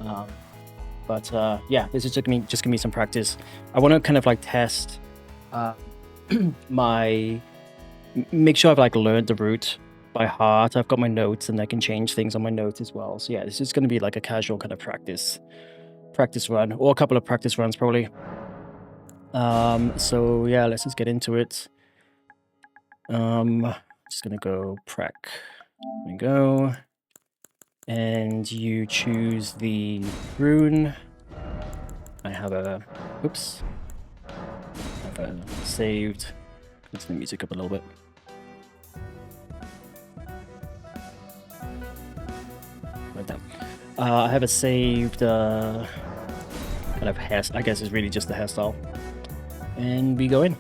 Um, but yeah, this is just gonna be some practice. I want to kind of like test uh, make sure I've like learned the route by heart. I've got my notes and I can change things on my notes as well. So yeah, this is gonna be like a casual kind of practice run, or a couple of practice runs probably. So yeah, let's just get into it. Just gonna go prac. There we go. And you choose the rune. I have a, oops. I have a saved. Let's the music up a little bit. Like that. I have a saved kind of hair. I guess it's really just the hairstyle. And we go in.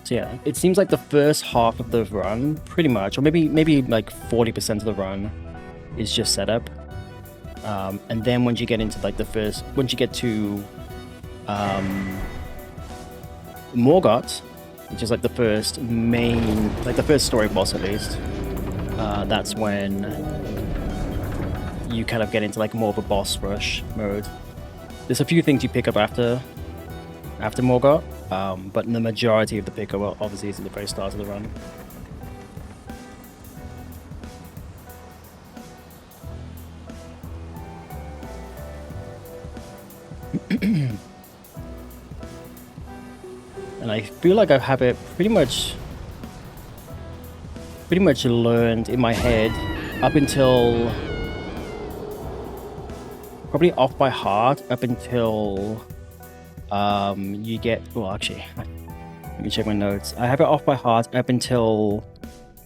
So yeah, it seems like the first half of the run, pretty much, or maybe like 40% of the run, is just setup. And then once you get into like once you get to Morgott, which is like the first story boss at least, that's when you kind of get into like more of a boss rush mode. There's a few things you pick up after Morgott, but the majority of the pickup obviously is at the very start of the run. And I feel like I have it pretty much learned in my head up until probably off by heart up until you get, well actually let me check my notes. I have it off by heart up until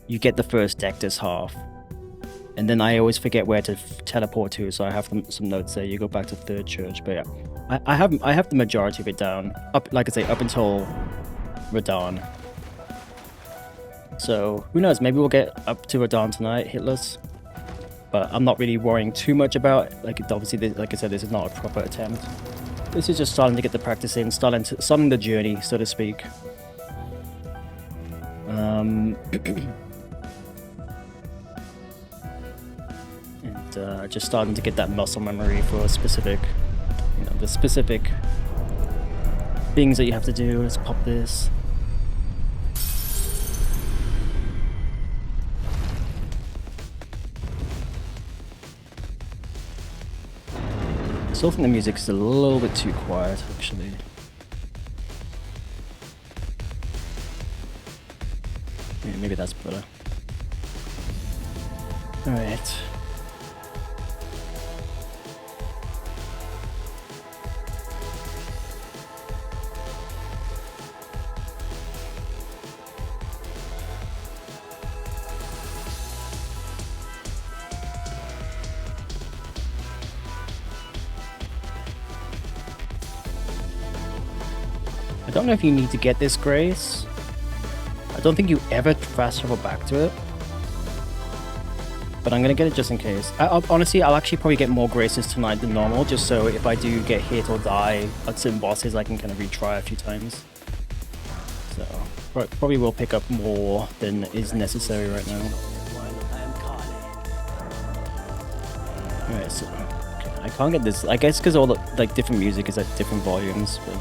you get the first Dectus half, and then I always forget where to teleport to, so I have some notes there. You go back to Third Church, but yeah, I have the majority of it down, up, like I say, up until Radahn. So who knows, maybe we'll get up to Radahn tonight, Hitless. But I'm not really worrying too much about it. Like, obviously, like I said, this is not a proper attempt. This is just starting to get the practice in, starting the journey, so to speak. And just starting to get that muscle memory for specific, the specific things that you have to do. Let's pop this. I still think the music's a little bit too quiet, actually. Yeah, maybe that's better. Alright. I don't know if you need to get this grace. I don't think you ever fast travel back to it. But I'm gonna get it just in case. Honestly, I'll actually probably get more graces tonight than normal, just so if I do get hit or die at certain bosses, I can kind of retry a few times. So, probably will pick up more than is necessary right now. Alright, so okay, I can't get this. I guess because all the like different music is at different volumes, but.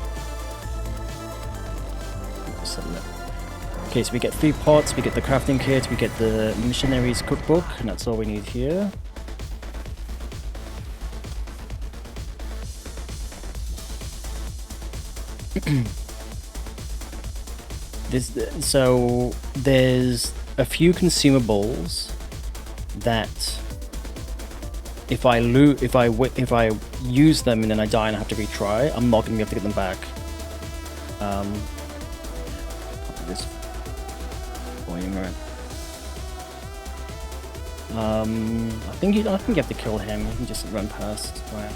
Okay, so we get 3 pots, we get the crafting kit, we get the missionary's cookbook, and that's all we need here. So there's a few consumables that if I use them and then I die and I have to retry, I'm not gonna be able to get them back. This volume, right? I think you have to kill him. You can just run past. Right.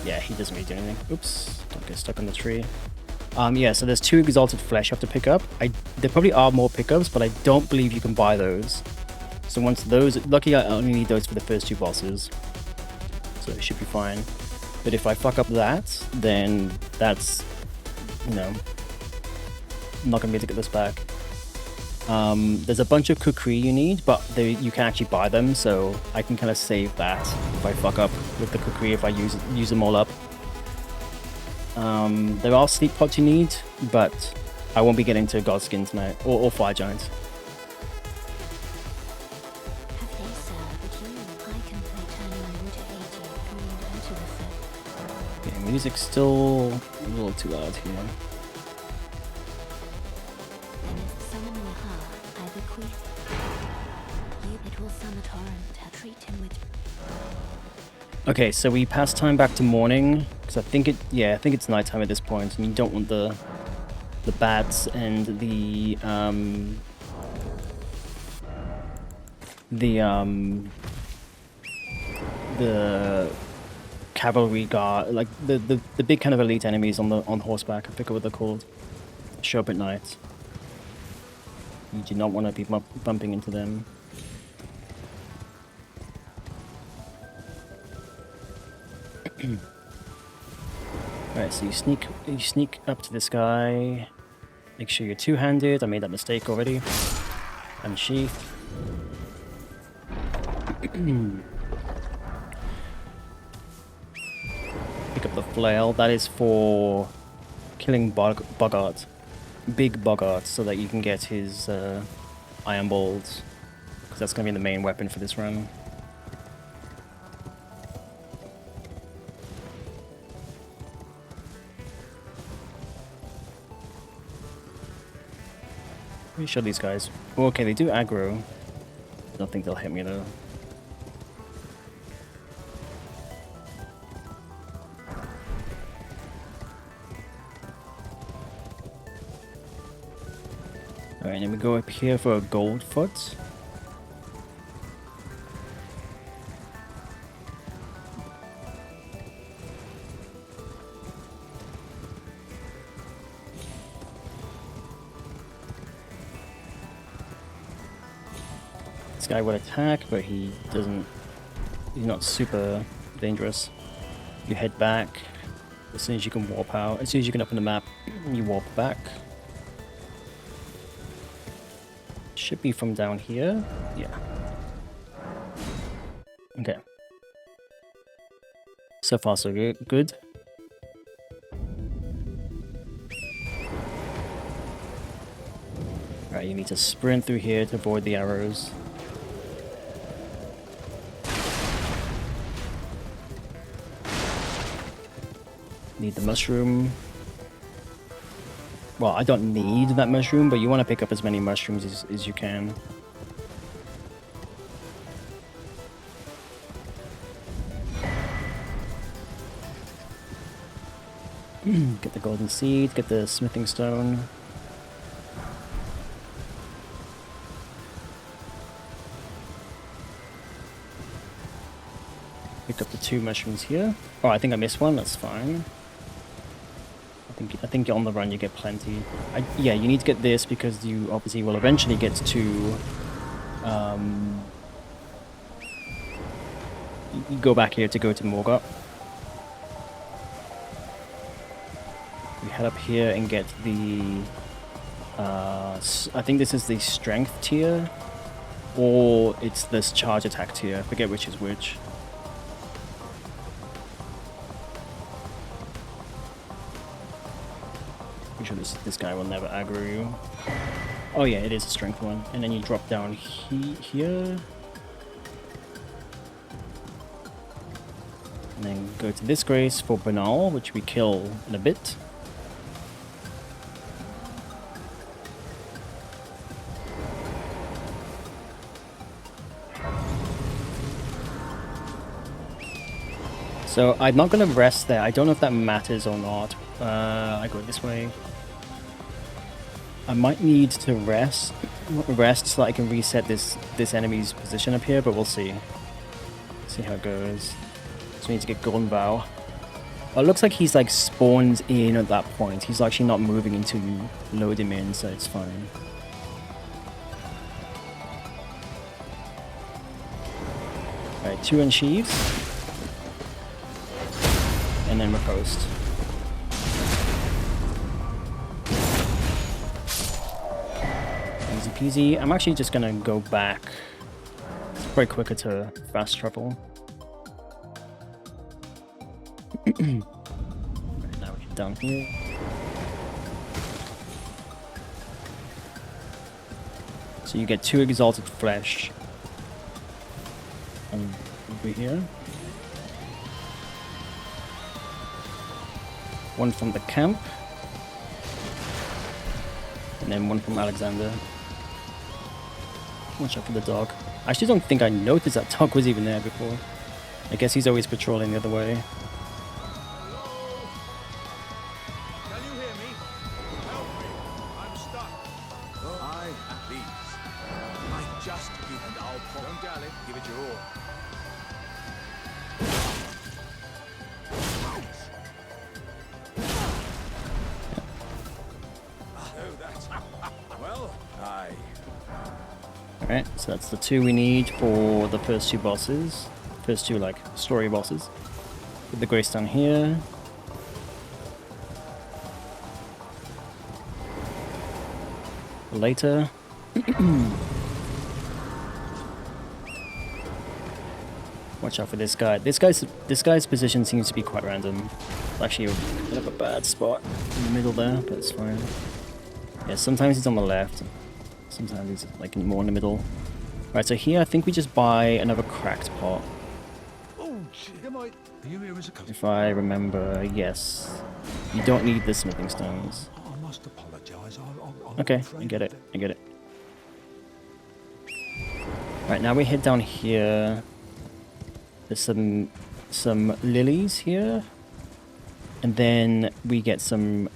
Yeah, he doesn't really do anything. Oops, don't get stuck on the tree. Yeah, so there's 2 exalted flesh you have to pick up. There probably are more pickups, but I don't believe you can buy those. So once those, luckily I only need those for the first 2 bosses, so it should be fine. But if I fuck up that, then that's, I'm not gonna be able to get this back. There's a bunch of kukri you need, but you can actually buy them, so I can kind of save that if I fuck up with the kukri if I use them all up. There are sleep pots you need, but I won't be getting to Godskin tonight, or Fire Giants. Okay, music's still a little too loud here. Okay, so we pass time back to morning because I think it's nighttime at this point, and you don't want the bats and the cavalry guard, like the big kind of elite enemies on horseback. I forget what they're called. Show up at night. You do not want to be bumping into them. Alright, so you sneak up to this guy. Make sure you're two-handed. I made that mistake already. Unsheath. Pick up the flail. That is for killing Bogart. Big Bogart, so that you can get his iron balls. Because that's going to be the main weapon for this run. Pretty sure these guys... Oh, okay, they do aggro. I don't think they'll hit me though. Alright, then we go up here for a gold foot. This guy will attack, but he doesn't... He's not super dangerous. You head back. As soon as you can warp out, as soon as you can open the map, you warp back. Should be from down here. Yeah. Okay. So far, so good. Alright, you need to sprint through here to avoid the arrows. Need the mushroom. Well, I don't need that mushroom, but you want to pick up as many mushrooms as you can. Get the golden seed, get the smithing stone. Pick up the 2 mushrooms here. Oh, I think I missed one, that's fine. I think on the run you get plenty. Yeah, you need to get this because you obviously will eventually get to... you go back here to go to Morgoth. We head up here and get the... I think this is the strength tier, or it's this charge attack tier. I forget which is which. Pretty sure this guy will never aggro you. Oh yeah, it is a strength one. And then you drop down here. And then go to this grace for Banal, which we kill in a bit. So I'm not going to rest there. I don't know if that matters or not. I go this way. I might need to rest so that I can reset this enemy's position up here, but we'll see. See how it goes. So we need to get Golden Vow. Oh, it looks like he's like spawned in at that point. He's actually not moving until you load him in, so it's fine. Alright, 2 unsheaths. And then riposte. Easy peasy. I'm actually just gonna go back. It's probably quicker to fast travel. Right, now we get down here. So you get 2 exalted flesh over here. One from the camp. And then one from Alexander. Watch out for the dog. I actually don't think I noticed that dog was even there before. I guess he's always patrolling the other way. Can you hear me? Help me! I'm stuck. I please. I just give and I'll pop. Don't dally. Give it your all. Oh, that's well. Aye. Alright, so that's the 2 we need for the first 2 bosses. First 2, like, story bosses. Put the grace down here. Later. Watch out for this guy. This guy's position seems to be quite random. It's actually kind of a bad spot in the middle there, but it's fine. Yeah, sometimes he's on the left. Sometimes he's like more in the middle. Right, so here I think we just buy another cracked pot. Oh, you might. Are you here as a customer? If I remember, yes. You don't need the smithing stones. I must apologise. Okay, I get it. I get it. Right, now we head down here. There's some lilies here. And then we get some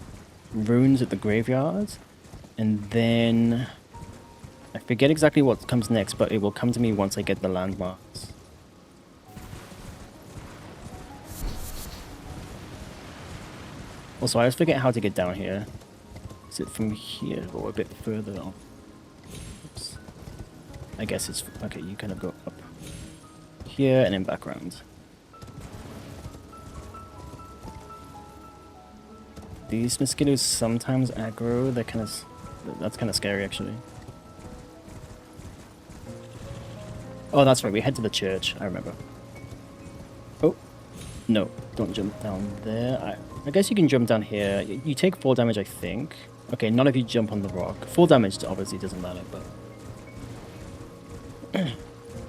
runes at the graveyard. And then I forget exactly what comes next, but it will come to me once I get the landmarks. Also, I always forget how to get down here. Is it from here or a bit further on? Oops. I guess it's... Okay, you kind of go up here and then back around. These mosquitoes sometimes aggro. They're kind of... That's kind of scary, actually. Oh, that's right. We head to the church. I remember. Oh. No. Don't jump down there. I guess you can jump down here. You take 4 damage, I think. Okay, none of you jump on the rock. 4 damage obviously doesn't matter, but...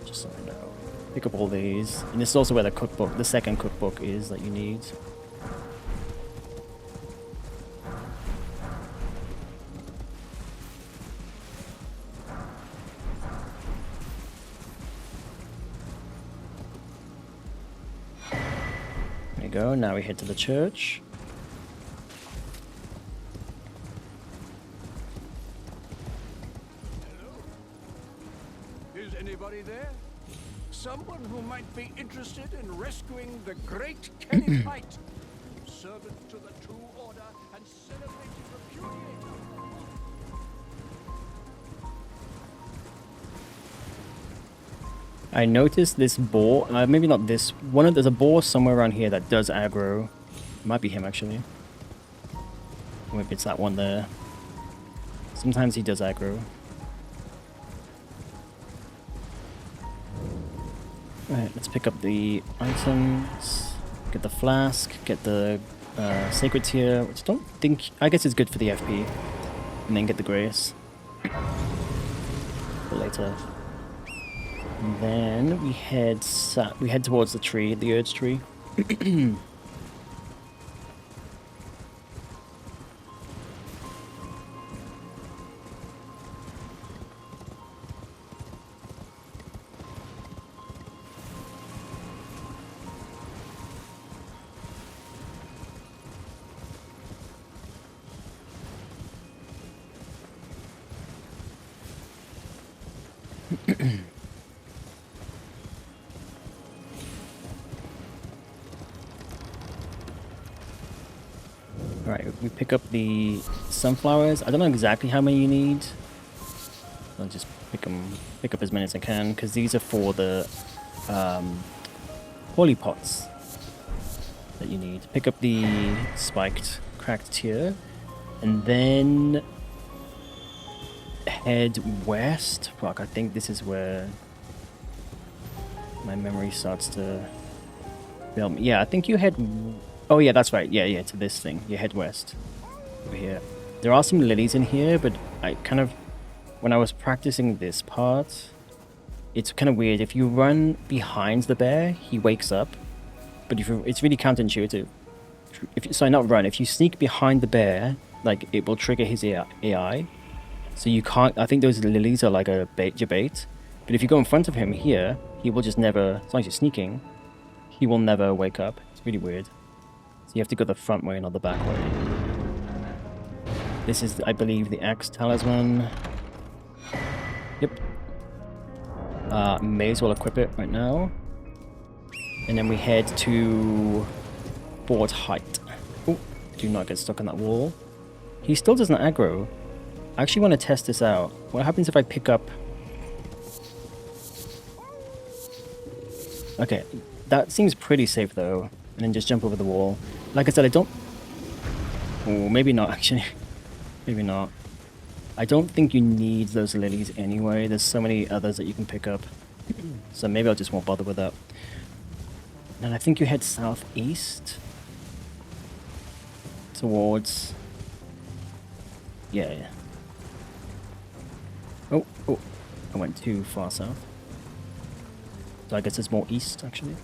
Just so I know. Pick up all these. And this is also where the cookbook, the second cookbook is that you need. There you go. Now we head to the church. Is anybody there? Someone who might be interested in rescuing the great Kenny Knight, servant to the true order and celebrated repudiator. I noticed this boar, maybe not this, there's a boar somewhere around here that does aggro. It might be him actually. Or maybe it's that one there. Sometimes he does aggro. Alright, let's pick up the items, get the flask, get the sacred tier, which I don't think, I guess it's good for the FP, and then get the grace for later. And then we head towards the tree, the urge tree. Alright, we pick up the sunflowers. I don't know exactly how many you need. I'll just pick up as many as I can, because these are for the holy pots that you need. Pick up the spiked cracked tier, and then head west. Fuck, I think this is where my memory starts to fail me. Yeah, I think you head... Oh yeah, that's right. Yeah, to this thing. You head west. Over here. There are some lilies in here, but I kind of... When I was practicing this part, it's kind of weird. If you run behind the bear, he wakes up. But if it's really counterintuitive. Sorry, not run. If you sneak behind the bear, like, it will trigger his AI. So you can't... I think those lilies are like a bait, your bait. But if you go in front of him here, he will just never... As long as you're sneaking, he will never wake up. It's really weird. So you have to go the front way, not the back way. This is, I believe, the Axe Talisman. Yep. May as well equip it right now. And then we head to Fort Height. Oh, do not get stuck on that wall. He still doesn't aggro. I actually want to test this out. What happens if I pick up... Okay, that seems pretty safe though. And then just jump over the wall. Like I said, I don't... Oh, maybe not actually. Maybe not. I don't think you need those lilies anyway. There's so many others that you can pick up. So maybe I just won't bother with that. And I think you head southeast. Towards... Yeah. Oh, I went too far south. So I guess it's more east, actually.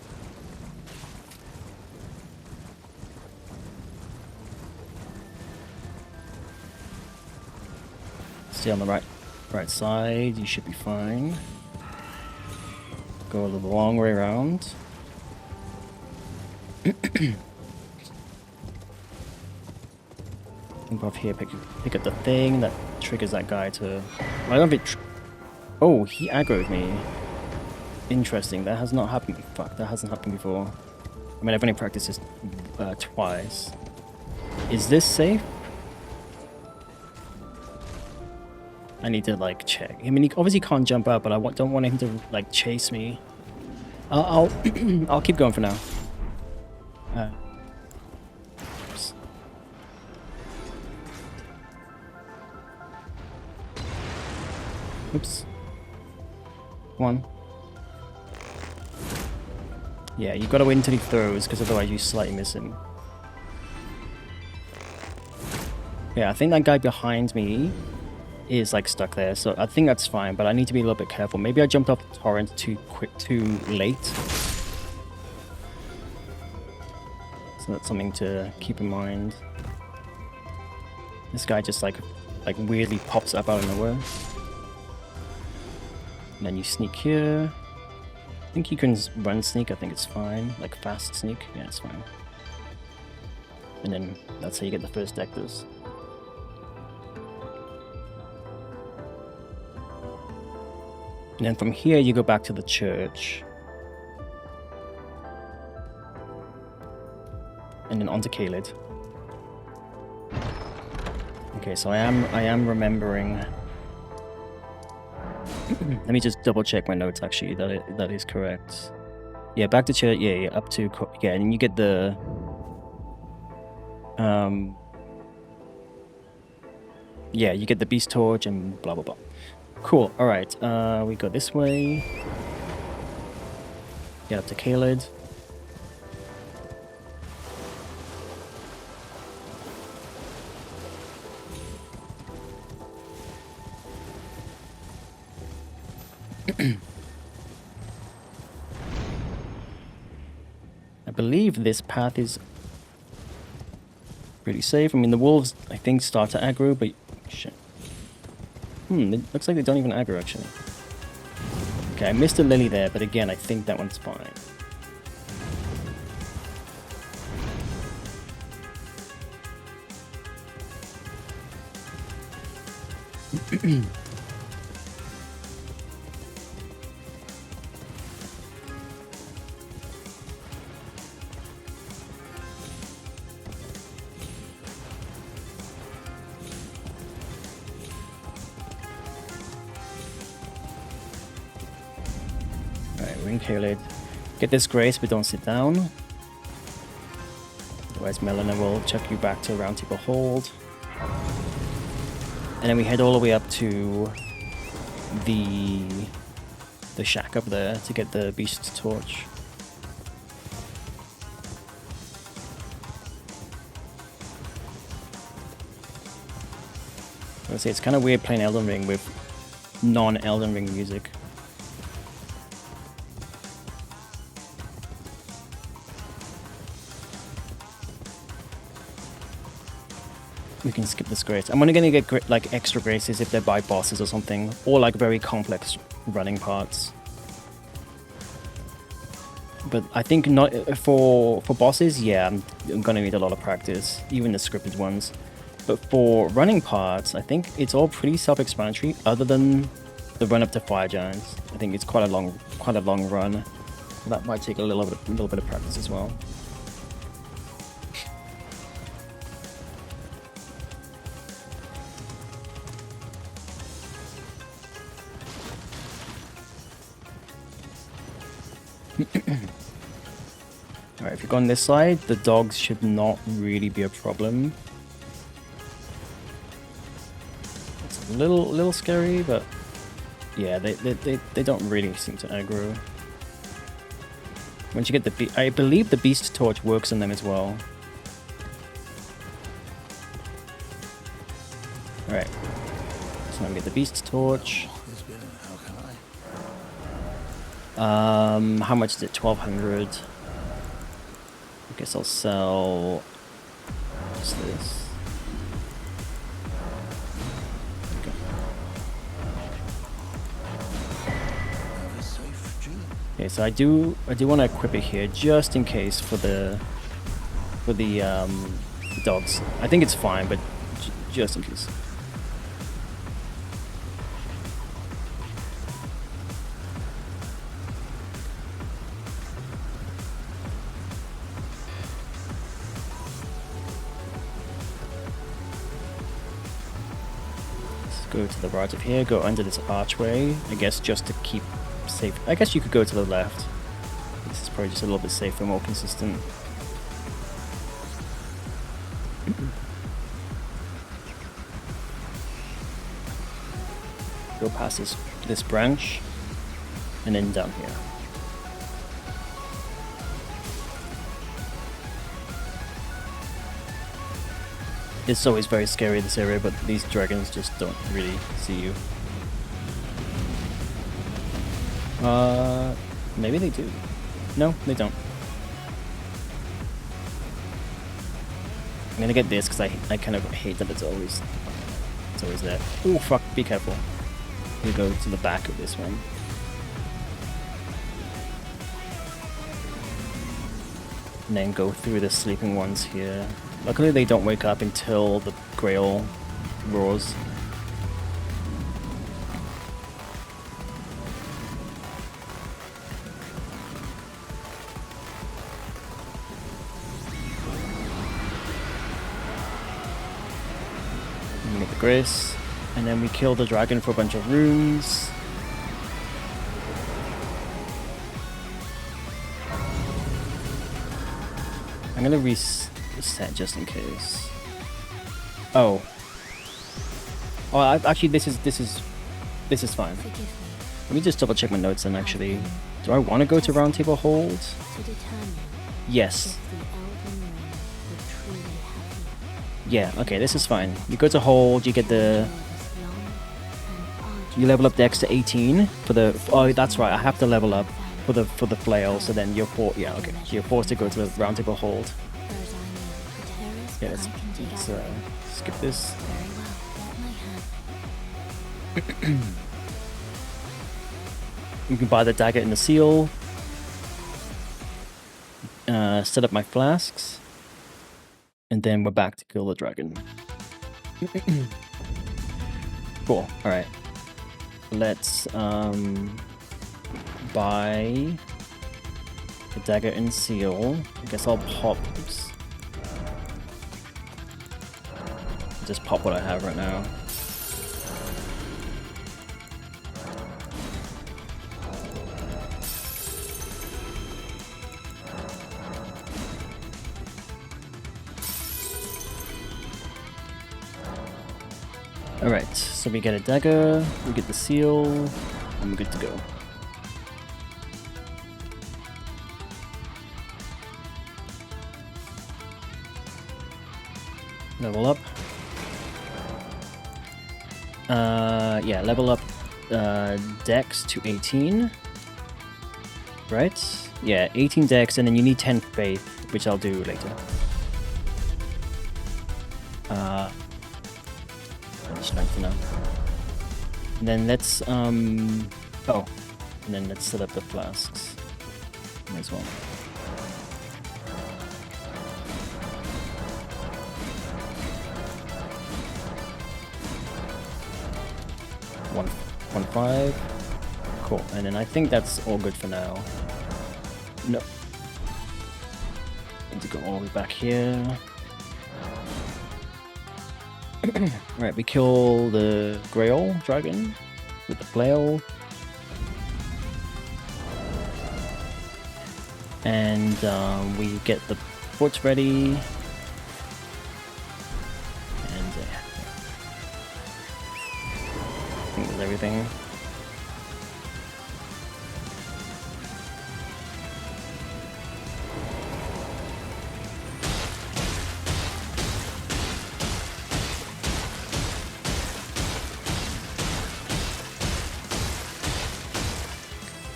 Stay on the right side, you should be fine. Go the long way around. Jump off here, pick up the thing that triggers that guy to... I don't think... Oh, he aggroed me. Interesting, that has not happened. Fuck, that hasn't happened before. I mean, I've only practiced this twice. Is this safe? I need to, like, check. I mean, he obviously can't jump out, but I don't want him to, like, chase me. I'll I'll keep going for now. Oops. Oops. One. Yeah, you gotta wait until he throws, because otherwise you slightly miss him. Yeah, I think that guy behind me is like stuck there, so I think that's fine, but I need to be a little bit careful. Maybe I jumped off the torrent too late. So that's something to keep in mind. This guy just like weirdly pops up out of nowhere. And then you sneak here. I think you can run sneak, I think it's fine. Like fast sneak, yeah, it's fine. And then that's how you get the first Dectus. And then from here you go back to the church. And then onto Kaled. Okay, so I am remembering. Let me just double check my notes actually, that is correct. Yeah, back to church, yeah, up to, yeah, and you get the yeah, you get the beast torch and blah blah blah. Cool, alright, we go this way. Get up to Kaled. I believe this path is pretty safe. I mean, the wolves, I think, start to aggro, but... Shit. It looks like they don't even aggro, actually. Okay, I missed a lily there, but again, I think that one's fine. Kaled. Get this grace, but don't sit down. Otherwise, Melina will chuck you back to Round Table Hold. And then we head all the way up to the shack up there to get the beast torch. I would say it's kind of weird playing Elden Ring with non-Elden Ring music. We can skip this grace. I'm only gonna get like extra graces if they're by bosses or something, or like very complex running parts. But I think not for bosses. Yeah, I'm gonna need a lot of practice, even the scripted ones. But for running parts, I think it's all pretty self-explanatory, other than the run up to Fire Giants. I think it's quite a long run. That might take a little bit of practice as well. Alright, if you go on this side, the dogs should not really be a problem. It's a little scary, but yeah, they don't really seem to aggro. Once you get the I believe the beast torch works on them as well. Alright, so I'm gonna get the beast torch. How much is it? 1200. I guess I'll sell. What's this? Okay, so I do want to equip it here just in case for the dogs. I think it's fine, but just in case. Go to the right of here, go under this archway, I guess just to keep safe. I guess you could go to the left. This is probably just a little bit safer, more consistent. Go past this branch, and then down here. It's always very scary, this area, but these dragons just don't really see you. Maybe they do. No, they don't. I'm gonna get this because I kind of hate that it's always there. Oh fuck! Be careful. We go to the back of this one. And then go through the sleeping ones here. Luckily they don't wake up until the Grail roars. And we get the Grace, and then we kill the dragon for a bunch of runes. I'm gonna reset just in case. Oh, actually, this is fine. Let me just double check my notes then. Actually, do I want to go to Round Table Hold? Yes. Yeah. Okay, this is fine. You go to Hold. You get you level up Dex to 18 for the. Oh, that's right. I have to level up for the flail. So then you're yeah. Okay. So you're forced to go to a Round Table Hold. Yeah, let's skip this. You can buy the dagger and the seal. Set up my flasks. And then we're back to kill the dragon. Cool, alright. Let's buy the dagger and seal. I guess I'll pop... Oops. Just pop what I have right now. Alright, so we get a dagger, we get the seal, and we're good to go. Level up. Yeah, level up Dex to 18. Right? Yeah, 18 Dex, and then you need 10 Faith, which I'll do later. Strength now. And then let's, oh, and then let's set up the flasks as well. One five. Cool. And then I think that's all good for now. No. Need to go all the way back here. Right, we kill the Grail dragon with the flail. And we get the forts ready. And I think that's everything.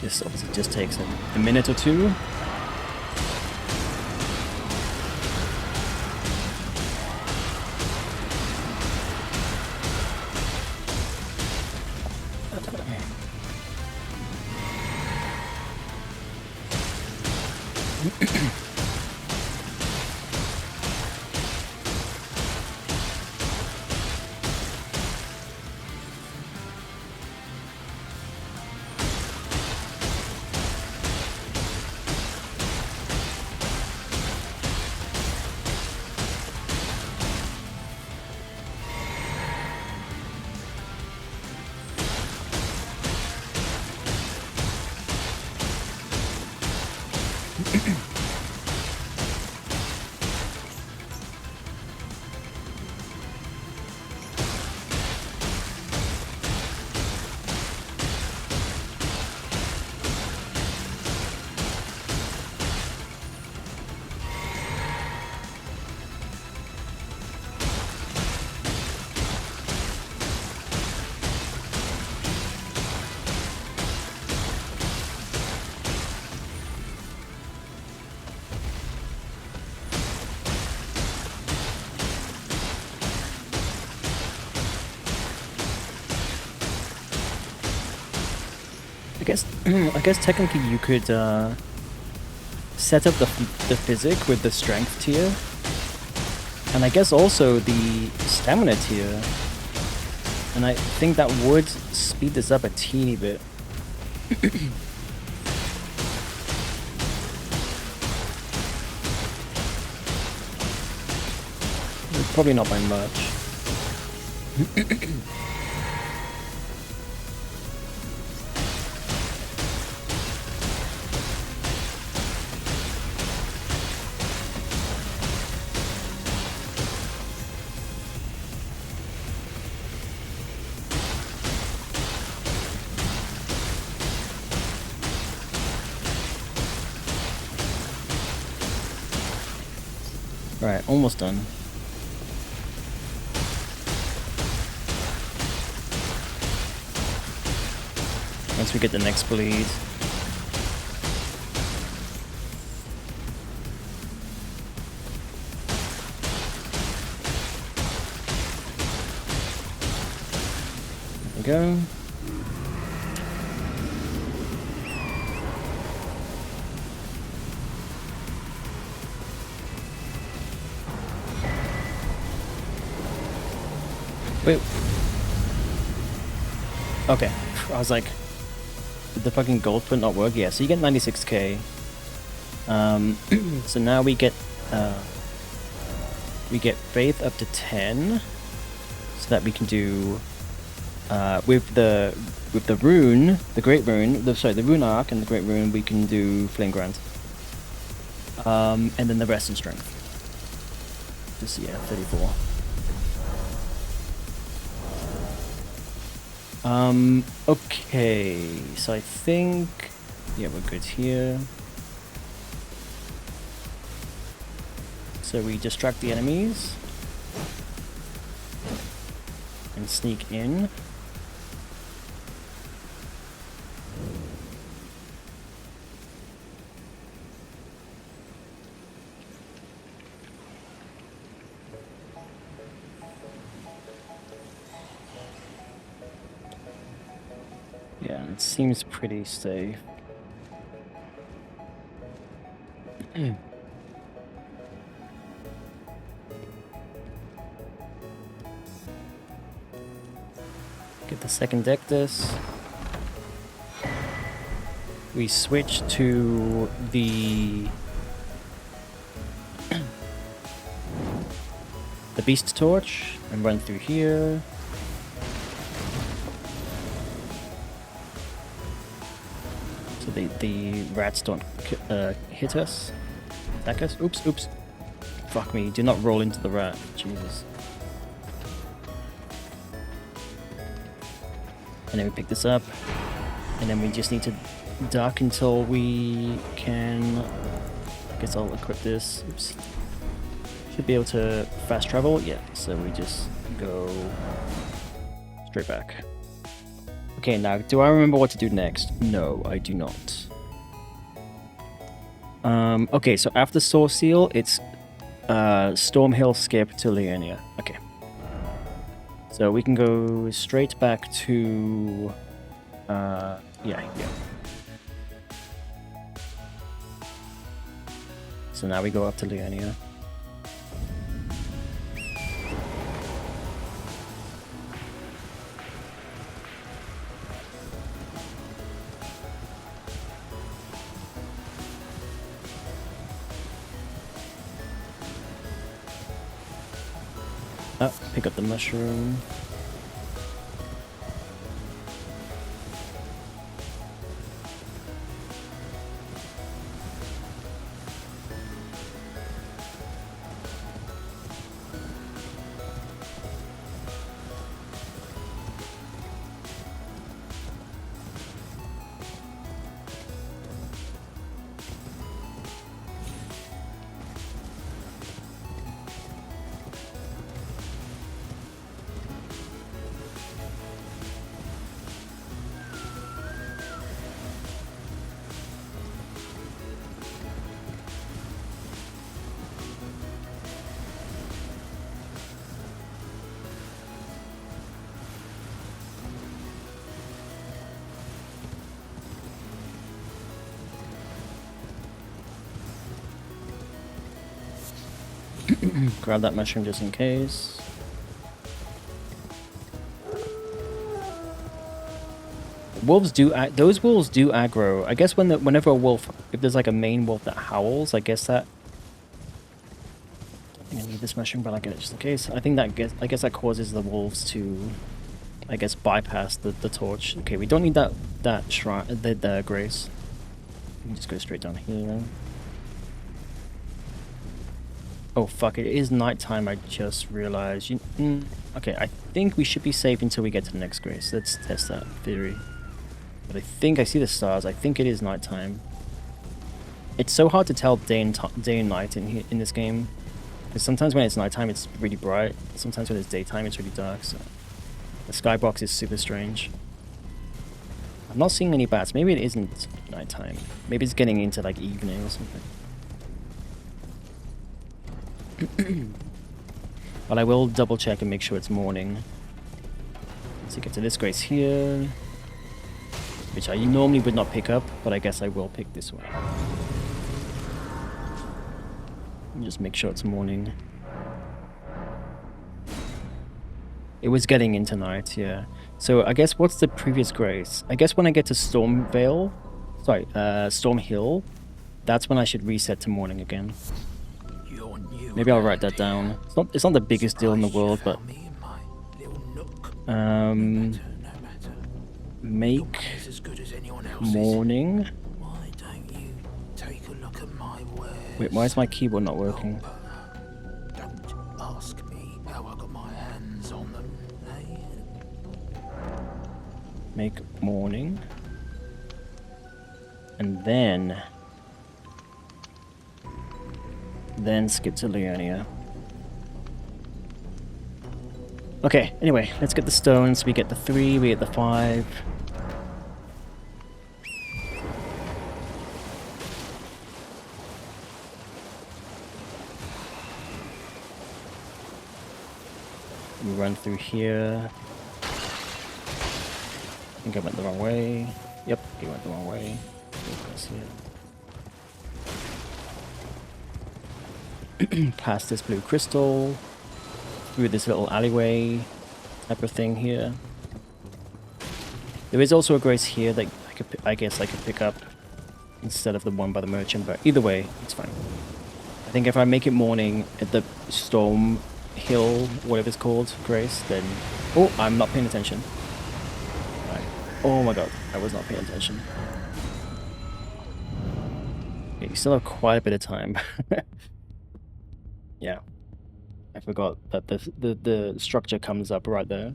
This obviously just takes a minute or two. I guess technically you could set up the physic with the strength tier, and I guess also the stamina tier, and I think that would speed this up a teeny bit. Probably not by much. Right, almost done. Once we get the next bleed. There we go. Wait. Okay. I was like, did the fucking gold flint not work? Yeah, so you get 96k. So now we get faith up to 10, so that we can do with the rune, the great rune, the rune arc and the great rune, we can do flame grant. And then the rest in strength. Just yeah, 34. Okay, so I think, yeah, we're good here. So we distract the enemies and sneak in. Yeah, it seems pretty safe. Get the second deck this. We switch to the beast torch and run through here. So the rats don't hit us, attack us. Oops, oops. Fuck me, do not roll into the rat. Jesus. And then we pick this up, and then we just need to duck until we can, I guess I'll equip this. Oops. Should be able to fast travel, yeah, so we just go straight back. Okay, now, do I remember what to do next? No, I do not. Okay, so after Soul Seal, it's Stormhill skip to Leonia. Okay. So we can go straight back to... yeah. So now we go up to Leonia. Oh, pick up the mushroom. Grab that mushroom just in case. Wolves do those wolves do aggro. I guess whenever a wolf, if there's like a main wolf that howls, I guess that. I think I need this mushroom, but I'll get it just in case. I think I guess that causes the wolves to, I guess, bypass the torch. Okay, we don't need that shrine, the grace. We can just go straight down here then. Oh fuck, it is nighttime, I just realized. Okay, I think we should be safe until we get to the next grace. Let's test that theory. But I think I see the stars. I think it is nighttime. It's so hard to tell day and night in this game. Because sometimes when it's nighttime, it's really bright. Sometimes when it's daytime, it's really dark. So the skybox is super strange. I'm not seeing any bats. Maybe it isn't nighttime. Maybe it's getting into like evening or something. But I will double check and make sure it's morning. So get to this grace here, which I normally would not pick up, but I guess I will pick this one. Just make sure it's morning. It was getting into night, yeah. So I guess what's the previous grace? I guess when I get to Stormhill, that's when I should reset to morning again. Maybe I'll write that down. It's not the biggest deal in the world, but make morning. Wait, why is my keyboard not working? Don't ask me how I got my hands on them, make morning. And then skip to Leonia. Okay, anyway, let's get the stones. We get the 3, we get the 5. We run through here. I think I went the wrong way. Yep, he went the wrong way. Past this blue crystal. Through this little alleyway type of thing here. There is also a grace here that I guess I could pick up instead of the one by the merchant, but either way, it's fine. I think if I make it morning at the Storm Hill, whatever it's called, grace, then... Oh, I'm not paying attention. Right. Oh my god, I was not paying attention. Okay, you still have quite a bit of time. Yeah. I forgot that the structure comes up right there.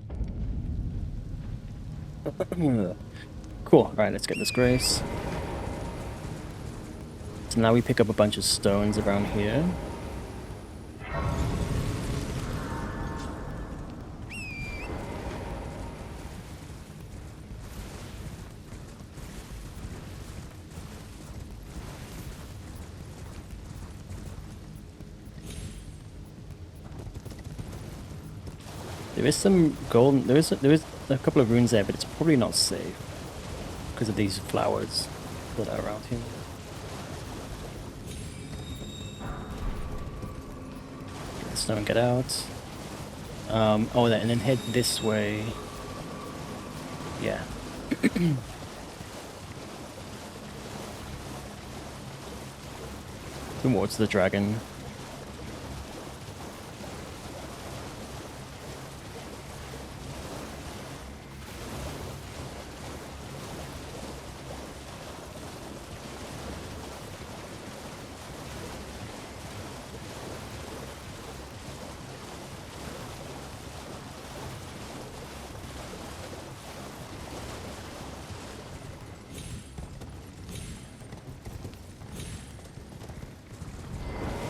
Cool. Alright, let's get this grace. So now we pick up a bunch of stones around here. There is some golden. There is a couple of runes there, but it's probably not safe because of these flowers that are around here. Get the stone, get out. Oh, and then head this way. Yeah. Towards the dragon.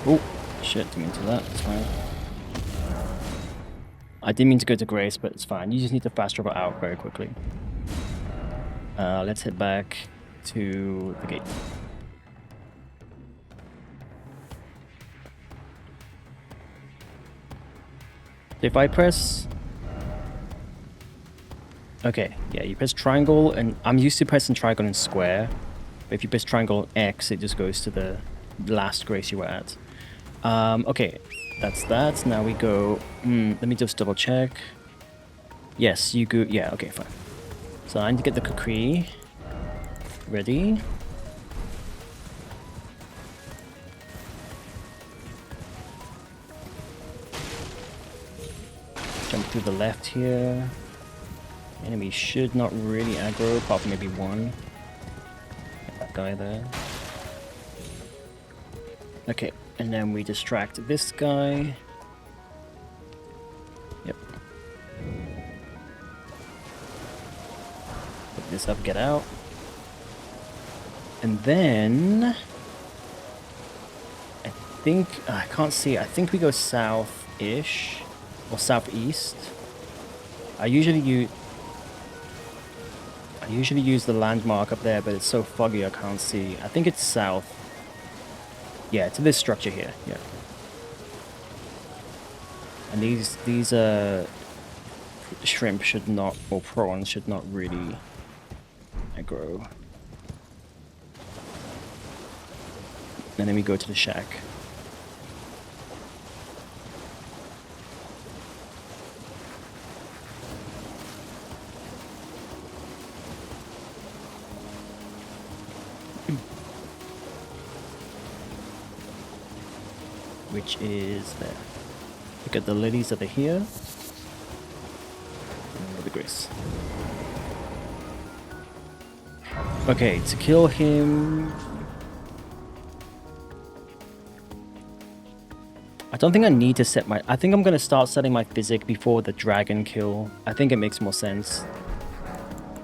Oh, shit, didn't mean to do that, it's fine. I didn't mean to go to Grace, but it's fine. You just need to fast travel out very quickly. Let's head back to the gate. If I press... Okay, yeah, you press triangle, and I'm used to pressing triangle and square. But if you press triangle X, it just goes to the last Grace you were at. Okay, that's that. Now we go... let me just double check. Yes, you go... Yeah, okay, fine. So I need to get the Kukri ready. Jump through the left here. Enemy should not really aggro, apart from maybe one. Get that guy there. Okay, and then we distract this guy. Yep. Pick this up, get out. And then... I think... I can't see. I think we go south-ish. Or southeast. I usually use the landmark up there, but it's so foggy I can't see. I think it's south. Yeah, to this structure here. Yeah. And these shrimp should not, or prawns should not really aggro. And then we go to the shack. Which is there. Look at the lilies over here. And the grace. Okay, to kill him... I don't think I need to set my... I think I'm going to start setting my physic before the dragon kill. I think it makes more sense.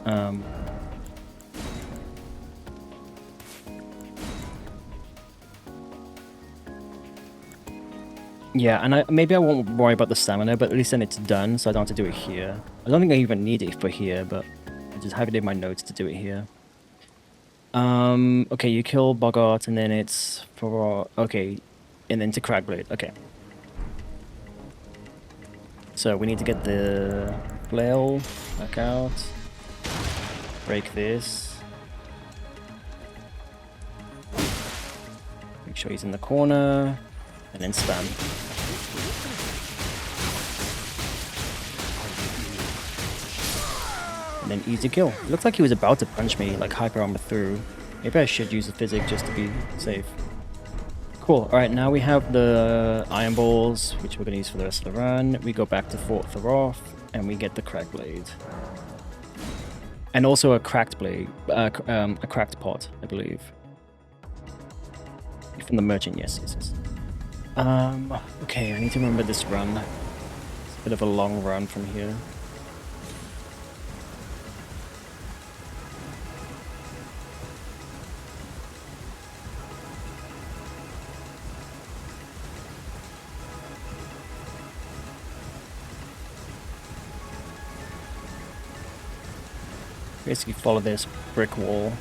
Um, yeah, and maybe I won't worry about the stamina, but at least then it's done, so I don't have to do it here. I don't think I even need it for here, but I just have it in my notes to do it here. Okay, you kill Bogart, and then it's for... Okay, and then to Crackblade. Okay. So we need to get the flail back out. Break this. Make sure he's in the corner. And then spam. And then easy kill. It looks like he was about to punch me, like hyper armor through. Maybe I should use the physic just to be safe. Cool. Alright, now we have the iron balls, which we're going to use for the rest of the run. We go back to Fort Thoroth, and we get the crack blade. And also a cracked blade, a cracked pot, I believe. From the merchant, yes. Okay, I need to remember this run. It's a bit of a long run from here. Basically follow this brick wall.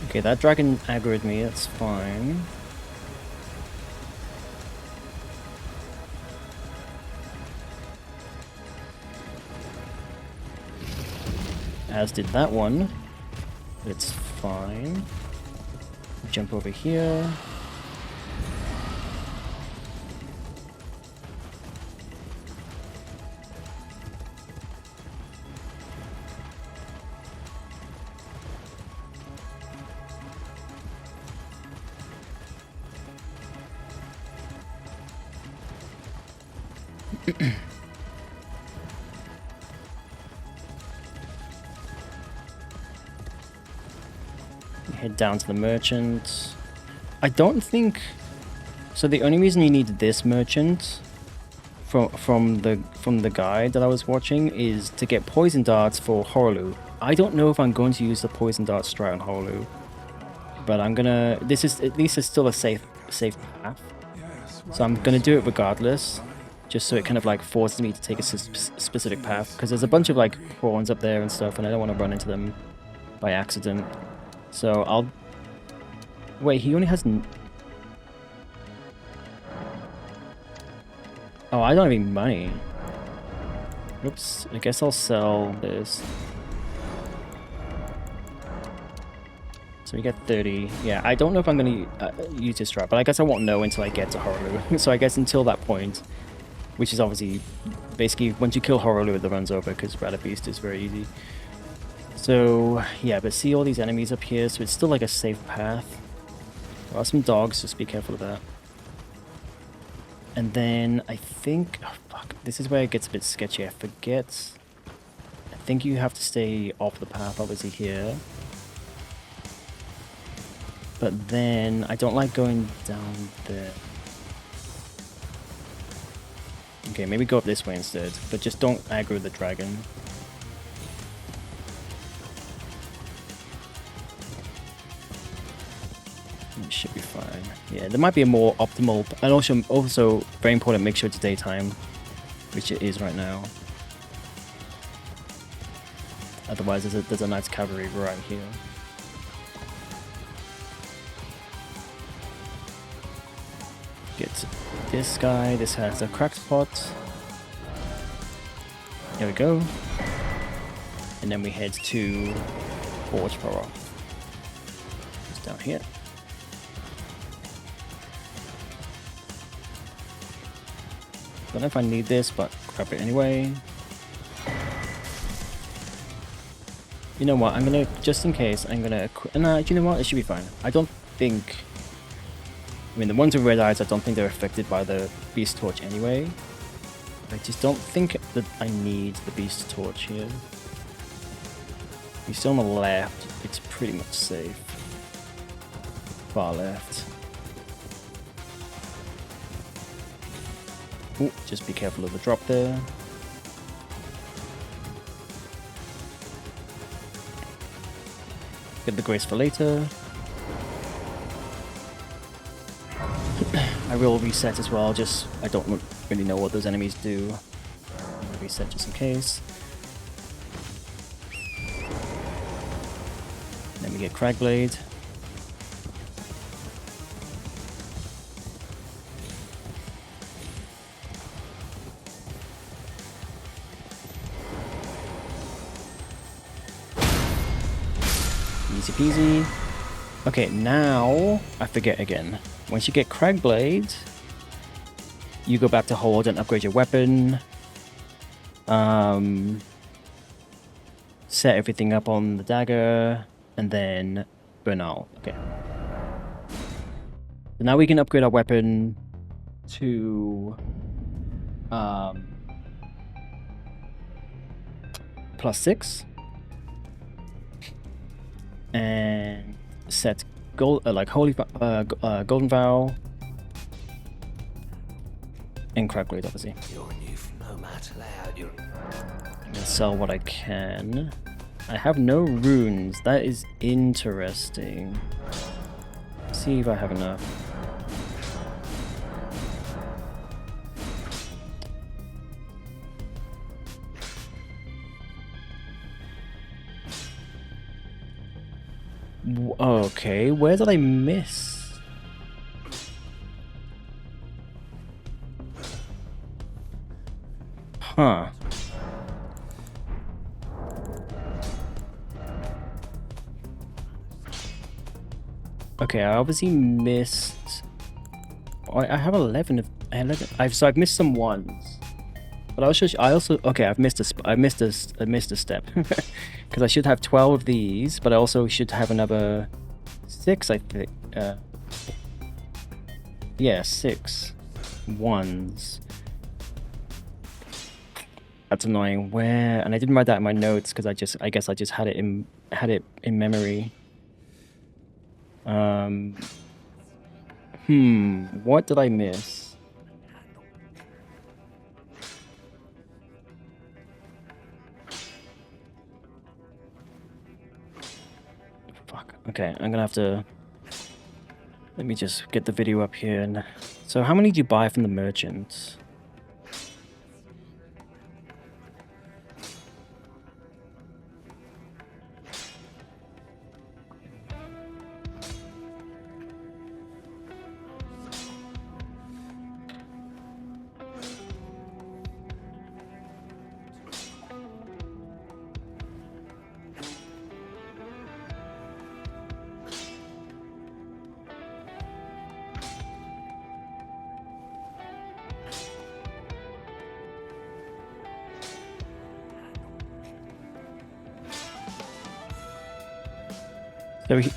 Okay, that dragon aggroed me, that's fine. As did that one. It's fine. Jump over here. Head down to the merchant. I don't think... So the only reason you need this merchant from the guide that I was watching is to get poison darts for Horolu. I don't know if I'm going to use the poison dart strat on Horolu, but I'm gonna... This is at least it's still a safe path, so I'm gonna do it regardless, just so it kind of like forces me to take a specific path, because there's a bunch of like prawns up there and stuff, and I don't want to run into them by accident. So I'll... Wait, he only has... Oh, I don't have any money. Oops, I guess I'll sell this. So we get 30. Yeah, I don't know if I'm going to use this strat, but I guess I won't know until I get to Horolu. So I guess until that point, which is obviously... Basically, once you kill Horolu, the run's over, because Rata Beast is very easy. So, yeah, but see all these enemies up here, so it's still like a safe path. There are some dogs, just be careful of that. And then, I think... Oh, fuck. This is where it gets a bit sketchy. I forget. I think you have to stay off the path, obviously, here. But then, I don't like going down there. Okay, maybe go up this way instead. But just don't aggro the dragon. It should be fine. Yeah, there might be a more optimal, and also very important, make sure it's daytime, which it is right now. Otherwise, there's a nice cavalry right here. Get this guy. This has a crack spot. There we go. And then we head to Forge Power. It's down here. Don't know if I need this, but grab it anyway. You know what? I'm gonna, just in case, I'm gonna. You know what? It should be fine. I don't think. I mean, the ones with red eyes, I don't think they're affected by the Beast Torch anyway. I just don't think that I need the beast torch here. If you're still on the left, it's pretty much safe. Far left. Ooh, just be careful of the drop there. Get the grace for later. I will reset as well, just I don't really know what those enemies do. I'll reset just in case. Then we get Cragblade. Easy peasy. Okay, now I forget again. Once you get Cragblade, you go back to hold and upgrade your weapon. Set everything up on the dagger, and then burn out. Okay. So now we can upgrade our weapon to +6, and set gold like golden vow and Cragblade, obviously. I'm gonna sell what I can. I have no runes. That is interesting. Let's see if I have enough. Okay, where did I miss? Huh. Okay, I obviously missed. I have 11 of 11. I've missed some ones, but I also okay. I've missed a step because I should have 12 of these, but I also should have another 6. I think. Yeah, 6 ones. That's annoying. Where? And I didn't write that in my notes because I guess I just had it in memory. What did I miss? Fuck. Okay, I'm gonna have to. Let me just get the video up here. And so, how many do you buy from the merchant?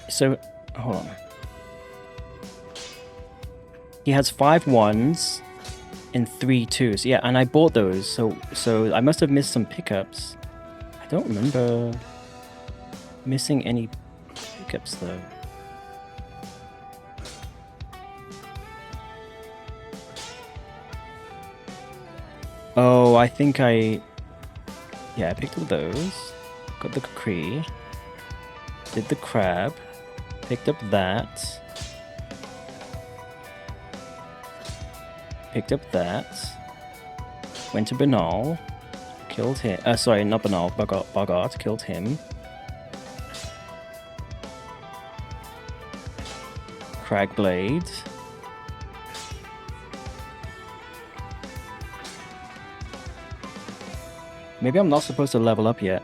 So hold on. He has 5 1s and 3 2s. Yeah, and I bought those. So I must have missed some pickups. I don't remember missing any pickups though. Oh, I think I picked up those. Got the Cree. Did the crab, picked up that, went to Banal, killed him, sorry, not Banal, Bogart, killed him, Cragblade, maybe I'm not supposed to level up yet,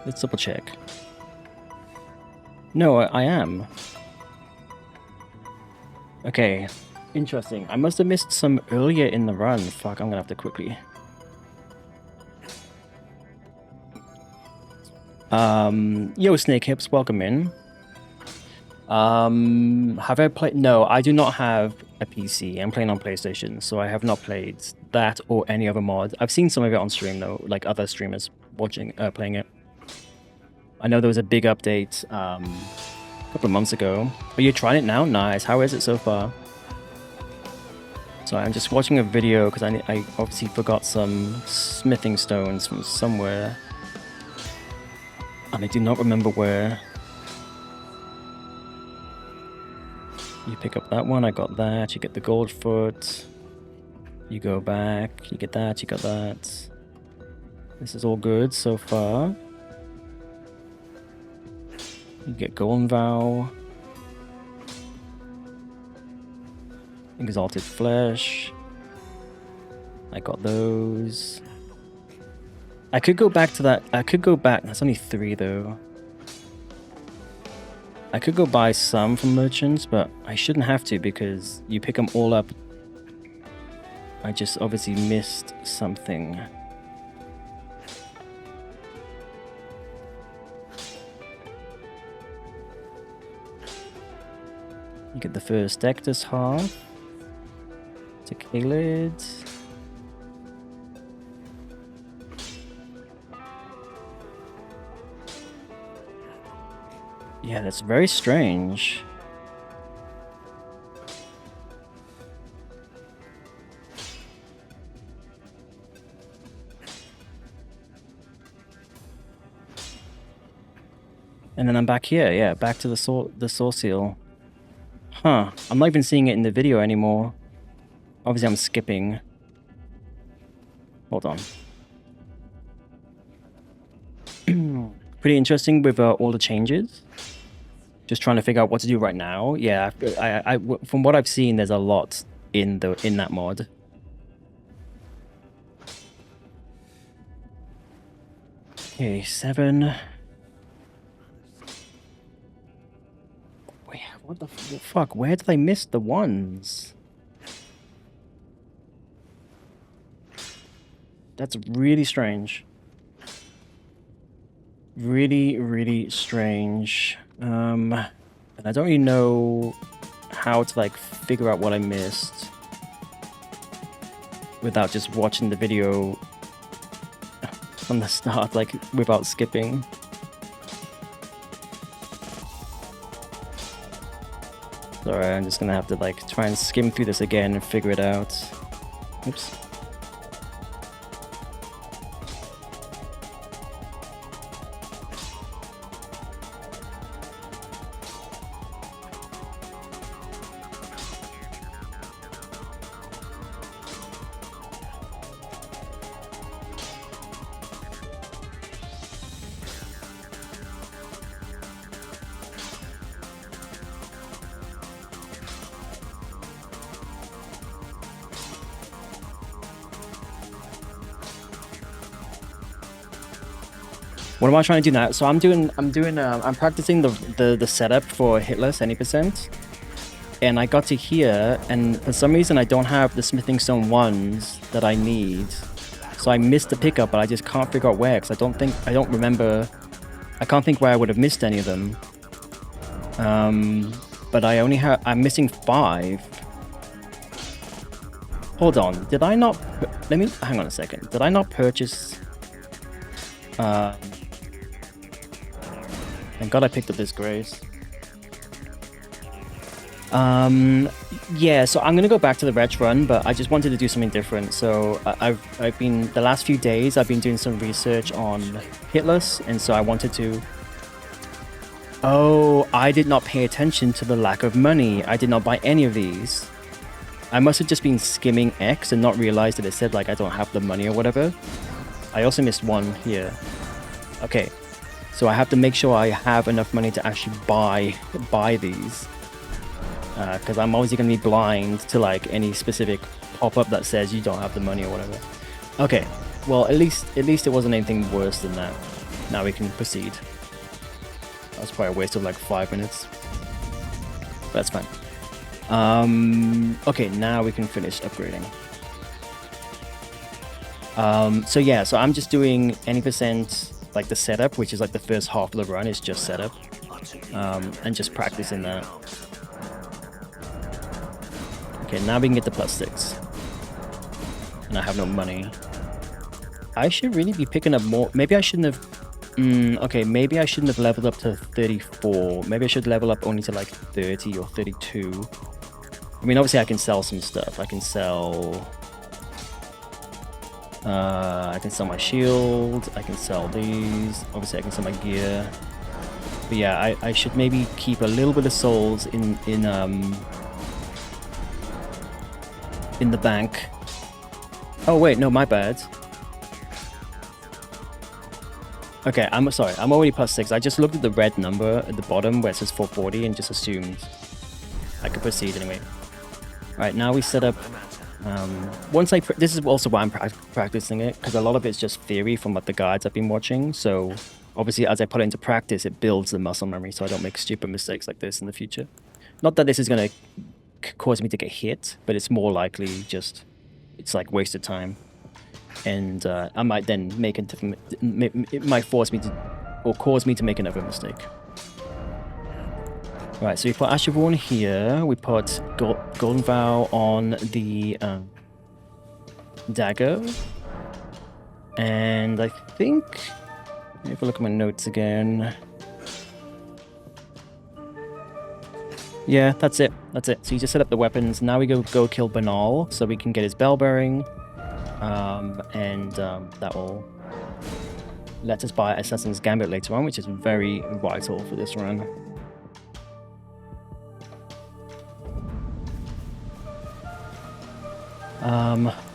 let's double check. No, I am. Okay, interesting. I must have missed some earlier in the run. Fuck, I'm gonna have to quickly. Yo, Snake Hips, welcome in. Have I played? No, I do not have a PC. I'm playing on PlayStation, so I have not played that or any other mod. I've seen some of it on stream though, like other streamers watching, playing it. I know there was a big update a couple of months ago. But you're trying it now? Nice. How is it so far? So I'm just watching a video because I obviously forgot some smithing stones from somewhere. And I do not remember where. You pick up that one, I got that. You get the gold foot. You go back, you get that, you got that. This is all good so far. You get golden vow. Exalted flesh. I got those. I could go back to that. I could go back. That's only 3 though. I could go buy some from merchants, but I shouldn't have to because you pick them all up. I just obviously missed something. You get the first Dectus half. To Kaled. Yeah, that's very strange. And then I'm back here, yeah, back to the source seal. Huh, I'm not even seeing it in the video anymore. Obviously I'm skipping. Hold on. Pretty interesting with all the changes. Just trying to figure out what to do right now. Yeah, from what I've seen, there's a lot in that mod. Okay, 7. Wait, what the fuck? Where did I miss the ones? That's really strange. Really strange. And I don't really know how to like figure out what I missed without just watching the video from the start, like without skipping. Sorry, I'm just gonna have to like try and skim through this again and figure it out. Oops. What am I trying to do now? So I'm practicing the setup for Hitless any %, and I got to here, and for some reason I don't have the smithing stone ones that I need, so I missed the pickup, but I just can't figure out where because I can't think where I would have missed any of them. But I'm missing 5. Hold on, did I not? Hang on a second. Did I not purchase? Thank God I picked up this grace. Yeah, so I'm gonna go back to the Wretch run, but I just wanted to do something different. So I've been the last few days I've been doing some research on Hitless, and so I wanted to. Oh, I did not pay attention to the lack of money. I did not buy any of these. I must have just been skimming X and not realized that it said like I don't have the money or whatever. I also missed one here. Okay. So I have to make sure I have enough money to actually buy these, because I'm obviously going to be blind to like any specific pop-up that says you don't have the money or whatever. Okay, well at least it wasn't anything worse than that. Now we can proceed. That was probably a waste of like 5 minutes. That's fine. Okay, now we can finish upgrading. So yeah, so I'm just doing any %. Like the setup, which is like the first half of the run is just setup, and just practicing that. Okay, now we can get the +6. and I have no money. I should really be picking up more. Maybe I shouldn't have. Okay, maybe I shouldn't have leveled up to 34. Maybe I should level up only to like 30 or 32. I mean, obviously I can sell some stuff. I can sell my shield. I can sell these. Obviously I can sell my gear. But yeah, I should maybe keep a little bit of souls in the bank. Oh wait, no, my bad. Okay, I'm sorry. I'm already +6. I just looked at the red number at the bottom where it says 440 and just assumed I could proceed anyway. All right, now we set up. This is also why I'm practicing it, because a lot of it's just theory from what the guides I've been watching. So obviously, as I put it into practice, it builds the muscle memory, so I don't make stupid mistakes like this in the future. Not that this is going to cause me to get hit, but it's more likely just it's like wasted time. And I might then it might force me to, or cause me to make another mistake. Right, so we put Ash of Warn here, we put Golden Vow on the dagger, and I think, if I look at my notes again, yeah, that's it, So you just set up the weapons, now we go kill Banal, so we can get his bell bearing. That will let us buy Assassin's Gambit later on, which is very vital for this run.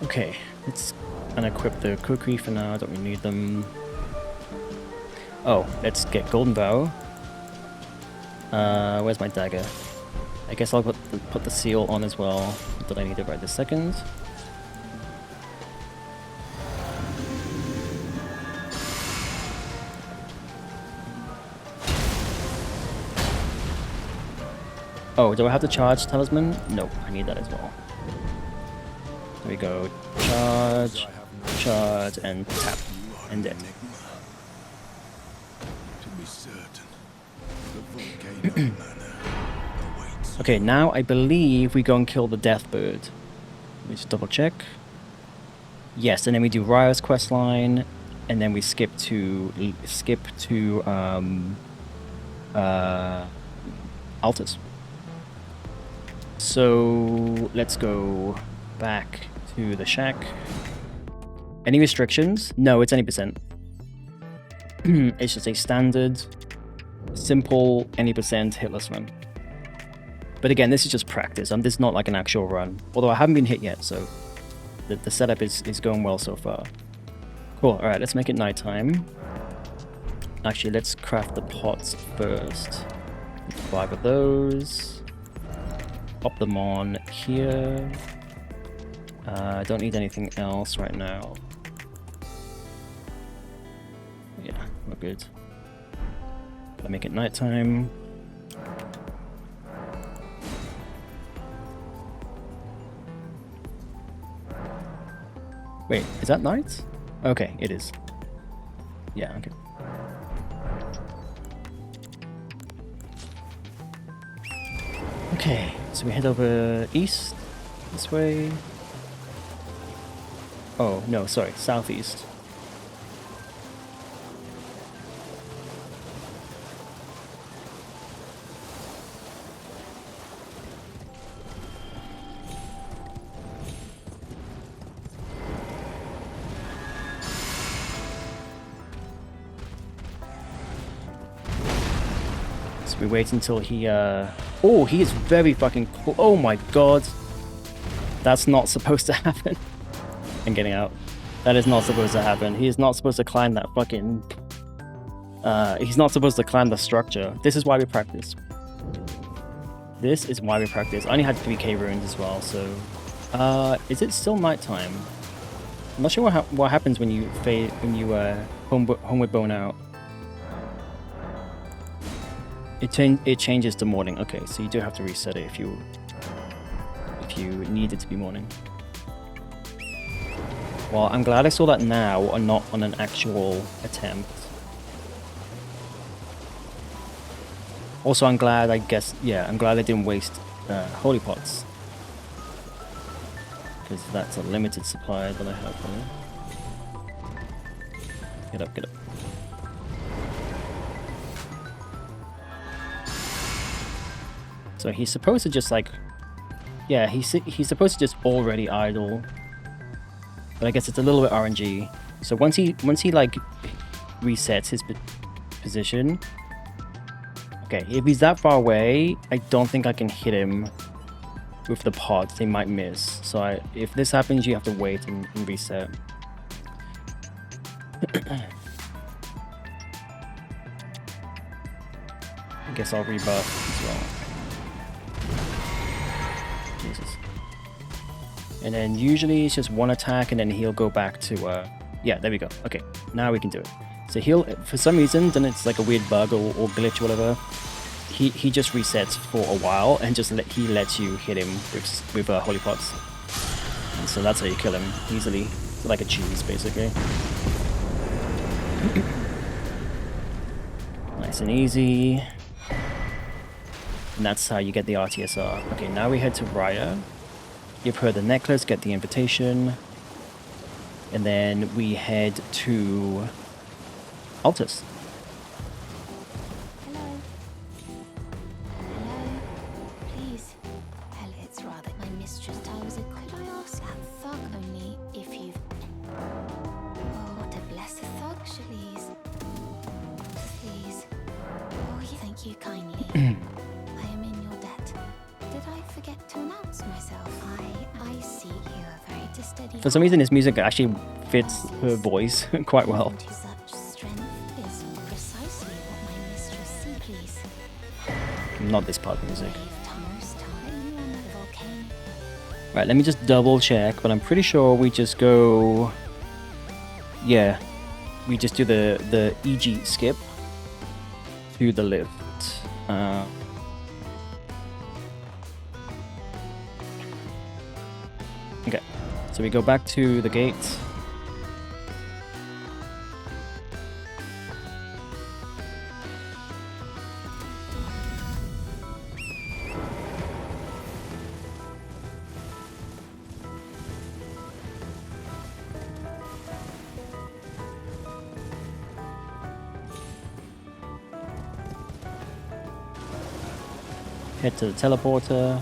Okay, let's unequip the cookery for now, don't really need them. Oh, let's get Golden Vow. Where's my dagger? I guess I'll put the seal on as well, that I need it right this second. Oh, do I have to charge Talisman? No, I need that as well. There we go. Charge, and tap. And dead. Okay, now I believe we go and kill the Death Bird. Let me just double check. Yes, and then we do Raya's questline, and then we skip to Altus. So let's go back to the shack. Any restrictions? No, it's any percent. It's just a standard, simple, any percent hitless run. But again, this is just practice. This is not like an actual run. Although I haven't been hit yet, so the setup is going well so far. Cool, alright, let's make it nighttime. Actually, let's craft the pots first. 5 of those. Pop them on here. I don't need anything else right now. Yeah, we're good. Gotta make it nighttime. Wait, is that night? Okay, it is. Yeah, okay. Okay, so we head over east, this way. Oh, no, sorry, southeast. So we wait until he, oh, he is very fucking cool. Oh my god. That's not supposed to happen. I'm getting out. That is not supposed to happen. He is not supposed to climb that fucking... he's not supposed to climb the structure. This is why we practice. This is why we practice. I only had 3k runes as well, so... is it still nighttime? I'm not sure what happens when you homeward bone out. It changes to morning. Okay, so you do have to reset it if you need it to be morning. Well, I'm glad I saw that now and not on an actual attempt. Also, I'm glad, I'm glad I didn't waste holy pots. because that's a limited supply that I have for you. Get up, get up. So he's supposed to just like, yeah, he's supposed to just already idle, but I guess it's a little bit RNG. So once he like resets his position, okay, if he's that far away, I don't think I can hit him with the pods. They might miss. So if this happens, you have to wait and reset. I guess I'll rebuff as well. Jesus. And then usually it's just one attack and then he'll go back to, yeah, there we go. Okay, now we can do it. So he'll, for some reason, then it's like a weird bug or glitch or whatever. He just resets for a while and just he lets you hit him with holy pots. And so that's how you kill him easily. It's like a cheese, basically. Nice and easy. And that's how you get the RTSR. Okay, now we head to Raya. Give her the necklace, get the invitation. And then we head to Altus. Hello. Hello. Please. It's rather my mistress. Could I ask that thug only if you've... Oh, what a blessed thug, Shalise. Please. Oh, thank you kindly. I am in your debt. Did I forget to announce myself? I see you are very steady. For some reason, his music actually fits her voice quite well. Such strength is precisely what my mistress sees, please. Not this part of music. Volcano. Right, let me just double check, but I'm pretty sure we just go... Yeah, we just do the EG skip to the lift. Okay, so we go back to the gate. Head to the teleporter.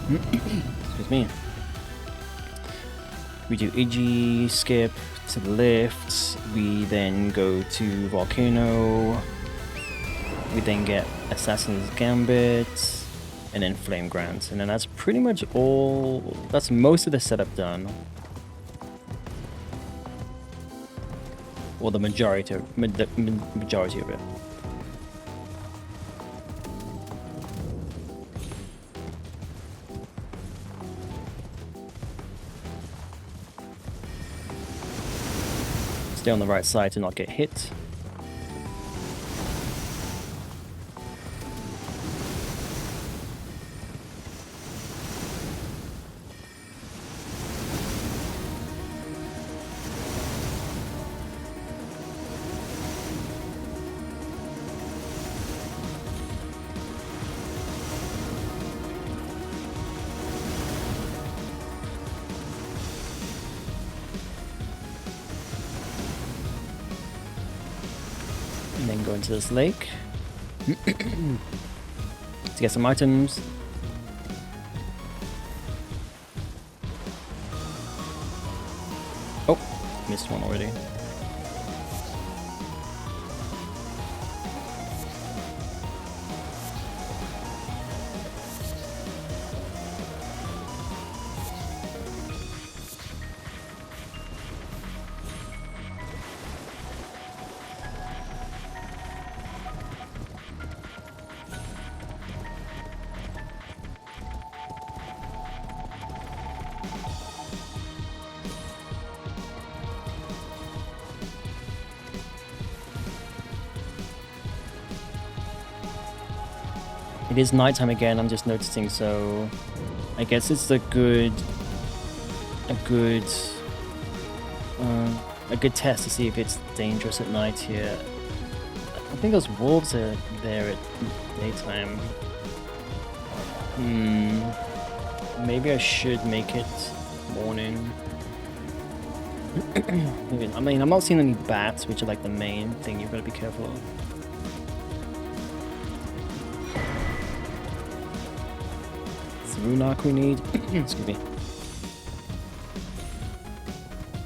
Excuse me. We do EG skip to the lift. We then go to Volcano. We then get Assassin's Gambit, and then Flame Grant, and then that's pretty much all. That's most of the setup done, or the majority of majority of it. Stay on the right side to not get hit. And then go into this lake to get some items. Oh, missed one already. It is nighttime again, I'm just noticing, so I guess it's a good test to see if it's dangerous at night here. I think those wolves are there at daytime. Maybe I should make it morning. I mean, I'm not seeing any bats, which are like the main thing you've got to be careful of. It's Runark we need. Excuse me.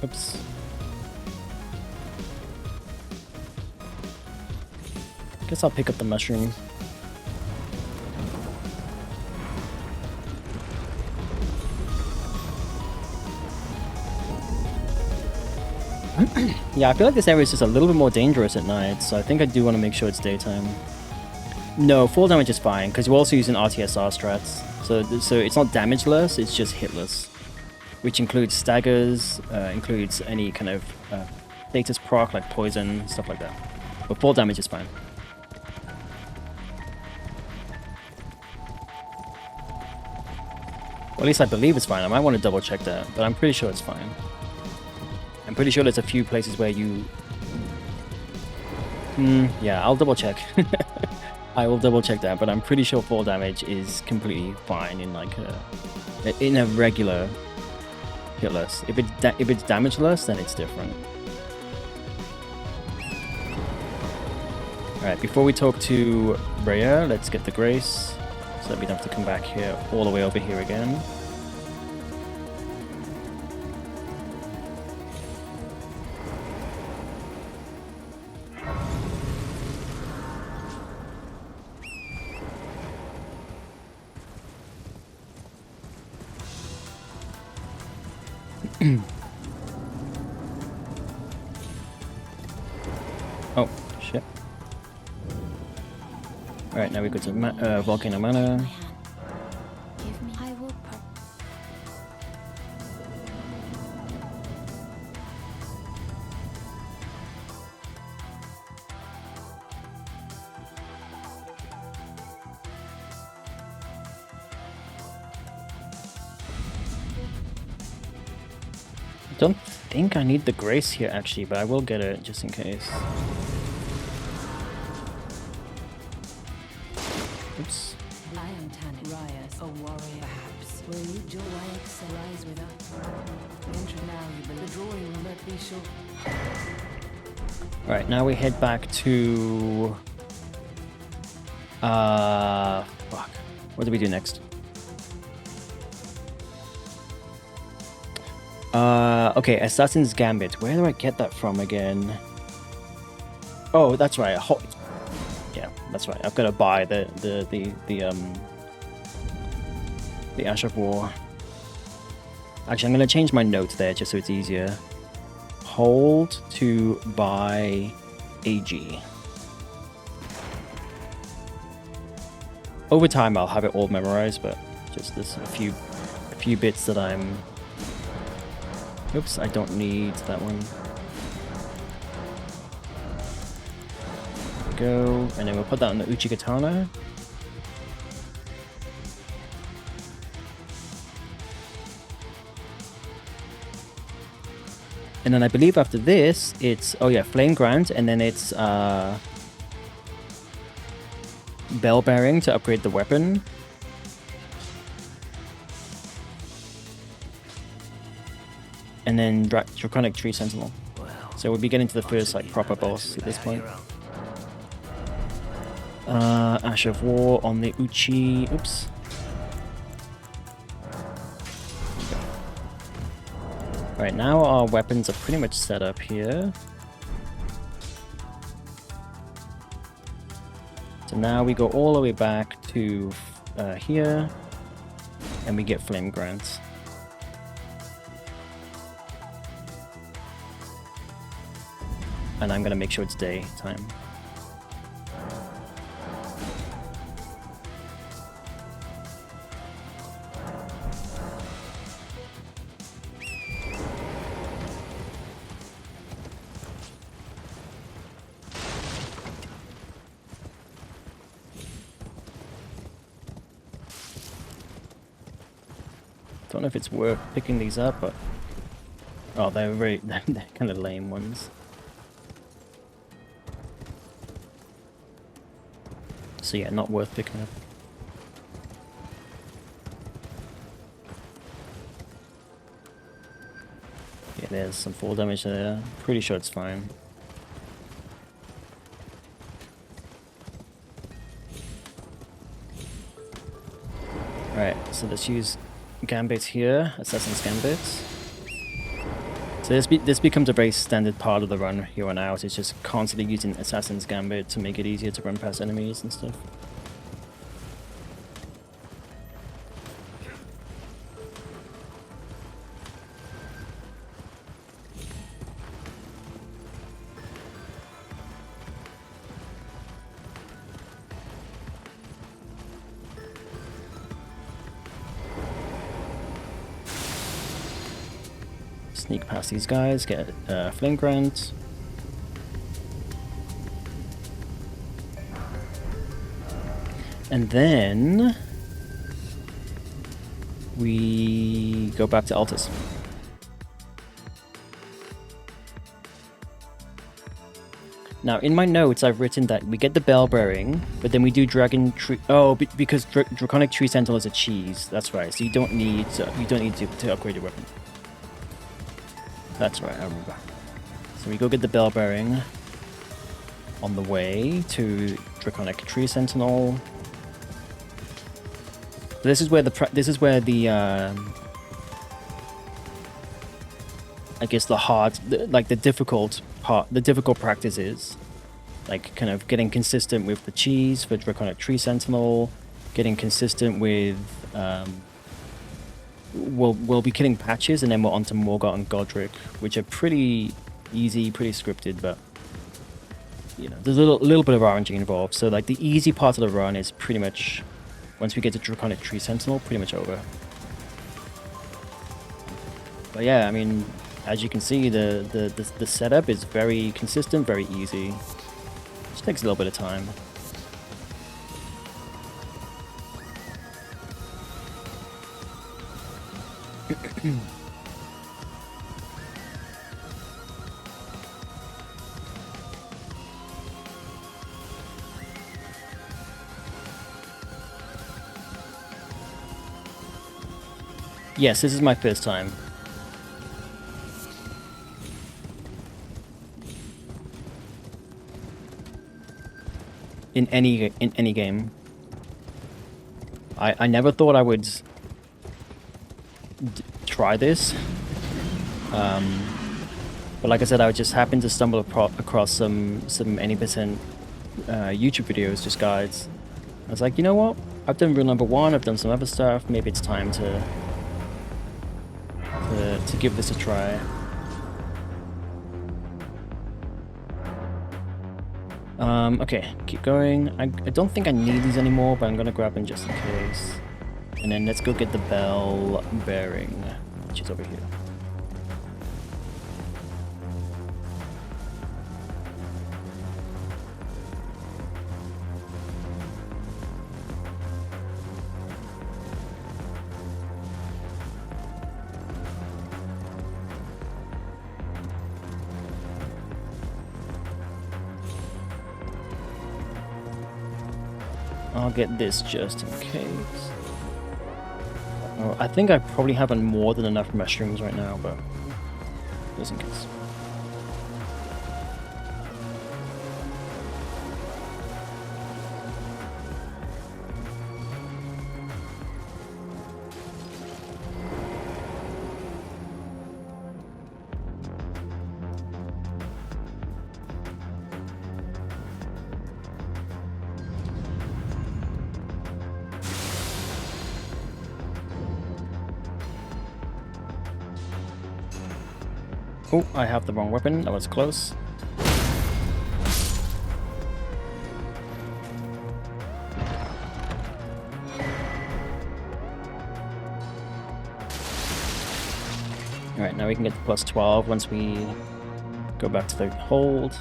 Oops. Guess I'll pick up the mushroom. Yeah, I feel like this area is just a little bit more dangerous at night, so I think I do want to make sure it's daytime. No, full damage is fine, because we're also using RTSR strats. So it's not damageless, it's just hitless. Which includes staggers, includes any kind of status proc, like poison, stuff like that. But full damage is fine. Well, at least I believe it's fine. I might want to double check that, but I'm pretty sure it's fine. I'm pretty sure there's a few places where you... yeah, I'll double check. I will double check that, but I'm pretty sure full damage is completely fine in like a regular hitless. If it's damageless, then it's different. Alright, before we talk to Rhea, let's get the Grace, so that we don't have to come back here all the way over here again. Oh, shit. Alright, now we go to Volcano Manor. Give me. I will. Don't think I need the Grace here actually, but I will get it just in case. Oops. I am Tanit Rias, a warrior perhaps. Will you join rise with us? Enter now, you believe the drawing room, but be sure. Alright, now we head back to... fuck. What do we do next? Okay, Assassin's Gambit. Where do I get that from again? Oh, that's right. Yeah, that's right. I've got to buy the Ash of War. Actually, I'm going to change my note there just so it's easier. Hold to buy AG. Over time, I'll have it all memorized, but just there's a few bits that I'm... Oops, I don't need that one. There we go, and then we'll put that on the Uchi Katana. And then I believe after this, it's, oh yeah, Flame Grant, and then it's Bell Bearing to upgrade the weapon. And then Draconic Tree Sentinel. So we'll be getting to the first like proper boss at this point. Ash of War on the Uchi. Oops. Right, now our weapons are pretty much set up here. So now we go all the way back to here, and we get Flame Grants. And I'm gonna make sure it's daytime. Don't know if it's worth picking these up, but... Oh, they're very... they're kind of lame ones. So yeah, not worth picking up. Yeah, there's some fall damage there. Pretty sure it's fine. Alright, so let's use Gambit here, Assassin's Gambit. So this becomes a very standard part of the run here on out. It's just constantly using Assassin's Gambit to make it easier to run past enemies and stuff. Sneak past these guys, get Flame Grant. And then we go back to Altus. Now, in my notes, I've written that we get the Bell Bearing, but then we do Dragon Tree. Oh, because Draconic Tree Sentinel is a cheese. That's right. So you don't need to upgrade your weapon. That's right, I remember. So we go get the Bell Bearing on the way to Draconic Tree Sentinel. So this is where the I guess the difficult practice is, like kind of getting consistent with the cheese for Draconic Tree Sentinel, getting consistent with we'll be killing patches, and then we're on to Morgott and Godric, which are pretty easy, pretty scripted, but you know, there's a little bit of RNG involved. So like the easy part of the run is pretty much, once we get to Draconic Tree Sentinel, pretty much over. But yeah, I mean, as you can see, the setup is very consistent, very easy. Just takes a little bit of time. Yes, this is my first time. In any game. I never thought I would try this. But like I said, I just happened to stumble across some any percent YouTube videos, just guides. I was like, you know what? I've done rule number 1, I've done some other stuff, maybe it's time to give this a try. Okay, keep going. I don't think I need these anymore, but I'm gonna grab them just in case. And then let's go get the Bell Bearing, which is over here. I'll get this just in case. Oh, I think I probably have more than enough mushrooms right now, but just in case. Oh, I have the wrong weapon. That was close. Alright, now we can get the plus 12 once we go back to the hold.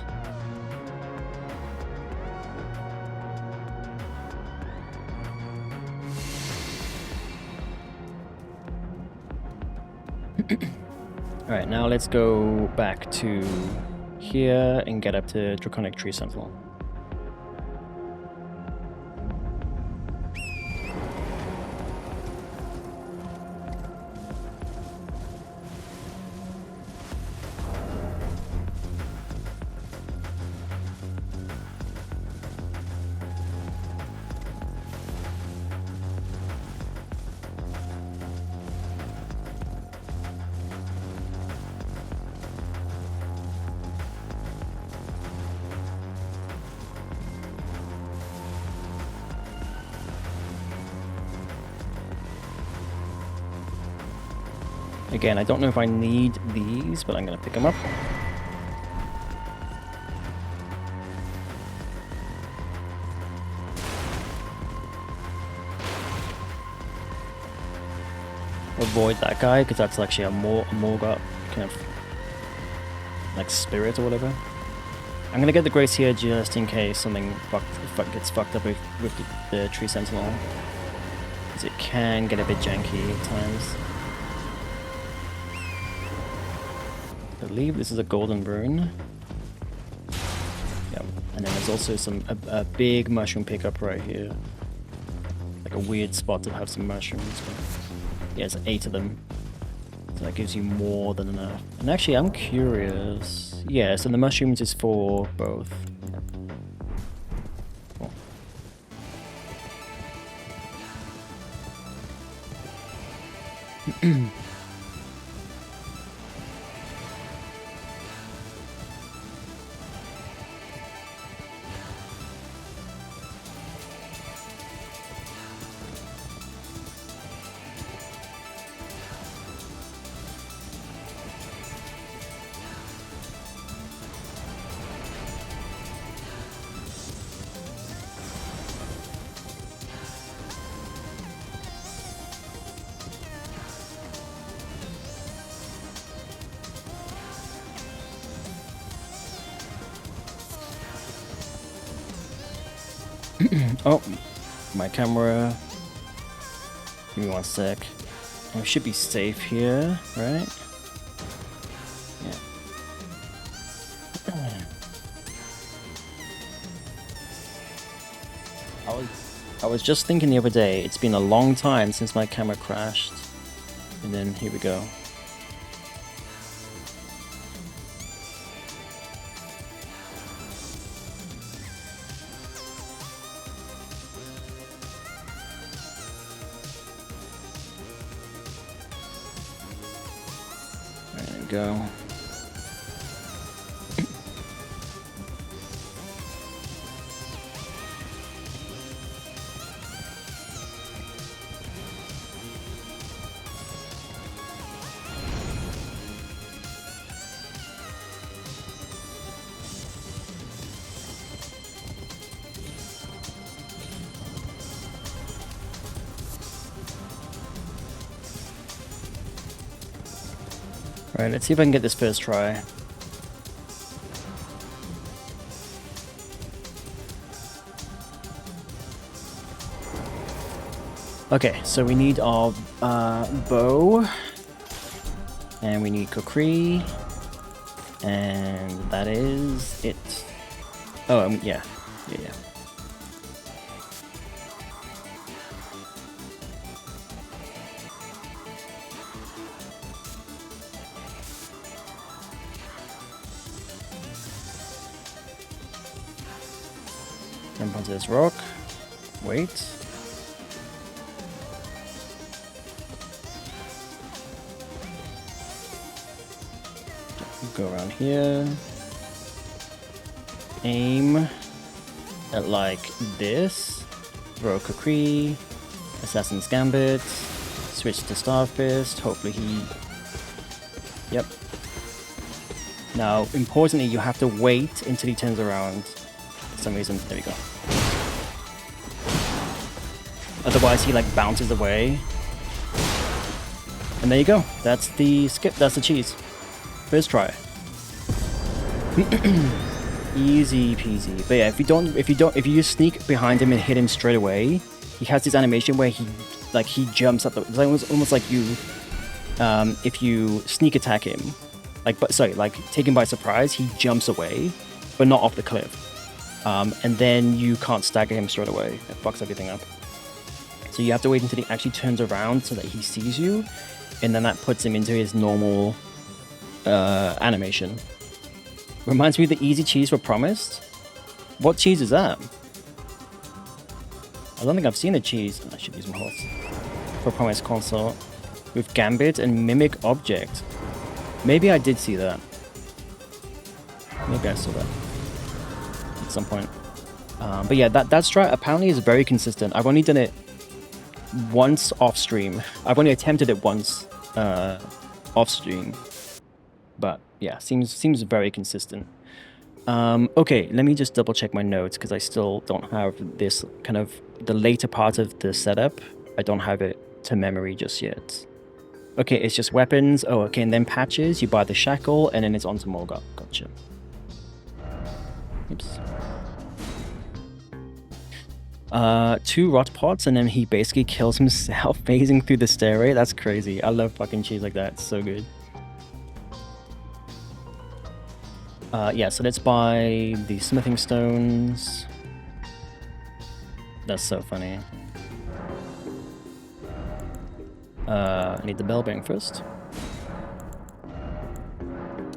Alright, now let's go back to here and get up to Draconic Tree Sentinel. Again, I don't know if I need these, but I'm going to pick them up. Avoid that guy, because that's actually a Morgoth kind of like spirit or whatever. I'm going to get the Grace here just in case something gets fucked up with the Tree Sentinel. Because it can get a bit janky at times. I believe this is a golden rune. Yep. And then there's also a big mushroom pickup right here. Like a weird spot to have some mushrooms. But yeah, there's 8 of them. So that gives you more than enough. And actually, I'm curious. Yeah, so the mushrooms is for both. Cool. Oh, my camera. Give me 1 sec. I should be safe here, right? Yeah. I was just thinking the other day, it's been a long time since my camera crashed. And then here we go. Go. Alright, let's see if I can get this first try. Okay, so we need our bow, and we need kukri, and that is it. Oh, yeah. Jump onto this rock. Wait. Go around here. Aim at like this. Throw Kukri. Assassin's Gambit. Switch to Starfist. Hopefully he... Yep. Now, importantly, you have to wait until he turns around. For some reason, there we go. Otherwise he like bounces away. And there you go. That's the skip, that's the cheese. First try. Easy peasy. But yeah, if you just sneak behind him and hit him straight away, he has this animation where he jumps up the, it's almost like you if you sneak attack him, like take him by surprise, he jumps away, but not off the cliff. And then you can't stagger him straight away. It fucks everything up. So you have to wait until he actually turns around so that he sees you, and then that puts him into his normal animation. Reminds me of the easy cheese for Promised. What cheese is that? I don't think I've seen a cheese. I should use my horse. For Promised Consort with Gambit and Mimic Object. Maybe I did see that. Maybe I saw that at some point. But yeah, that strat apparently is very consistent. I've only done it once off stream. I've only attempted it once off stream. But yeah, seems very consistent. Okay, let me just double check my notes because I still don't have this kind of the later part of the setup. I don't have it to memory just yet. Okay, it's just weapons. Oh, okay, and then patches. You buy the shackle, and then it's onto Morgoth. Gotcha. Oops. 2 rot pots, and then he basically kills himself phasing through the stairway. That's crazy. I love fucking cheese like that. It's so good. Yeah, so let's buy the smithing stones. That's so funny. I need the bell bearing first.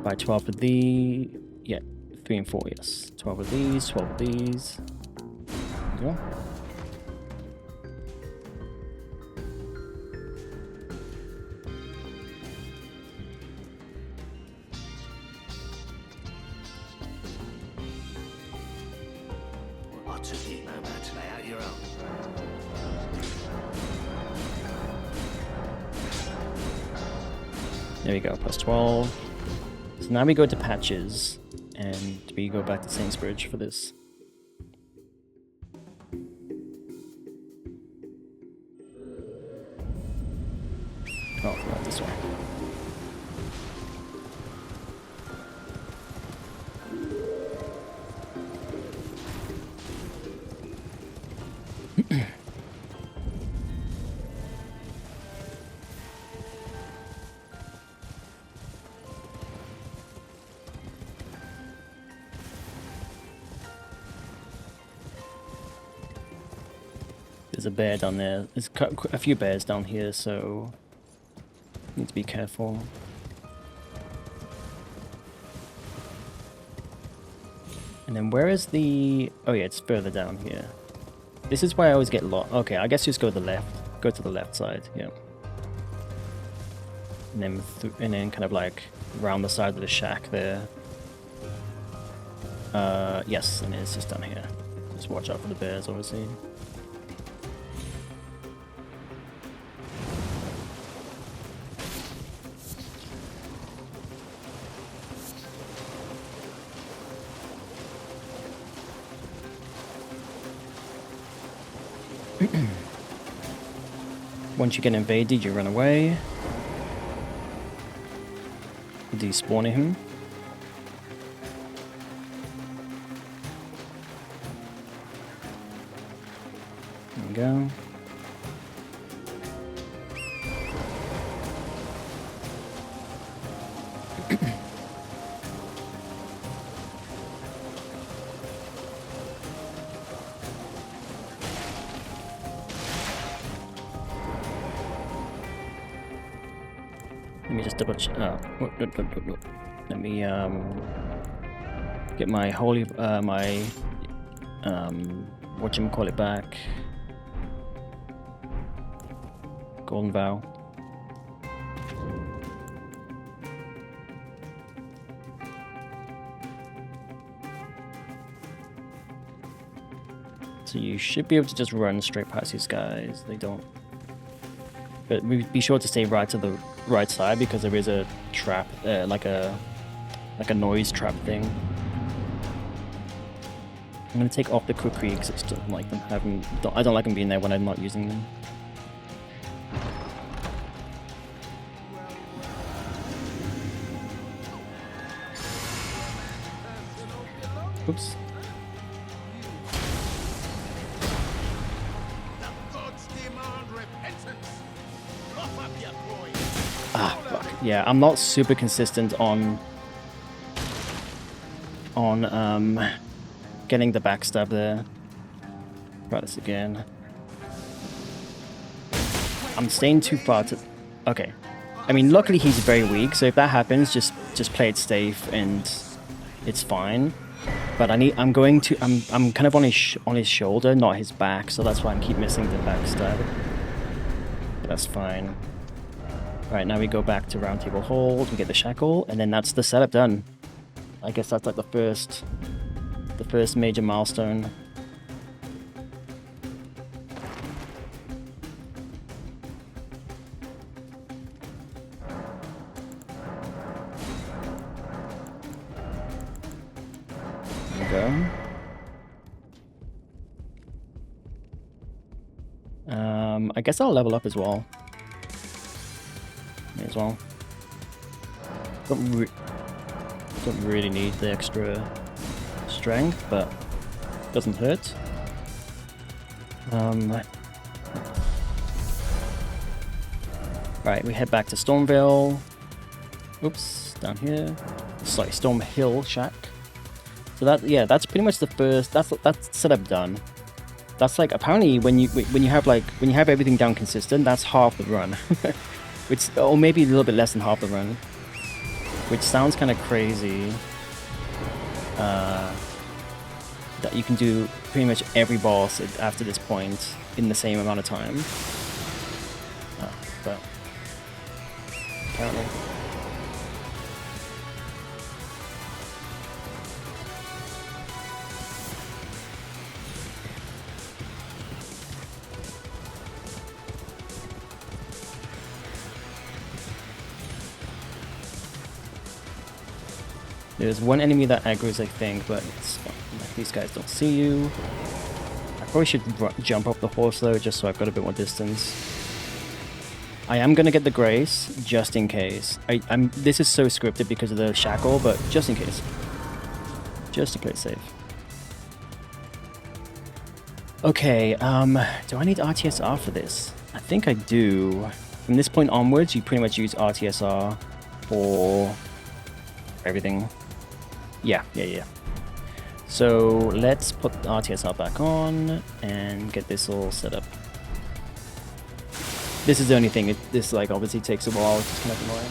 Buy 12 of the... Yeah, 3 and 4, yes. 12 of these, 12 of these. There we go. What's a deep moment to lay out your own? There we go, plus 12. So now we go to patches, and we go back to Sainsbridge for this. Oh, not this way. There's a bear down there. There's a few bears down here, so need to be careful. And then where is the... Oh yeah, it's further down here. This is why I always get lost. Okay, I guess just go to the left. Go to the left side, yeah. And then kind of like round the side of the shack there. Yes, and it's just down here. Just watch out for the bears, obviously. Once you get invaded, you run away. Despawning him. There we go. Let me just double check. Oh, no. Let me get my holy whatchamacallit back. Golden Vow. So you should be able to just run straight past these guys. They don't. But be sure to stay right to the right side because there is a trap, like a noise trap thing. I'm gonna take off the cookery because I still don't like them having. I don't like them being there when I'm not using them. Oops. The gods demand repentance. Cough up your coin. Ah, Yeah, I'm not super consistent on getting the backstab there. Try this again. I'm staying too far to... Okay. I mean, luckily he's very weak, so if that happens, just play it safe and it's fine. But I'm kind of on his shoulder, not his back, so that's why I keep missing the backstab. But that's fine. Alright, now we go back to round table hold, we get the shackle, and then that's the setup done. I guess that's like the first major milestone. Go. I guess I'll level up as well. May as well. Don't really need the extra strength, but doesn't hurt. Right, we head back to Stormvale. Oops, down here. Sorry, Storm Hill Shack. So that's pretty much the first. That's setup done. That's like apparently when you have everything down consistent, that's half the run, or maybe a little bit less than half the run, which sounds kind of crazy. That you can do pretty much every boss after this point in the same amount of time. But apparently. There's one enemy that aggroes, I think, but it's fine. These guys don't see you. I probably should jump off the horse though, just so I've got a bit more distance. I am gonna get the grace, just in case. This is so scripted because of the shackle, but just in case. Just to play it safe. Okay, do I need RTSR for this? I think I do. From this point onwards, you pretty much use RTSR for everything. Yeah. So let's put the RTSR back on and get this all set up. This is the only thing. This like obviously takes a while. It's kind of annoying.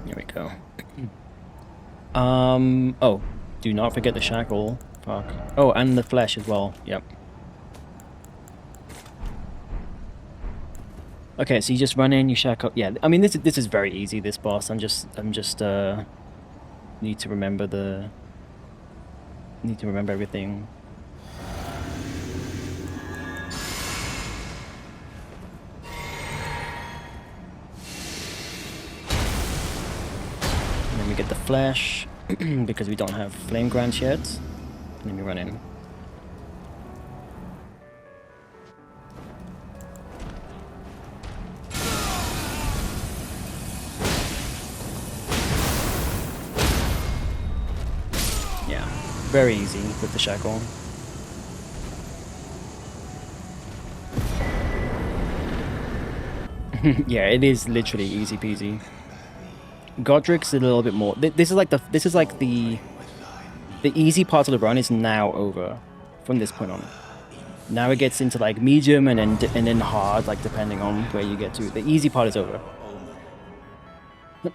Here we go. Oh, do not forget the shackle. Fuck. Oh, and the flesh as well. Yep. Okay, so you just run in, you shackle. Yeah, I mean this is very easy. This boss. I'm just need to remember everything. And then we get the flesh because we don't have flame grants yet. And then we run in. Yeah, very easy with the shackle. Yeah, it is literally easy peasy. Godric's a little bit more. This is like the easy part of the run is now over from this point on. Now it gets into like medium and then hard, like depending on where you get to. The easy part is over. You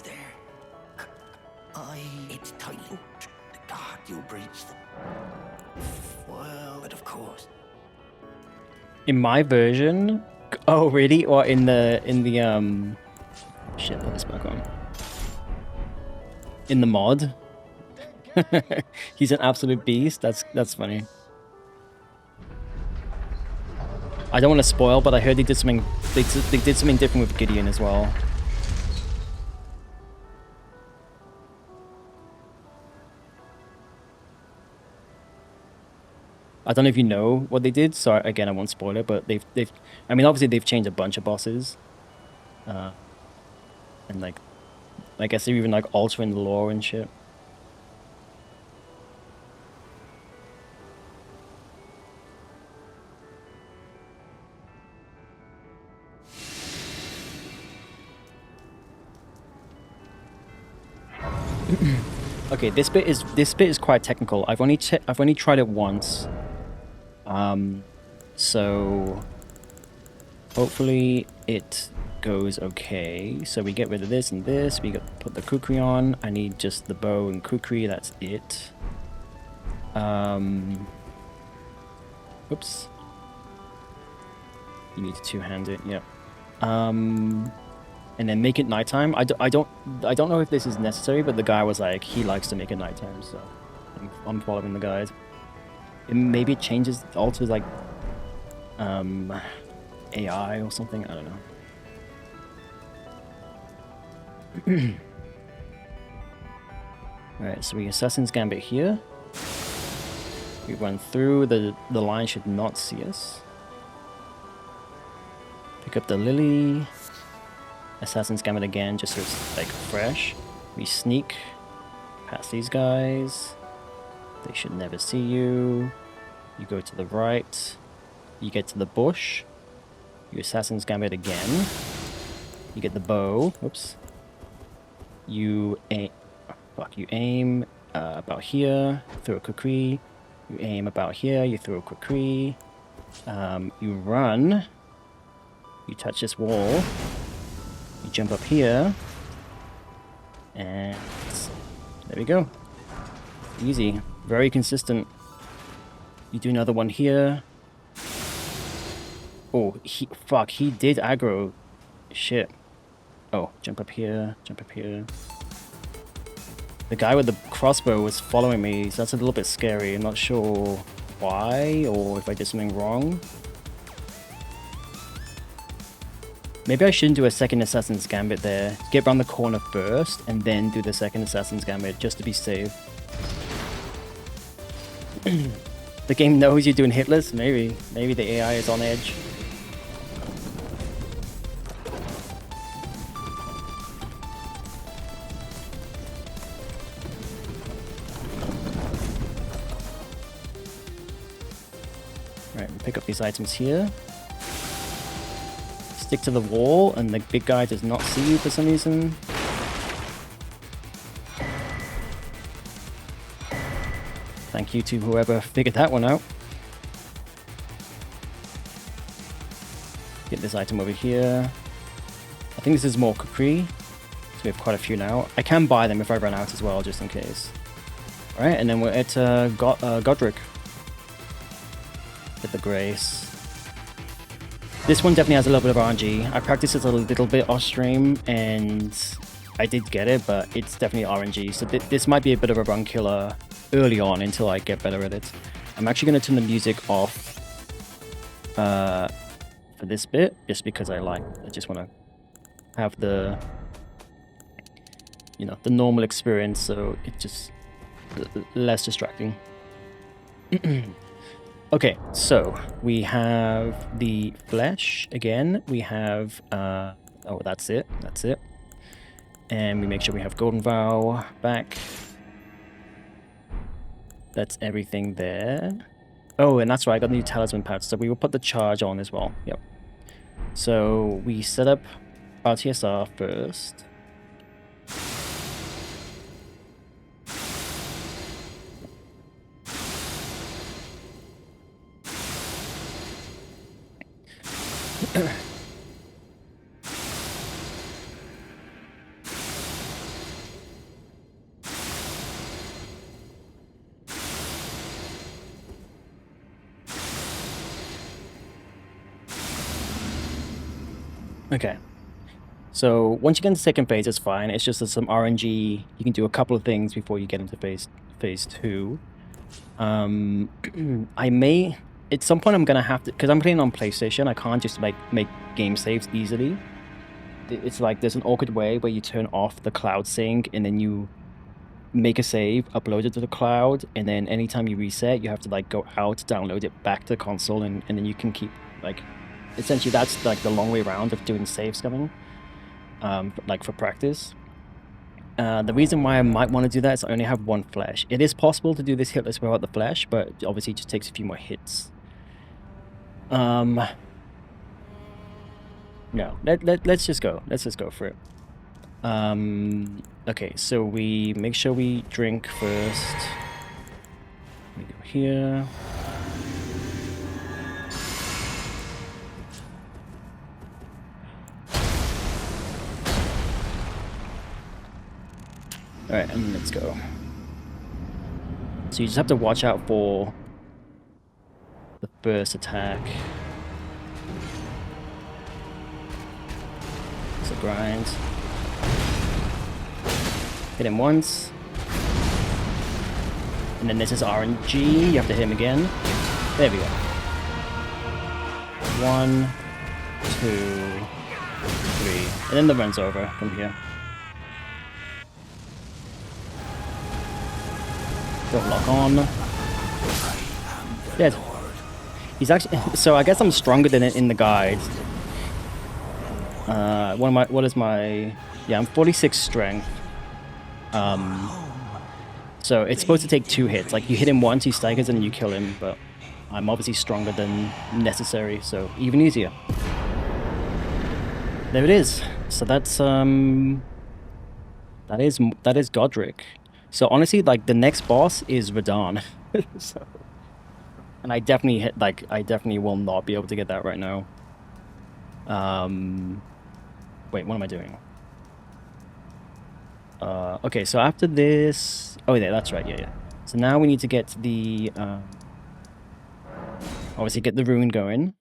there? It's tight. God, you breached them. Well, but of course. In my version, oh really? Or in the shit, put this back on. In the mod, he's an absolute beast. That's funny. I don't want to spoil, but I heard they did something. They did something different with Gideon as well. I don't know if you know what they did, so again, I won't spoil it, but they've I mean, obviously they've changed a bunch of bosses. And like, I guess they're even like altering the lore and shit. Okay, this bit is quite technical. I've only tried it once. So hopefully it goes okay. So we get rid of this and this. We put the kukri on. I need just the bow and kukri. That's it. Oops. You need to two-hand it. Yep. And then make it nighttime. I don't know if this is necessary, but the guy was like, he likes to make it nighttime, so I'm following the guide. Maybe it changes, alters like AI or something. I don't know. All right, so we Assassin's Gambit here. We run through. The line should not see us. Pick up the lily. Assassin's Gambit again, just so it's like fresh. We sneak past these guys. They should never see you. You go to the right. You get to the bush. You Assassin's Gambit again. You get the bow. Oops. You aim. Fuck. You aim about here. Throw a kukri. You aim about here. You throw a kukri. You run. You touch this wall. You jump up here, and there we go. Easy. Very consistent. You do another one here. Oh, he did aggro. Shit. Oh, jump up here, jump up here. The guy with the crossbow was following me, so that's a little bit scary. I'm not sure why, or if I did something wrong. Maybe I shouldn't do a second Assassin's Gambit there. Get around the corner first, and then do the second Assassin's Gambit, just to be safe. The game knows you're doing Hitless? Maybe. Maybe the AI is on edge. Alright, we'll pick up these items here. Stick to the wall, and the big guy does not see you for some reason. Thank you to whoever figured that one out. Get this item over here. I think this is more kukri, so we have quite a few now. I can buy them if I run out as well, just in case. Alright, and then we're at Godric. Get the Grace. This one definitely has a little bit of RNG. I practiced it a little bit off stream, and I did get it, but it's definitely RNG. So this might be a bit of a run killer early on until I get better at it. I'm actually going to turn the music off for this bit, just because I just want to have the, you know, the normal experience, so it's just less distracting. Okay, so we have the flesh again. We have oh, that's it. And we make sure we have Golden Vow back. That's everything there. Oh, and that's right, I got the new talisman patch, so we will put the charge on as well. Yep. So we set up our TSR first. Okay, so once you get into second phase, it's fine. It's just some RNG. You can do a couple of things before you get into phase 2. I may at some point I'm gonna have to, because I'm playing on PlayStation. I can't just make game saves easily. It's like there's an awkward way where you turn off the cloud sync and then you make a save, upload it to the cloud, and then anytime you reset, you have to like go out, download it back to the console, and then you can keep like, essentially that's like the long way around of doing save scumming, like for practice. The reason why I might want to do that is I only have one flesh. It is possible to do this hitless without the flesh, but obviously it just takes a few more hits. No, let's just go. Let's just go for it. Okay, so we make sure we drink first. We go here. Alright, and let's go. So you just have to watch out for the first attack. It's a grind. Hit him once. And then this is RNG. You have to hit him again. There we go. 1, 2, 3. And then the run's over from here. Don't lock on. Dead. He's actually... So I guess I'm stronger than it in the guide. What is my... Yeah, I'm 46 strength. So it's supposed to take 2 hits. Like, you hit him once, he staggers, and you kill him, but I'm obviously stronger than necessary, so even easier. There it is. So that's, that is Godric. So honestly, like, the next boss is Radahn. So, and I definitely will not be able to get that right now. Wait, what am I doing? Okay, so after this... Oh, yeah, that's right, yeah. So now we need to get the... obviously get the rune going.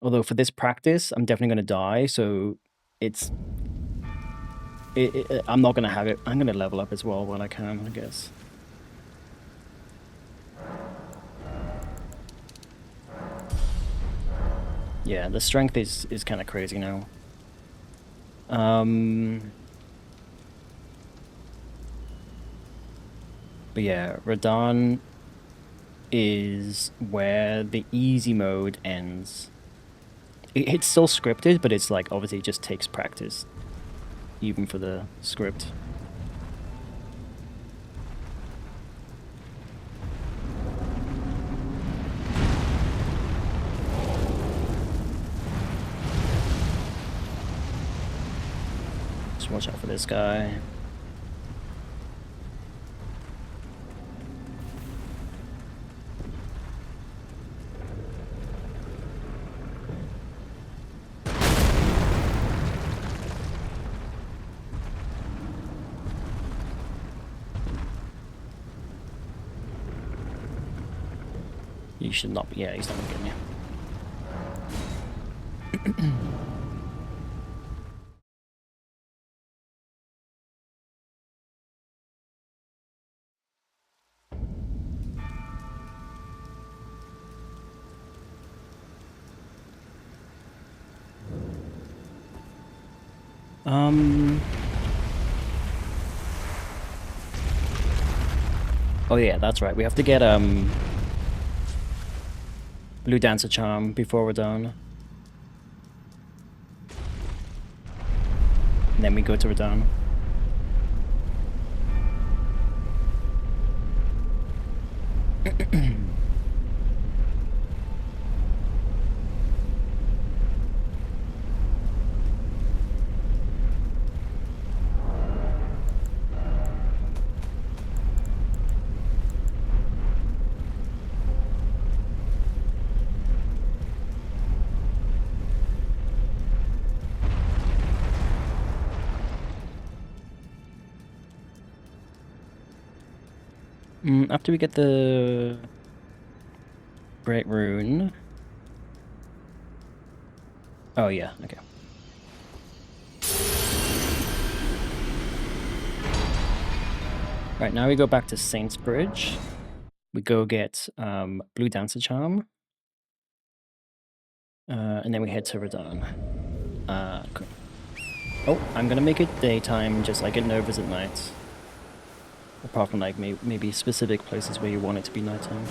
Although for this practice, I'm definitely going to die, so it's... I'm not going to have it. I'm going to level up as well when I can, I guess. Yeah, the strength is kind of crazy now. But yeah, Radahn is where the easy mode ends. It's still scripted, but it's like, obviously it just takes practice. Even for the script. Just watch out for this guy. You should not be. Yeah, he's not gonna get me. Oh yeah, that's right. We have to get Blue Dancer Charm before we're done. And then we go to Radahn. After we get the Great Rune. Oh yeah, okay. Right, now we go back to Saint's Bridge. We go get Blue Dancer Charm. And then we head to Radahn. Cool. Oh, I'm gonna make it daytime, just like I get nervous at night. Apart from like maybe specific places where you want it to be nighttime.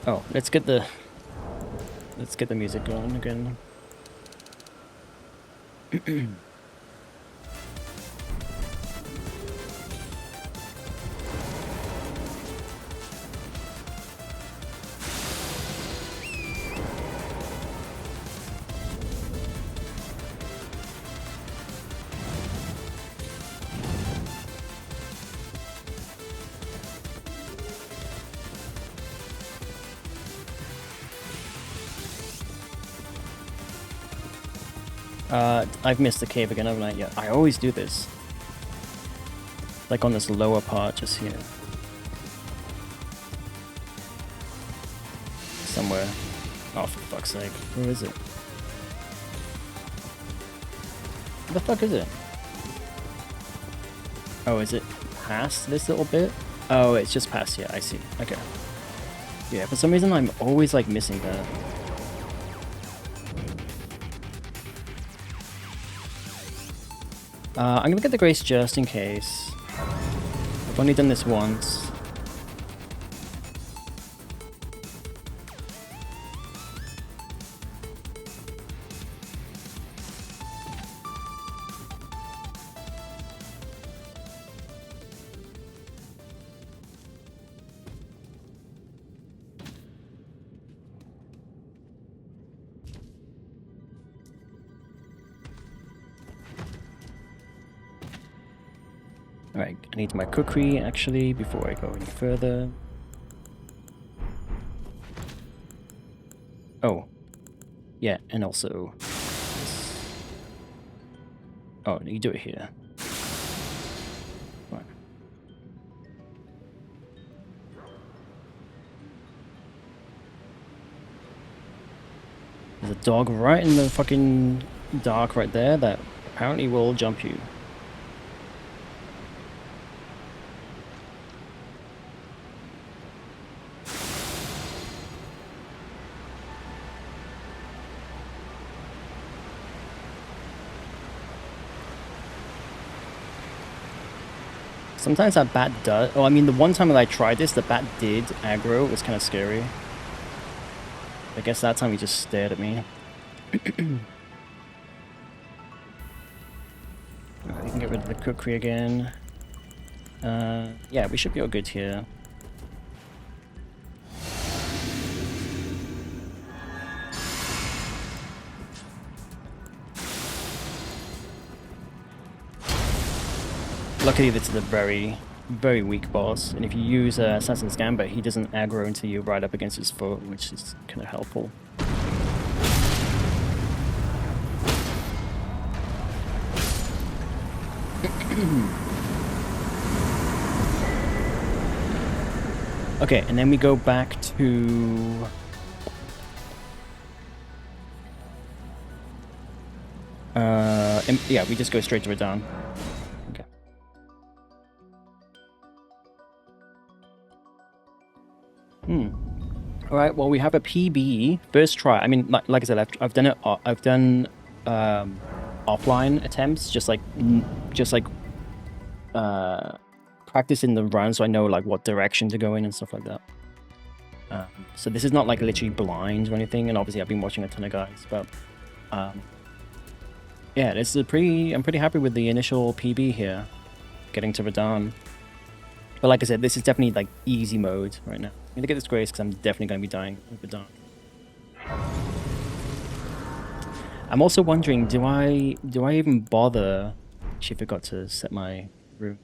Oh, let's get the music going again. I've missed the cave again, haven't I? Yeah, I always do this. Like on this lower part, just here. Somewhere. Oh, for fuck's sake. Where is it? Where the fuck is it? Oh, is it past this little bit? Oh, it's just past here. I see. Okay. Yeah, for some reason I'm always like missing that. I'm gonna get the grace just in case. I've only done this once. Alright, I need my cookery actually before I go any further. Oh. Yeah, and also this. Oh, you do it here. Right. There's a dog right in the fucking dark right there that apparently will jump you. Sometimes that bat does... Oh, I mean, the one time that I tried this, the bat did aggro. It was kind of scary. I guess that time he just stared at me. Right, we can get rid of the cookery again. Yeah, we should be all good here. Luckily, this is a very, very weak boss, and if you use Assassin's Gambit, he doesn't aggro until you right up against his foot, which is kind of helpful. Okay, and then we go back to... yeah, we just go straight to Radahn. Okay. Alright, well, we have a PB. First try. I mean, like I said, I've done it. I've done offline attempts, just like practicing the run, so I know like what direction to go in and stuff like that. So this is not like literally blind or anything. And obviously, I've been watching a ton of guys, but yeah, this is a pretty. I'm pretty happy with the initial PB here, getting to Radahn. But like I said, this is definitely like easy mode right now. I'm gonna get this grace because I'm definitely gonna be dying with Radahn. I'm also wondering, do I even bother? Actually, I forgot to set my room.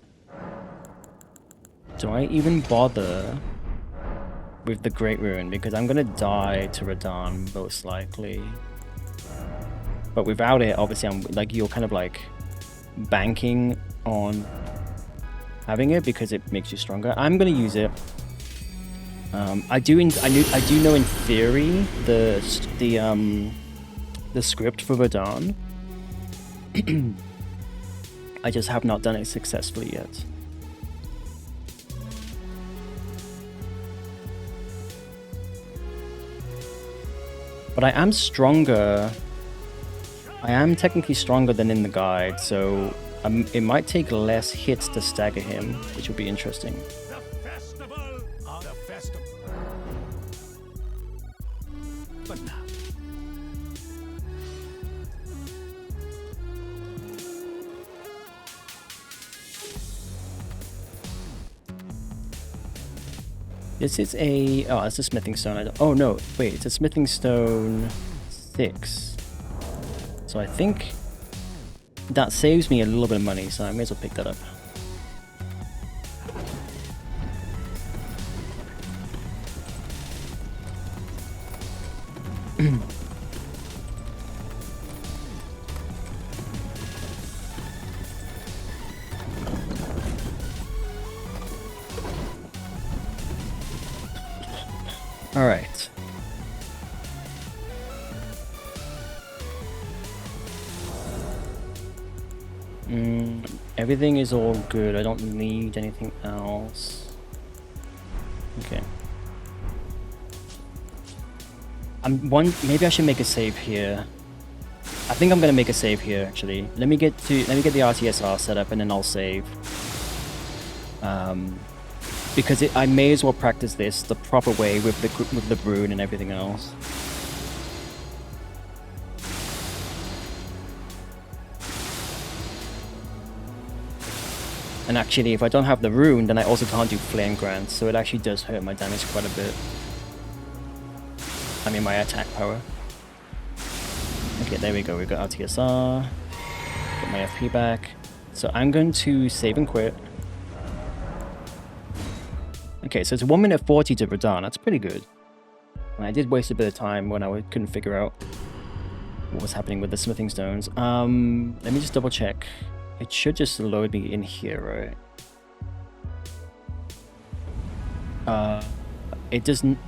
Do I even bother with the Great Rune? Because I'm gonna die to Radahn most likely. But without it, obviously, I'm like, you're kind of like banking on having it because it makes you stronger. I'm gonna use it. I do know in theory the script for Radahn. I just have not done it successfully yet. But I am stronger. I am technically stronger than in the guide, so it might take less hits to stagger him, which would be interesting. The festival of the festival. But now, This is a... Oh, it's a smithing stone. Oh, no. Wait, it's a smithing stone 6. So I think that saves me a little bit of money, so I may as well pick that up. All right. Everything is all good. I don't need anything else. Okay. Maybe I should make a save here. I think I'm gonna make a save here actually. Let me get the RTSR set up and then I'll save. Because I may as well practice this the proper way with the rune and everything else. And actually, if I don't have the rune, then I also can't do flame grants, so it actually does hurt my damage quite a bit. I mean, my attack power. Okay, there we go. We got RTSR. Get my FP back. So I'm going to save and quit. Okay, so it's 1 minute 40 to Radahn. That's pretty good. And I did waste a bit of time when I couldn't figure out what was happening with the smithing stones. Let me just double check. It should just load me in here, right? It doesn't...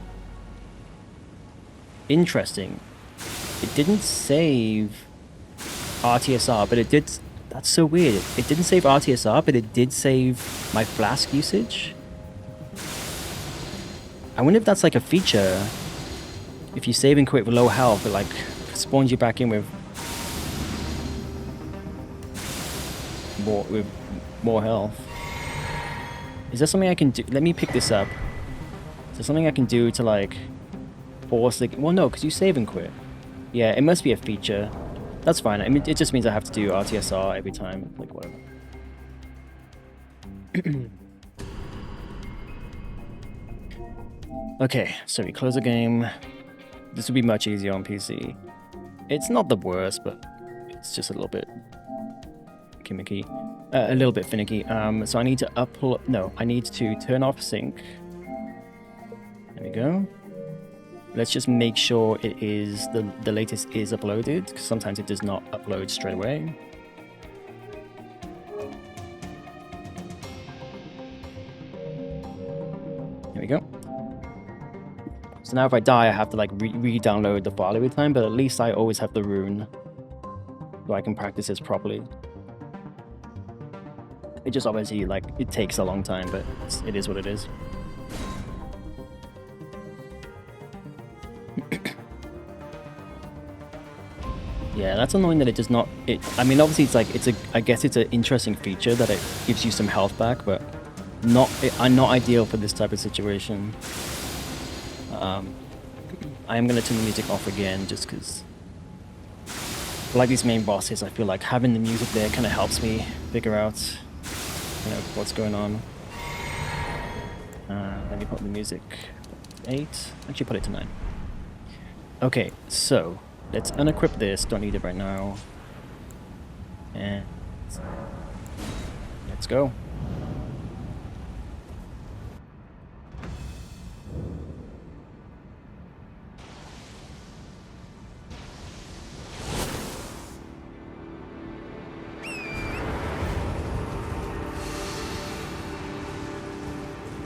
Interesting. It didn't save RTSR, but it did... That's so weird. It didn't save RTSR, but it did save my flask usage. I wonder if that's like a feature. If you save and quit with low health, it like spawns you back in with more health. Is there something I can do? Let me pick this up. Is there something I can do to like force the... Well, no, because you save and quit. Yeah, it must be a feature. That's fine. I mean, it just means I have to do RTSR every time. Like, whatever. Okay, so we close the game. This would be much easier on PC. It's not the worst, but it's just a little bit gimmicky. A little bit finicky. So I need to I need to turn off sync. There we go. Let's just make sure it is the latest is uploaded, because sometimes it does not upload straight away. There we go. So now if I die, I have to like re-download the file every time, but at least I always have the rune, so I can practice this properly. It just obviously, like, it takes a long time, but it is what it is. Yeah, that's annoying that it does not... I mean, obviously it's like, I guess it's an interesting feature that it gives you some health back, but not ideal for this type of situation. I am going to turn the music off again, just because, like these main bosses, I feel like having the music there kind of helps me figure out, you know, what's going on. Let me put the music 8. Actually, put it to 9. Okay, so let's unequip this. Don't need it right now. And let's go.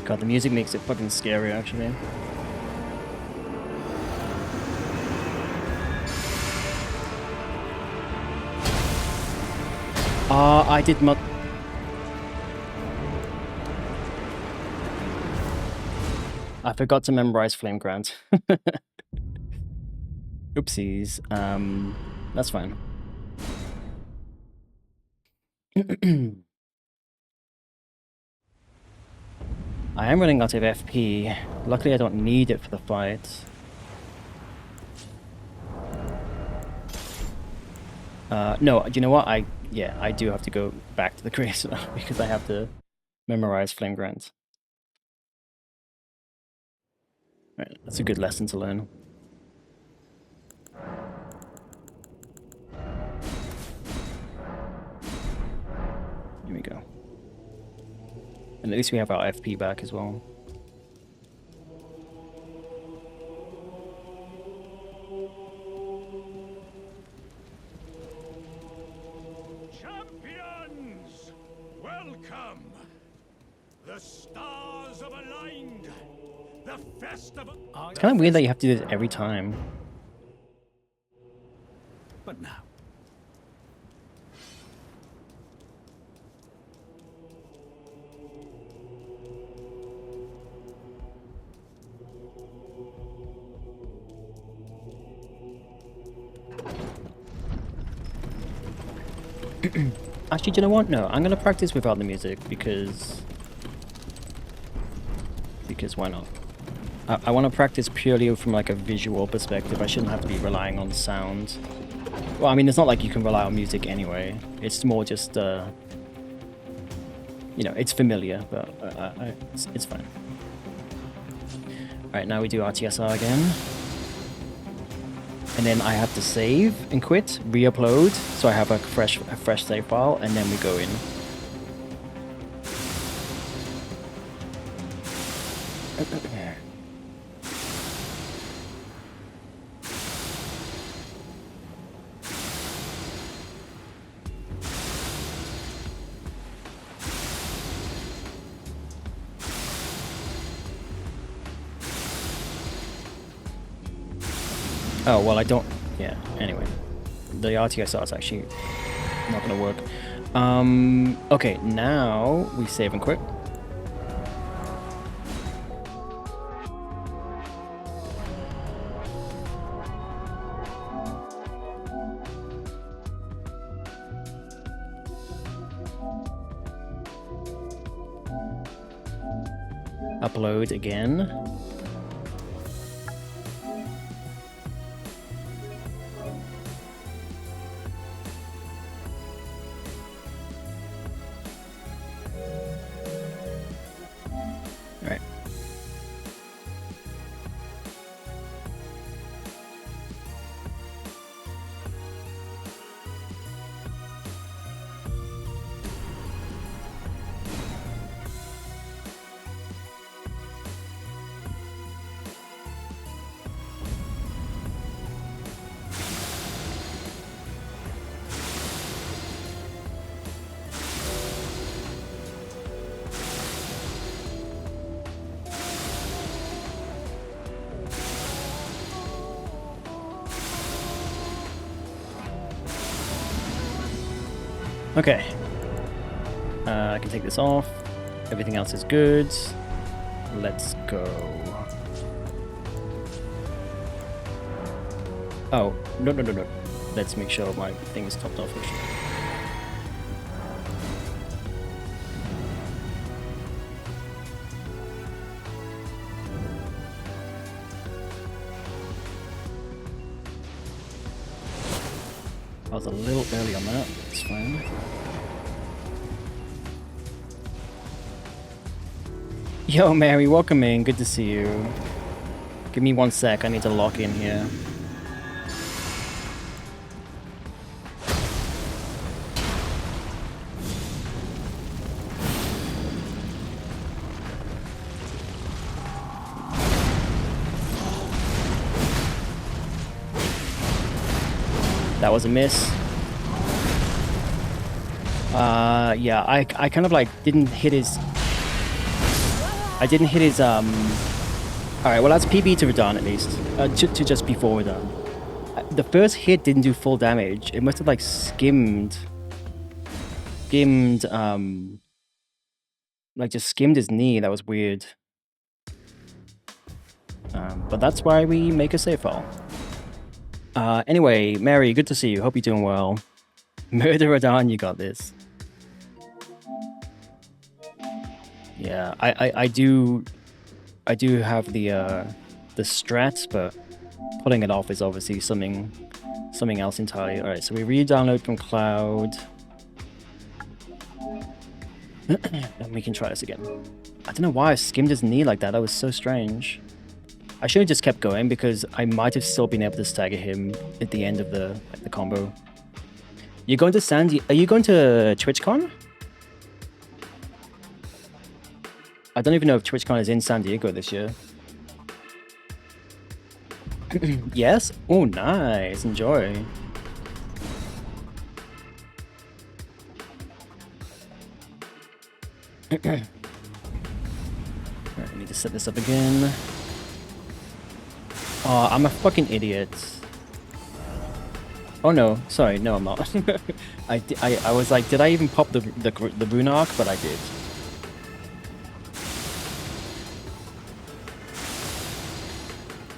God, the music makes it fucking scary, actually. I did not... I forgot to memorize Flame Grant. Oopsies. That's fine. I am running out of FP. Luckily, I don't need it for the fight. No, do you know what? I do have to go back to the creator because I have to memorize Flame Grant. Right, that's a good lesson to learn. Here we go. And at least we have our FP back as well. Champions, welcome. The stars have aligned. The festival. It's kind of weird that you have to do this every time. But now, Actually, do you know what? No, I'm gonna practice without the music because why not? I want to practice purely from like a visual perspective. I shouldn't have to be relying on sound. Well, I mean, it's not like you can rely on music anyway. It's more just, you know, it's familiar, but it's fine. All right, now we do RTSR again. And then I have to save and quit, re-upload, so I have a fresh save file, and then we go in. Oh, well, I don't... Yeah, anyway. The RTSR is actually not going to work. Okay, now we save and quit. Upload again. Right. Okay. I can take this off. Everything else is good. Let's go. Oh, no. Let's make sure my thing is topped off. I was a little early on that. It's fine. Yo, Mary, welcome in. Good to see you. Give me 1 sec. I need to lock in here. That was a miss. Yeah, I kind of like didn't hit his... I didn't hit his, Alright, well that's PB to Radahn at least. To just before Radahn. The first hit didn't do full damage. It must have like skimmed, like just skimmed his knee. That was weird. But that's why we make a save file. Anyway, Mary, good to see you. Hope you're doing well. Murder Radahn, you got this. Yeah, I do have the strats, but putting it off is obviously something else entirely. All right, so we re-download from cloud, and we can try this again. I don't know why I skimmed his knee like that. That was so strange. I should have just kept going because I might have still been able to stagger him at the end of the combo. You're going to Sandy? Are you going to TwitchCon? I don't even know if TwitchCon is in San Diego this year. Yes? Oh, nice. Enjoy. Alright, I need to set this up again. Oh, I'm a fucking idiot. Oh no, sorry, no I'm not. I was like, did I even pop the rune arc? But I did.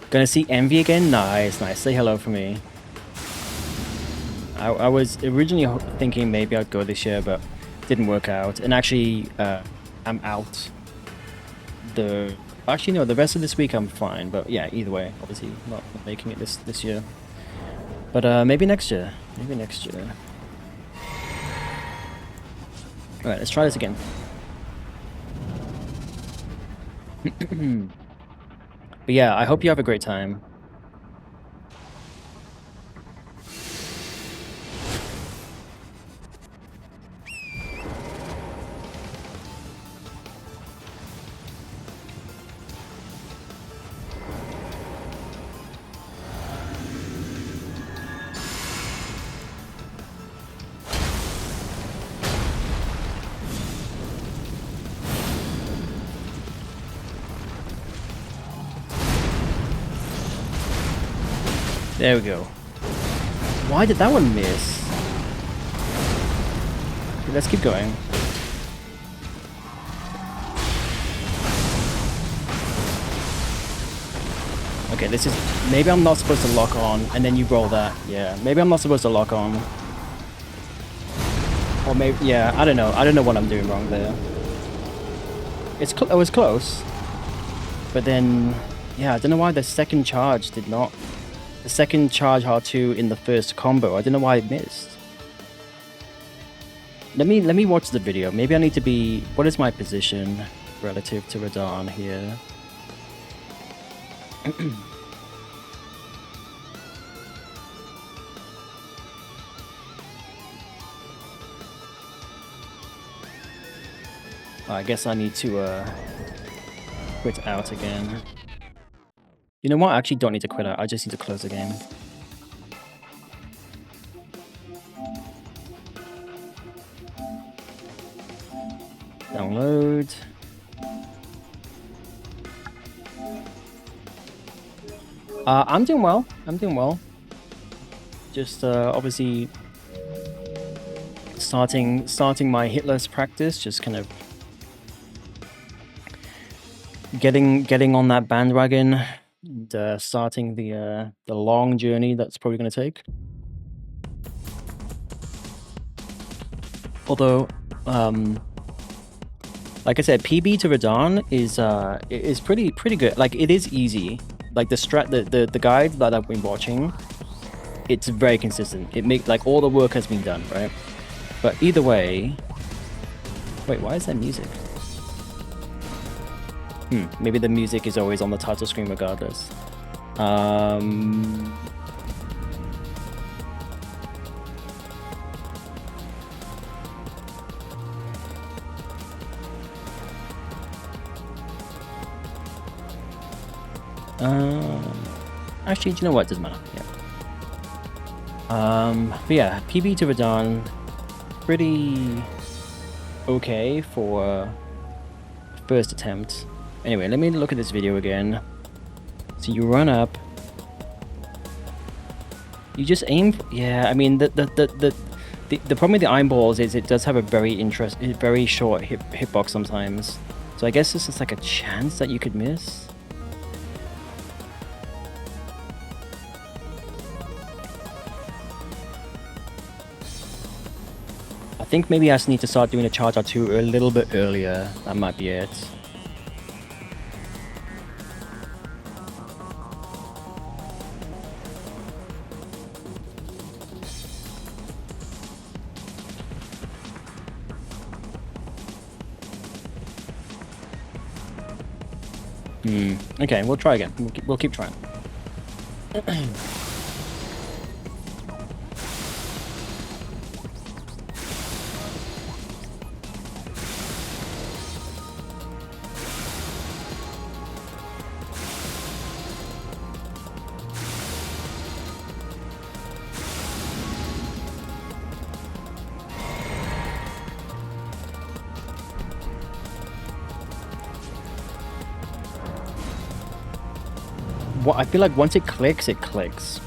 Gonna see Envy again? Nice, nice. Say hello for me. I was originally thinking maybe I'd go this year, but didn't work out. And actually, I'm out. Actually, no, the rest of this week I'm fine. But yeah, either way, obviously not making it this year. But maybe next year. Maybe next year. Alright, let's try this again. But yeah, I hope you have a great time. There we go. Why did that one miss? Okay, let's keep going. Okay, this is... Maybe I'm not supposed to lock on, and then you roll that. Yeah, maybe I'm not supposed to lock on. Or maybe... Yeah, I don't know. I don't know what I'm doing wrong there. It was close. But then... Yeah, I don't know why the second charge did not... The second charge R2 in the first combo. I don't know why it missed. Let me watch the video. Maybe I need to be... What is my position relative to Radahn here? I guess I need to quit out again. You know what? I actually don't need to quit out. I just need to close the game. Download. I'm doing well. I'm doing well. Just obviously starting my Hitless practice. Just kind of getting on that bandwagon. And starting the long journey that's probably going to take. Although, like I said, PB to Radahn is pretty good. Like, it is easy. Like the guide that I've been watching, it's very consistent. It makes like all the work has been done, right? But either way, wait, why is that music? Maybe the music is always on the title screen regardless. Actually, do you know what? Doesn't matter. Yeah. But yeah, PB to Radahn, pretty okay for first attempt. Anyway, let me look at this video again. So you run up. You just aim. Yeah, I mean the problem with the iron balls is it does have a very short hitbox sometimes. So I guess this is like a chance that you could miss. think maybe I just need to start doing a charge R2 a little bit earlier. That might be it. Okay, we'll try again. We'll keep trying. I feel like once it clicks, it clicks.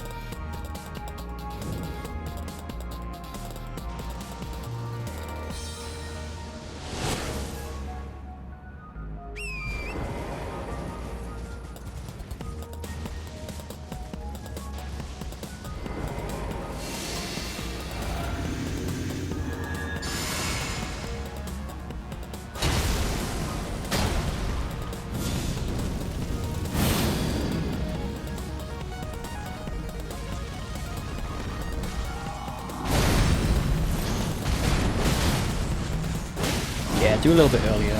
Yeah, do a little bit earlier.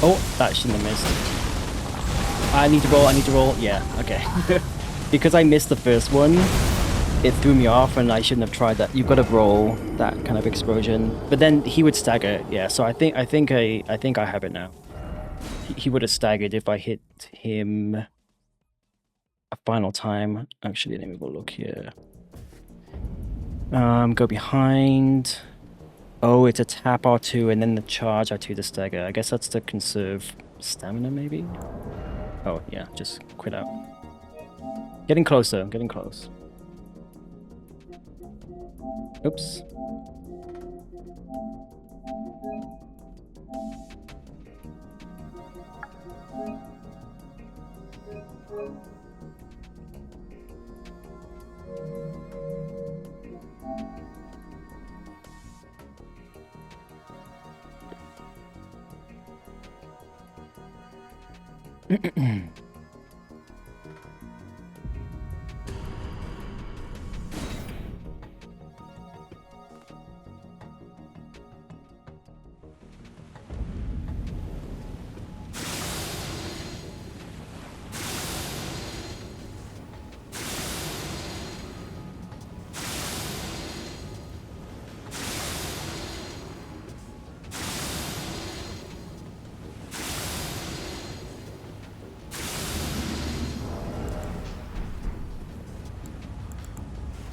Oh, that shouldn't have missed. I need to roll. Yeah, okay. Because I missed the first one, it threw me off and I shouldn't have tried that. You've got to roll that kind of explosion. But then he would stagger, yeah, so I think I have it now. He would have staggered if I hit him a final time. Actually, let me go look here. Go behind. Oh, it's a tap R2 and then the charge R2 to stagger. I guess that's to conserve stamina, maybe? Oh, yeah, just quit out. Getting closer, getting close. Oops.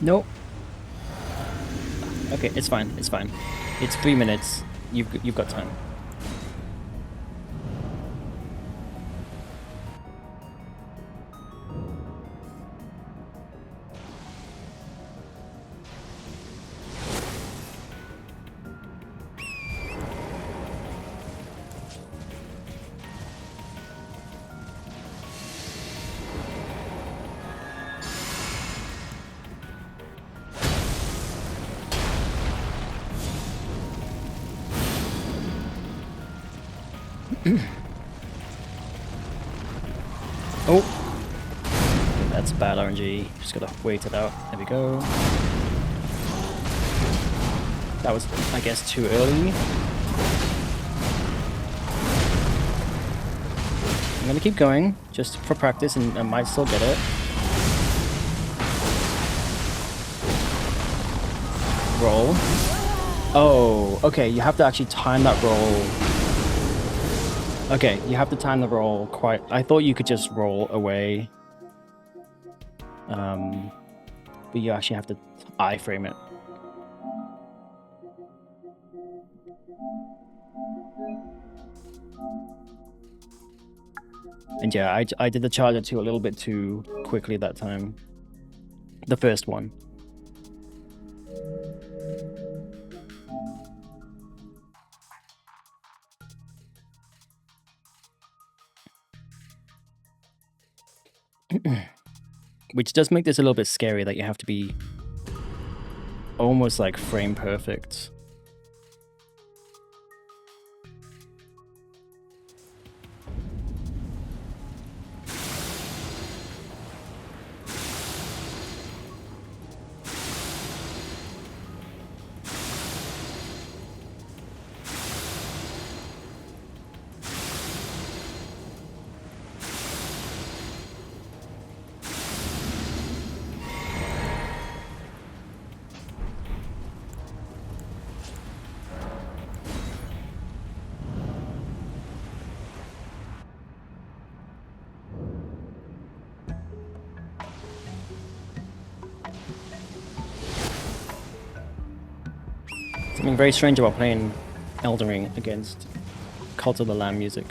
Nope. Okay, it's fine. It's fine. It's 3 minutes. You've got time. Oh, that's bad RNG. Just gotta wait it out. There we go. That was, I guess, too early. I'm gonna keep going, just for practice, and I might still get it. Roll. Oh, okay, you have to actually time that roll. Okay, you have to time the roll quite... I thought you could just roll away. But you actually have to iframe it. And yeah, I did the charger 2 a little bit too quickly that time. The first one. Which does make this a little bit scary that you have to be almost like frame perfect. Something very strange about playing Elden Ring against Cult of the Lamb music.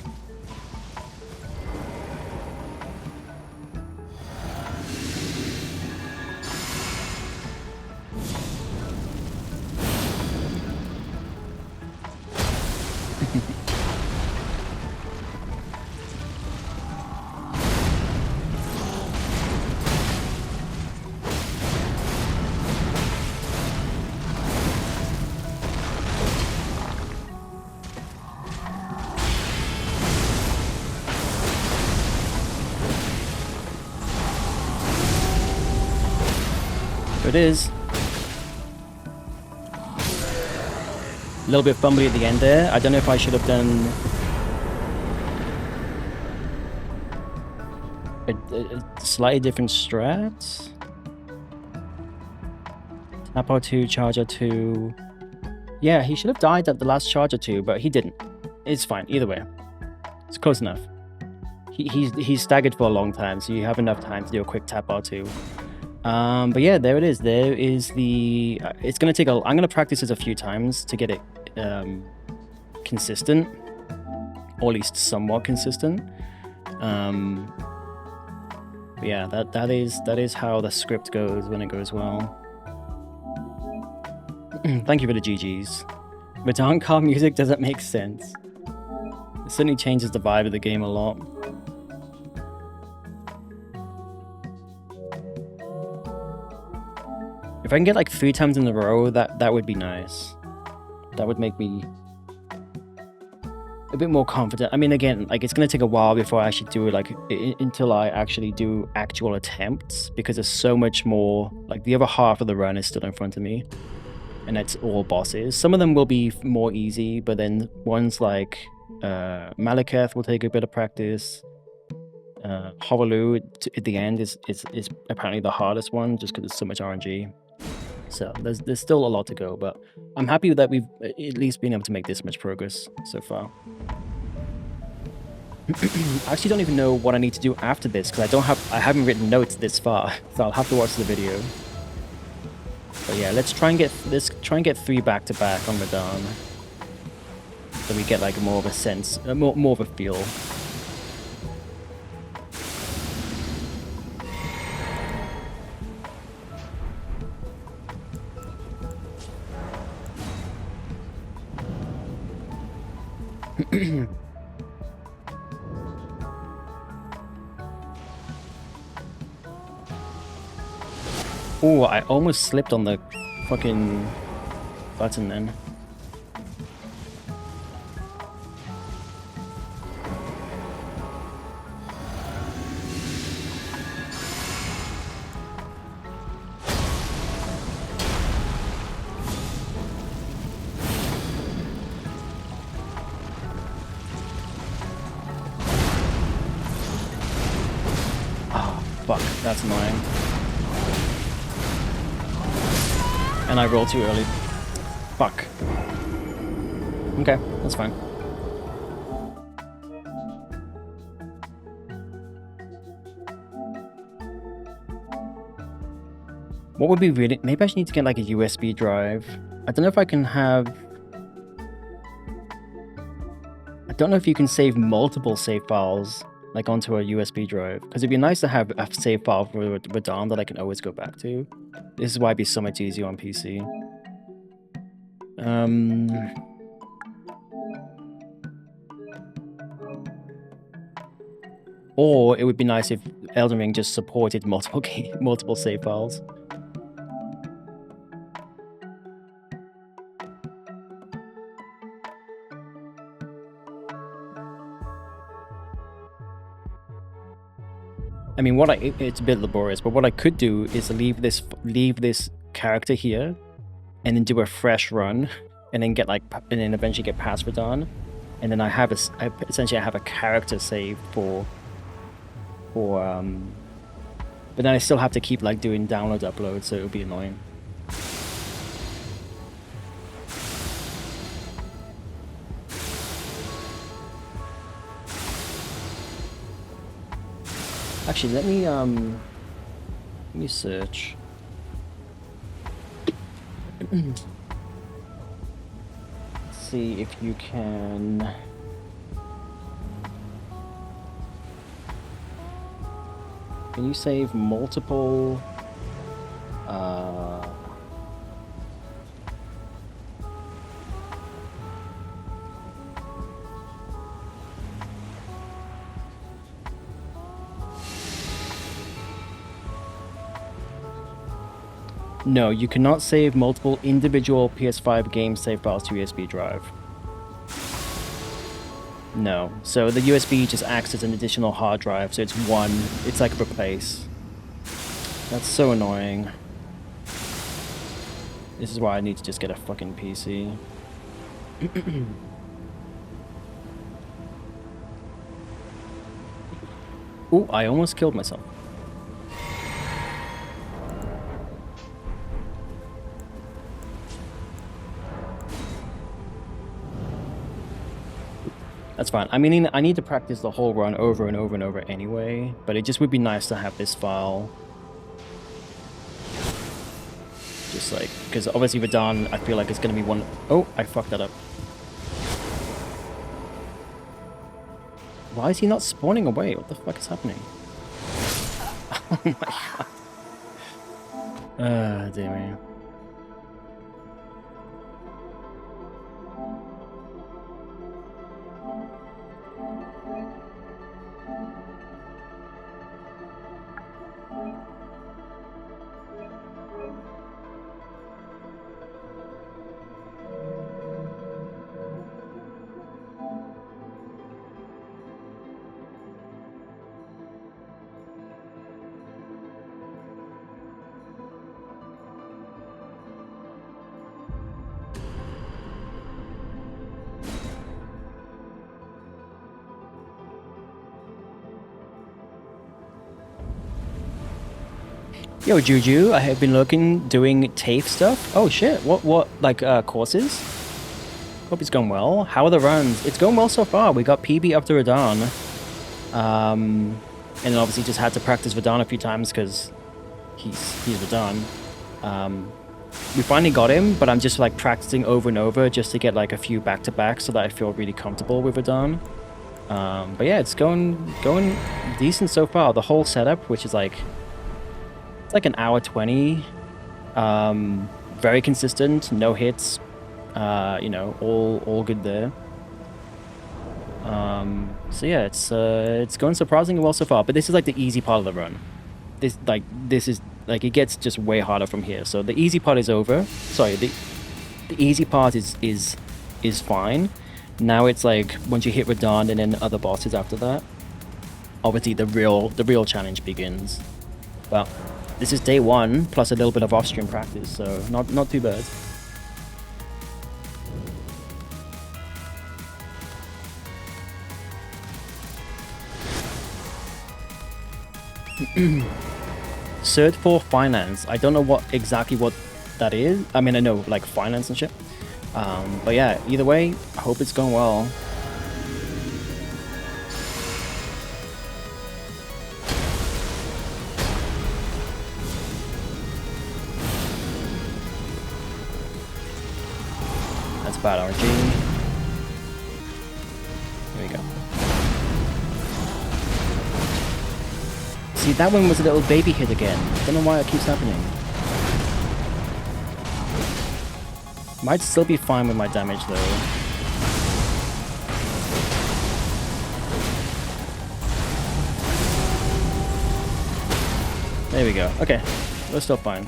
It is. A little bit fumbly at the end there. I don't know if I should have done a slightly different strat. Tap R2, charge R2. Yeah, he should have died at the last charge R2, but he didn't. It's fine, either way. It's close enough. He's staggered for a long time, so you have enough time to do a quick tap R2. But yeah, there it is. There is the... it's going to take a... I'm going to practice this a few times to get it consistent. Or at least somewhat consistent. But yeah, that is how the script goes when it goes well. Thank you for the GGs. Baton car music doesn't make sense. It certainly changes the vibe of the game a lot. If I can get like 3 times in a row, that would be nice. That would make me a bit more confident. I mean, again, like it's gonna take a while before I actually do it, like until I actually do actual attempts, because there's so much more. Like the other half of the run is still in front of me, and it's all bosses. Some of them will be more easy, but then ones like Malekith will take a bit of practice. Hoverloo at the end is apparently the hardest one, just because there's so much RNG. So there's still a lot to go, but I'm happy that we've at least been able to make this much progress so far. I actually don't even know what I need to do after this, because I haven't written notes this far, so I'll have to watch the video. But yeah, let's try and get 3 back to back on Radahn, so we get like more of a sense, more of a feel. Oh, I almost slipped on the fucking button then. Fuck, that's annoying. And I rolled too early. Fuck. Okay, that's fine. What would be really... maybe I should need to get like a USB drive. I don't know if I can have... I don't know if you can save multiple save files like onto a USB drive, because it'd be nice to have a save file for Radahn that I can always go back to. This is why it'd be so much easier on PC. Or it would be nice if Elden Ring just supported multiple save files. I mean, it's a bit laborious, but what I could do is leave this character here, and then do a fresh run, and then and then eventually get past Radahn, and then I essentially have a character save for but then I still have to keep like doing download uploads, so it would be annoying. Actually, let me search. Let's see if you can. Can you save multiple? No, you cannot save multiple individual PS5 game save files to USB drive. No. So the USB just acts as an additional hard drive, so it's like replace. That's so annoying. This is why I need to just get a fucking PC. Ooh, I almost killed myself. That's fine. I mean, I need to practice the whole run over and over and over anyway, but it just would be nice to have this file. Just like, because obviously Radahn, I feel like it's going to be one... Oh, I fucked that up. Why is he not spawning away? What the fuck is happening? Oh my god. Dear me. Yo, Juju, I have been doing TAFE stuff. Oh shit, what, like, courses? Hope it's going well. How are the runs? It's going well so far. We got PB up to Radahn. And then obviously just had to practice Radahn a few times because he's Radahn. We finally got him, but I'm just like practicing over and over just to get like a few back-to-back so that I feel really comfortable with Radahn. But yeah, it's going decent so far. The whole setup, which is like... It's like an hour 20, very consistent, no hits, you know, all good there. So yeah, it's going surprisingly well so far. But this is like the easy part of the run. This is like it gets just way harder from here. So the easy part is over. Sorry, the easy part is fine. Now it's like once you hit Radahn and then other bosses after that, obviously the real challenge begins. But this is day 1 plus a little bit of off-stream practice, so not too bad. Cert for finance. I don't know exactly what that is. I mean, I know like finance and shit. But yeah, either way, I hope it's going well. That's bad RG. There we go. See, that one was a little baby hit again. Don't know why it keeps happening. Might still be fine with my damage though. There we go. Okay, we're still fine.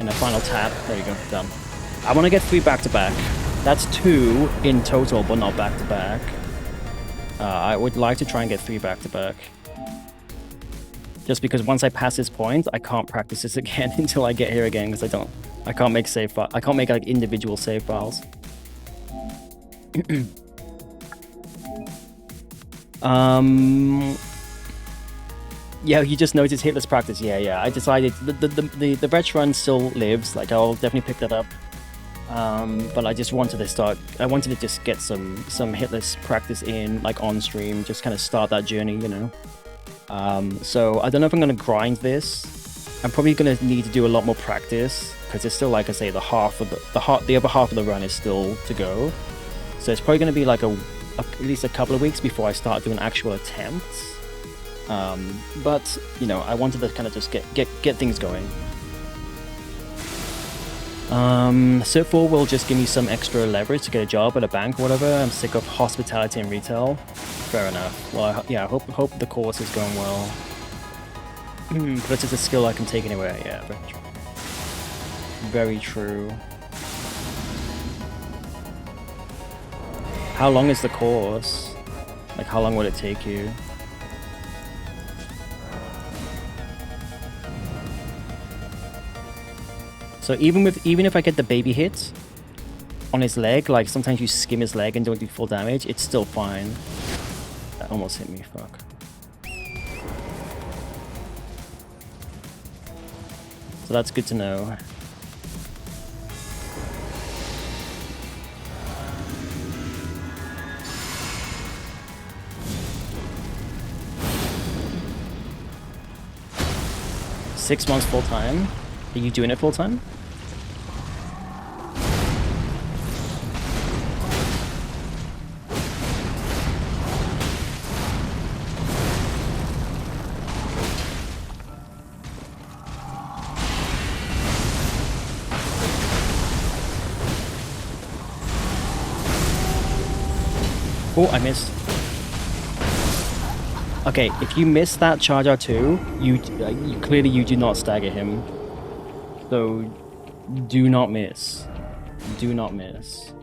And a final tap. There you go. Done. I want to get 3 back-to-back. That's 2 in total, but not back-to-back. I would like to try and get 3 back-to-back. Just because once I pass this point, I can't practice this again until I get here again, because I can't make save file. I can't make like individual save files. Yeah, you just noticed Hitless practice. Yeah. I decided the Wretch run still lives. Like, I'll definitely pick that up. But I just wanted to start. I wanted to just get some Hitless practice in, like on stream, just kind of start that journey, you know. So I don't know if I'm gonna grind this. I'm probably gonna need to do a lot more practice because it's still, like I say, the other half of the run is still to go. So it's probably gonna be like at least a couple of weeks before I start doing actual attempts. But you know, I wanted to kind of just get things going. Cert 4 will just give me some extra leverage to get a job at a bank or whatever. I'm sick of hospitality and retail. Fair enough. Well, I hope the course is going well. But it's a skill I can take anywhere. Yeah, very true. How long is the course? Like, how long would it take you? So even if I get the baby hit on his leg, like sometimes you skim his leg and don't do full damage, it's still fine. That almost hit me, fuck. So that's good to know. Six months full time? Are you doing it full time? Oh, I missed. Okay, if you miss that charge R2, you clearly you do not stagger him. So do not miss. Do not miss.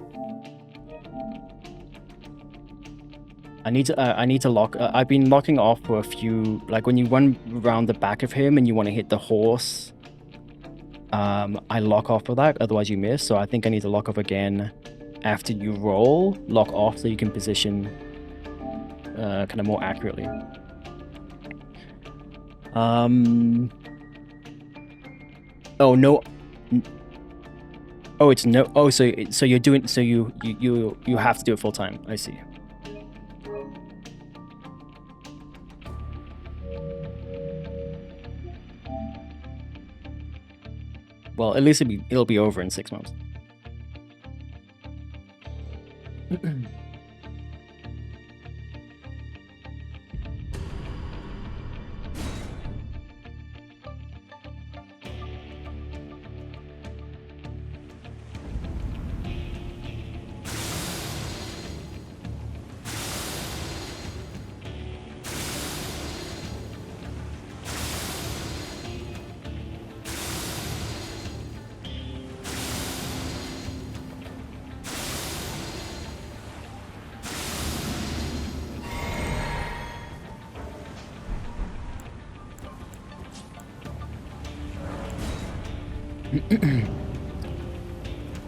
I need to lock. I've been locking off for a few. Like when you run around the back of him and you want to hit the horse, I lock off for that. Otherwise you miss. So I think I need to lock off again after you roll. Lock off so you can position kind of more accurately. Oh no. Oh, it's no. Oh, so you're doing. So you have to do it full time. I see. Well, at least it'll be over in 6 months.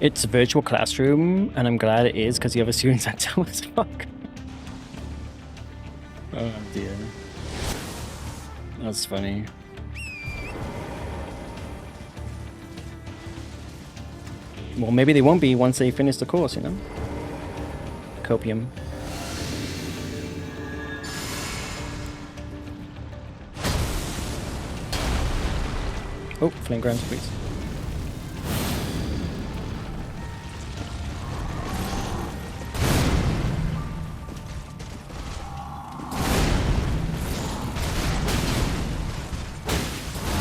It's a virtual classroom, and I'm glad it is because the other students are dumb as fuck. Oh dear. That's funny. Well, maybe they won't be once they finish the course, you know? Copium. Oh, flame grounds, please.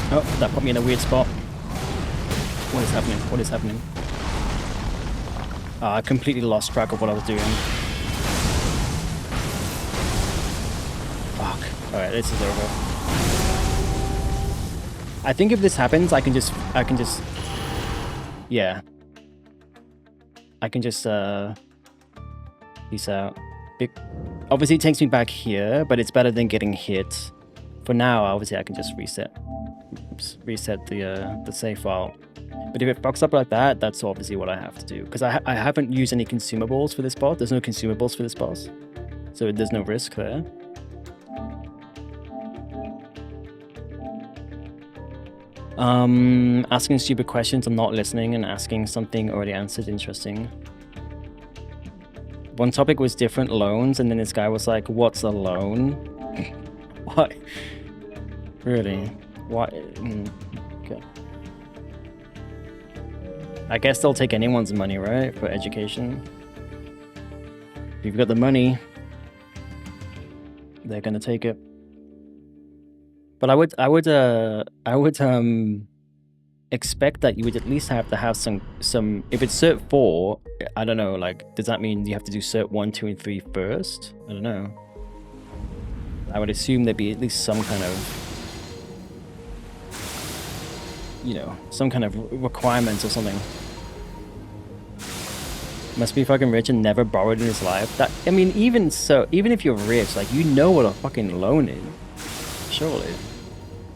Oh, that put me in a weird spot. What is happening? What is happening? I completely lost track of what I was doing. Fuck. Alright, this is over. I think if this happens, I can just, yeah. I can just, peace out. Obviously it takes me back here, but it's better than getting hit. For now, obviously I can just reset the save file. But if it fucks up like that, that's obviously what I have to do. Because I haven't used any consumables for this boss. There's no consumables for this boss. So there's no risk there. Asking stupid questions and not listening and asking something already answered. Interesting. One topic was different loans, and then this guy was like, "What's a loan?" What? Really? What? Okay. I guess they'll take anyone's money, right, for education. If you've got the money, they're gonna take it. But I would expect that you would at least have to have some. If it's Cert 4, I don't know. Like, does that mean you have to do Cert 1, 2, and 3 first? I don't know. I would assume there'd be at least some kind of, you know, some kind of requirements or something. Must be fucking rich and never borrowed in his life. That, I mean, even so, even if you're rich, like, you know what a fucking loan is. Surely.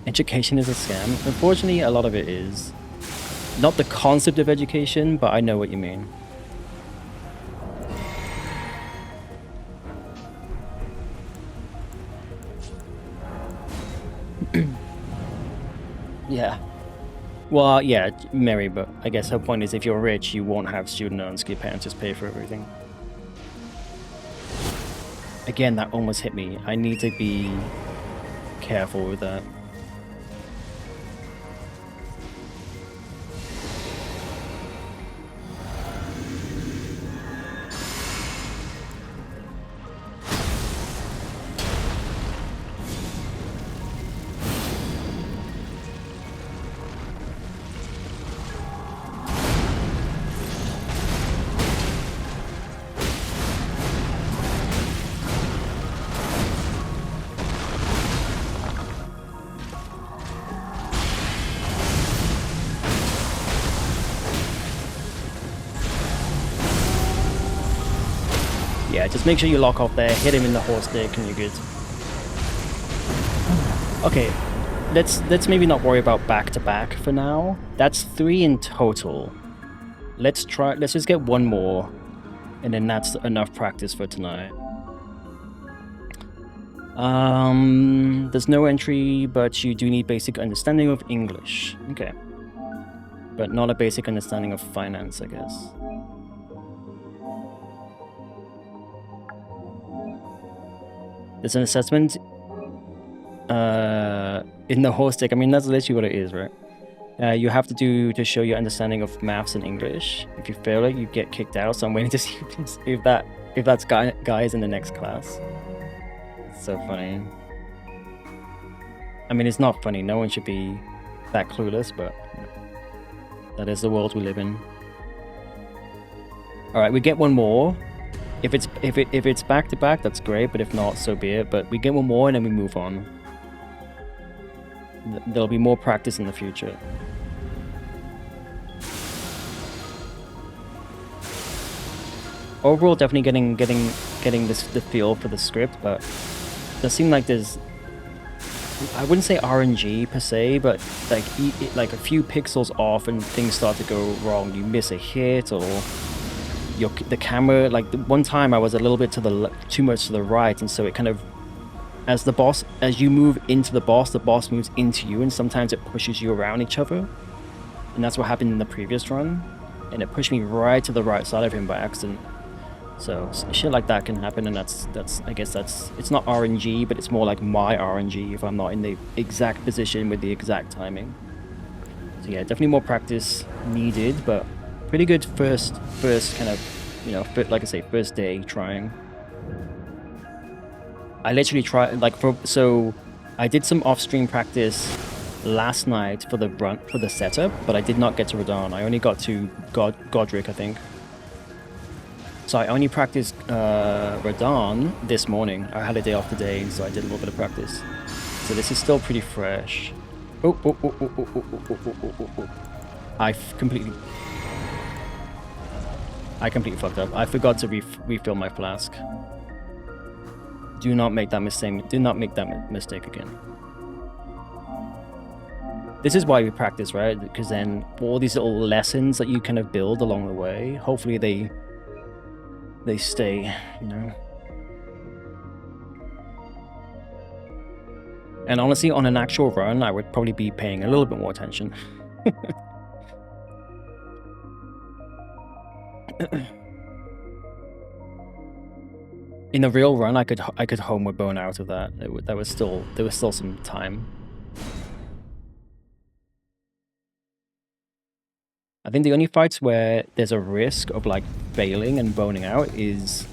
Education is a scam. Unfortunately, a lot of it is. Not the concept of education, but I know what you mean. Yeah. Well, yeah, Mary, but I guess her point is if you're rich, you won't have student loans, your parents just pay for everything. Again, that almost hit me. I need to be careful with that. Yeah, just make sure you lock off there, hit him in the horse dick, and you're good. Okay, let's maybe not worry about back-to-back for now. That's 3 in total. Let's just get one more, and then that's enough practice for tonight. There's no entry, but you do need basic understanding of English. Okay. But not a basic understanding of finance, I guess. There's an assessment in the horse stick. I mean, that's literally what it is, right? You have to do to show your understanding of maths and English. If you fail it, you get kicked out. So I'm waiting to see if that's guys in the next class. It's so funny. I mean, it's not funny. No one should be that clueless, but that is the world we live in. All right, we get one more. If it's back to back, that's great. But if not, so be it. But we get one more and then we move on. There'll be more practice in the future. Overall, definitely getting the feel for the script, but it does seem like there's, I wouldn't say RNG per se, but like a few pixels off and things start to go wrong. You miss a hit, or the camera, like one time I was a little bit too much to the right, and so it kind of, as you move into the boss moves into you, and sometimes it pushes you around each other, and that's what happened in the previous run, and it pushed me right to the right side of him by accident. So shit like that can happen, and that's I guess it's not RNG, but it's more like my RNG if I'm not in the exact position with the exact timing. So yeah, definitely more practice needed, but pretty good first kind of, you know, like I say, first day trying. I literally tried, so I did some off-stream practice last night for the setup, but I did not get to Radahn. I only got to Godric, I think. So I only practiced Radahn this morning. I had a day off today, so I did a little bit of practice. So this is still pretty fresh. Oh, oh, oh, oh, oh, oh, oh, oh, oh, oh, oh. I completely fucked up. I forgot to refill my flask. Do not make that mistake. Do not make that mistake again. This is why we practice, right? Because then all these little lessons that you kind of build along the way, hopefully they stay, you know. And honestly, on an actual run, I would probably be paying a little bit more attention. In a real run, I could home a bone out of that. There was still some time. I think the only fights where there's a risk of like failing and boning out is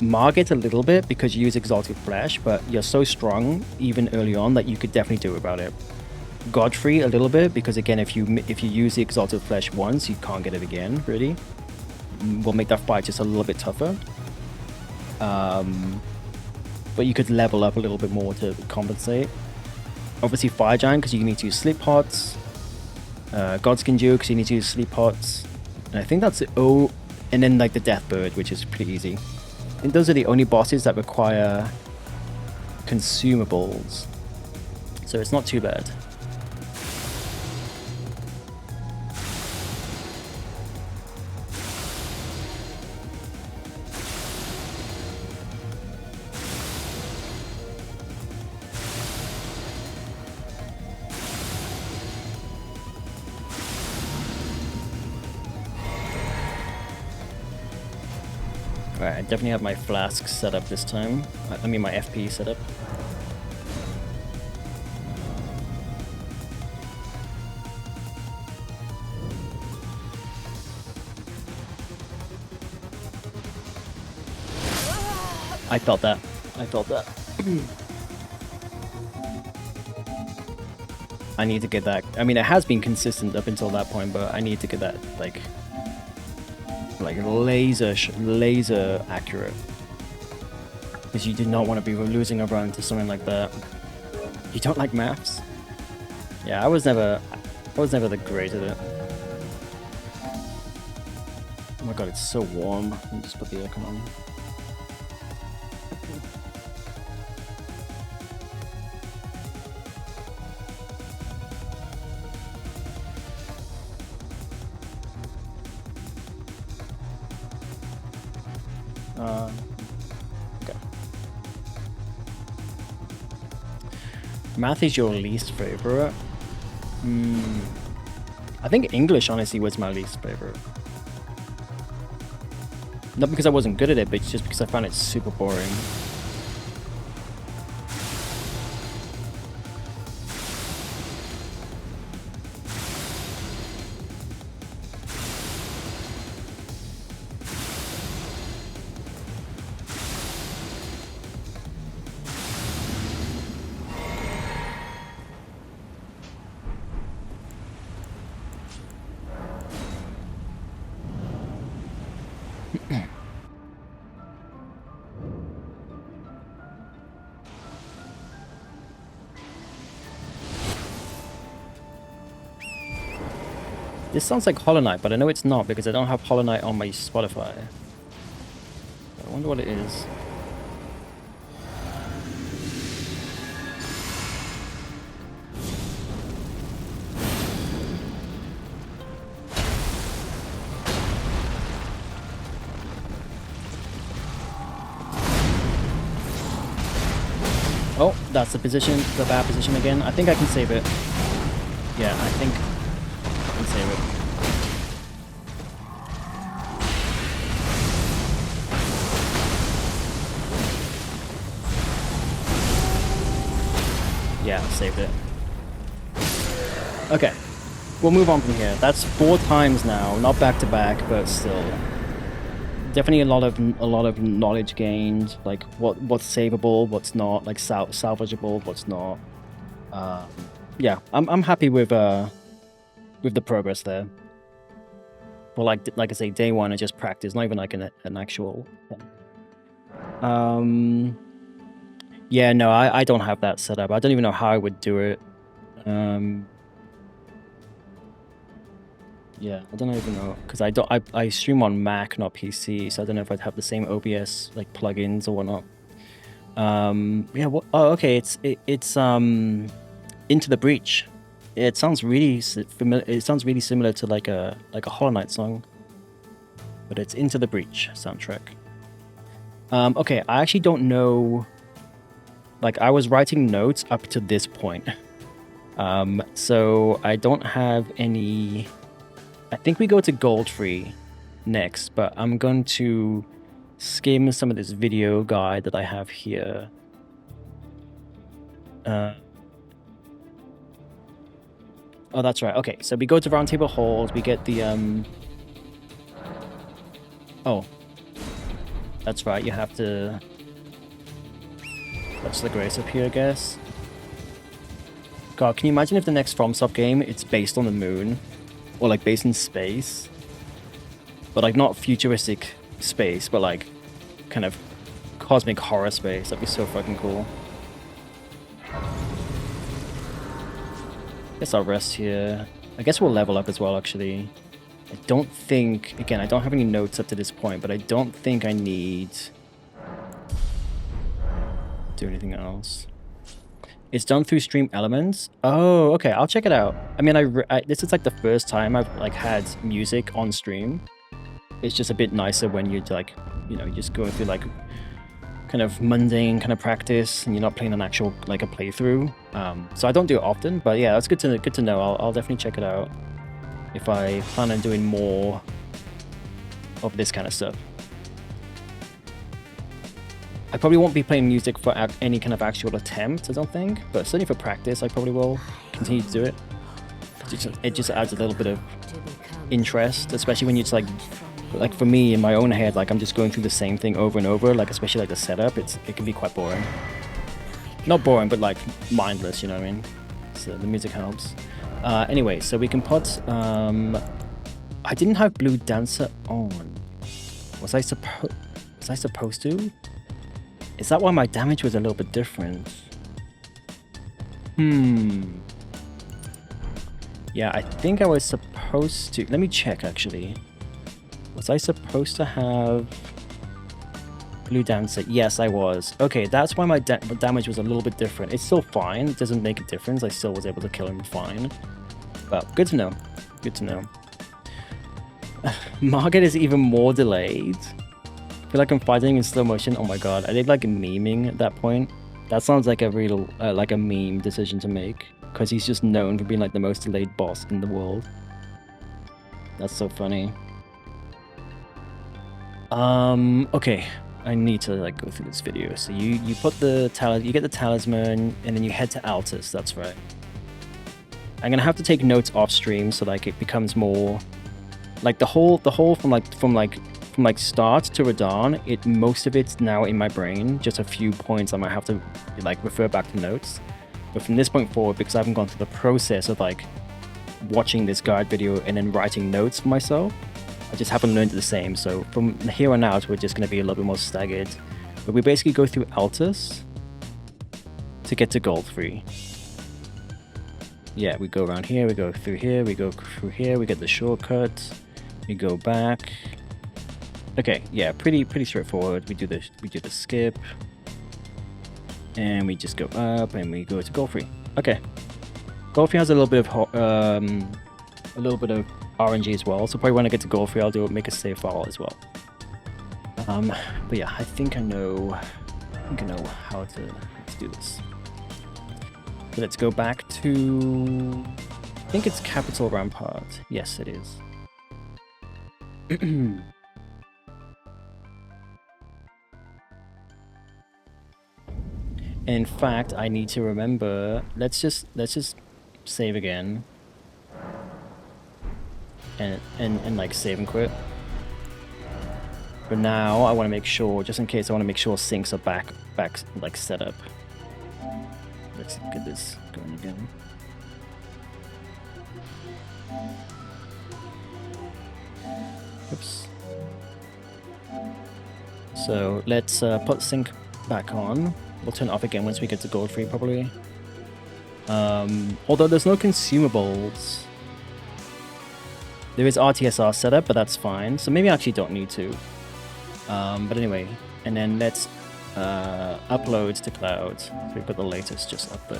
Margit a little bit because you use Exalted Flesh, but you're so strong even early on that you could definitely do about it. Godfrey a little bit because again, if you use the Exalted Flesh once, you can't get it again. Really, will make that fight just a little bit tougher. But you could level up a little bit more to compensate. Obviously Fire Giant because you need to use Sleep Pots. Godskin Dew because you need to use Sleep Pots. And I think that's it. Oh, and then like the Deathbird, which is pretty easy. I think those are the only bosses that require consumables. So it's not too bad. Alright, I definitely have my flask set up this time. I mean my FP set up. I felt that. I felt that. I need to get that. I mean, it has been consistent up until that point, but I need to get that, like laser accurate. Because you do not want to be losing a run to something like that. You don't like maths? Yeah, I was never the great at it. Oh my god, it's so warm. Let me just put the aircon on. Okay. Math is your least favorite? I think English honestly was my least favorite. Not because I wasn't good at it, but just because I found it super boring. This sounds like Hollow Knight, but I know it's not because I don't have Hollow Knight on my Spotify. I wonder what it is. Oh, that's the position, the bad position again. I think I can save it. Yeah, I think I can save it. Yeah, saved it. Okay, we'll move on from here. That's 4 times now, not back to back, but still. Definitely a lot of knowledge gained, like what's savable, what's not, like salvageable, what's not. Yeah, I'm happy with the progress there. Well, like I say, day 1 I just practice, not even like an actual thing. Yeah, no, I don't have that set up. I don't even know how I would do it. Yeah, I don't even know because I stream on Mac, not PC, so I don't know if I'd have the same OBS like plugins or whatnot. Yeah. Oh, okay. It's Into the Breach. It sounds really familiar. It sounds really similar to like a Hollow Knight song, but it's Into the Breach soundtrack. Okay, I actually don't know. Like, I was writing notes up to this point. So I don't have any. I think we go to Goldfree next, but I'm going to skim some of this video guide that I have here. Oh, that's right. Okay, so we go to Roundtable Halls. We get the Oh, that's right. You have to. That's the grace up here, I guess. God, can you imagine if the next FromSoft game it's based on the moon, or like based in space, but like not futuristic space, but like kind of cosmic horror space? That'd be so fucking cool. Guess I'll rest here. I guess we'll level up as well, actually. I don't think... Again, I don't have any notes up to this point, but I don't think I need... do anything else. It's done through Stream Elements. Oh, okay. I'll check it out. I mean, this is like the first time I've like had music on stream. It's just a bit nicer when you're like, you know, just going through like kind of mundane kind of practice and you're not playing an actual like a playthrough. So I don't do it often, but yeah, that's good to know. I'll definitely check it out if I plan on doing more of this kind of stuff. I probably won't be playing music for any kind of actual attempt, I don't think, but certainly for practice I probably will continue to do it. It just adds a little bit of interest, especially when you're like for me in my own head, like I'm just going through the same thing over and over, like especially like the setup, it can be quite boring. Not boring, but like mindless, you know what I mean? So the music helps. Anyway, so we can put, I didn't have Blue Dancer on. Was I supposed to? Is that why my damage was a little bit different? Yeah, I think I was supposed to... Let me check, actually. Was I supposed to have Blue Dancer? Yes, I was. Okay, that's why my damage was a little bit different. It's still fine. It doesn't make a difference. I still was able to kill him fine. But good to know. Good to know. Margaret is even more delayed. I feel like I'm fighting in slow motion. Oh my god, I did like memeing at that point. That sounds like a real, like a meme decision to make. Because he's just known for being like the most delayed boss in the world. That's so funny. Okay. I need to like go through this video. So you put the you get the talisman, and then you head to Altus, that's right. I'm gonna have to take notes off stream so like it becomes more... Like the whole from start to Radahn, most of it's now in my brain. Just a few points I might have to like refer back to notes. But from this point forward, because I haven't gone through the process of like watching this guide video and then writing notes for myself, I just haven't learned the same. So from here on out, we're just going to be a little bit more staggered. But we basically go through Altus to get to Goldfree. Yeah, we go around here, we go through here, we go through here, we get the shortcut, we go back. Okay, yeah, pretty straightforward. We do the skip, and we just go up, and we go to Goldfree. Okay, Goldfree has a little bit of RNG as well. So probably when I get to Goldfree, I'll make a save file as well. But yeah, I think I know how to do this. So let's go back to, I think it's Capital Rampart. Yes, it is. In fact, I need to remember. Let's just save again, and like save and quit. But now I want to make sure, just in case, I want to make sure syncs are back like set up. Let's get this going again. Oops. So let's put sync back on. We'll turn it off again once we get to gold 3 probably. Although there's no consumables. There is RTSR setup, but that's fine. So maybe I actually don't need to. But anyway, and then let's upload to cloud. So we've got the latest just up there.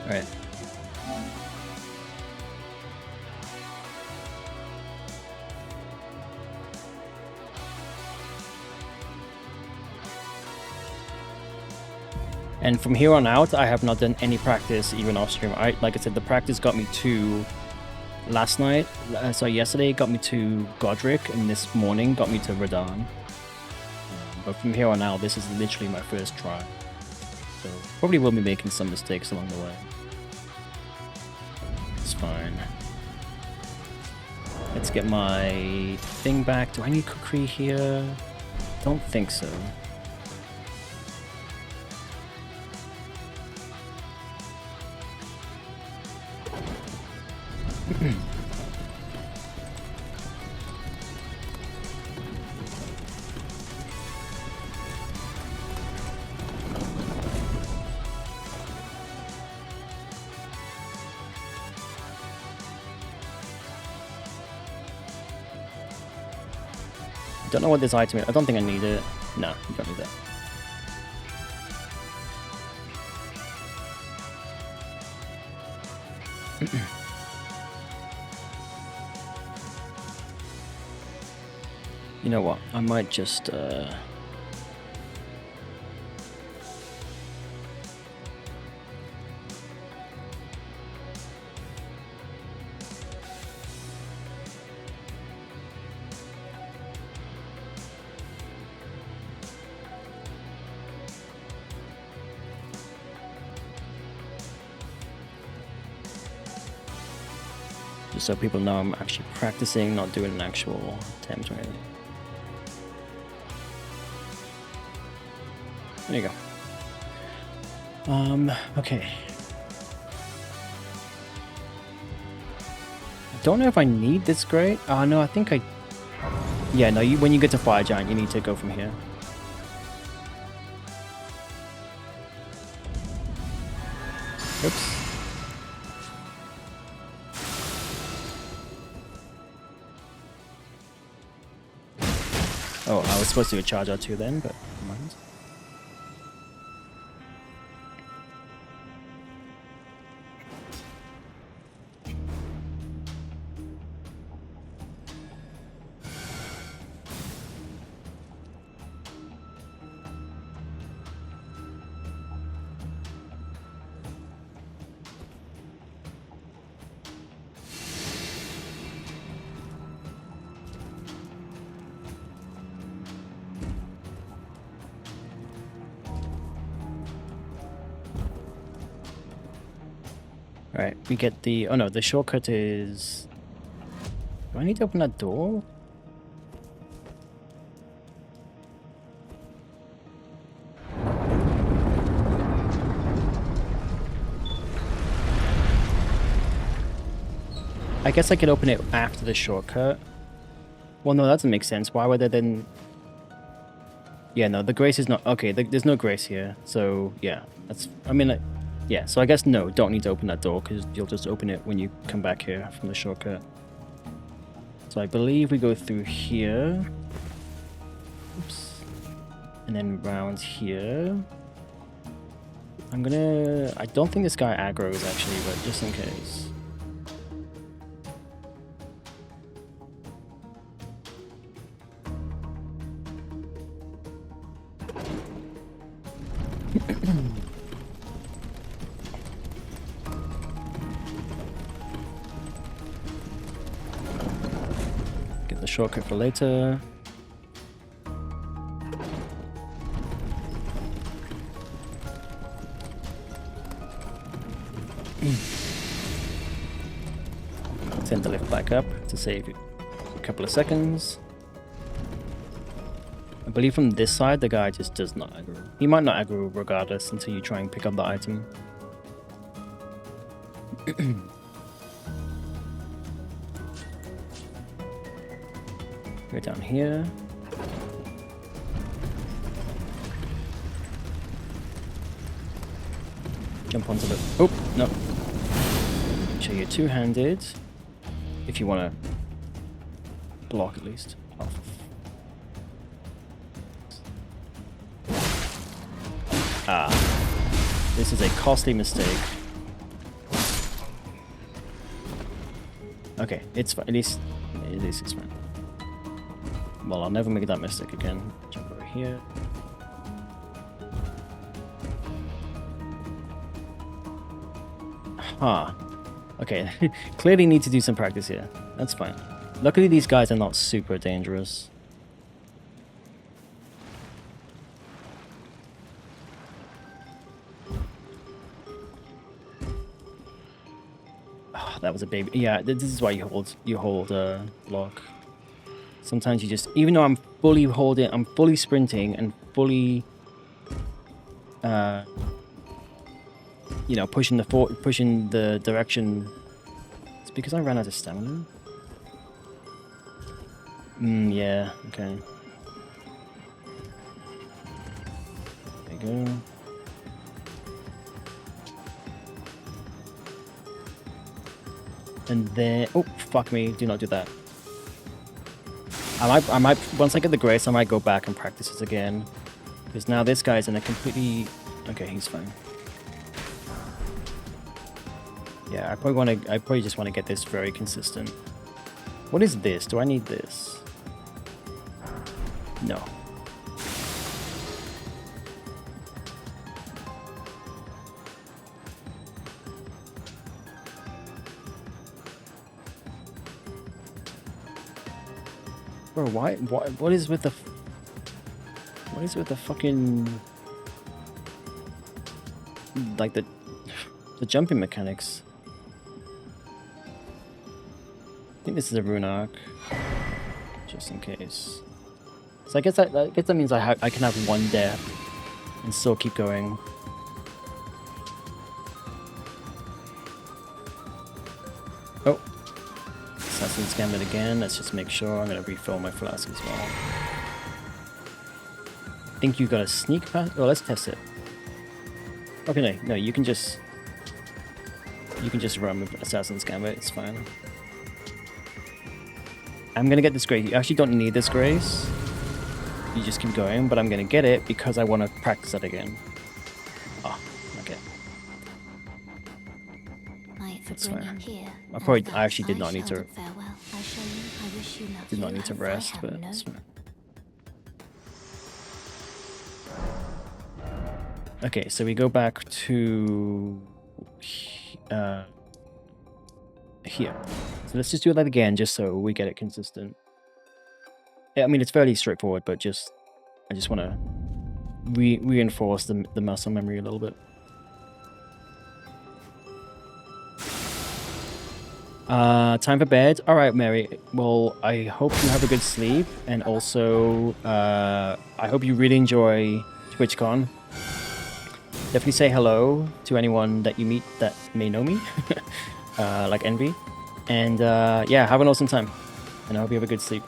Alright. And from here on out, I have not done any practice even off stream. Like I said, the practice got me to last night. Yesterday got me to Godric, and this morning got me to Radahn. But from here on out, this is literally my first try. So probably will be making some mistakes along the way. It's fine. Let's get my thing back. Do I need cookery here? Don't think so. Don't know what this item is. I don't think I need it. No, you don't need that. You know what? I might just just so people know I'm actually practicing, not doing an actual attempt or anything. There you go. Okay. I don't know if I need this grate. No, I think I... Yeah, no, when you get to Fire Giant, you need to go from here. Oops. Oh, I was supposed to do a charge out too then, but never mind. Alright, we get the... Oh no, the shortcut is... Do I need to open that door? I guess I could open it after the shortcut. Well, no, that doesn't make sense. Why would there then... Yeah, no, the grace is not... Okay, there's no grace here. So, yeah, that's... I mean, yeah, so I guess no, don't need to open that door because you'll just open it when you come back here from the shortcut. So I believe we go through here. Oops. And then round here. I don't think this guy aggroes actually, but just in case. Get the shortcut for later. Send the lift back up to save a couple of seconds. I believe from this side the guy just does not aggro. He might not aggro regardless until you try and pick up the item. Go down here. Jump onto the... Oh, no. Make sure you're two-handed. If you want to block at least. Oh. Ah. This is a costly mistake. Okay, it's fine. At least it's fine. Well, I'll never make that mistake again. Jump over here. Huh. Okay, clearly need to do some practice here. That's fine. Luckily these guys are not super dangerous. Oh, that was a baby. Yeah, this is why you hold block. Sometimes you just, even though I'm fully sprinting and fully you know, pushing the direction. It's because I ran out of stamina. Yeah, okay. There you go. And then, oh, fuck me, do not do that. I might, once I get the grace, I might go back and practice this again. Because now this guy's in a completely, okay, he's fine. Yeah, I probably just want to get this very consistent. What is this? Do I need this? No. Bro, what is with the fucking, like the jumping mechanics? I think this is a rune arc, just in case. So I guess that means I can have one death and still keep going. Oh, Assassin's Gambit again. Let's just make sure. I'm gonna refill my flask as well. I think you got a sneak past. Oh, let's test it. Okay, no, you can just run with Assassin's Gambit. It's fine. I'm gonna get this grace. You actually don't need this grace. You just keep going, but I'm gonna get it because I want to practice that again. Oh, okay. That's fine. I actually did not need to. Did not need to rest, but it's fine. Okay, so we go back to here. So let's just do that again, just so we get it consistent. Yeah, I mean, it's fairly straightforward, but I just want to reinforce the muscle memory a little bit. Time for bed. All right, Mary. Well, I hope you have a good sleep, and also I hope you really enjoy TwitchCon. Definitely say hello to anyone that you meet that may know me, like Envy. And yeah, have an awesome time, and I hope you have a good sleep.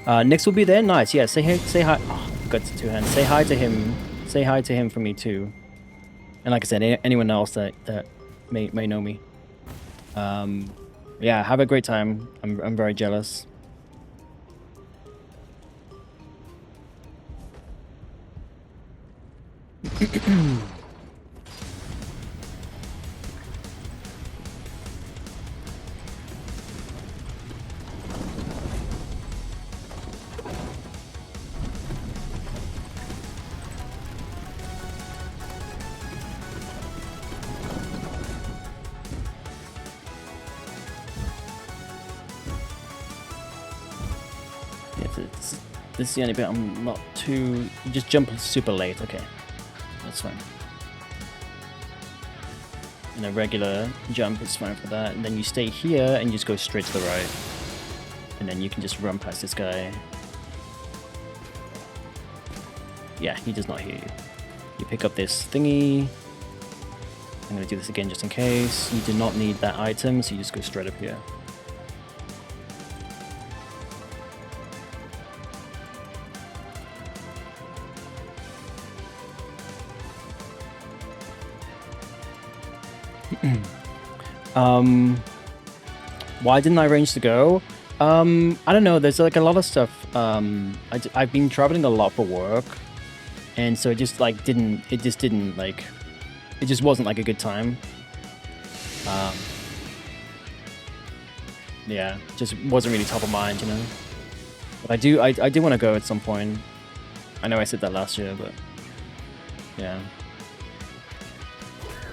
Nyx will be there. Nice. Yeah. Say hi. Oh, got two hands. Say hi to him. Say hi to him for me too. And like I said, anyone else that may know me. Yeah. Have a great time. I'm very jealous. This is the only bit I'm not too... You just jump super late. Okay. That's fine. And a regular jump is fine for that. And then you stay here and you just go straight to the right. And then you can just run past this guy. Yeah, he does not hear you. You pick up this thingy. I'm going to do this again just in case. You do not need that item, so you just go straight up here. Why didn't I arrange to go? I don't know. There's like a lot of stuff. I've been traveling a lot for work, and so it just like didn't. It just didn't like. It just wasn't like a good time. Yeah, just wasn't really top of mind, you know. But I do want to go at some point. I know I said that last year, but yeah.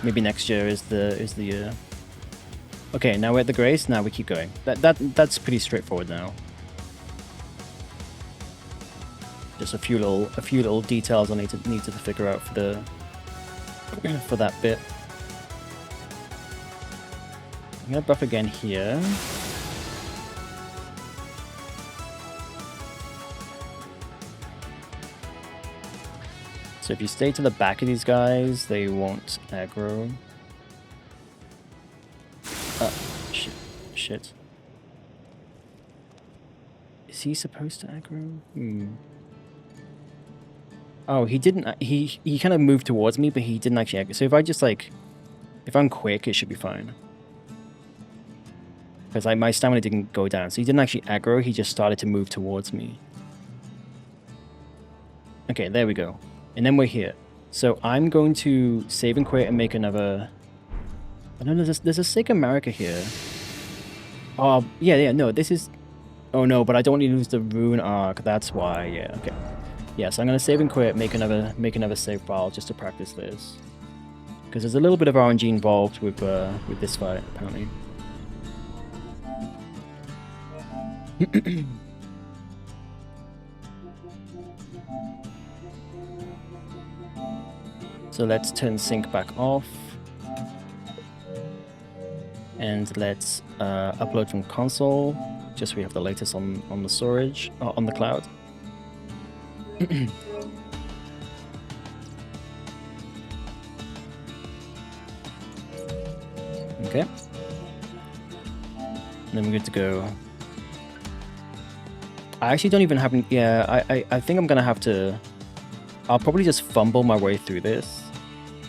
Maybe next year is the year. Okay, now we're at the Grace. Now we keep going. That's pretty straightforward now. Just a few little details I need to figure out for that bit. I'm gonna buff again here. So if you stay to the back of these guys, they won't aggro. Shit. Is he supposed to aggro? Oh, he didn't. He kind of moved towards me, but he didn't actually aggro. So if I just like, if I'm quick, it should be fine. Because like my stamina didn't go down, so he didn't actually aggro. He just started to move towards me. Okay, there we go. And then we're here. So I'm going to save and quit and make another. I don't know. There's a Sega America here. Oh yeah. No, this is. Oh no, but I don't want to lose the rune arc. That's why. Yeah. Okay. Yeah, so I'm gonna save and quit, make another save file just to practice this, because there's a little bit of RNG involved with this fight apparently. So let's turn sync back off, and let's upload from console. Just so we have the latest on the storage on the cloud. Okay. And then we're good to go. I actually don't even have any... Yeah, I think I'm gonna have to... I'll probably just fumble my way through this.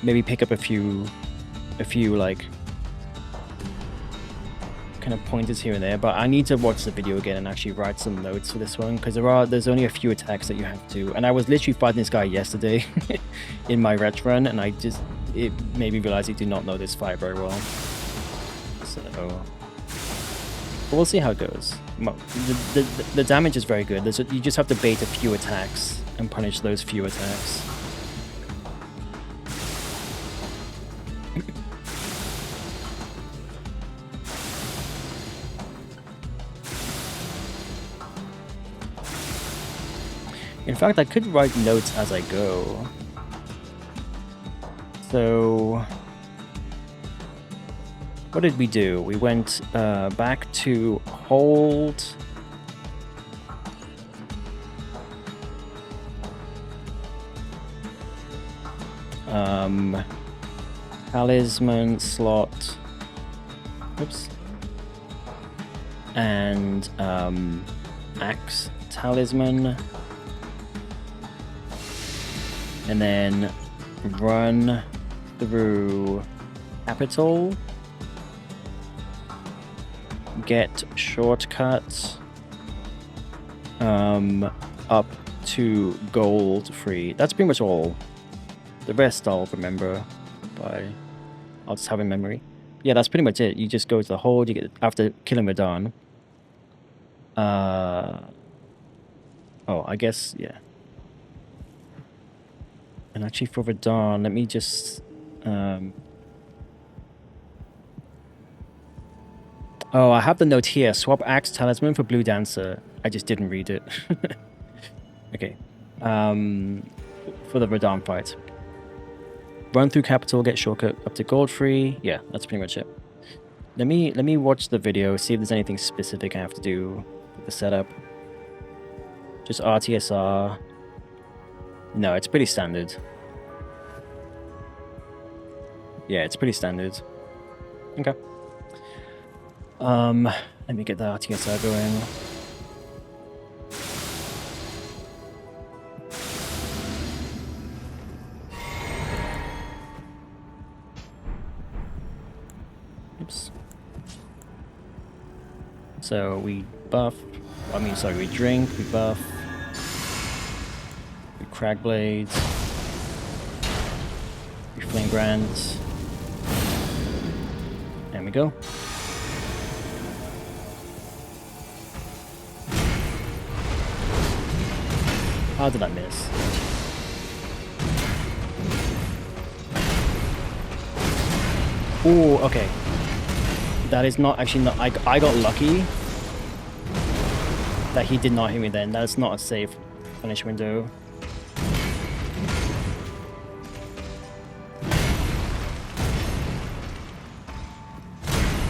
Maybe pick up a few like... kind of pointers here and there, but I need to watch the video again and actually write some notes for this one, because there's only a few attacks that you have to, and I was literally fighting this guy yesterday in my ret run, and it made me realize I do not know this fight very well. So but we'll see how it goes. The damage is very good. You just have to bait a few attacks and punish those few attacks. In fact, I could write notes as I go. So, what did we do? We went back to hold. Talisman slot. Oops. And axe talisman. And then run through capital, get shortcut up to gold free. That's pretty much all. The rest I'll remember I'll just have in memory. Yeah, that's pretty much it. You just go to the hold, you get after killing Radahn. Oh, I guess, yeah. And actually for Radahn, let me just... Oh, I have the note here. Swap Axe Talisman for Blue Dancer. I just didn't read it. Okay. For the Radahn fight. Run through capital, get shortcut up to gold free. Yeah, that's pretty much it. Let me watch the video, see if there's anything specific I have to do with the setup. Just RTSR. No, it's pretty standard. Yeah, it's pretty standard. Okay. Let me get the RTSR going. Oops. So we buff. Sorry, we drink, we buff. We crag blades. We flame brands. There we go. How did I miss? Oh, okay. That is not actually not. I got lucky that he did not hit me then. That's not a safe punish window.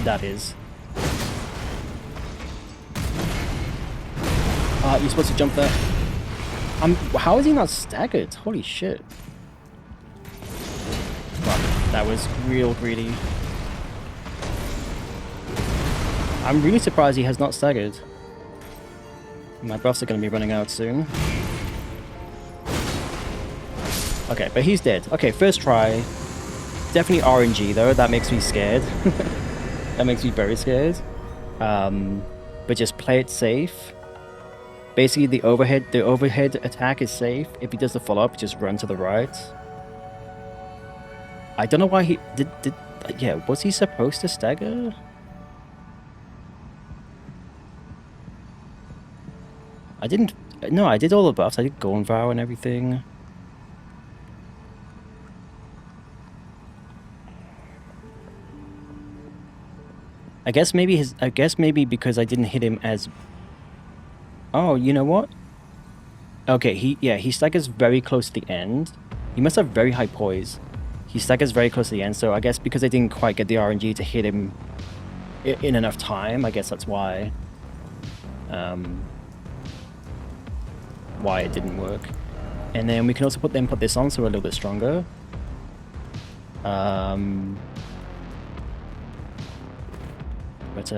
That is. You're supposed to jump there. How is he not staggered? Holy shit. Fuck, that was real greedy. I'm really surprised he has not staggered. My buffs are going to be running out soon. Okay, but he's dead. Okay, first try. Definitely RNG though, that makes me scared. That makes me very scared. But just play it safe. Basically the overhead attack is safe. If he does the follow-up, just run to the right. I don't know why he yeah, was he supposed to stagger? I didn't. No, I did all the buffs. I did Golden Vow and everything. I guess maybe because I didn't hit him as. Oh, you know what? Okay, he staggers very close to the end. He must have very high poise. He staggers very close to the end, so I guess because I didn't quite get the RNG to hit him in enough time, I guess that's why. Why it didn't work. And then we can also put this on so we're a little bit stronger. But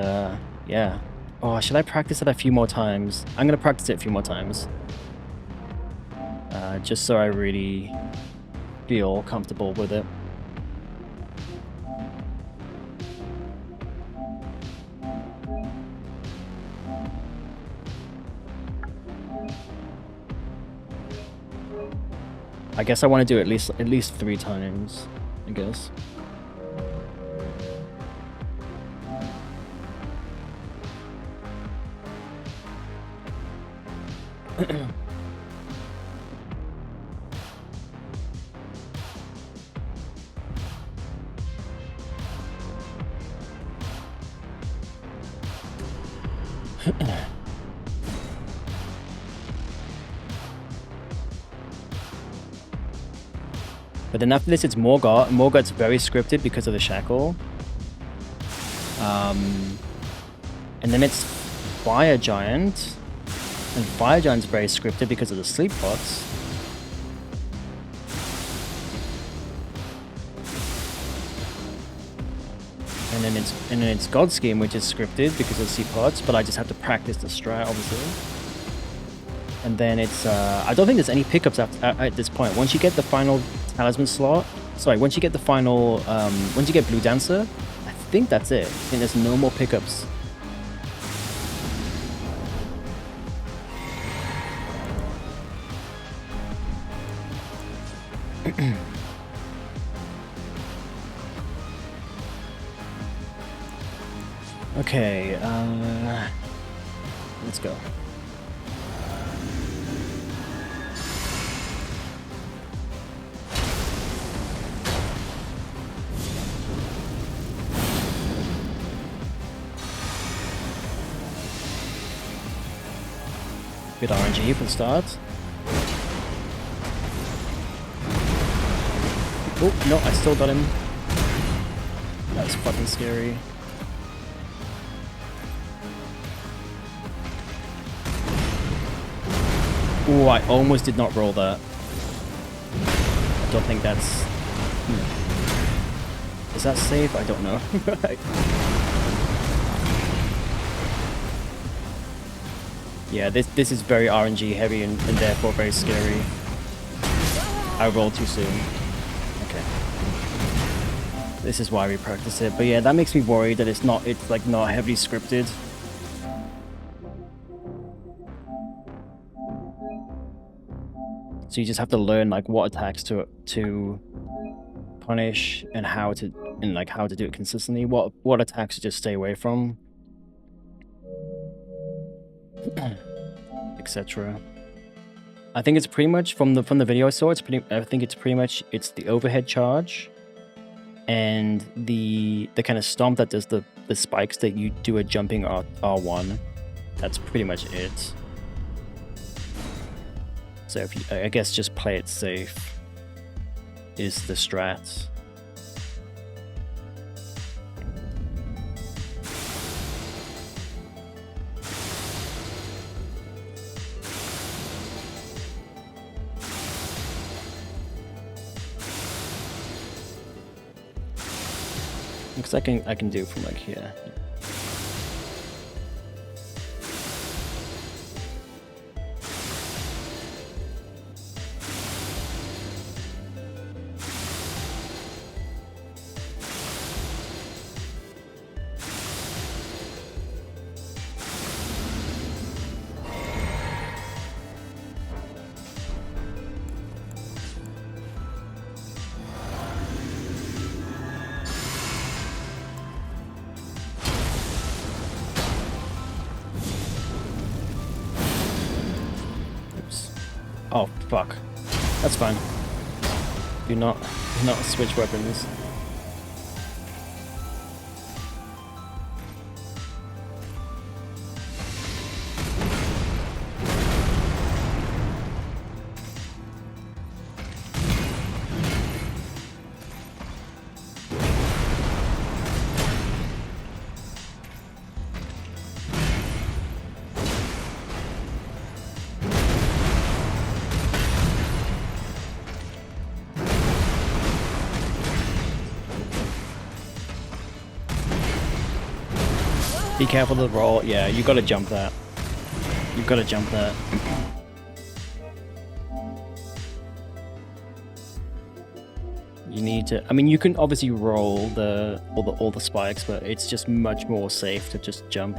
yeah. Oh, should I practice it a few more times? I'm gonna practice it a few more times. Just so I really feel comfortable with it. I guess I want to do it at least 3 times, I guess. But then after this, it's Morgoth. Morgoth's very scripted because of the shackle. And then it's Fire Giant. And Fire Giant's very scripted because of the sleep pots. And then it's God Scheme, which is scripted because of sleep pots, but I just have to practice the strat, obviously. And then it's I don't think there's any pickups at this point. Once you get the final talisman slot, once you get the final once you get Blue Dancer, I think that's it. I think there's no more pickups. Okay, let's go. Bit RNG for the start. Oh, no, I still got him. That's fucking scary. Oh, I almost did not roll that. I don't think that's... Is that safe? I don't know. Yeah, this is very RNG heavy and therefore very scary. I rolled too soon. Okay. This is why we practice it. But yeah, that makes me worried that it's like not heavily scripted. So you just have to learn like what attacks to punish and how to do it consistently. What attacks to just stay away from, etc. I think it's pretty much from the video I saw. I think it's pretty much the overhead charge, and the kind of stomp that does the spikes that you do a jumping R1. That's pretty much it. So if you, I guess just play it safe is the strat. Because I can do from like here. Oh fuck. That's fine. Do not switch weapons. Be careful of the roll. Yeah, you gotta jump that. You've gotta jump that. You need to. I mean, you can obviously roll all the spikes, but it's just much more safe to just jump.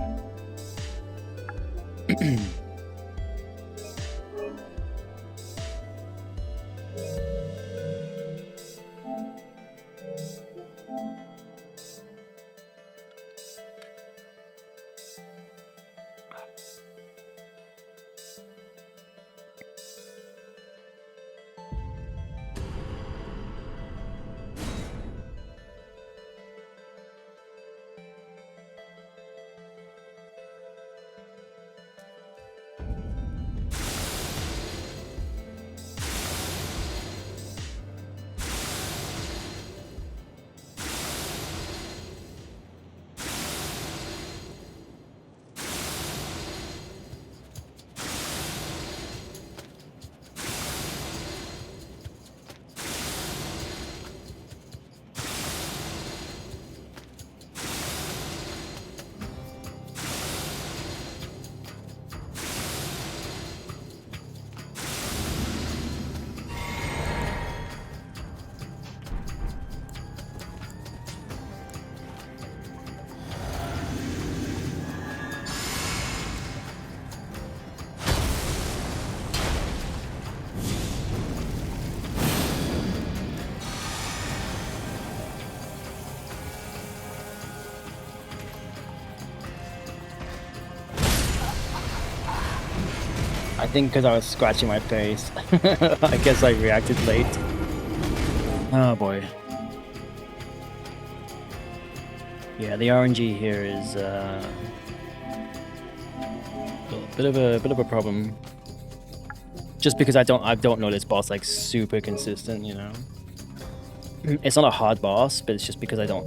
I think because I was scratching my face. I guess I reacted late. Oh boy. Yeah, the RNG here is a bit of a problem. Just because I don't know this boss like super consistent, you know. It's not a hard boss, but it's just because I don't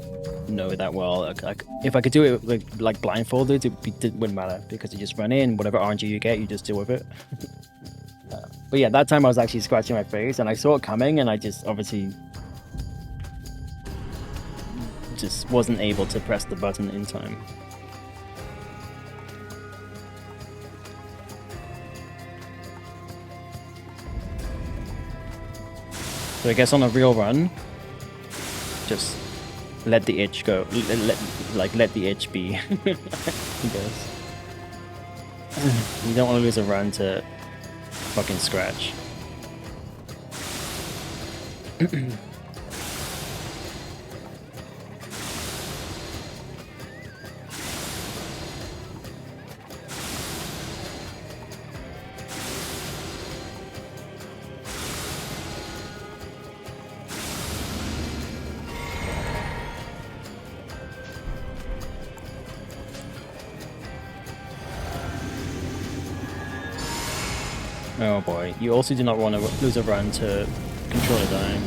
know it that well. Like if I could do it like blindfolded, it wouldn't matter because you just run in, whatever RNG you get, you just deal with it. But yeah, that time I was actually scratching my face and I saw it coming, and I just obviously just wasn't able to press the button in time. So I guess on a real run, just let the itch go. Let the itch be. I guess. You don't want to lose a run to fucking scratch. Oh boy, you also do not want to lose a run to controller dying.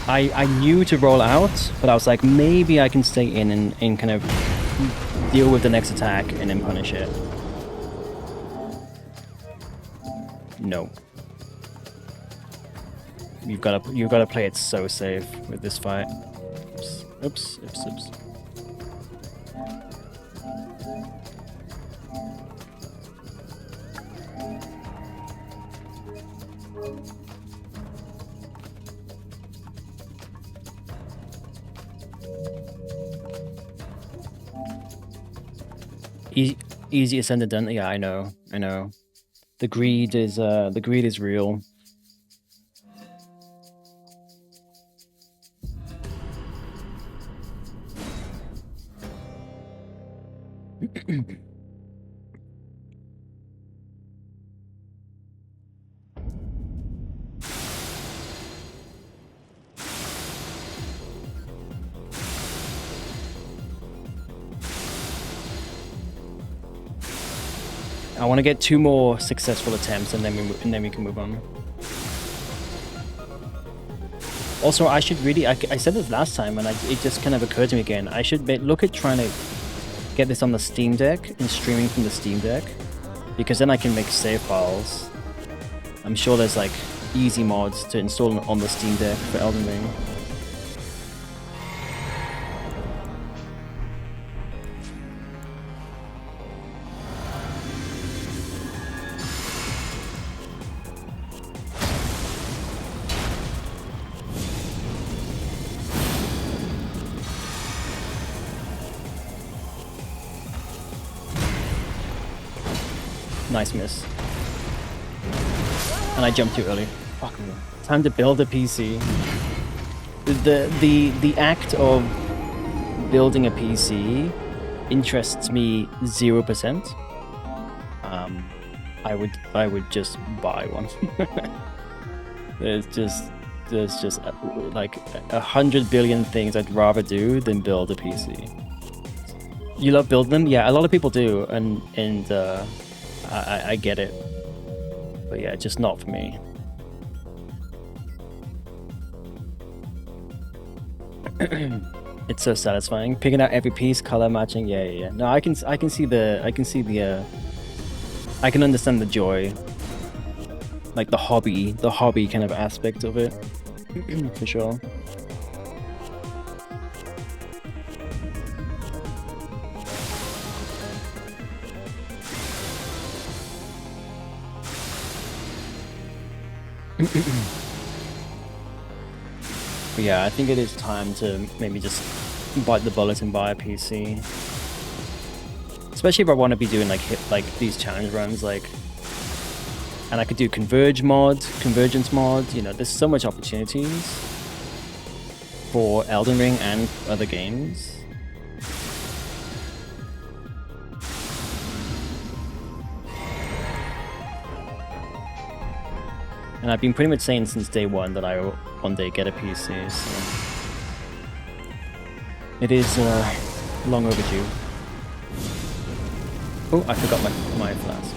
I knew to roll out, but I was like, maybe I can stay in and kind of deal with the next attack and then punish it. No. You've got to play it so safe with this fight. Oops. Easier said than done. Yeah, I know. The greed is real. I want to get 2 more successful attempts, and then we can move on. Also, I should really, I said this last time, and it just kind of occurred to me again. I should look at trying to get this on the Steam Deck and streaming from the Steam Deck, because then I can make save files. I'm sure there's like easy mods to install on the Steam Deck for Elden Ring. Nice miss. And I jumped too early. Fuck me. Time to build a PC. The act of building a PC interests me 0%. I would just buy one. There's just like 100 billion things I'd rather do than build a PC. You love building them? Yeah, a lot of people do, and I get it, but yeah, just not for me. It's so satisfying picking out every piece, color matching. Yeah. No, I can see the I can understand the joy, like the hobby kind of aspect of it, for sure. But yeah, I think it is time to maybe just bite the bullet and buy a PC. Especially if I want to be doing like these challenge runs, like, and I could do convergence mod. You know, there's so much opportunities for Elden Ring and other games. And I've been pretty much saying since day one that I will one day get a PC, so It is long overdue. Oh, I forgot my flask.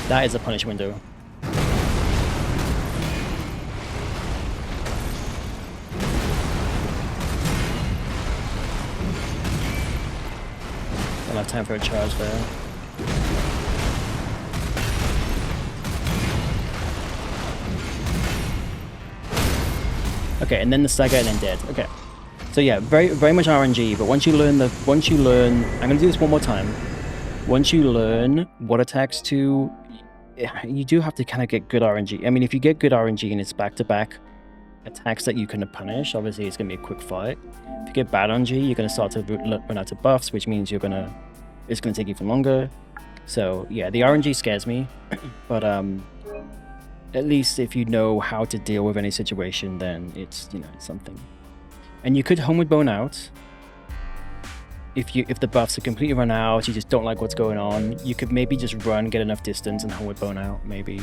That is a punish window. I'll have time for a charge there. Okay, and then the stagger and then dead. Okay. So yeah, very much RNG, but once you learn I'm gonna do this one more time. Once you learn what attacks to, you do have to kind of get good RNG. I mean, if you get good RNG and it's back-to-back attacks that you can punish, obviously it's going to be a quick fight. If you get bad RNG, you're going to start to run out of buffs, which means it's going to take even longer. So yeah, the RNG scares me, but at least if you know how to deal with any situation, then it's, you know, it's something. And you could Homeward Bone out. If the buffs are completely run out, you just don't like what's going on, you could maybe just run, get enough distance, and Homeward Bone out, maybe.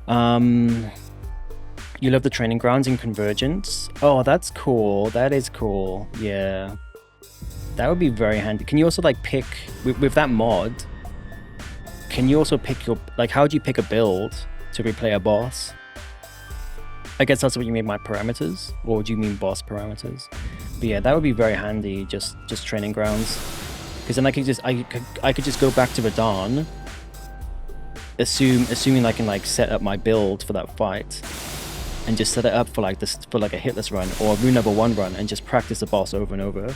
You love the training grounds in Convergence. Oh, that's cool. That is cool. Yeah. That would be very handy. Can you also, like, pick... With that mod, can you also pick your... Like, how do you pick a build to replay a boss? I guess that's what you mean by parameters, or do you mean boss parameters? But yeah, that would be very handy, just training grounds, because then I could just go back to Radahn, assuming I can like set up my build for that fight, and just set it up for like a Hitless run or a Rune Level 1 run, and just practice the boss over and over.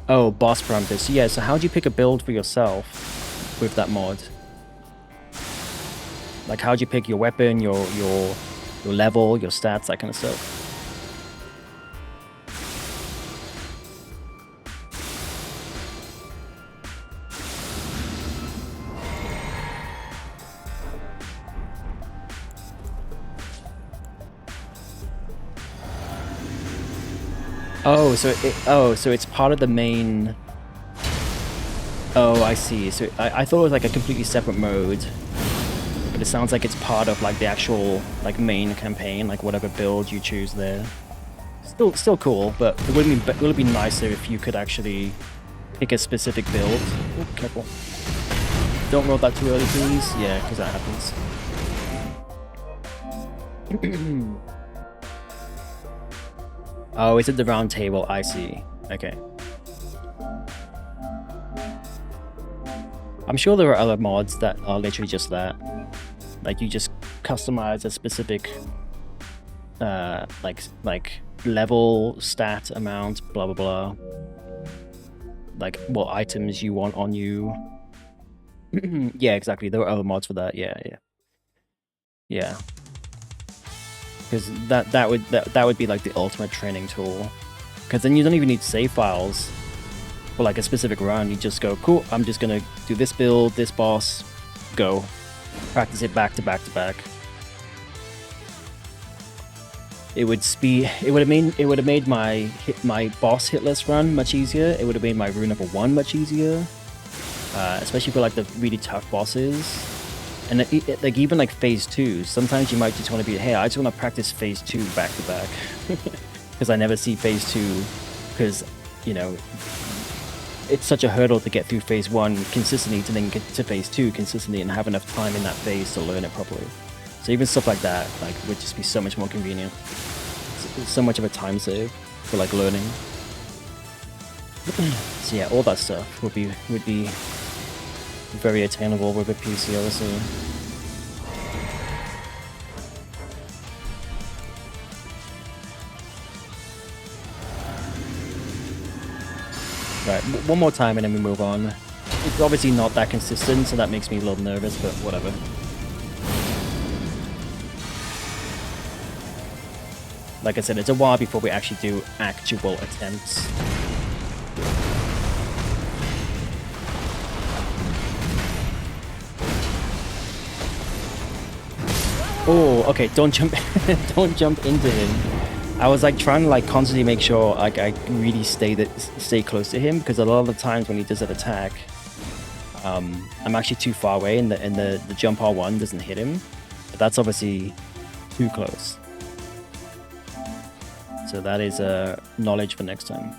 Oh, boss parameters. So yeah, so how do you pick a build for yourself with that mod? Like, how do you pick your weapon, your level, your stats, that kind of stuff? Oh, so it's part of the main. Oh, I see. So I thought it was like a completely separate mode. But it sounds like it's part of like the actual like main campaign, like whatever build you choose there. Still cool, but it would be nicer if you could actually pick a specific build. Oh, careful! Don't roll that too early, please. Yeah, because that happens. Oh, is it the round table? I see. Okay. I'm sure there are other mods that are literally just that. Like, you just customize a specific like level, stat amount, blah blah blah. Like what items you want on you. Yeah, exactly. There are other mods for that. Yeah. Because that would be like the ultimate training tool. Because then you don't even need save files for like a specific run. You just go, cool, I'm just gonna do this build, this boss, go. Practice it back to back to back. It would have made my boss Hitless run much easier. It would have made my Rune Level 1 much easier. Especially for like the really tough bosses. And like even like phase 2, sometimes you might just want to be, hey, I just want to practice phase 2 back to back. Because I never see phase 2, because, you know, it's such a hurdle to get through phase 1 consistently to then get to phase 2 consistently and have enough time in that phase to learn it properly. So even stuff like that like would just be so much more convenient. It's so much of a time save for like learning. So yeah, all that stuff would be very attainable with a PC, obviously. Right, one more time and then we move on. It's obviously not that consistent, so that makes me a little nervous, but whatever. Like I said, it's a while before we actually do actual attempts. Oh, okay. Don't jump. Don't jump into him. I was like trying to like constantly make sure like I really stay close to him, because a lot of the times when he does that attack, I'm actually too far away, and the jump R1 doesn't hit him. But that's obviously too close. So that is knowledge for next time.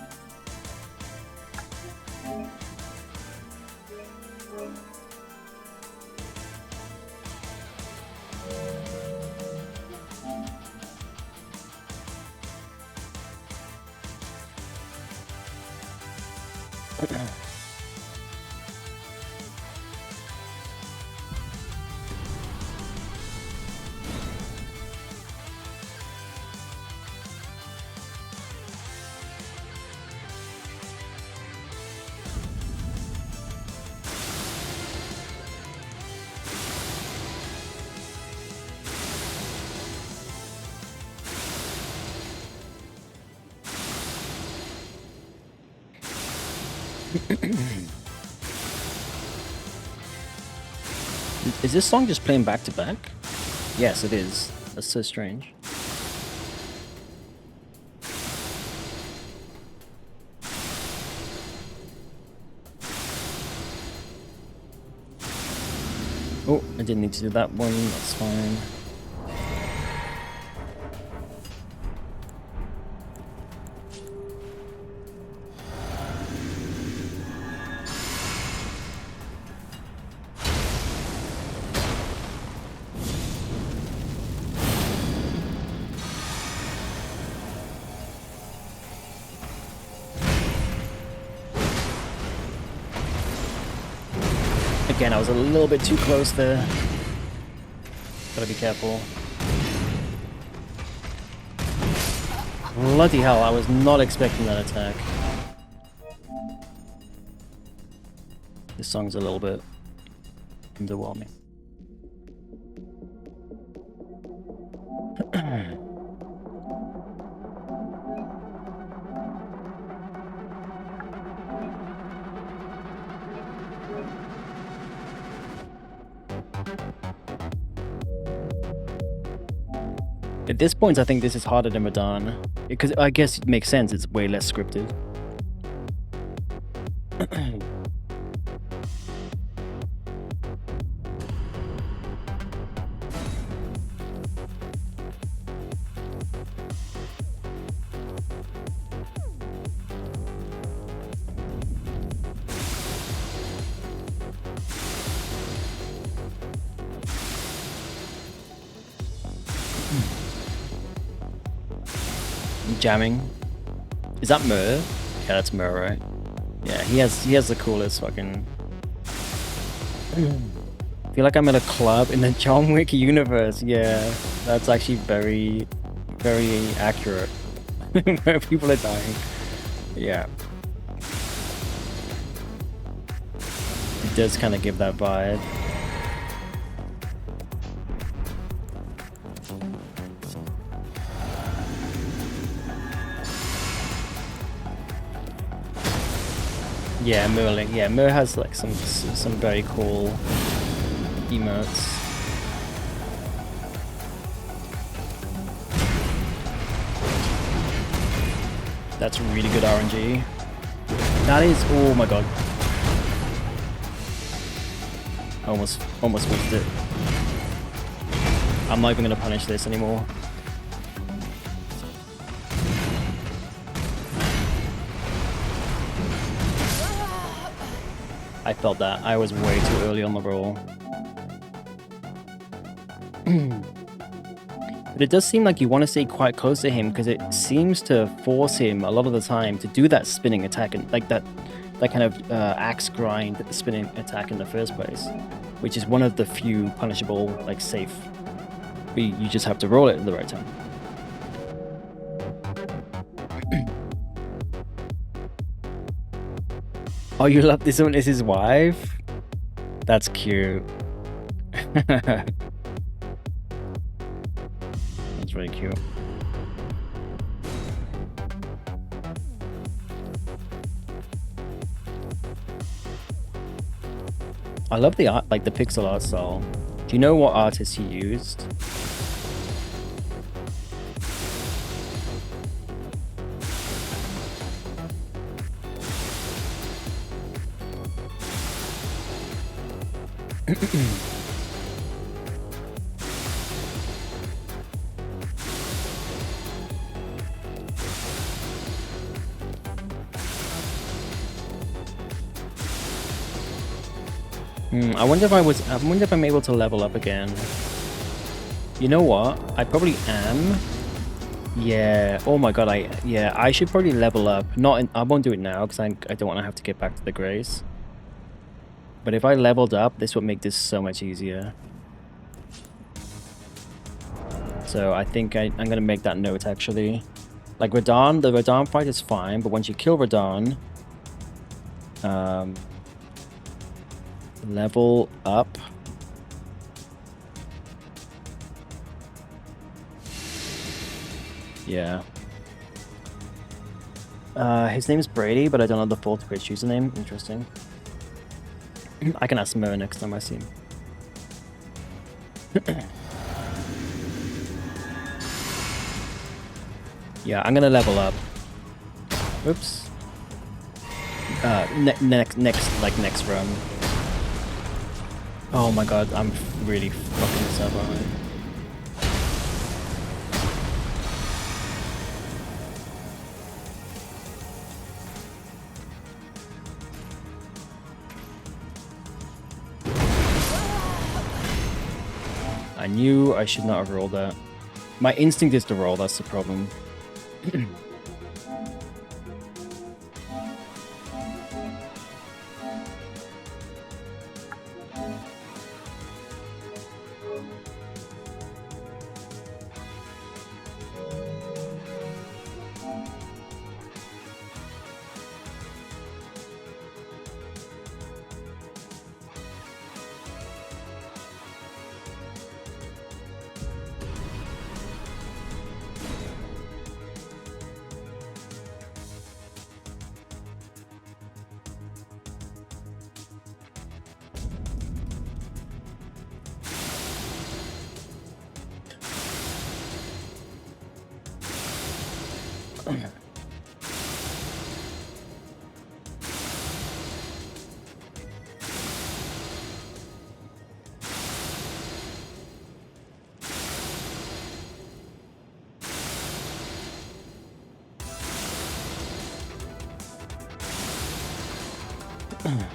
Is this song just playing back to back? Yes, it is. That's so strange. Oh, I didn't need to do that one. That's fine. Again, I was a little bit too close there. Gotta be careful. Bloody hell, I was not expecting that attack. This song's a little bit underwhelming. At this point, I think this is harder than Radahn, because I guess it makes sense, it's way less scripted. Jamming. Is that Mur? Yeah, that's Mur, right? Yeah, he has the coolest fucking... I feel like I'm at a club in the John Wick universe. Yeah, that's actually very, very accurate. Where people are dying. Yeah. It does kind of give that vibe. Yeah, Merlin. Yeah, Mer has like some very cool emotes. That's really good RNG. That is, oh my god. Almost whiffed it. I'm not even gonna punish this anymore. I felt that. I was way too early on the roll. But it does seem like you want to stay quite close to him, because it seems to force him a lot of the time to do that spinning attack, and like that kind of axe grind spinning attack in the first place, which is one of the few punishable, like safe. But you just have to roll it at the right time. Oh, you love this one? Is his wife? That's cute. That's really cute. I love the art, like the pixel art style. Do you know what artist he used? I wonder if I'm able to level up again. You know what? I probably am. Yeah. Oh my god. I should probably level up. I won't do it now because I don't want to have to get back to the Grace. But if I leveled up, this would make this so much easier. So I think I'm gonna make that note actually. Like Radahn, the Radahn fight is fine, but once you kill Radahn, level up. Yeah. His name is Brady, but I don't know the full Twitch username. Interesting. I can ask Mo next time I see him. Yeah, I'm gonna level up. Oops. Next run. Oh my god, I'm really fucking this up, aren't I? I knew I should not have rolled that. My instinct is to roll, that's the problem.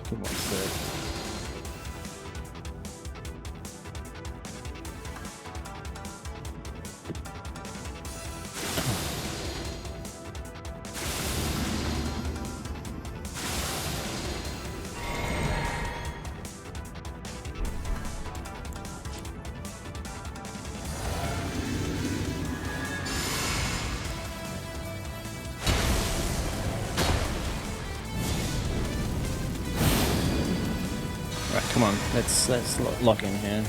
Give 1 sec. Right, come on, let's lock in here.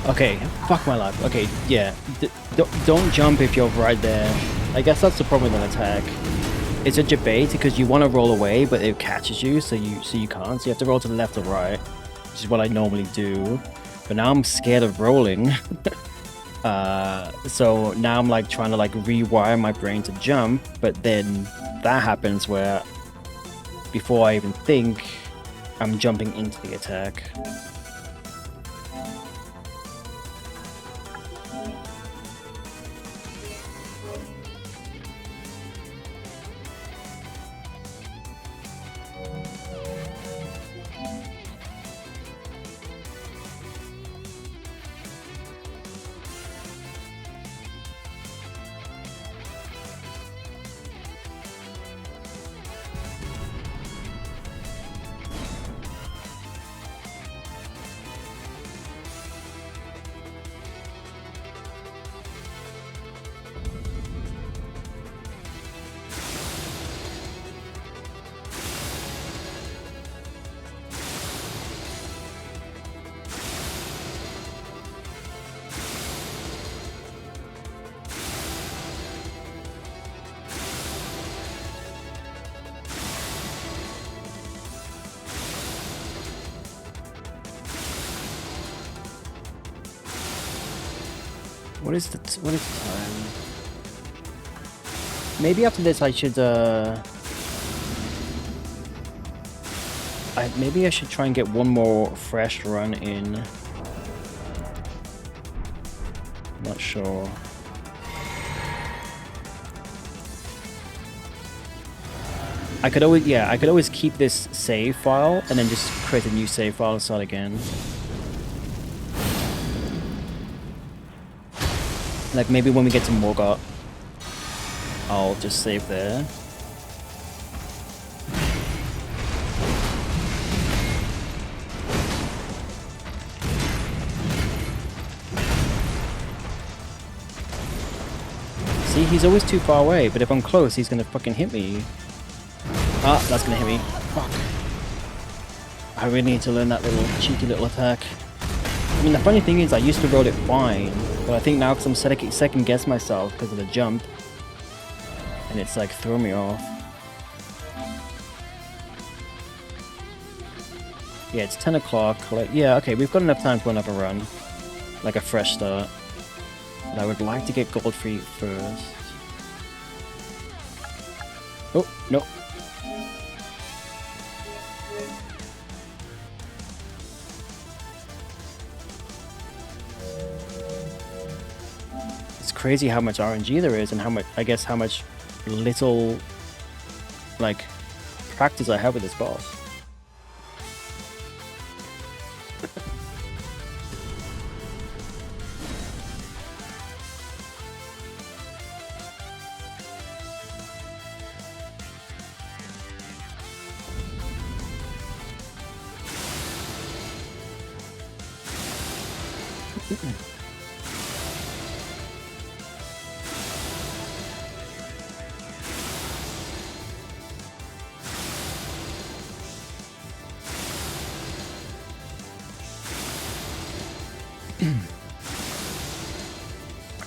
Okay, fuck my life. Okay, yeah. Don't jump if you're right there. I guess that's the problem with an attack. It's a debate because you want to roll away, but it catches you, so you can't. So you have to roll to the left or right, which is what I normally do. But now I'm scared of rolling. So now I'm like trying to like rewire my brain to jump, but then that happens where before I even think, I'm jumping into the attack. What is the time? Maybe after this I should maybe I should try and get one more fresh run in. Not sure. I could always keep this save file and then just create a new save file and start again. Like maybe when we get to Morgoth, I'll just save there. See, he's always too far away, but if I'm close, he's gonna fucking hit me. Ah, that's gonna hit me. Fuck. I really need to learn that little cheeky little attack. I mean, the funny thing is, I used to roll it fine, but I think now because I'm second guess myself because of the jump, and it's like throw me off. Yeah, it's 10 o'clock. Like, yeah, okay, we've got enough time for another run, like a fresh start. But I would like to get Godfrey first. Oh no. It's crazy how much RNG there is and how much little like practice I have with this boss.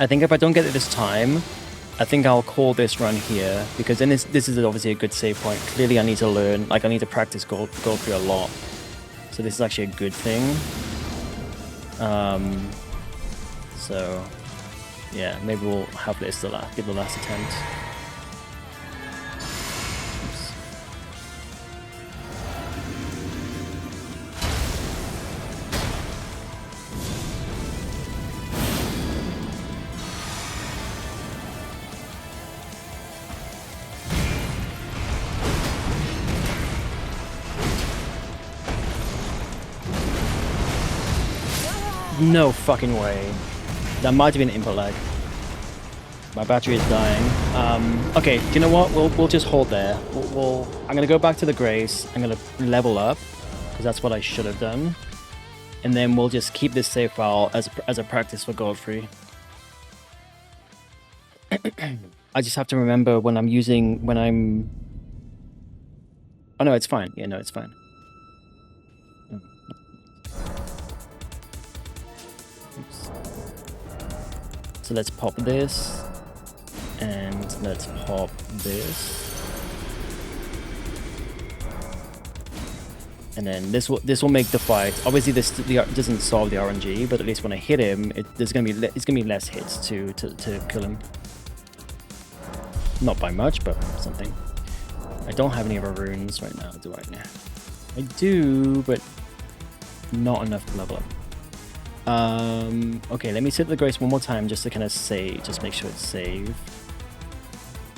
I think if I don't get it this time, I think I'll call this run here, because then this is obviously a good save point. Clearly I need to learn, like I need to practice Godfrey a lot. So this is actually a good thing. So yeah, maybe we'll have this give the last attempt. Oops. No fucking way. That might have been input lag. My battery is dying. Okay, do you know what? We'll just hold there. I'm gonna go back to the Grace. I'm gonna level up because that's what I should have done, and then we'll just keep this save file as a practice for Godfrey. I just have to remember when I'm. Oh no, it's fine. Yeah, no, it's fine. So let's pop this, and let's pop this, and then this will make the fight. Obviously, this doesn't solve the RNG, but at least when I hit him, it's gonna be less hits to kill him. Not by much, but something. I don't have any other runes right now, do I? I do, but not enough to level up. Okay, let me sit the Grace one more time just to kind of just make sure it's saved.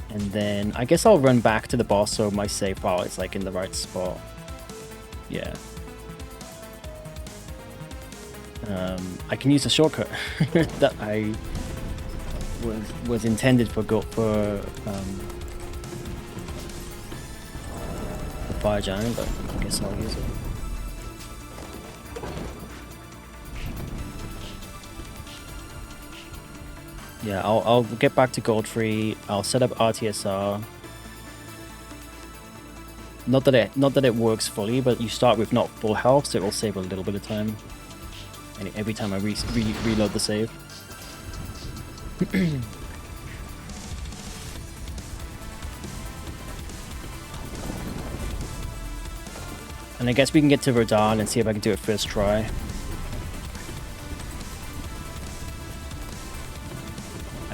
And then I guess I'll run back to the boss so my save file is like in the right spot. Yeah. I can use a shortcut that I was intended for the Fire Giant, but I guess I'll use it. Yeah, I'll get back to Godfrey. I'll set up RTSR. Not that it works fully, but you start with not full health, so it will save a little bit of time. And every time I reload the save. And I guess we can get to Rodan and see if I can do it first try.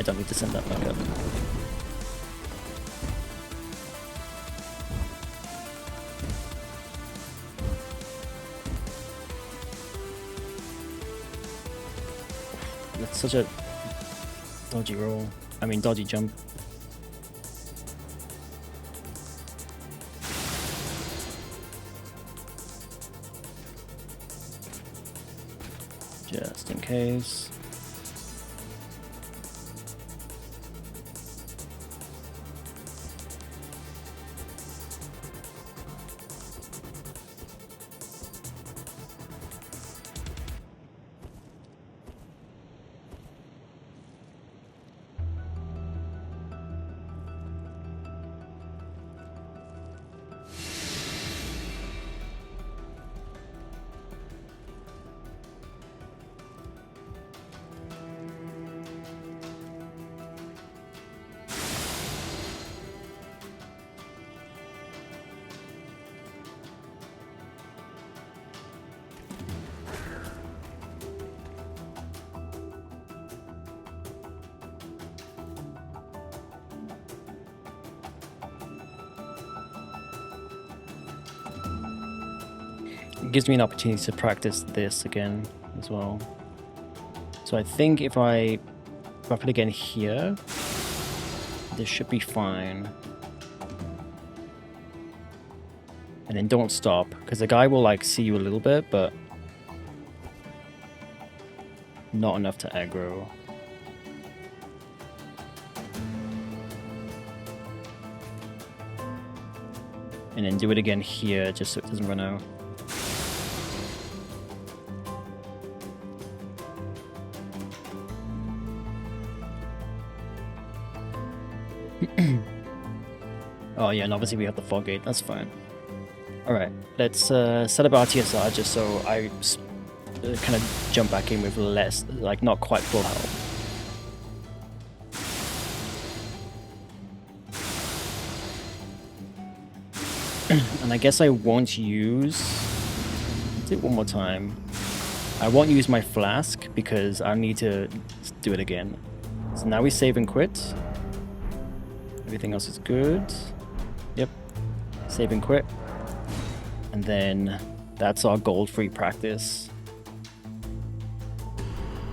don't need to send that back up. That's such a dodgy roll. I mean, dodgy jump. Just in case. It gives me an opportunity to practice this again as well. So I think if I put it again here, this should be fine. And then don't stop, because the guy will like see you a little bit, but not enough to aggro. And then do it again here, just so it doesn't run out. Oh yeah, and obviously we have the fog gate, that's fine. Alright, let's set up our TSR just so I kind of jump back in with less, like not quite full health. And I guess I won't use... Let's do it one more time. I won't use my flask because I need to do it again. So now we save and quit. Everything else is good. Yep. Save and quit. And then that's our gold-free practice.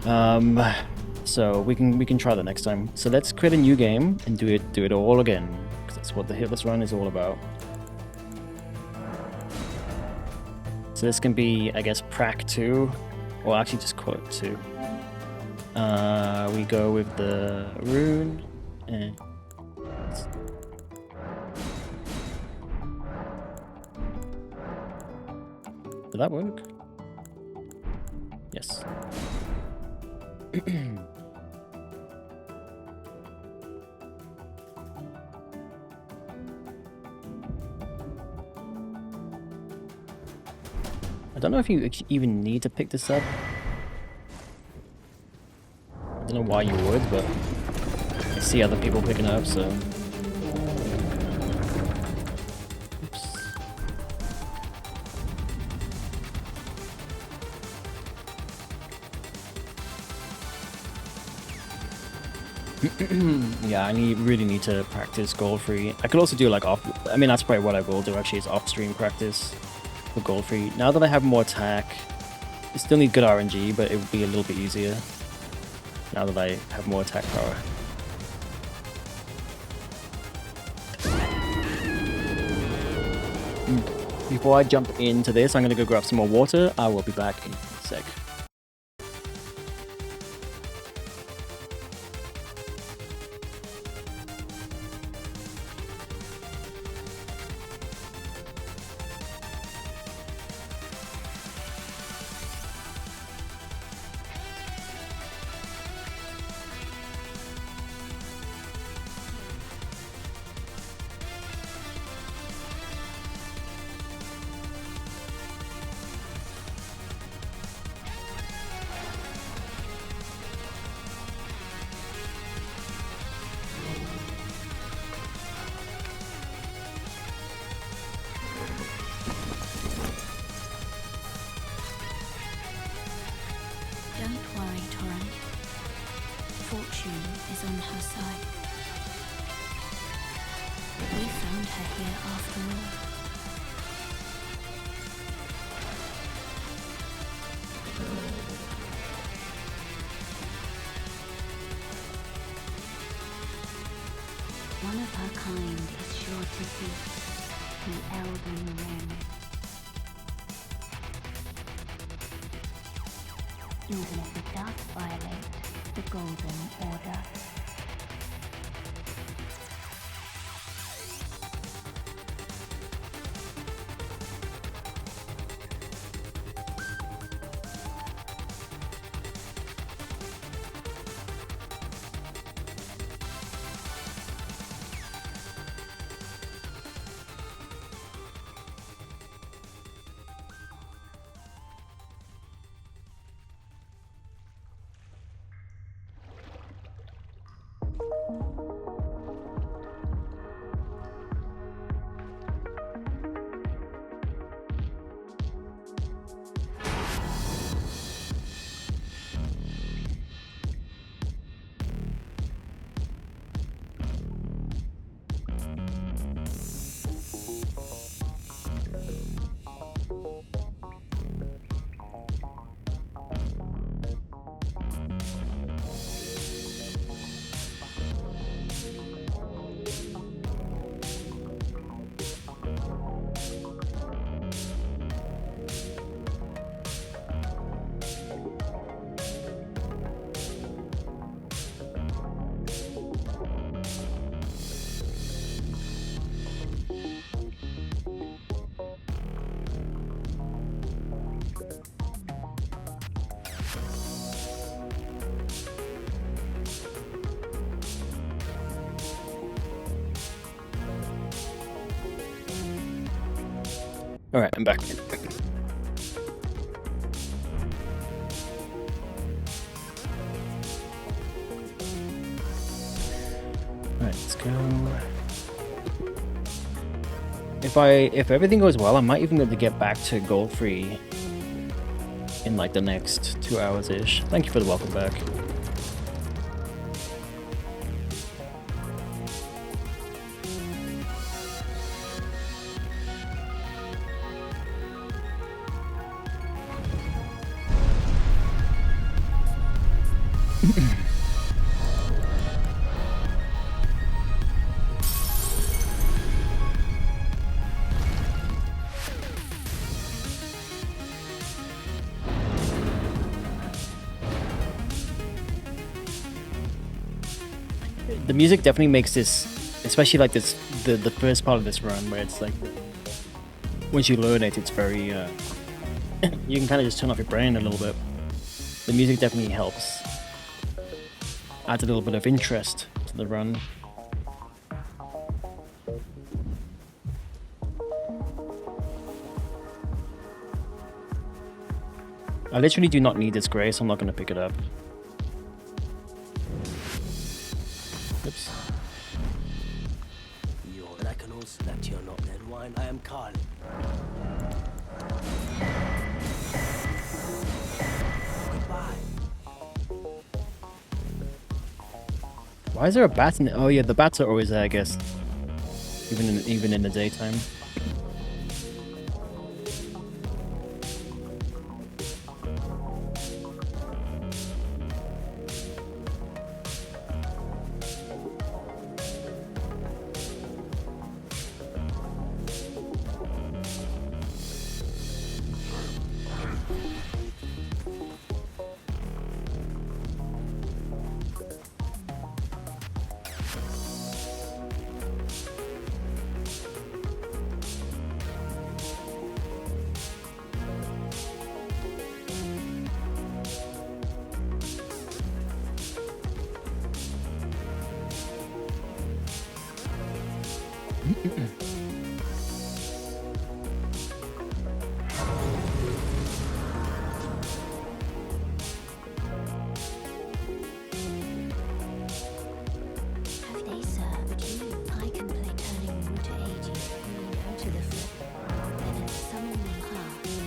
So we can try that next time. So let's create a new game and do it all again, because that's what the Hitless run is all about. So this can be, I guess, prac 2, or actually just call it 2. We go with the rune and did that work? Yes. I don't know if you even need to pick this up. I don't know why you would, but I see other people picking it up, so... Oops. Yeah, I really need to practice goal free. I could also do like off... I mean, that's probably what I will do actually, is off-stream practice for gold free. Now that I have more attack, I still need good RNG, but it would be a little bit easier now that I have more attack power. Before I jump into this, I'm going to go grab some more water. I will be back in a sec. Fortune is on her side. We found her here after all. One of her kind is sure to seek the Elden Ring. Even if it does violate the Golden Order. Alright, I'm back. Alright, let's go. If everything goes well, I might even be able to get back to gold free in like the next 2 hours-ish. Thank you for the welcome back. The music definitely makes this, especially like this, the first part of this run where it's like, once you learn it, it's very, you can kind of just turn off your brain a little bit. The music definitely helps. Adds a little bit of interest to the run. I literally do not need this gray, so I'm not going to pick it up. Oops. Your reckonals that you're not dead wine. I am Carl. Goodbye. Why is there a bat in it? Oh yeah, the bats are always there, I guess. Even in the daytime. Have they served you? I can play turning water aging. You go to the flip. Then it's summoning her.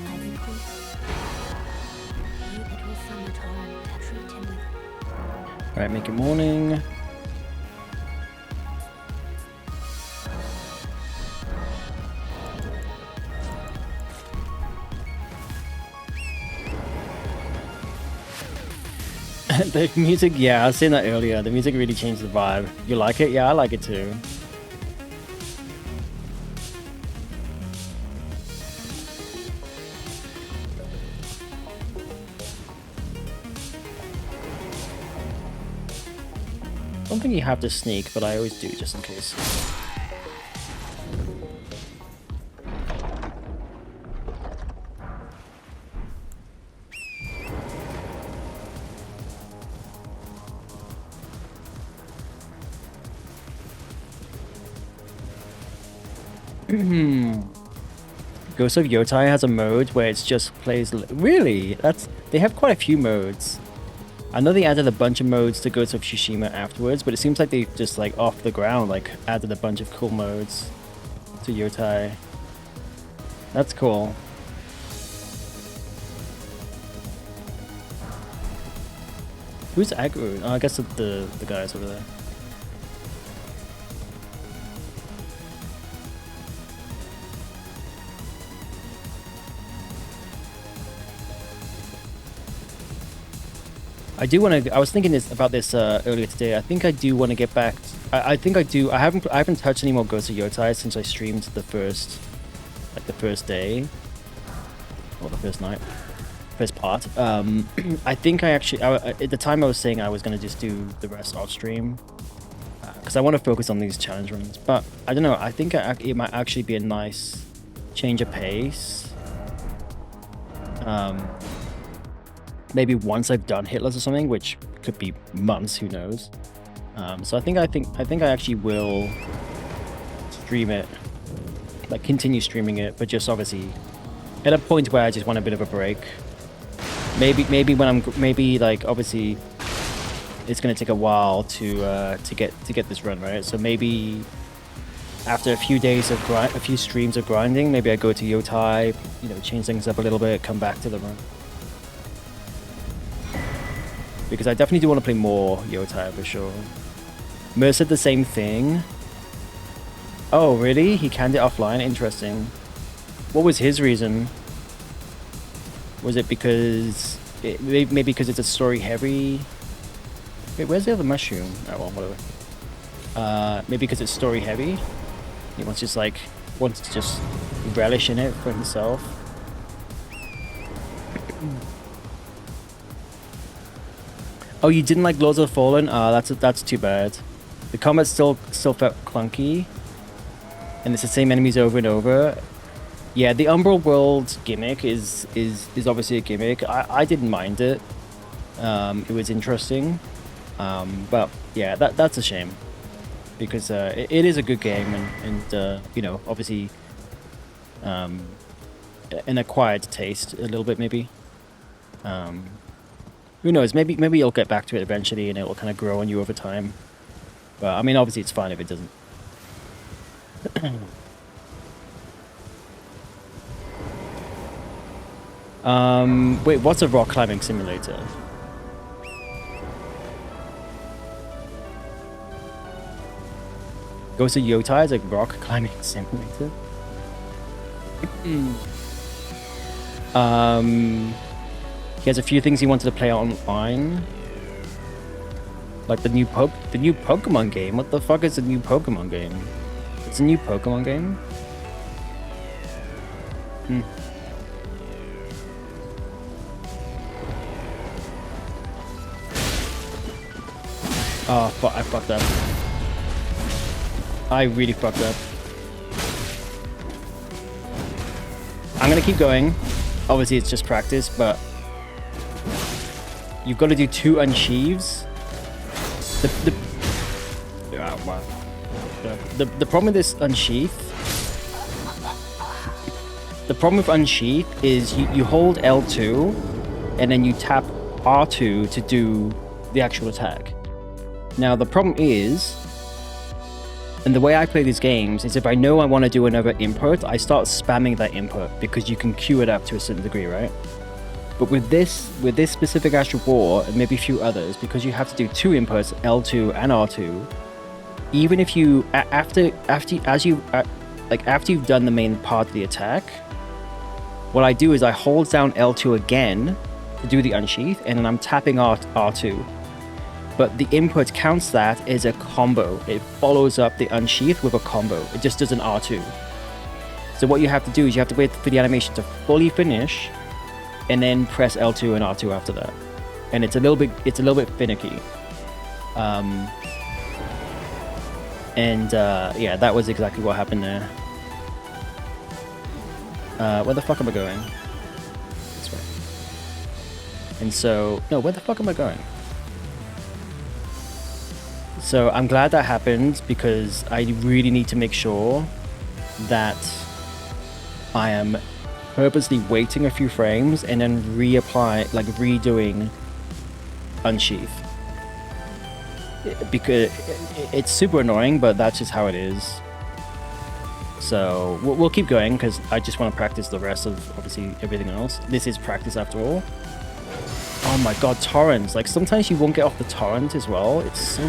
I recall. You, it was some torrent. Treat him with. Alright, make it morning. The music, yeah, I was saying that earlier. The music really changed the vibe. You like it? Yeah, I like it too. I don't think you have to sneak, but I always do just in case. Ghost of Yotai has a mode where it's just plays. Really? They have quite a few modes. I know they added a bunch of modes to Ghost of Tsushima afterwards, but it seems like they just like off the ground like added a bunch of cool modes to Yotai. That's cool. Who's Agru? Oh, I guess the guys over there. I do want to. I was thinking about this earlier today. I think I do want to get back. I think I do. I haven't touched any more Ghost of Yotai since I streamed the first day, or the first night, first part. I think I actually at the time I was saying I was gonna just do the rest off stream because I want to focus on these challenge runs. But I don't know. I think it might actually be a nice change of pace. Maybe once I've done Hitless or something, which could be months, who knows. So I think I actually will stream it, like continue streaming it, but just obviously at a point where I just want a bit of a break. Maybe when I'm like obviously it's gonna take a while to get this run right. So maybe after a few days of a few streams of grinding, maybe I go to Yotai, change things up a little bit, come back to the run. Because I definitely do want to play more Yotai for sure. Mer said the same thing. Oh, really? He canned it offline? Interesting. What was his reason? Was it because... maybe because it's a story heavy... Wait, where's the other mushroom? Oh, well, whatever. Maybe because it's story heavy? He wants to just relish in it for himself. Oh, you didn't like Lords of the Fallen? That's too bad. The combat still felt clunky, and it's the same enemies over and over. Yeah, the Umbral World gimmick is obviously a gimmick. I didn't mind it. It was interesting, but yeah, that's a shame because it is a good game and obviously an acquired taste a little bit maybe. Who knows? Maybe you'll get back to it eventually, and it'll kind of grow on you over time. But I mean, obviously, it's fine if it doesn't. Wait, what's a rock climbing simulator? Ghost of Yotai is a rock climbing simulator. He has a few things he wanted to play online. Like the new Pokemon game. What the fuck is a new Pokemon game? It's a new Pokemon game? Oh, fuck, I fucked up. I really fucked up. I'm gonna keep going. Obviously, it's just practice, but... You've got to do 2 unsheaves. The problem with this unsheath... The problem with unsheath is you hold L2 and then you tap R2 to do the actual attack. Now the problem is, and the way I play these games is if I know I want to do another input, I start spamming that input because you can queue it up to a certain degree, right? But with this specific Astral War and maybe a few others, because you have to do 2 inputs, L2 and R2, even if you after you've done the main part of the attack, what I do is I hold down L2 again to do the unsheath, and then I'm tapping R2. But the input counts that as a combo. It follows up the unsheath with a combo. It just does an R2. So what you have to do is you have to wait for the animation to fully finish, and then press L2 and R2 after that. And it's a little bit finicky. Yeah, that was exactly what happened there. Where the fuck am I going? This way. And so, no, where the fuck am I going? So I'm glad that happened, because I really need to make sure that I am purposely waiting a few frames and then redoing unsheath. Because it's super annoying, but that's just how it is. So we'll keep going, because I just want to practice the rest of obviously everything else. This is practice after all. Oh my god, torrents. Like, sometimes you won't get off the torrent as well. It's so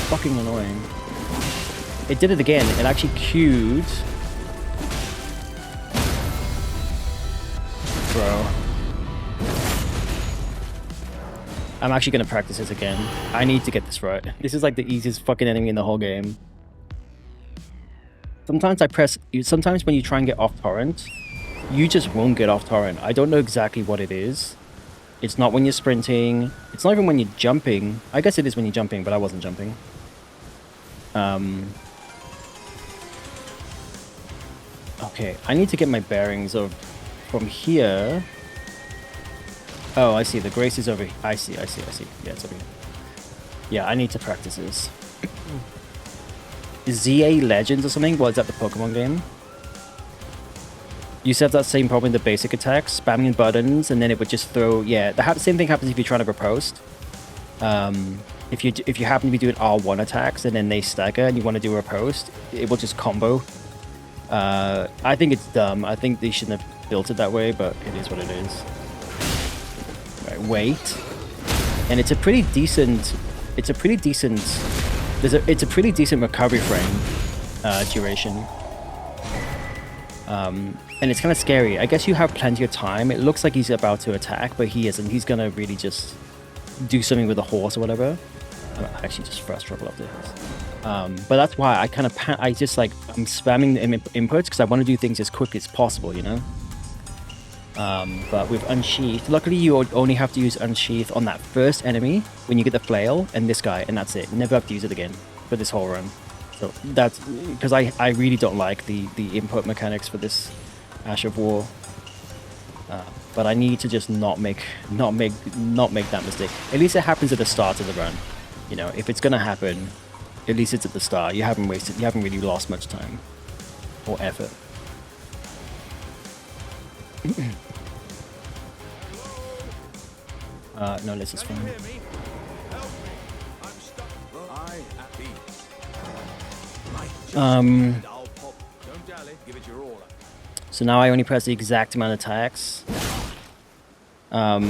fucking annoying. It did it again. It actually queued. Bro. I'm actually going to practice this again. I need to get this right. This is like the easiest fucking enemy in the whole game. Sometimes when you try and get off torrent, you just won't get off torrent. I don't know exactly what it is. It's not when you're sprinting. It's not even when you're jumping. I guess it is when you're jumping, but I wasn't jumping. Okay, I need to get my bearings of from here. Oh, I see. The grace is over here. I see. Yeah, it's over here. Yeah, I need to practice this. ZA Legends or something? Well, is that the Pokemon game? You used to have that same problem in the basic attacks, spamming buttons, and then it would just throw... Yeah, the same thing happens if you're trying to riposte. If you happen to be doing R1 attacks and then they stagger and you want to do a riposte, it will just combo. I think it's dumb. I think they shouldn't have built it that way, but it is what it is. Right, wait. And it's a pretty decent... It's a pretty decent recovery frame duration. And it's kind of scary. I guess you have plenty of time. It looks like he's about to attack, but he isn't. He's gonna really just do something with a horse or whatever. I actually just first travel up this. But that's why I kind of I'm spamming the inputs because I want to do things as quickly as possible, you know. But with unsheath, luckily you only have to use unsheath on that first enemy when you get the flail and this guy, and that's it. You never have to use it again for this whole run. So that's because I really don't like the input mechanics for this Ash of War. But I need to just not make that mistake. At least it happens at the start of the run. You know, if it's gonna happen, at least it's at the start. You haven't really lost much time or effort. No, this is fine. So now I only press the exact amount of attacks. What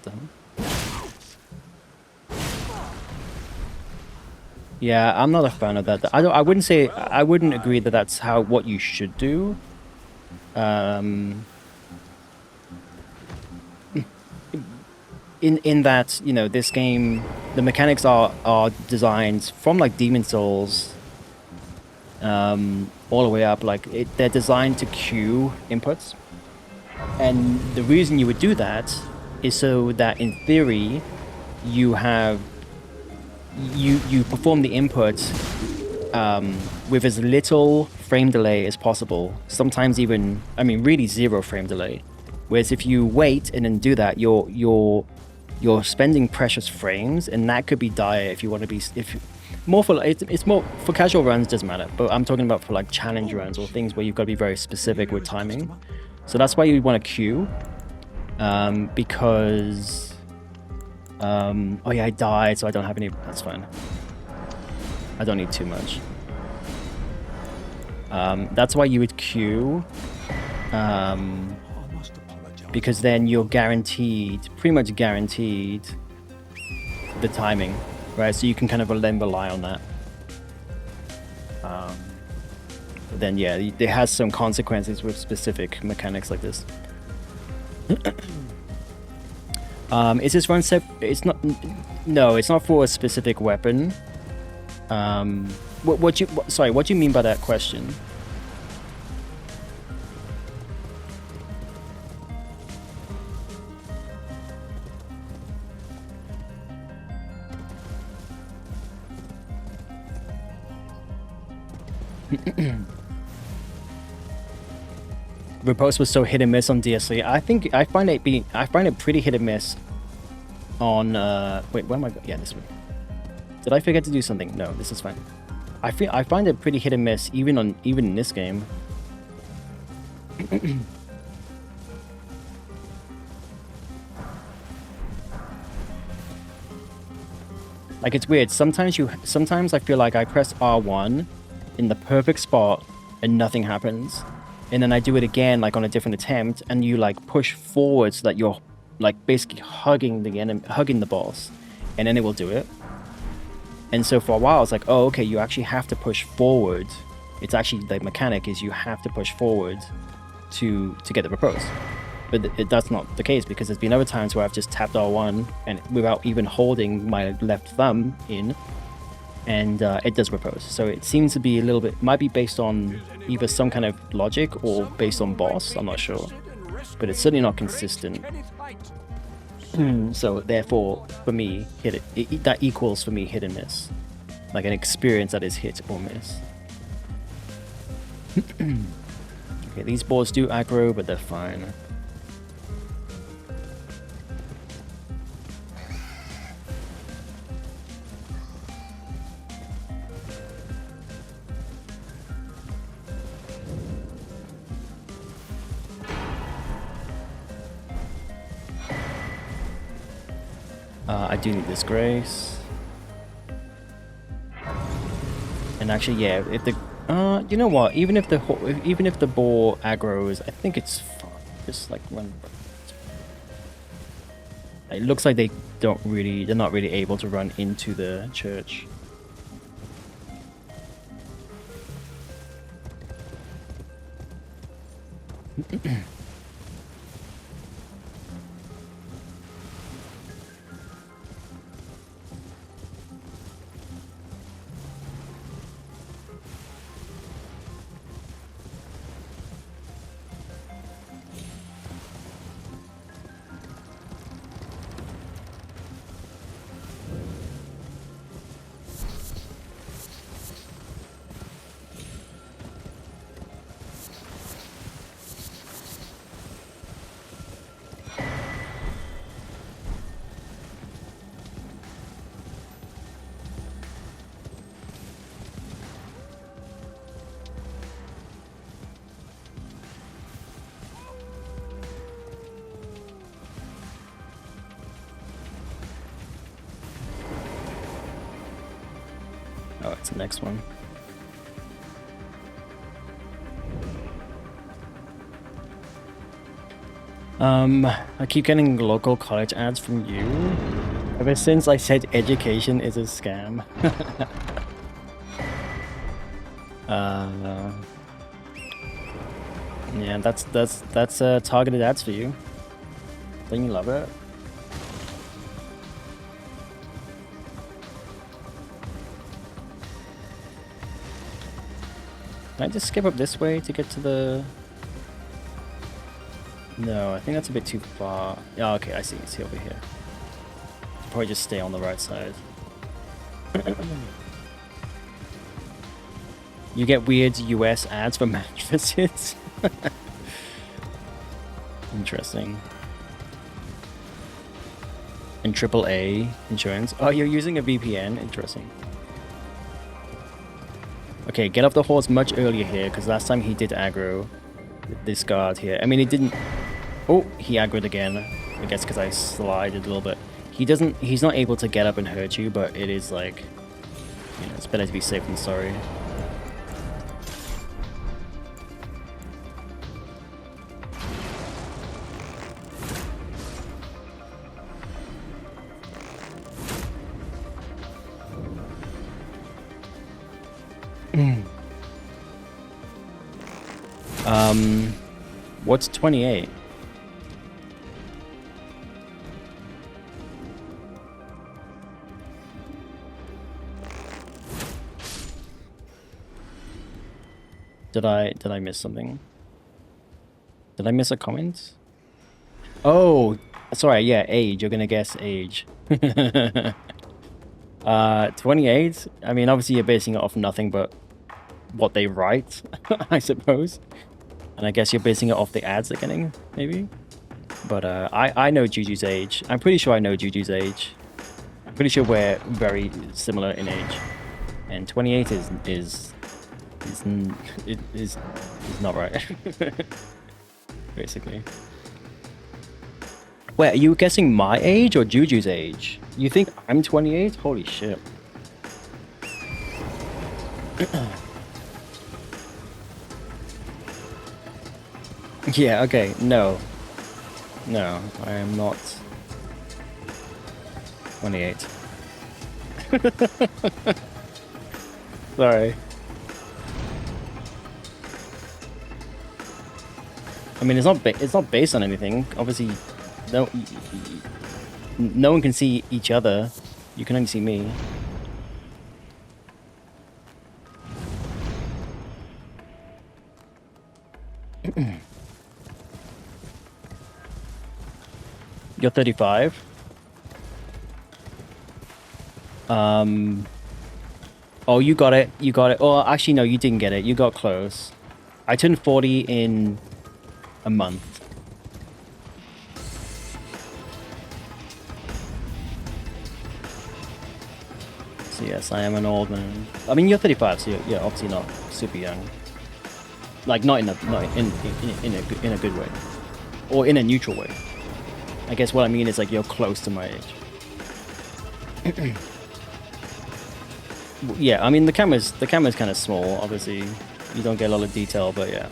the hell? Yeah, I'm not a fan of that. I wouldn't agree that that's what you should do. In that, you know, this game, the mechanics are designed from like Demon Souls all the way up. Like they're designed to queue inputs, and the reason you would do that is so that in theory you perform the input with as little frame delay as possible. Sometimes even, I mean, really 0 frame delay. Whereas if you wait and then do that, you're spending precious frames, and that could be dire if you want to be. It's more for casual runs, doesn't matter. But I'm talking about for like challenge runs or things where you've got to be very specific with timing. So that's why you want to queue, because. Oh yeah, I died, so I don't have any. That's fine. I don't need too much. That's why you would queue. because then you're guaranteed, pretty much guaranteed, the timing, right? So you can kind of then rely on that. But then yeah, it has some consequences with specific mechanics like this. Is this run set? It's not. No, it's not for a specific weapon. What do you mean by that question? Repose was so hit and miss on DSC. I find it pretty hit and miss on wait, where am I yeah, this one. Did I forget to do something? No, this is fine. I find it pretty hit and miss even in this game. Like, it's weird. Sometimes I feel like I press R1 in the perfect spot and nothing happens. And then I do it again, like on a different attempt, and you like push forward so that you're like basically hugging the boss, and then it will do it. And so for a while, it's like, oh, okay, you actually have to push forward. It's actually, the mechanic is you have to push forward to get the repose. But that's not the case, because there's been other times where I've just tapped R1 and without even holding my left thumb in, and it does repose. So it seems to be a little bit, might be based on either some kind of logic or based on boss, I'm not sure. But it's certainly not consistent. So therefore, for me, that equals for me hit and miss. Like an experience that is hit or miss. Okay, these boards do aggro, but they're fine. I do need this grace. And actually, yeah, if the you know what? Even if the boar aggroes, I think it's fine. Just like run. It looks like they're not really able to run into the church. Oh, it's the next one. I keep getting local college ads from you. Ever since I said education is a scam. Yeah, that's targeted ads for you. Don't you love it? Can I just skip up this way to get to the... No, I think that's a bit too far. Oh, okay, I see. It's over here. Probably just stay on the right side. You get weird US ads for match visits? Interesting. And AAA insurance. Oh, you're using a VPN? Interesting. Okay, get off the horse much earlier here, because last time he did aggro this guard here. I mean, he didn't... Oh, he aggroed again. I guess because I slided a little bit. He's not able to get up and hurt you, but it is like... You know, it's better to be safe than sorry. What's 28? Did I miss something? Did I miss a comment? Oh, sorry, yeah, age. You're gonna guess age. 28. I mean, obviously you're basing it off nothing but what they write, I suppose. And I guess you're basing it off the ads they're getting, maybe. But I know Juju's age. I'm pretty sure I know Juju's age. I'm pretty sure we're very similar in age. And 28 is not right. Basically. Wait, are you guessing my age or Juju's age? You think I'm 28? Holy shit. Yeah, okay, no. No, I am not 28. Sorry. I mean, it's not based on anything. Obviously, no one can see each other. You can only see me. You're 35. Oh, you got it. You got it. Oh, actually, no, you didn't get it. You got close. I turned 40 in a month. So yes, I am an old man. I mean, you're 35, so you're obviously not super young. Like, not in a good way, or in a neutral way. I guess what I mean is like you're close to my age. Yeah, I mean the camera's kind of small. Obviously, you don't get a lot of detail, but yeah,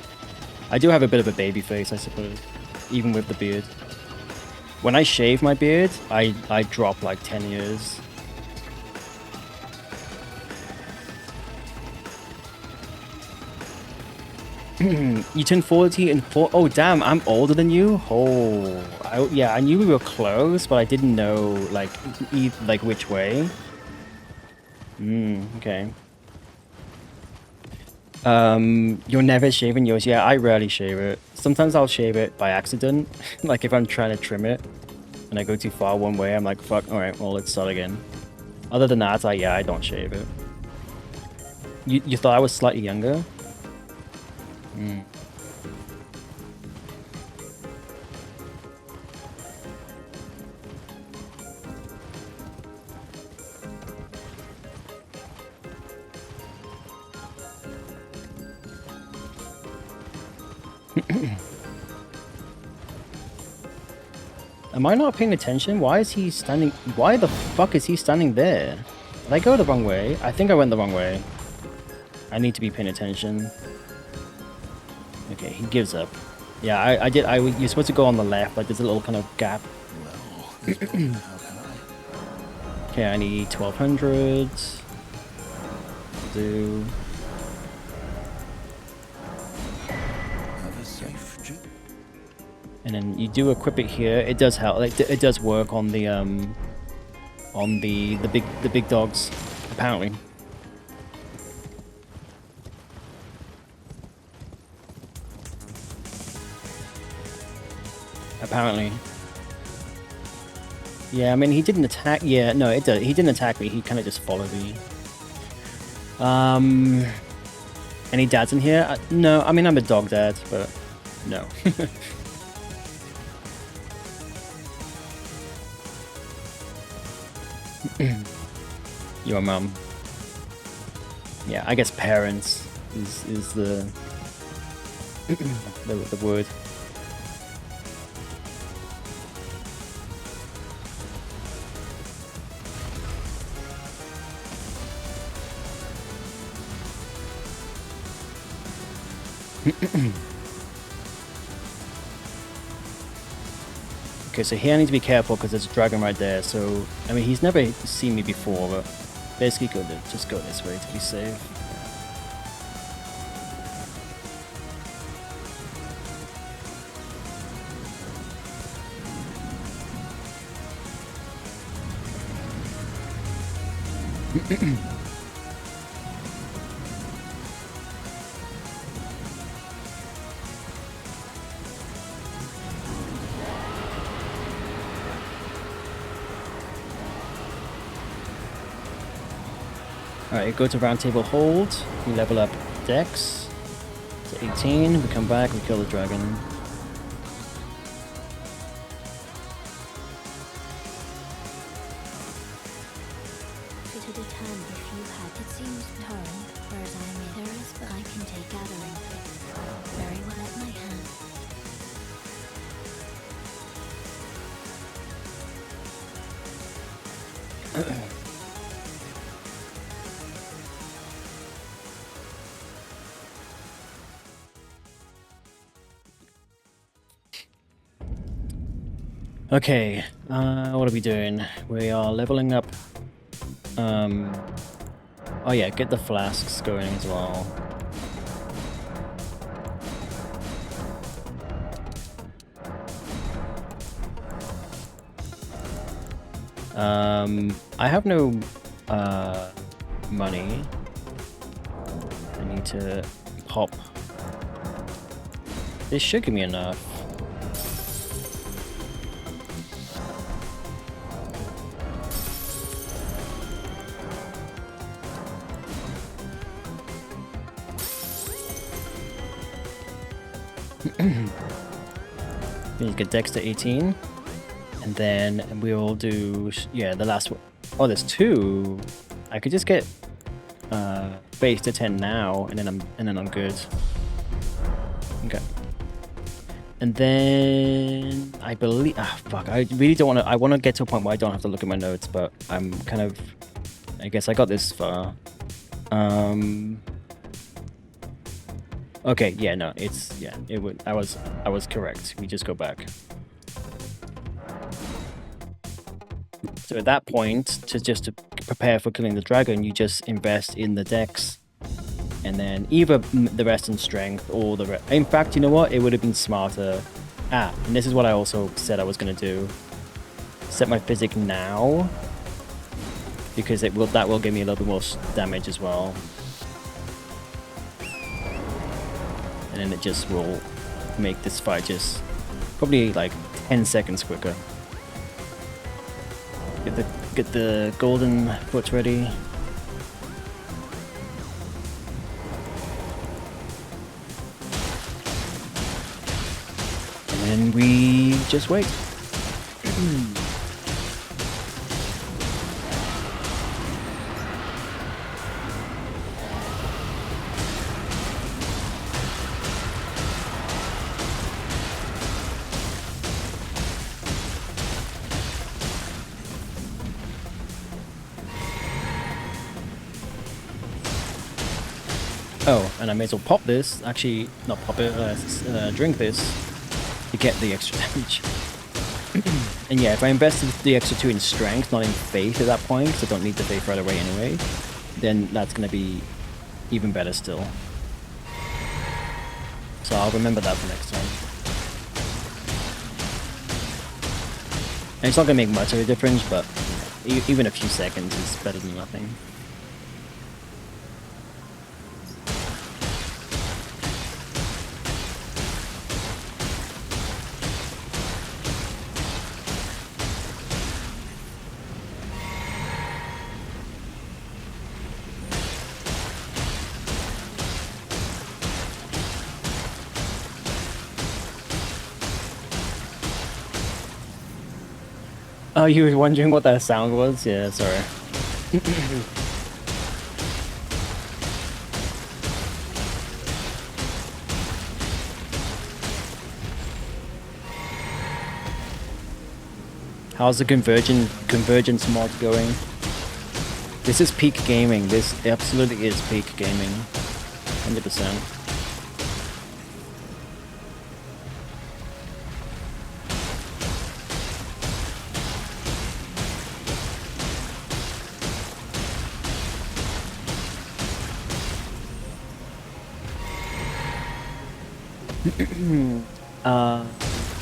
I do have a bit of a baby face, I suppose, even with the beard. When I shave my beard, I drop like 10 years. You turned 40 in 4. Oh damn, I'm older than you. Oh, yeah, I knew we were close, but I didn't know like which way. Okay. You're never shaving yours. Yeah, I rarely shave it. Sometimes I'll shave it by accident, like if I'm trying to trim it, and I go too far one way. I'm like, fuck. All right, well let's start again. Other than that, I don't shave it. You thought I was slightly younger? Am I not paying attention? Why is he standing? Why the fuck is he standing there? Did I go the wrong way? I think I went the wrong way. I need to be paying attention. Okay, he gives up. Yeah, I did. You're supposed to go on the left, like there's a little kind of gap. Okay, I need 1200. Do. And then you do equip it here. It does help. It does work on the big dogs, apparently. Apparently. Yeah, I mean he didn't attack. Yeah, no, it does. He didn't attack me. He kind of just followed me. Any dads in here? No, I mean I'm a dog dad, but no. Your mum. Yeah, I guess parents is the the word. Okay, so here I need to be careful because there's a dragon right there. So, I mean, he's never seen me before, but basically just go this way to be safe. Alright, go to round table hold, we level up Dex to 18, we come back, we kill the dragon. It would have turned if you had. It seems torn, whereas I'm in. There is, but I can take gathering. Very well at my hand. Okay, what are we doing? We are leveling up. Oh yeah, get the flasks going as well. I have no money. I need to pop. This should give me enough. We get Dex to 18, and then we'll do the last one. Oh, there's two. I could just get base to 10 now, and then I'm good. Okay. And then I believe fuck, I really don't want to. I want to get to a point where I don't have to look at my notes, but I'm kind of. I guess I got this far. Okay, yeah, no, it would. I was correct. We just go back. So at that point, to prepare for killing the dragon, you just invest in the Dex, and then either the rest in strength or the rest. In fact, you know what? It would have been smarter. And this is what I also said I was gonna do. Set my physic now, because that will give me a little bit more damage as well. And then it just will make this fight just probably like 10 seconds quicker. Get the golden foot ready. And then we just wait. Oh, and I may as well pop this. Actually, not pop it, drink this to get the extra damage. And yeah, if I invested the extra 2 in strength, not in faith at that point, because I don't need the faith right away anyway, then that's going to be even better still. So I'll remember that for next time. And it's not going to make much of a difference, but even a few seconds is better than nothing. Oh, you were wondering what that sound was? Yeah, sorry. How's the convergence mod going? This is peak gaming. This absolutely is peak gaming. 100%.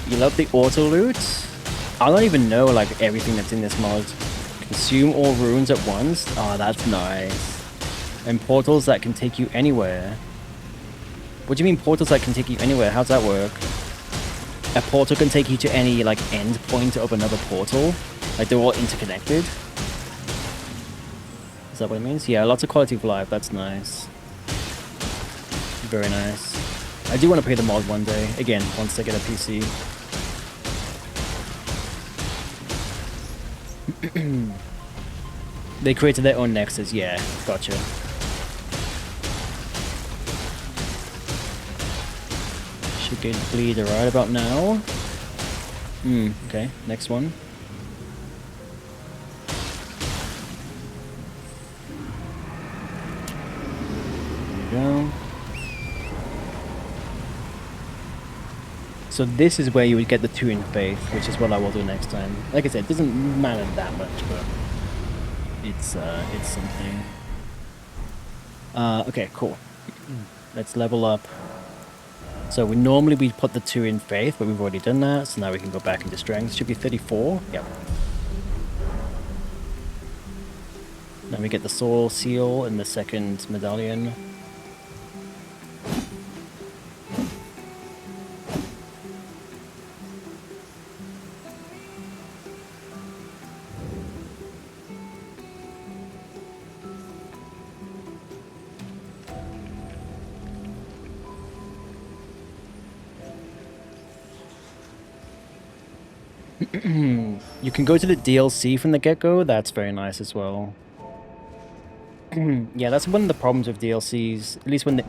You love the auto loot? I don't even know like everything that's in this mod Consume all runes at once. Oh, that's nice. And portals that can take you anywhere. What do you mean portals that can take you anywhere? How's that work? A portal can take you to any, like, end point of another portal? Like, they're all interconnected? Is that what it means? Yeah, lots of quality of life. That's nice. Very nice. I do want to play the mod one day. Again, once I get a PC. They created their own nexus. Yeah, gotcha. Should get bleed right about now. Okay, next one. There you go. So this is where you would get the 2 in faith, which is what I will do next time. Like I said, it doesn't matter that much, but it's something. Okay, cool. Let's level up. So we put the 2 in faith, but we've already done that, so now we can go back into strength. Should be 34. Yep. Then we get the soul seal and the second medallion. You can go to the DLC from the get-go. That's very nice as well. Yeah, that's one of the problems with DLCs. At least when they...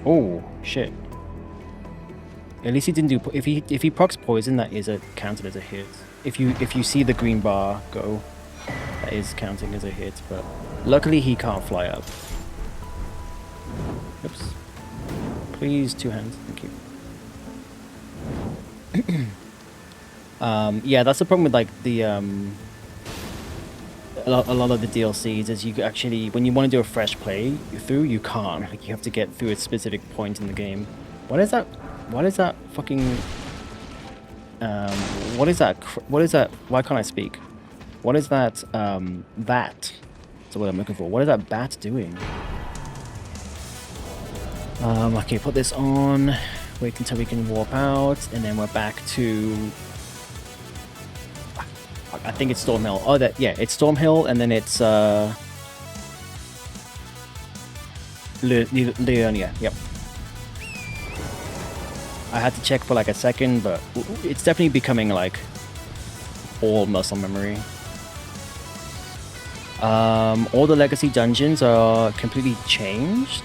Oh, shit. At least he didn't do... If he procs poison, that is counted as a hit. If you see the green bar go, that is counting as a hit. But luckily, he can't fly up. Oops. Please, 2 hands. Thank you. Yeah, that's the problem with like the a lot of the DLCs is you actually, when you want to do a fresh play through, you can't. Like, you have to get through a specific point in the game. What is that? What is that fucking? What is that? What is that? Why can't I speak? What is that? Bat. That's what I'm looking for. What is that bat doing? Okay, put this on. Wait until we can warp out, and then we're back to. I think it's Stormhill. Oh, yeah, it's Stormhill, and then it's Leonia. Yep. I had to check for like a second, but it's definitely becoming like all muscle memory. All the legacy dungeons are completely changed.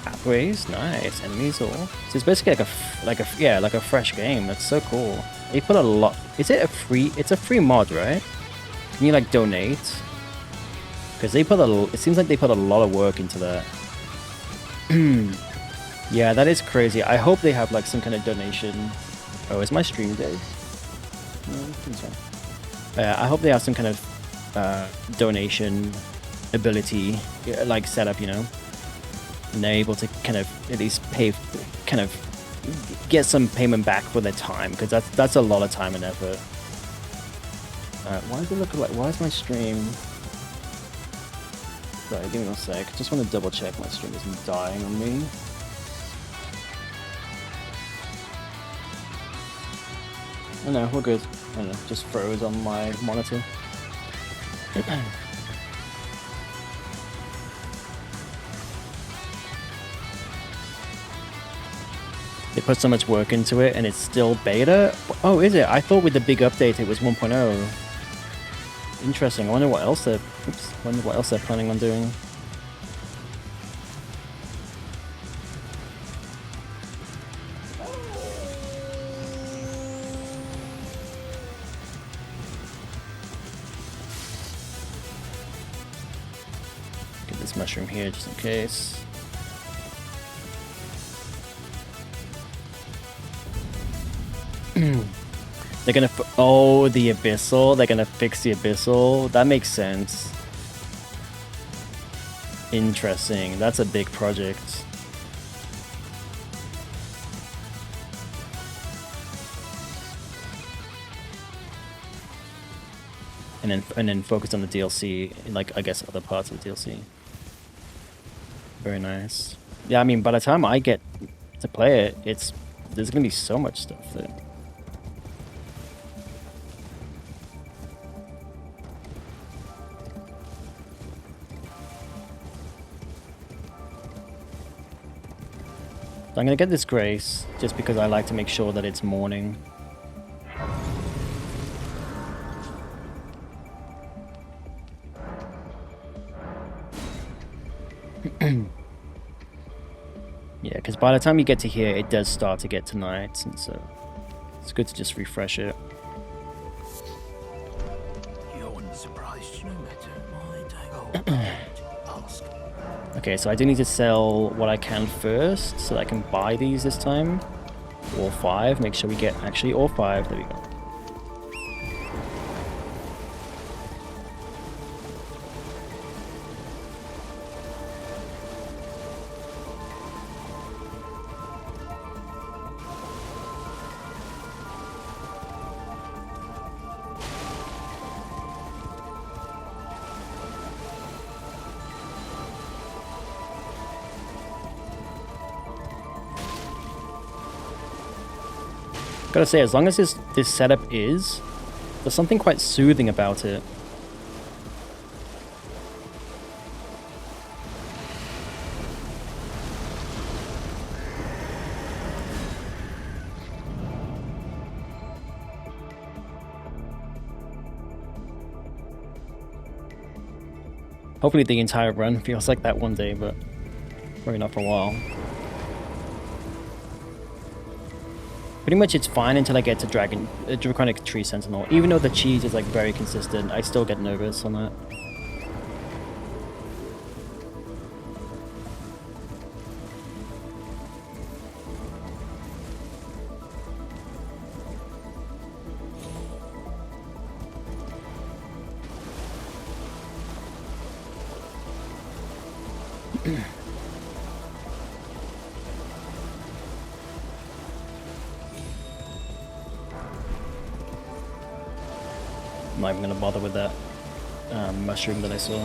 Pathways, nice. Enemies, all. So it's basically like a fresh game. That's so cool. They put a lot. Is it a free? It's a free mod, right? Can you like donate? Because they put it seems like they put a lot of work into that. Yeah, that is crazy. I hope they have like some kind of donation. Oh, is my stream dead? No, I think so. I hope they have some kind of donation ability, like setup, you know, and they're able to kind of at least pay, kind of get some payment back for their time, because that's a lot of time and effort. Why does it look like? Why is my stream? Sorry, give me a sec. Just want to double check my stream isn't dying on me. Oh no, we're good. I don't know, just froze on my monitor. They put so much work into it and it's still beta? Oh, is it? I thought with the big update it was 1.0. Interesting. I wonder what else they're planning on doing. Get this mushroom here just in case. They're gonna oh, the abyssal. They're gonna fix the abyssal. That makes sense. Interesting. That's a big project. and then focus on the DLC, like I guess other parts of the DLC. Very nice. Yeah, I mean, by the time I get to play it, there's gonna be so much stuff there. I'm gonna get this Grace just because I like to make sure that it's morning. Yeah, because by the time you get to here, it does start to get to night, and so it's good to just refresh it. You're surprised, no matter my day. Ask. Okay, so I do need to sell what I can first, so that I can buy these this time. All 5, make sure we get actually all 5, there we go. Gotta say, as long as this setup there's something quite soothing about it. Hopefully the entire run feels like that one day, but probably not for a while. Pretty much it's fine until I get to Draconic Tree Sentinel. Even though the cheese is like very consistent, I still get nervous on that. I'm not even gonna bother with that mushroom that I saw.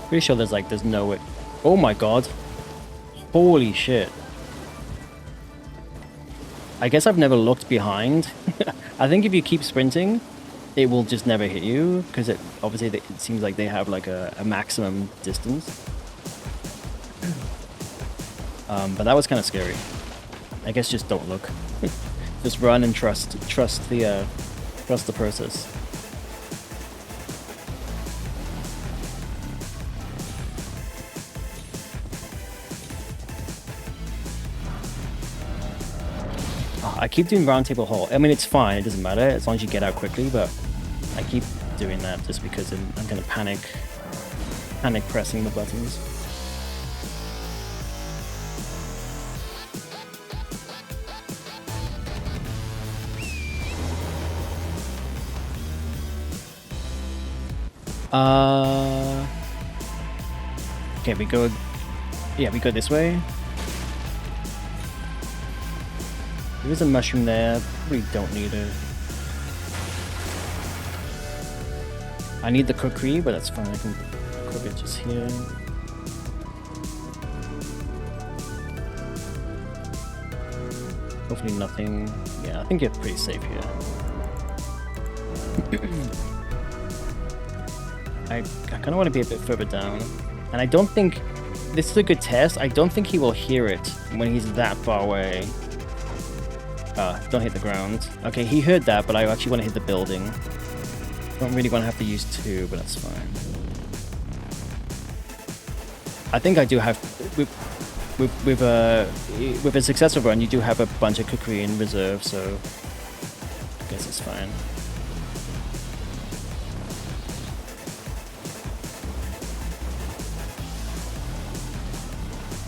Pretty sure there's no way. Oh my god. Holy shit. I guess I've never looked behind. I think if you keep sprinting, it will just never hit you, because obviously it seems like they have like a maximum distance. But that was kind of scary. I guess just don't look. Just run and trust the process. Oh, I keep doing round table hole. I mean, it's fine. It doesn't matter as long as you get out quickly. But I keep doing that just because I'm gonna panic pressing the buttons. Okay, we go this way. There is a mushroom there. We don't need it. I need the cookery, but that's fine. I can cook it just here. Hopefully nothing. Yeah, I think you're pretty safe here. I kind of want to be a bit further down. And I don't think... This is a good test. I don't think he will hear it when he's that far away. Don't hit the ground. Okay, he heard that, but I actually want to hit the building. Don't really want to have to use 2, but that's fine. I think I do have... With a successful run, you do have a bunch of cookery in reserve, so... I guess it's fine.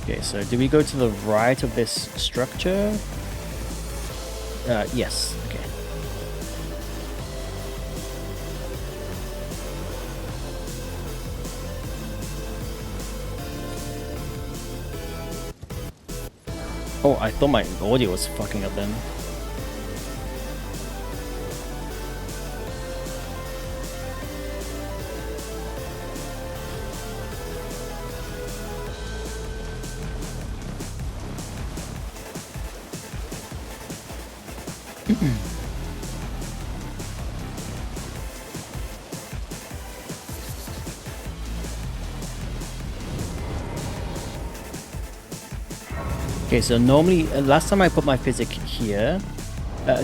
Okay, so do we go to the right of this structure? Yes, okay. Oh, I thought my audio was fucking up then. Okay, so normally, last time I put my physic here,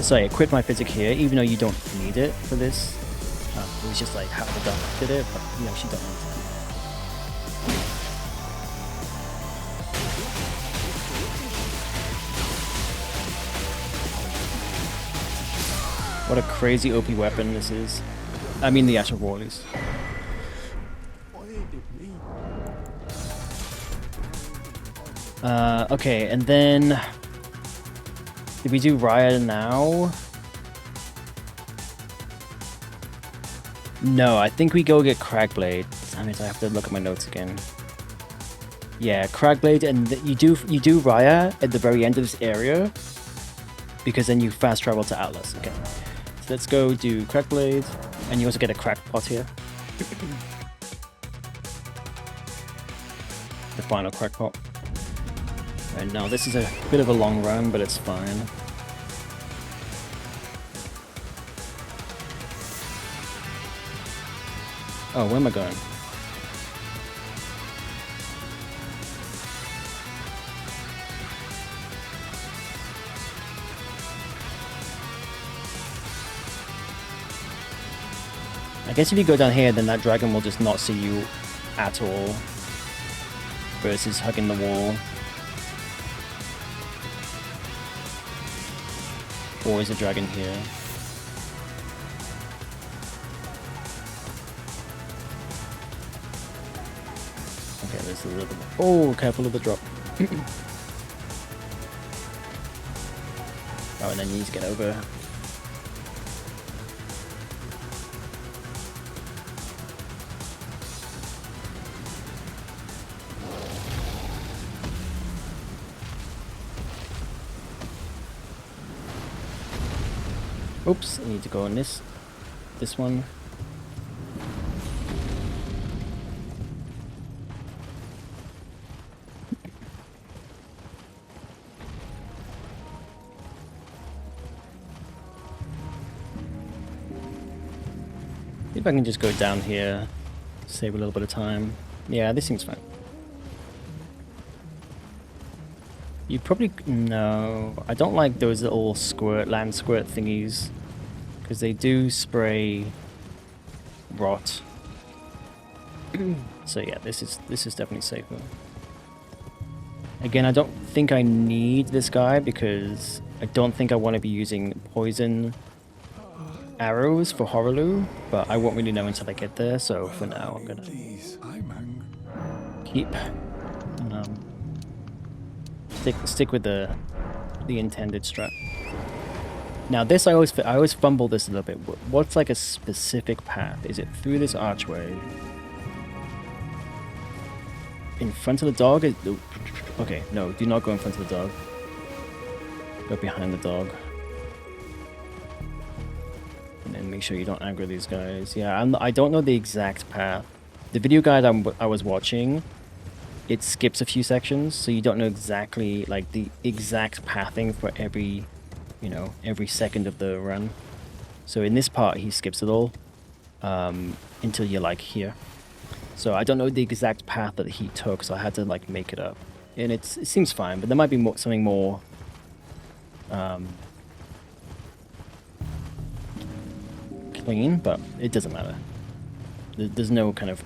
sorry, I quit my physic here, even though you don't need it for this. It was just like how the duck did it, but you actually don't need it. What a crazy OP weapon this is. I mean the actual Warleys. Okay, and then did we do Raya now? No, I think we go get Cragblade. Damn it, I have to look at my notes again. Yeah, Cragblade, and you do Raya at the very end of this area, because then you fast travel to Atlas. Okay, so let's go do Cragblade, and you also get a Crackpot here. The final Crackpot. Right now, this is a bit of a long run, but it's fine. Oh, where am I going? I guess if you go down here, then that dragon will just not see you at all. Versus hugging the wall. Or is a dragon here? Okay, there's a little bit. Oh, careful of the drop. Oh, and then you need to get over. Oops, I need to go on this one. See if I can just go down here, save a little bit of time. Yeah, this seems fine. You probably... no, I don't like those little land squirt thingies, because they do spray rot. So yeah, this is definitely safer. Again, I don't think I need this guy because I don't think I want to be using poison arrows for Horaloo, but I won't really know until I get there, so for now I'm gonna keep stick with the intended strat. Now this I always fumble this a little bit. What's like a specific path? Is it through this archway? In front of the dog? Okay, no, do not go in front of the dog. Go behind the dog. And then make sure you don't aggro these guys. Yeah, I don't know the exact path. The video guide I was watching, it skips a few sections, so you don't know exactly like the exact pathing for every, you know, every second of the run. So in this part, he skips it all until you're like here. So I don't know the exact path that he took, so I had to like make it up. And it seems fine, but there might be something more clean, but it doesn't matter. There's no kind of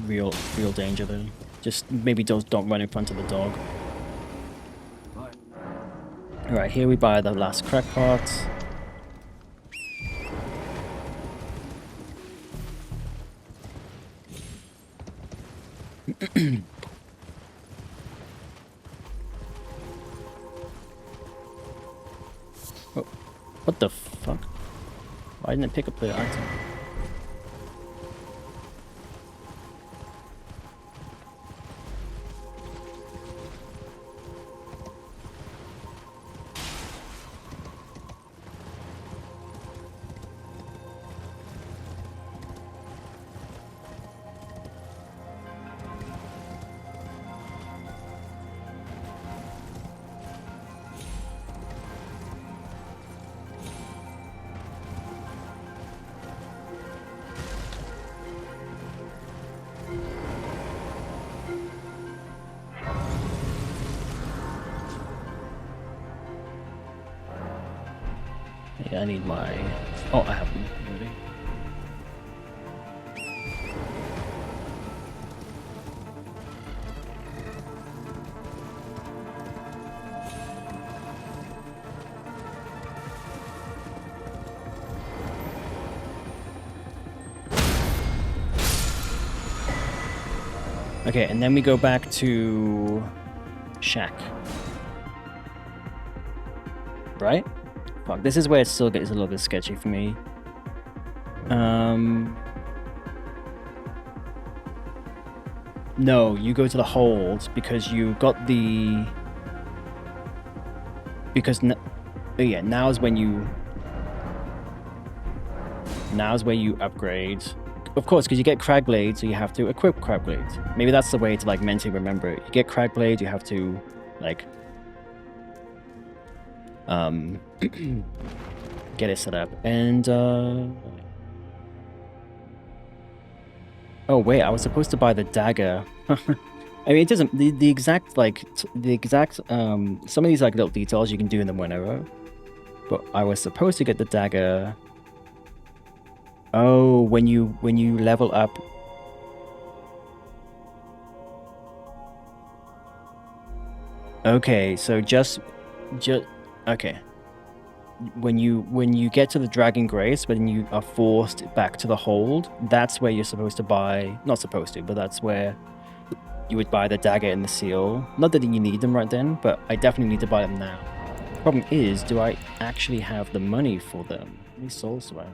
real danger there. Just maybe don't run in front of the dog. Alright, here we buy the last crackpot. Oh, what the fuck? Why didn't it pick up the item? Yeah, I need my... Oh, I have them already. Okay, and then we go back to Shack. Right? Fuck, this is where it still gets a little bit sketchy for me. No, you go to the hold because you got the... Because... yeah, now's when you... Now's where you upgrade. Of course, because you get Crag Blade, so you have to equip Crag Blade. Maybe that's the way to like mentally remember it. You get Crag Blade, you have to like get it set up. And oh wait, I was supposed to buy the dagger. I mean, it doesn't the exact like some of these like little details you can do in the whenever. But I was supposed to get the dagger. Oh, when you level up. Okay, so just okay. When you get to the Dragon Grace, when you are forced back to the hold, that's where you're supposed to buy. Not supposed to, but that's where you would buy the dagger and the seal. Not that you need them right then, but I definitely need to buy them now. Problem is, do I actually have the money for them? How many souls do I have?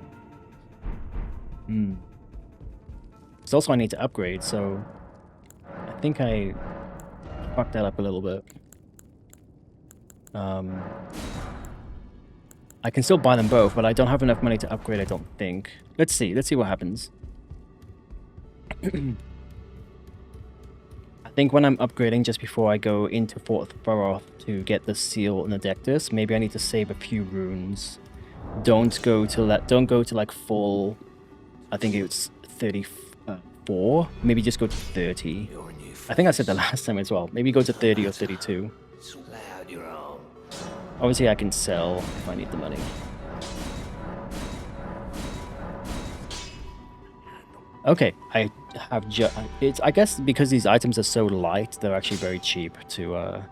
It's also I need to upgrade, so I think I fucked that up a little bit. I can still buy them both, but I don't have enough money to upgrade, I don't think. Let's see what happens. I think when I'm upgrading just before I go into Fort Thoroth to get the seal and the Dectus, maybe I need to save a few runes. Don't go to like full... I think it's 34. Maybe just go to 30. I think I said that last time as well. Maybe go to 30 or 32. Obviously, I can sell if I need the money. Okay, I have it's. I guess because these items are so light, they're actually very cheap to.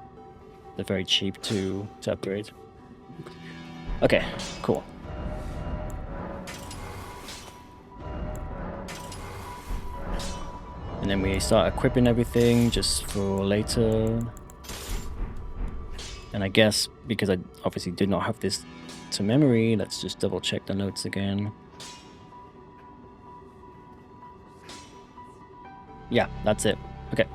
They're very cheap to upgrade. Okay, cool. And then we start equipping everything just for later. And I guess because I obviously did not have this to memory, let's just double check the notes again. Yeah, that's it. Okay.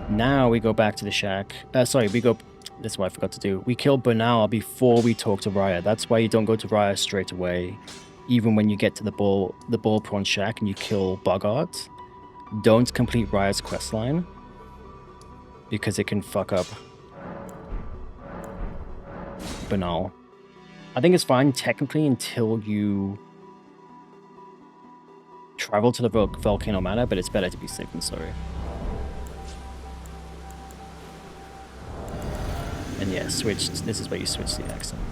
Now we go back to the shack. Sorry, we go... This is what I forgot to do. We kill Bernal before we talk to Raya. That's why you don't go to Raya straight away. Even when you get to the ball prawn shack and you kill Bogart. Don't complete Raya's questline, because it can fuck up Bernal. I think it's fine technically until you travel to the Volcano Manor, but it's better to be safe than sorry. And yeah, this is where you switch the accent.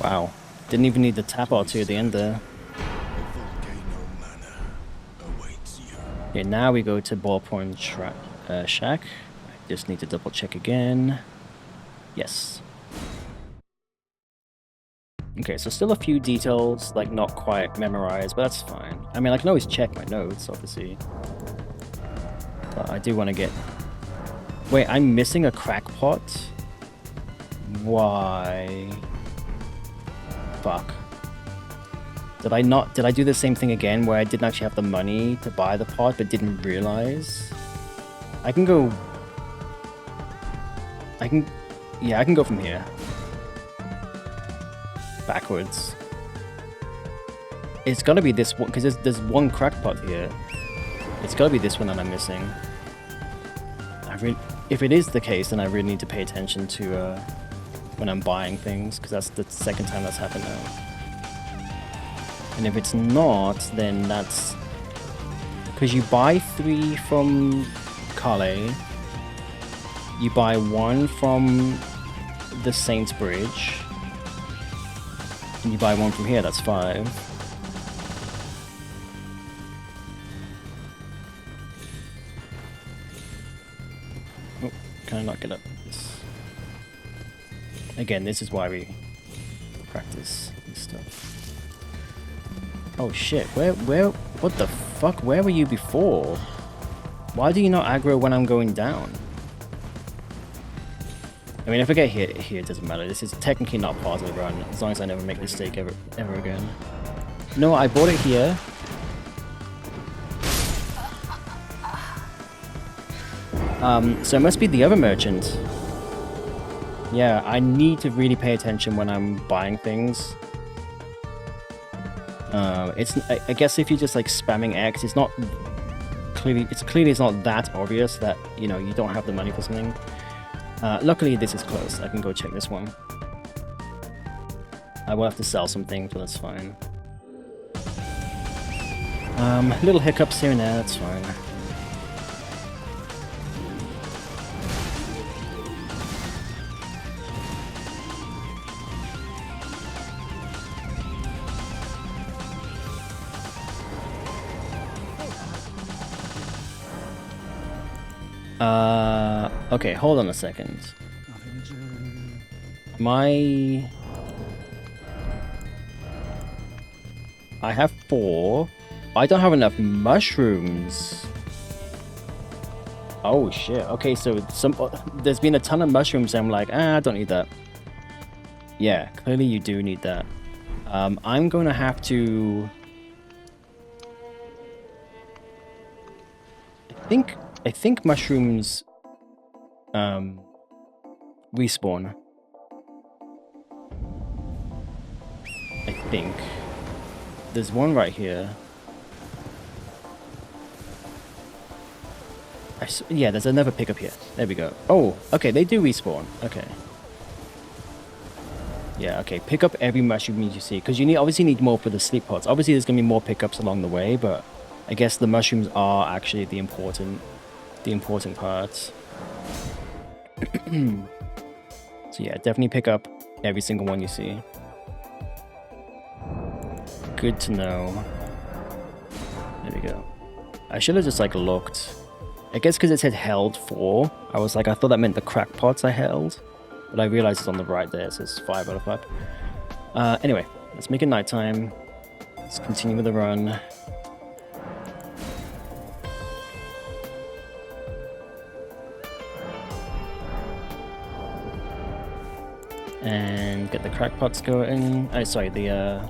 Wow, didn't even need the tap out to at the end there. Okay, now we go to Ballpoint Shack. I just need to double check again. Yes. Okay, so still a few details, like not quite memorized, but that's fine. I mean, I can always check my notes, obviously. But I do want to get... Wait, I'm missing a crackpot? Why? Fuck. Did I do the same thing again where I didn't actually have the money to buy the pot but didn't realize? I can go... Yeah, I can go from here. Backwards. It's gotta be this one, because there's one crackpot here. It's gotta be this one that I'm missing. If it is the case, then I really need to pay attention to when I'm buying things, because that's the second time that's happened now. And if it's not, then that's because you buy 3 from Calais, you buy 1 from the Saints Bridge, and you buy 1 from here, that's 5. Oh, can I not get up this? Again, this is why we practice this stuff. Oh shit, what the fuck? Where were you before? Why do you not aggro when I'm going down? I mean, if I get hit here, it doesn't matter. This is technically not part of the run, as long as I never make this mistake ever again. No, I bought it here. So it must be the other merchant. Yeah, I need to really pay attention when I'm buying things. I guess if you're just like spamming X, it's not clearly. It's not that obvious that you don't have the money for something. Luckily, this is close. I can go check this one. I will have to sell some things, but that's fine. Little hiccups here and there. That's fine. Okay, hold on a second. I have 4. I don't have enough mushrooms. Oh shit. Okay, so there's been a ton of mushrooms and I'm like, I don't need that. Yeah, clearly you do need that. I'm going to have to... I think mushrooms respawn. I think. There's one right here. Yeah, there's another pickup here. There we go. Oh, okay, they do respawn. Okay. Yeah, okay, pick up every mushroom you see, because you obviously need more for the sleep pods. Obviously there's going to be more pickups along the way, but I guess the mushrooms are actually the important parts. So yeah, definitely pick up every single one you see. Good to know. There we go. I should have just like looked. I guess because it said held 4, I was like, I thought that meant the crackpots I held, but I realized it's on the right there. It says 5 out of 5. Anyway, let's make it nighttime. Let's continue with the run. And get the crackpots going. Oh, sorry, the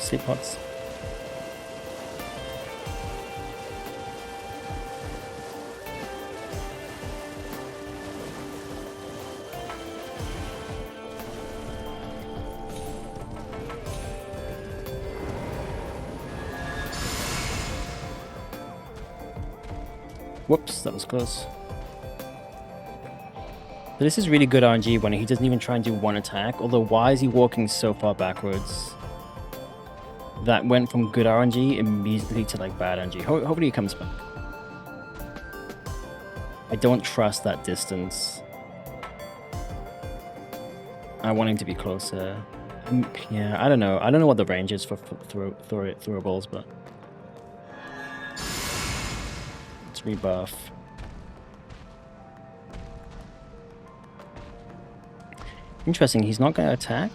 sleep pots. Whoops, that was close. But this is really good RNG when he doesn't even try and do one attack, although why is he walking so far backwards? That went from good RNG immediately to like bad RNG. Hopefully he comes back. I don't trust that distance. I want him to be closer. Yeah, I don't know. I don't know what the range is for throwables, but... Let's rebuff. Interesting, he's not going to attack?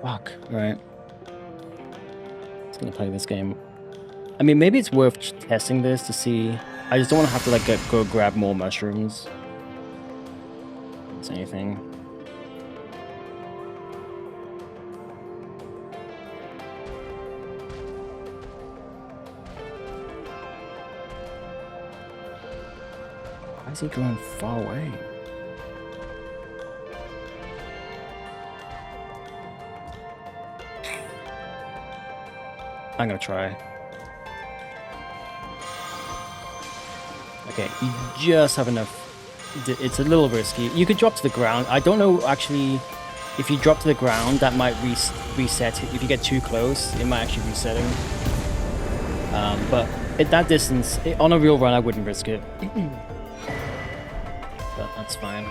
Fuck, alright. Just gonna play this game. I mean, maybe it's worth testing this to see. I just don't want to have to like go grab more mushrooms. That's anything. Why is he going far away? I'm gonna try. Okay, you just have enough. It's a little risky. You could drop to the ground. I don't know, actually, if you drop to the ground, that might reset it. If you get too close, it might actually reset him. But at that distance, on a real run, I wouldn't risk it. But that's fine.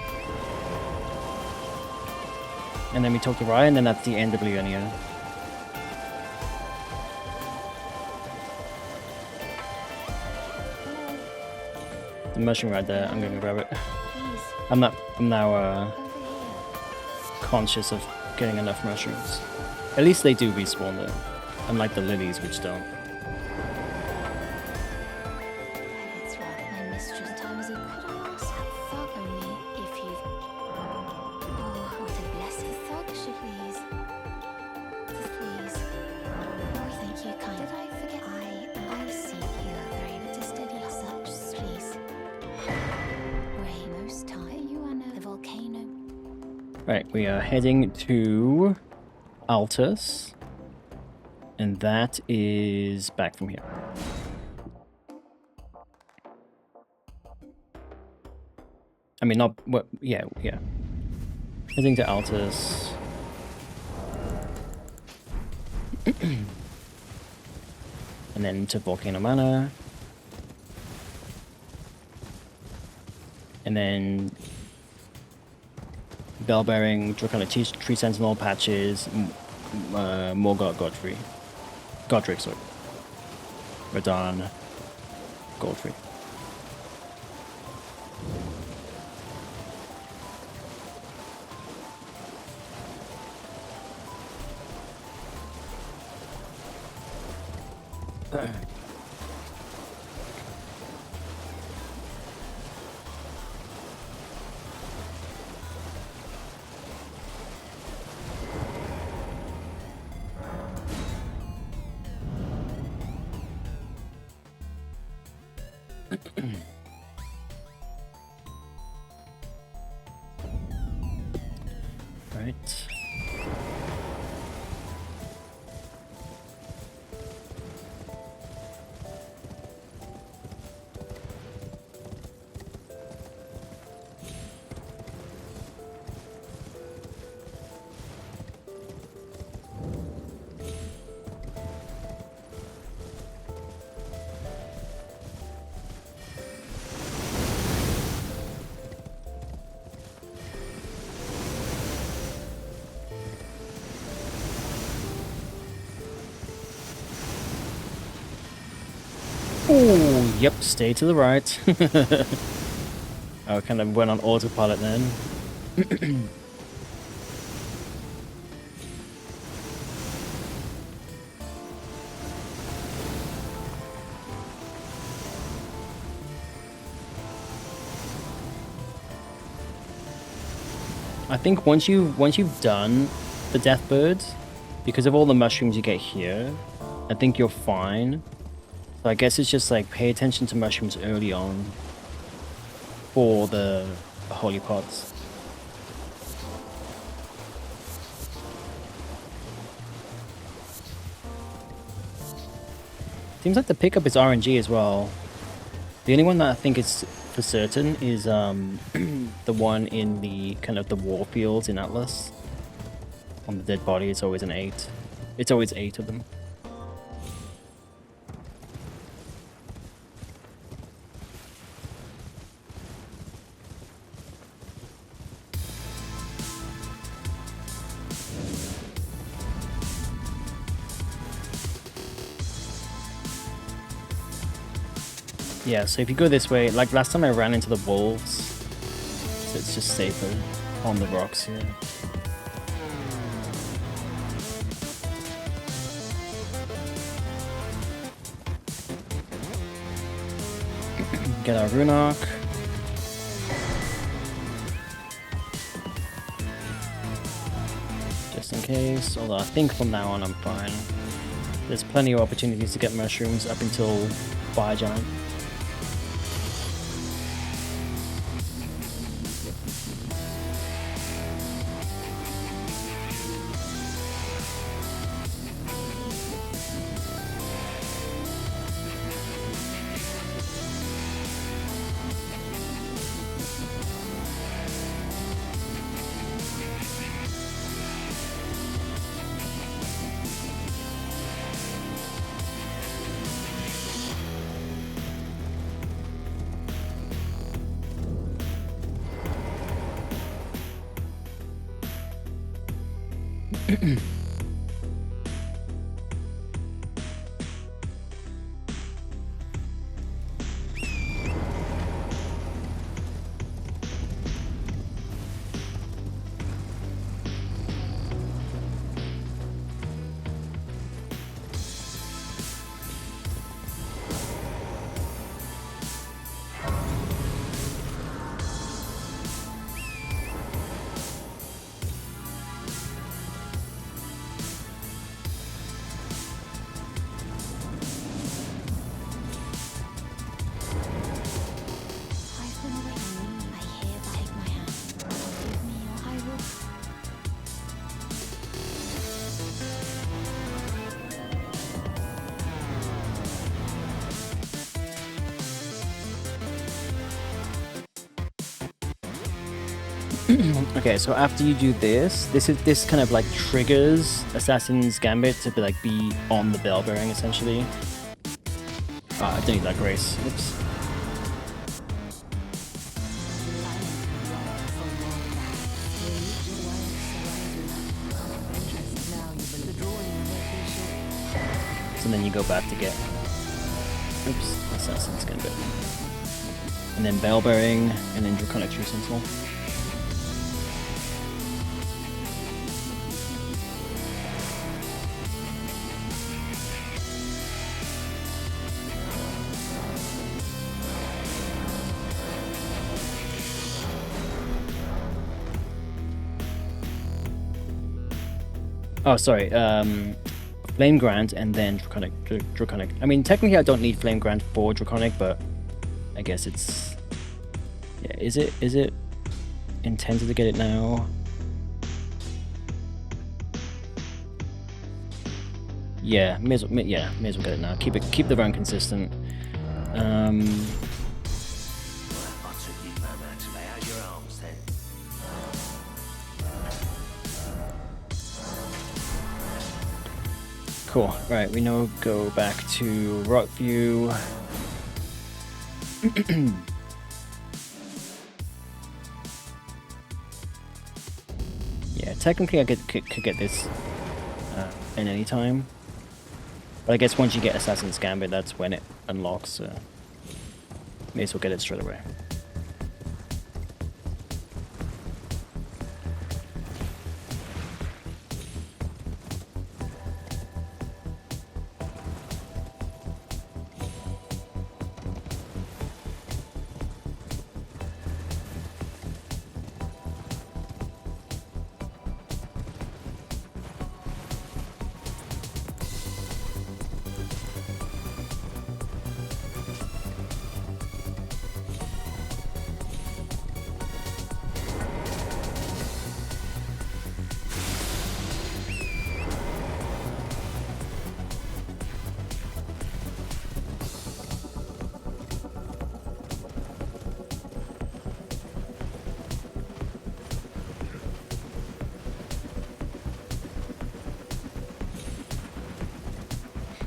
And then we talk to Ryan, and then that's the end of Leonia. The mushroom right there, I'm gonna grab it. Please, I'm now over here. conscious of getting enough mushrooms. At least they do respawn though, unlike the lilies which don't. It's rather my mistress Towsy. Could I ask that thug only if you've... Oh, what a blessed thug she please. Please. Oh, thank you, kind. Did I forget? I see you are very to steady such please. Ray, most time you are the volcano. Right, we are heading to Altus, and that is back from here. I mean, not what? Yeah. Heading to Altus. And then to Volcano Manor. And then Bell Bearing, Draconic Tree Sentinel patches, Morgott Godric, sorry. Radon, Godfrey. Right. Oh, yep, stay to the right. I kind of went on autopilot then. I think once you've done the Deathbird, because of all the mushrooms you get here, I think you're fine. So I guess it's just like pay attention to mushrooms early on for the holy pots. Seems like the pickup is RNG as well. The only one that I think is for certain is the one in the kind of the war fields in Atlas. On the dead body, it's always an 8. It's always 8 of them. Yeah, so if you go this way, like last time I ran into the wolves, so it's just safer on the rocks here. Get our rune arc. Just in case, although I think from now on I'm fine. There's plenty of opportunities to get mushrooms up until Fire Giant. I've been waiting. I hereby take my hand. Give me your I will. Okay, so after you do this kind of like triggers Assassin's Gambit to be on the bell bearing essentially. Ah, I don't need that grace. Oops. So then you go back to get Assassin's Gambit. And then bell bearing, and then Draconic True Sentinel. Oh, sorry. Flame Grant and then Draconic. I mean, technically, I don't need Flame Grant for Draconic, but I guess it's. Yeah, is it intended to get it now? Yeah, may as well get it now. Keep the run consistent. Well, I took you, Mama, to lay out your arms then. Cool. Right, we now go back to Rockview. Yeah, technically I could get this in any time. But I guess once you get Assassin's Gambit, that's when it unlocks. So may as well get it straight away.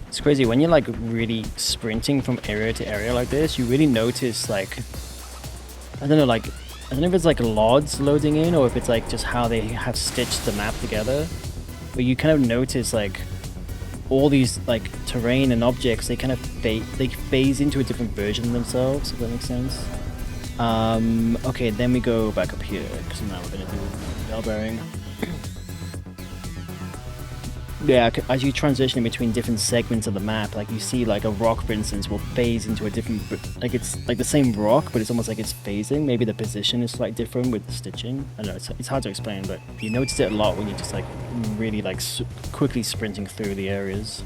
It's crazy when you're like really sprinting from area to area like this, you really notice like, I don't know if it's like LODs loading in or if it's like just how they have stitched the map together, but you kind of notice like all these like terrain and objects, they kind of phase into a different version of themselves, if that makes sense. Okay, then we go back up here because now we're gonna do bell bearing. Yeah, as you transition in between different segments of the map, like you see like a rock, for instance, will phase into a different, like it's like the same rock, but it's almost like it's phasing. Maybe the position is slightly different with the stitching. I don't know, it's hard to explain, but you notice it a lot when you're just like really like quickly sprinting through the areas.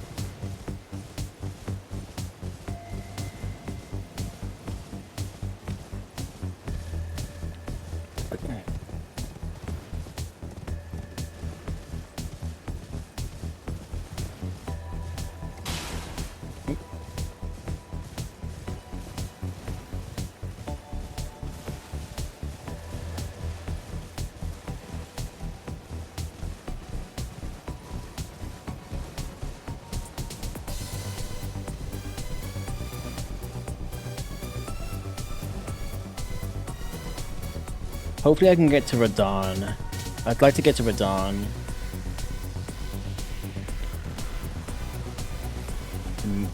Hopefully I can get to Radahn. I'd like to get to Radahn.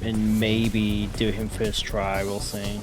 and maybe do him first try. We'll see.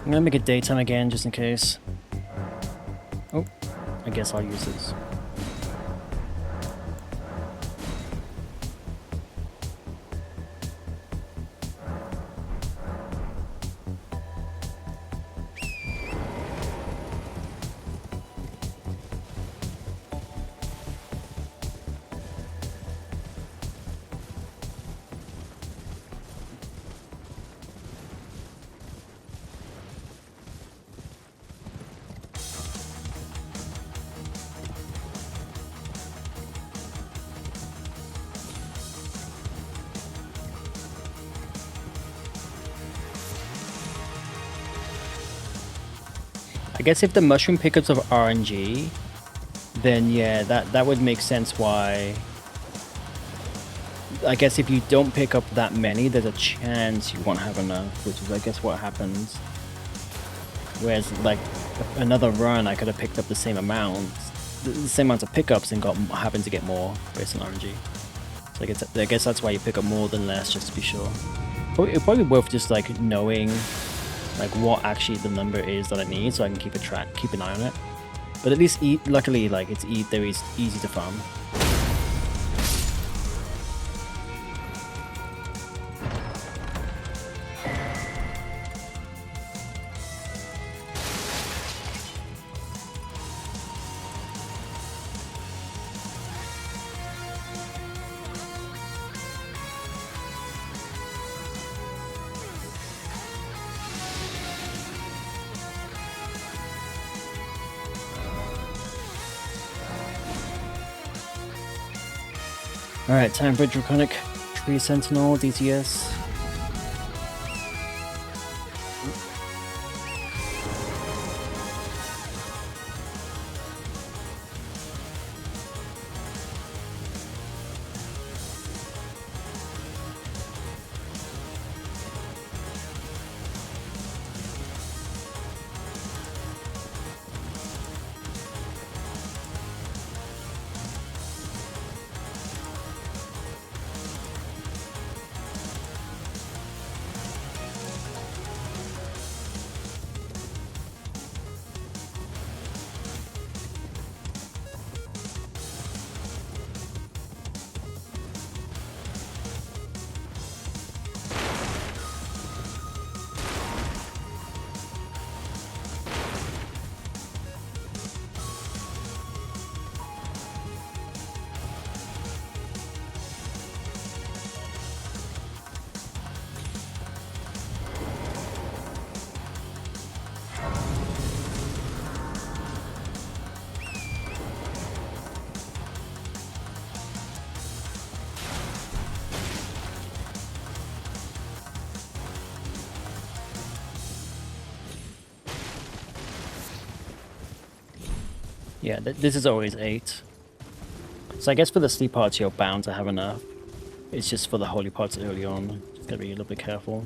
I'm gonna make it daytime again, just in case. Oh, I guess I'll use this. I guess if the mushroom pickups of RNG, then yeah, that would make sense why. I guess if you don't pick up that many, there's a chance you won't have enough, which is I guess what happens. Whereas like another run, I could have picked up the same amount of pickups and happened to get more based on RNG. So I guess that's why you pick up more than less, just to be sure. It'd probably be worth just like knowing like what actually the number is that I need, so I can keep an eye on it. But at least luckily, like they're easy to farm. Alright, time for Draconic Tree Sentinel, DTS. Yeah, this is always 8. So I guess for the sleep parts you're bound to have enough. It's just for the holy parts early on. Just gotta be a little bit careful.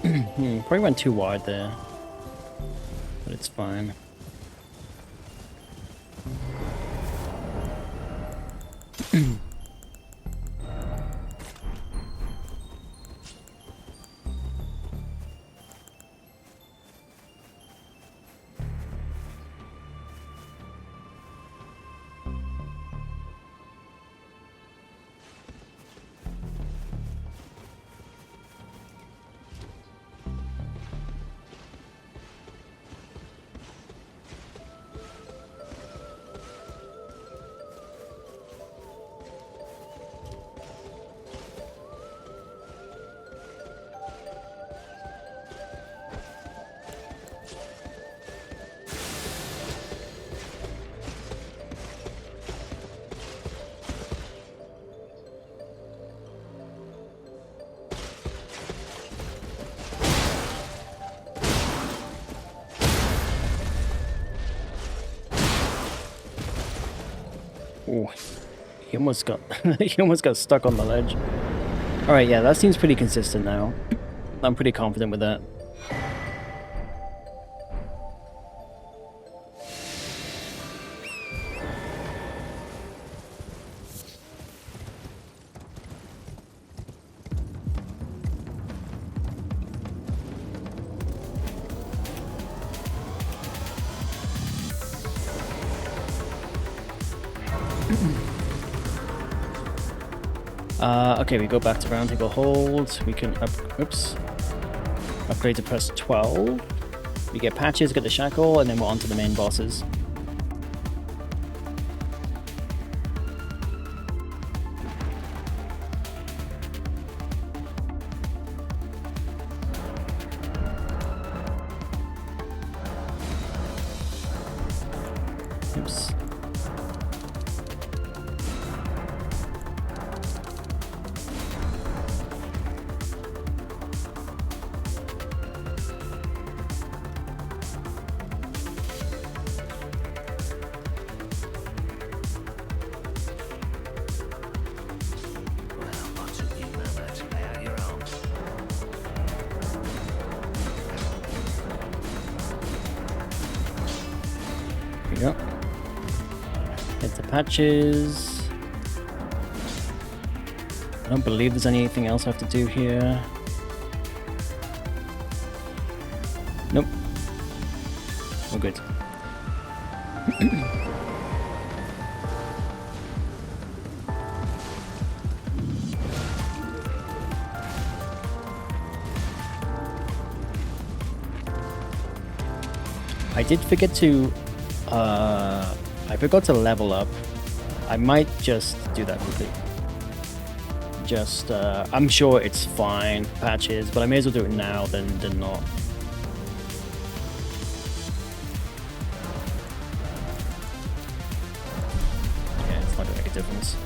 Probably went too wide there. But it's fine. Oh, he almost got he almost got stuck on the ledge. All right, yeah, that seems pretty consistent now. I'm pretty confident with that. Okay, we go back to round table hold. We can upgrade to press 12. We get patches, get the shackle, and then we're on to the main bosses. Oops. Yep. Hit the patches. I don't believe there's anything else I have to do here. Nope. We're good. I did forget to I forgot to level up. I might just do that quickly. Just, I'm sure it's fine, patches, but I may as well do it now than not. Yeah, it's not gonna make a difference.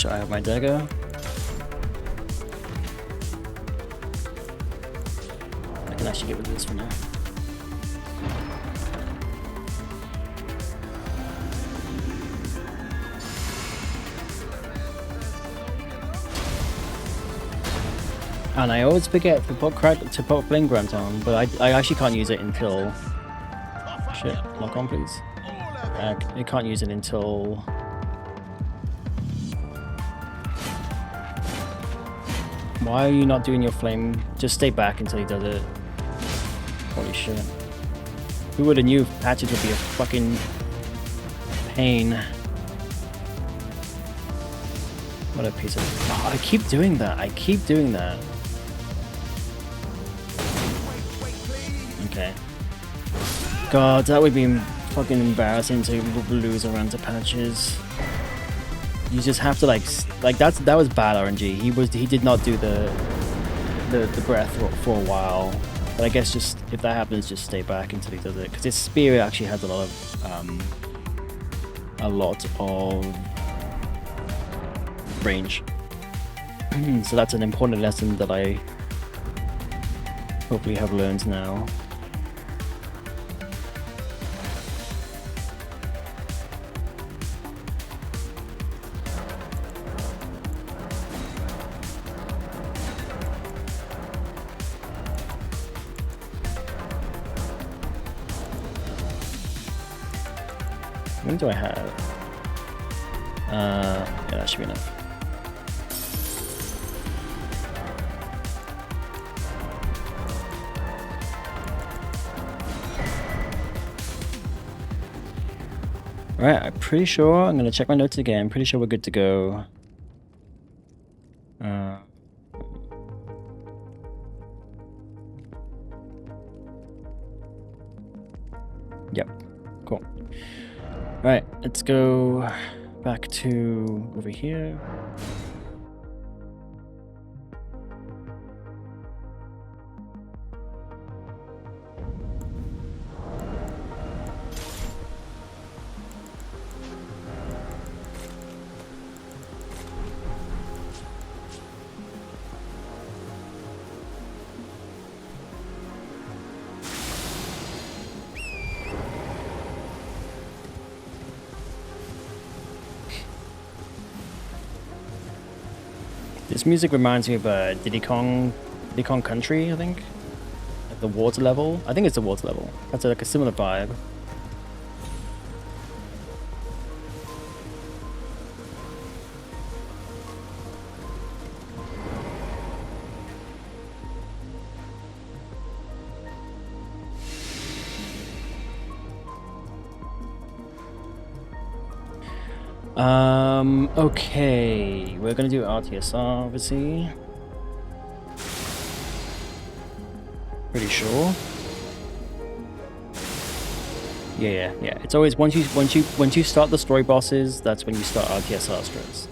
sure I have my dagger. I can actually get rid of this for now. And I always forget to put Flame Grant on, but I actually can't use it until... Shit, lock on please. I can't use it until... Why are you not doing your flame? Just stay back until he does it. Holy shit. Who would have knew patches would be a fucking pain. What a piece of... Oh, I keep doing that. I keep doing that. Okay. God, that would be fucking embarrassing to lose a run to patches. You just have to like that was bad RNG. He did not do the breath for a while. But I guess just if that happens, just stay back until he does it, because his spear actually has a lot of range. So that's an important lesson that I hopefully have learned now. When do I have? Yeah, that should be enough. Alright, I'm pretty sure, I'm gonna check my notes again, I'm pretty sure we're good to go. Yep, cool. Alright, let's go back to over here. This music reminds me of Diddy Kong Country, I think. At the water level. I think it's the water level. That's like a similar vibe. Okay, we're gonna do RTSR, obviously. Pretty sure. Yeah. It's always once you start the story bosses, that's when you start RTSR stress.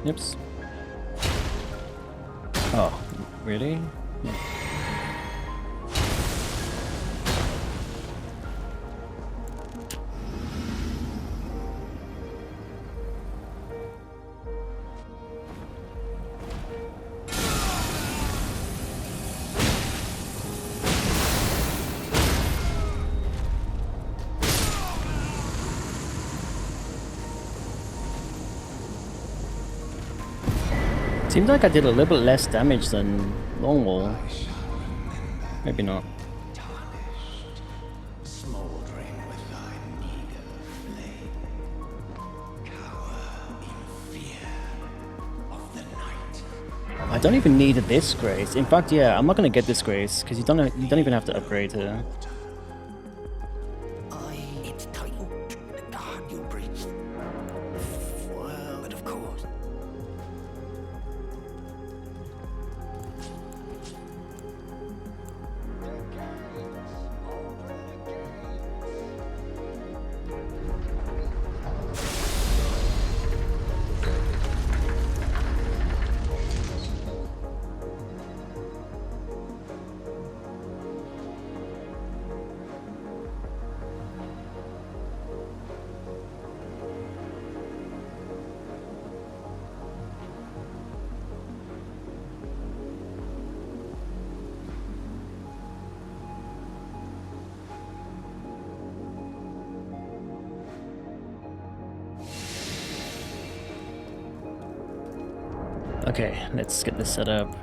Oops. Oh, really? Yeah. Seems like I did a little bit less damage than normal. Maybe not. Smoldering with thy meager flame, cower in fear of the night. I don't even need this grace. In fact, yeah, I'm not gonna get this grace because you don't even have to upgrade her. Its title, the god you breached. Well, but of course. Okay, let's get this set up.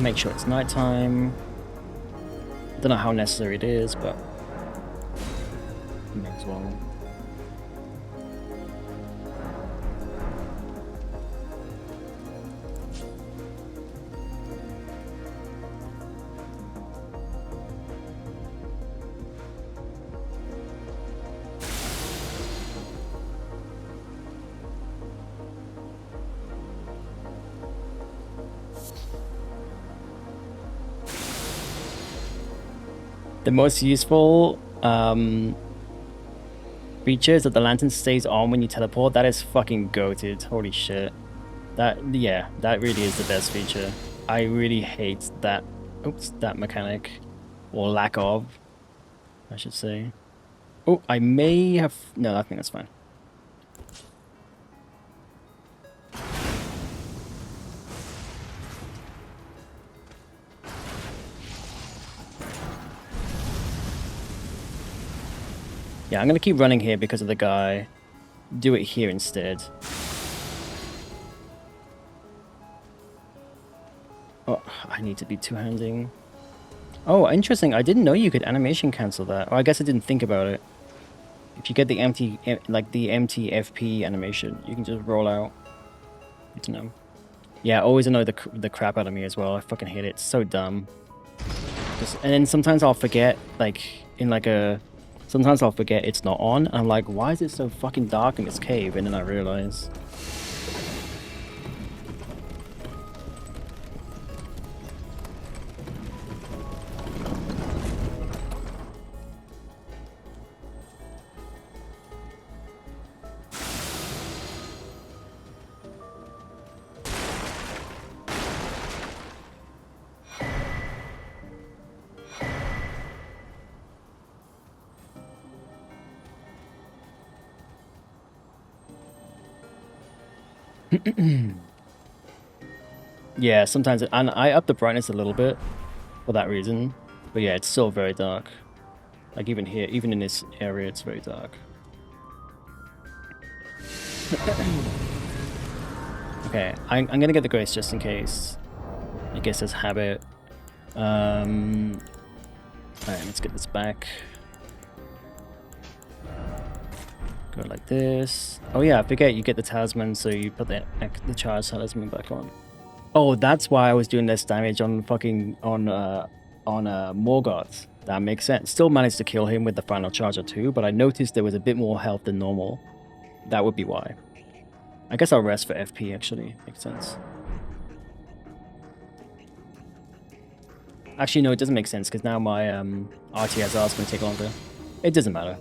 Make sure it's nighttime. Don't know how necessary it is, but may as well. The most useful feature is that the lantern stays on when you teleport. That is fucking goated. Holy shit. That really is the best feature. I really hate that, that mechanic. Or lack of, I should say. Oh, I may have, no, I think that's fine. Yeah, I'm gonna keep running here because of the guy. Do it here instead. Oh, I need to be two-handing. Oh, interesting. I didn't know you could animation cancel that. Or I guess I didn't think about it. If you get the empty, like the empty FP animation, you can just roll out. Good to know. Yeah, always annoy the crap out of me as well. I fucking hate it. It's so dumb. And then sometimes I'll forget, like, sometimes I'll forget it's not on. And I'm like, why is it so fucking dark in this cave? And then I realize. Yeah, sometimes and I up the brightness a little bit for that reason, but yeah, it's still very dark. Like even here, even in this area, it's very dark. Okay, I'm gonna get the grace just in case. I guess as habit. Alright, let's get this back. Go like this. Oh yeah, I forget you get the talisman, so you put the charge talisman back on. Oh, that's why I was doing less damage on fucking on Morgoth. That makes sense. Still managed to kill him with the final charger too, but I noticed there was a bit more health than normal. That would be why. I guess I'll rest for FP actually. Makes sense. Actually, no, it doesn't make sense because now my RTSR is going to take longer. It doesn't matter.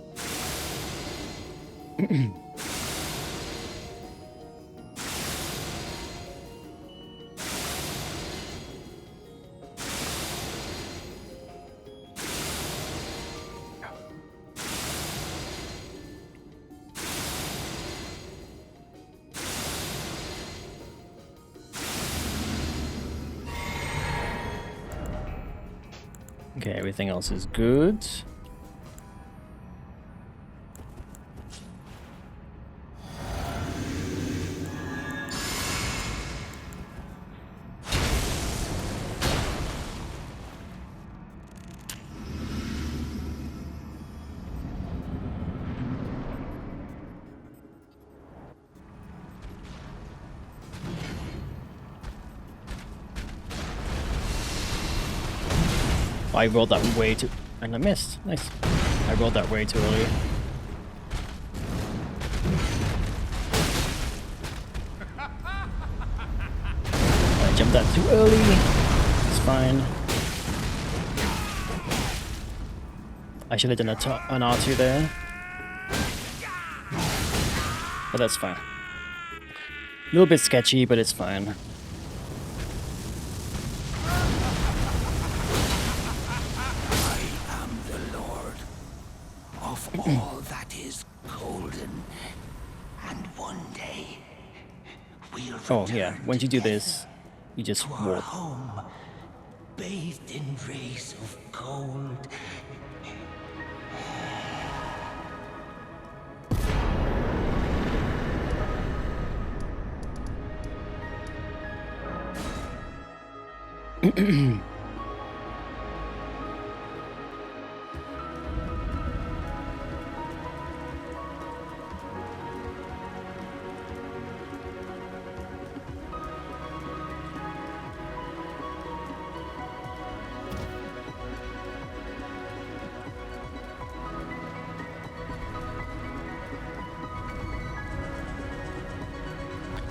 Okay, everything else is good. I rolled that way too... and I missed. Nice. I rolled that way too early. I jumped that too early. It's fine. I should have done an R2 there. But that's fine. A little bit sketchy, but it's fine. All that is golden, and one day we'll Oh yeah, once you do this, you just to our walk. home bathed in rays of gold.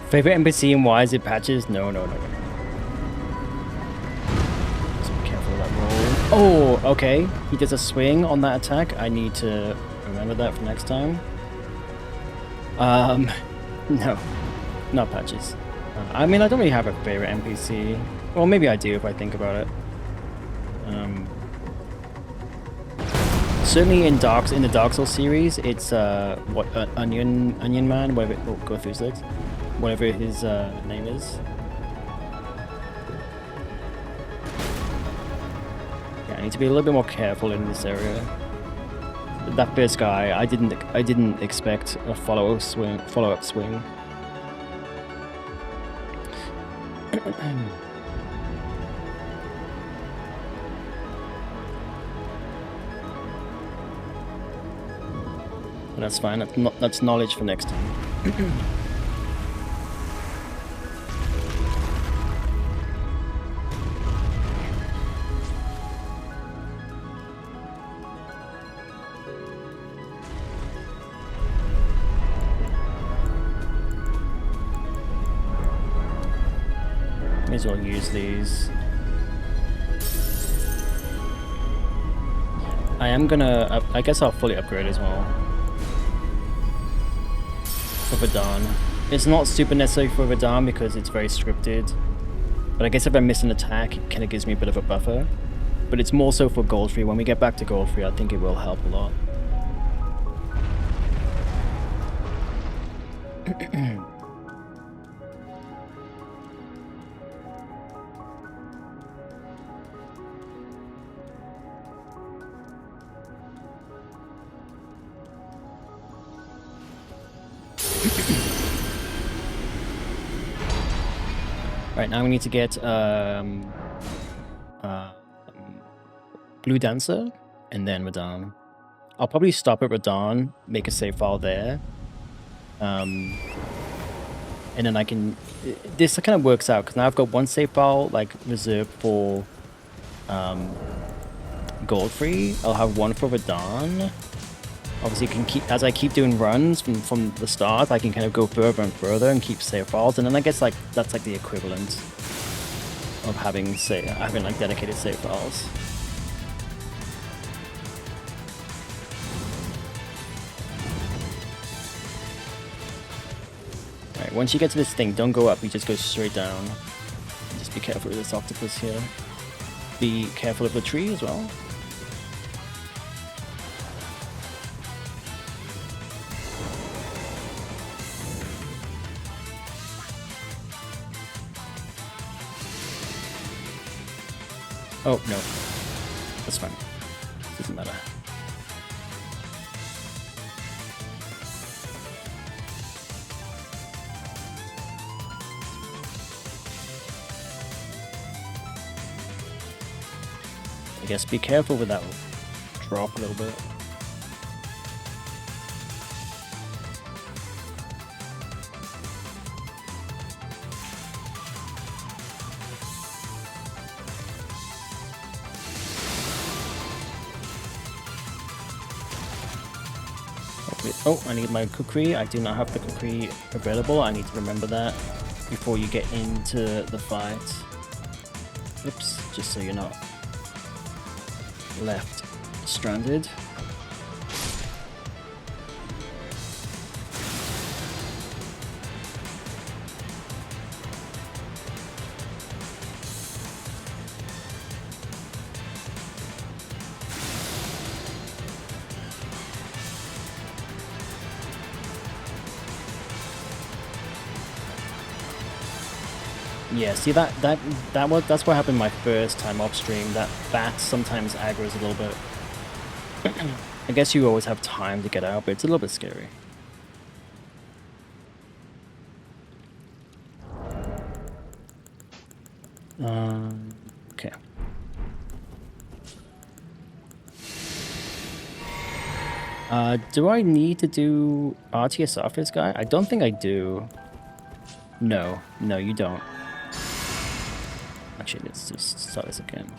Favorite NPC and why is it patches? No. So be careful of that roll. Oh, okay. He does a swing on that attack. I need to remember that for next time. No, not patches. I mean, I don't really have a favorite NPC. Well, maybe I do if I think about it. Certainly in the Dark Souls series, it's Onion Man, whatever. Oh, go through six. Whatever his name is. Yeah, I need to be a little bit more careful in this area. That first guy, I didn't expect a follow-up swing. But that's fine. That's knowledge for next time. May as well use these. I am gonna. I guess I'll fully upgrade as well. For Verdun. It's not super necessary for Verdun because it's very scripted. But I guess if I miss an attack, it kind of gives me a bit of a buffer. But it's more so for Goldfree. When we get back to Goldfree, I think it will help a lot. Right, now we need to get Blue Dancer and then Radahn. I'll probably stop at Radahn, make a save file there. And then I can... This kind of works out, because now I've got one save file like reserved for Goldfree. I'll have one for Radahn. Obviously, you can keep, as I keep doing runs from the start, I can kind of go further and further and keep save files, and then I guess like that's like the equivalent of having like dedicated save files. Alright, once you get to this thing, don't go up, you just go straight down. Just be careful with this octopus here. Be careful of the tree as well. Oh, no. That's fine. Doesn't matter. I guess be careful with that drop a little bit. Oh, I need my kukri. I do not have the kukri available. I need to remember that before you get into the fight. Oops, just so you're not left stranded. Yeah, see that's what happened my first time off stream. That sometimes aggro's a little bit. I guess you always have time to get out, but it's a little bit scary. Okay. Do I need to do RTS for this guy? I don't think I do. No, you don't. Actually, let's just start this again.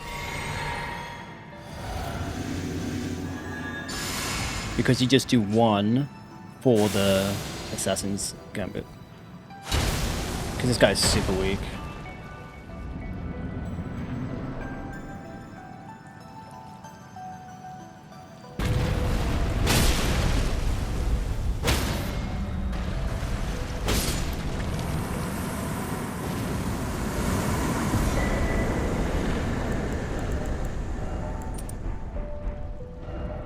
Because you just do one for the Assassin's Gambit. Because this guy's super weak.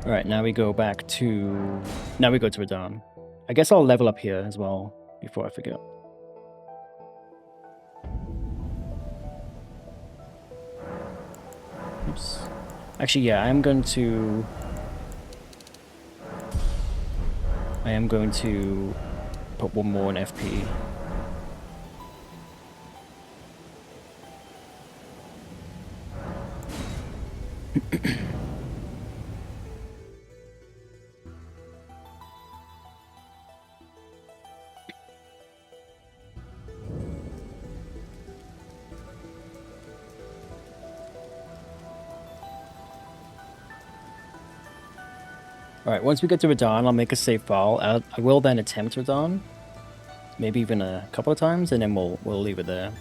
Alright, now we go back to... Now we go to Radahn. I guess I'll level up here as well, before I forget. Oops. Actually, yeah, I am going to put one more in FP. Alright, once we get to Radahn, I'll make a save file. I will then attempt Radahn. Maybe even a couple of times, and then we'll leave it there.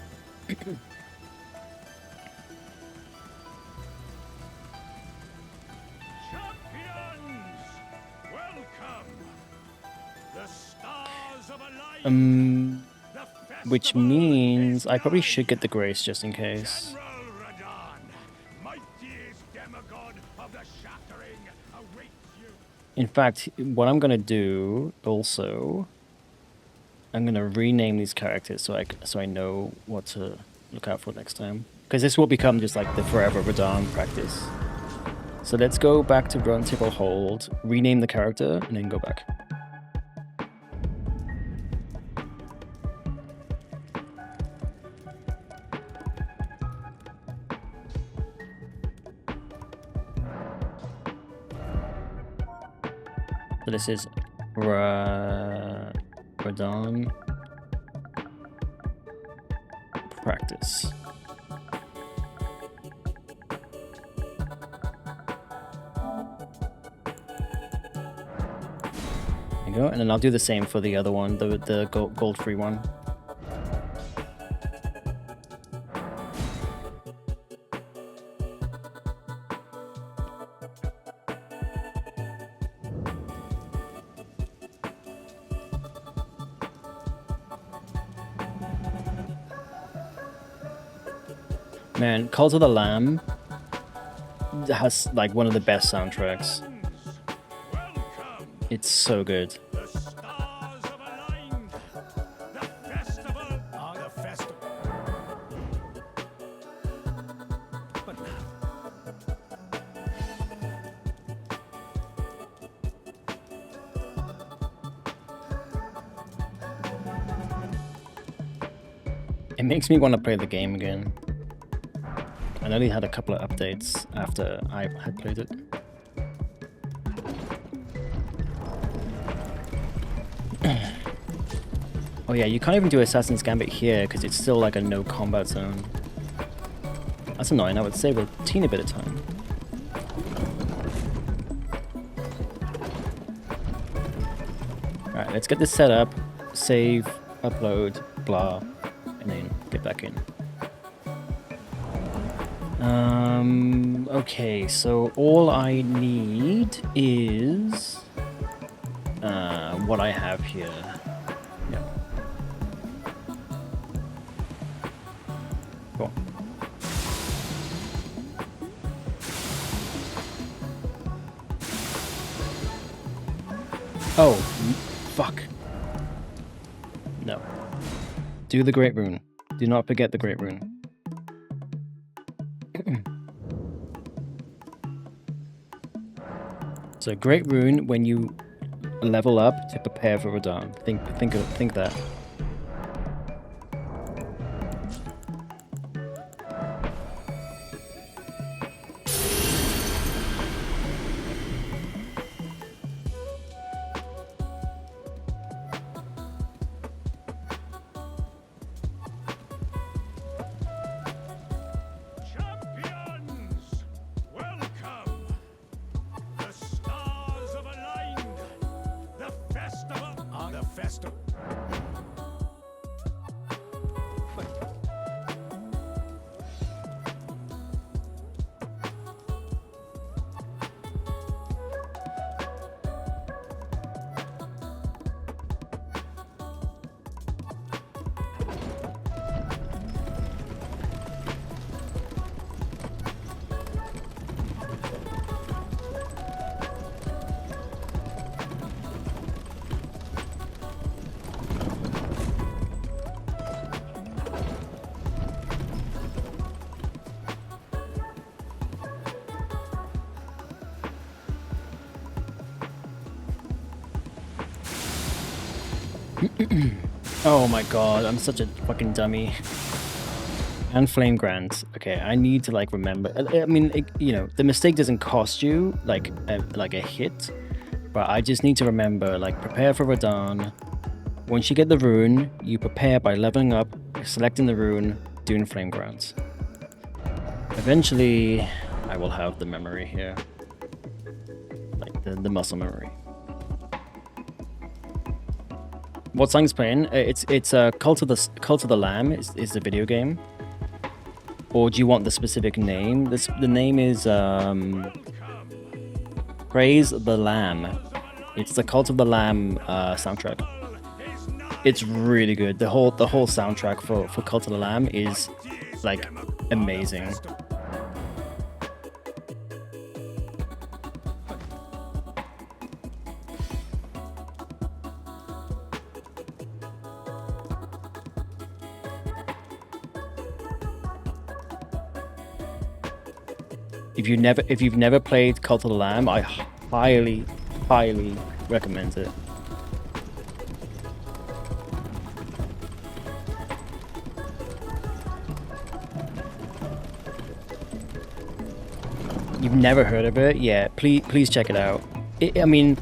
Champions, welcome. The stars of Alliance. Which means I probably should get the Grace just in case. General Radahn, mightiest demigod of the shattering, awaits you. In fact, what I'm gonna do also, I'm gonna rename these characters so I know what to look out for next time. Because this will become just like the forever Radahn practice. So let's go back to run table hold, rename the character, and then go back. So this is Radahn practice. There you go, and then I'll do the same for the other one, the gold free one. Man, Cult of the Lamb has like one of the best soundtracks. Welcome. It's so good. The stars of aligned. The festival. The festival. But It makes me want to play the game again. I know they had a couple of updates after I had played it. Oh yeah, you can't even do Assassin's Gambit here because it's still like a no combat zone. That's annoying. I would save a teeny bit of time. Alright, let's get this set up. Save, upload, blah, and then get back in. Okay, so all I need is what I have here. Yeah. Cool. Oh, fuck. No. Do the Great Rune. Do not forget the Great Rune. So Great Rune when you level up to prepare for Radahn. Think that. Champions, welcome. The stars have aligned. The festival. The festival. Oh my god, I'm such a fucking dummy. And Flame Grant. Okay, I need to like remember. I mean, you know, the mistake doesn't cost you like a hit, but I just need to remember like prepare for Radahn. Once you get the rune, you prepare by leveling up, selecting the rune, doing Flame Grant. Eventually, I will have the memory here, like the muscle memory. What song's playing? It's Cult of the Lamb is the video game. Or do you want the specific name? The name is Praise the Lamb. It's the Cult of the Lamb soundtrack. It's really good. The whole soundtrack for Cult of the Lamb is like amazing. If you've never played Cult of the Lamb, I highly recommend it. You've never heard of it? Yeah, please check it out. I mean,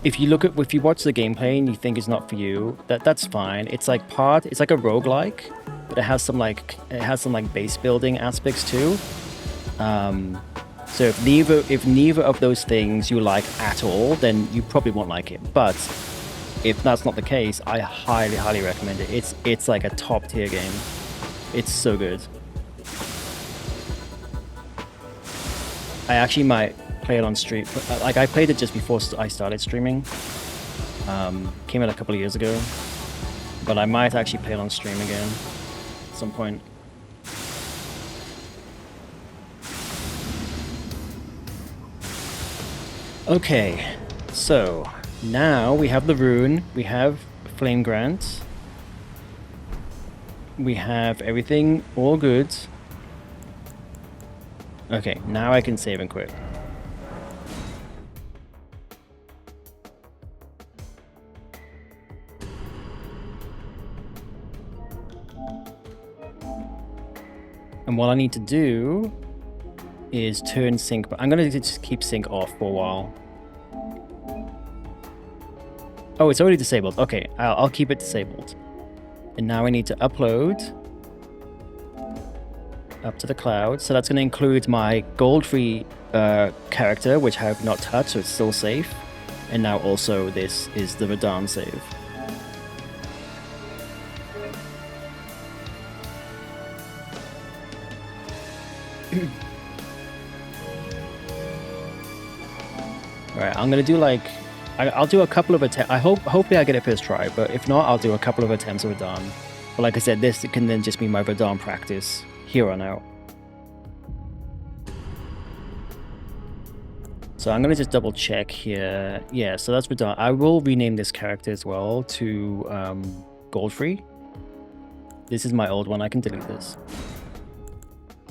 if you watch the gameplay and you think it's not for you, that's fine. It's like a roguelike, but it has some base building aspects too. So if neither of those things you like at all, then you probably won't like it. But if that's not the case, I highly recommend it. It's like a top tier game. It's so good. I actually might play it on stream. Like I played it just before I started streaming. Came out a couple of years ago, but I might actually play it on stream again at some point. Okay, so now we have the rune, we have Flame Grant, we have everything all good. Okay, now I can save and quit. And what I need to do is turn sync, but I'm gonna just keep sync off for a while. Oh, it's already disabled. Okay, I'll keep it disabled. And now I need to upload up to the cloud. So that's gonna include my gold-free character, which I have not touched, so it's still safe. And now also this is the Radahn save. Alright, I'm gonna do like I'll do a couple of attempts. Hopefully I get it first try, but if not, I'll do a couple of attempts with Radahn. But like I said, this can then just be my Radahn practice here on out. So I'm gonna just double check here. Yeah, so that's Radahn. I will rename this character as well to Godfrey. This is my old one. I can delete this.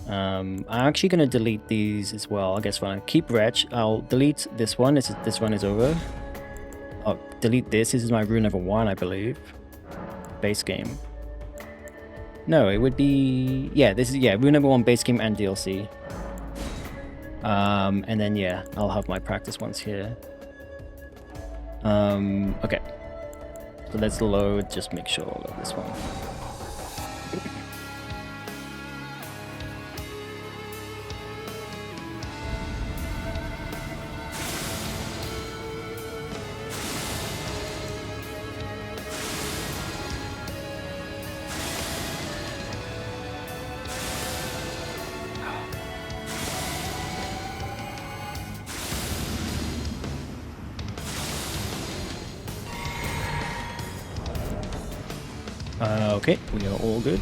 I'm actually gonna delete these as well. I guess when I keep wretch, I'll delete this one. This one is over. I'll delete this. This is my rune number 1, I believe. Base game. No, it would be this is rune number 1 base game and DLC. And then yeah, I'll have my practice ones here. Okay. So let's load. Just make sure I'll load this one. Okay, we are all good.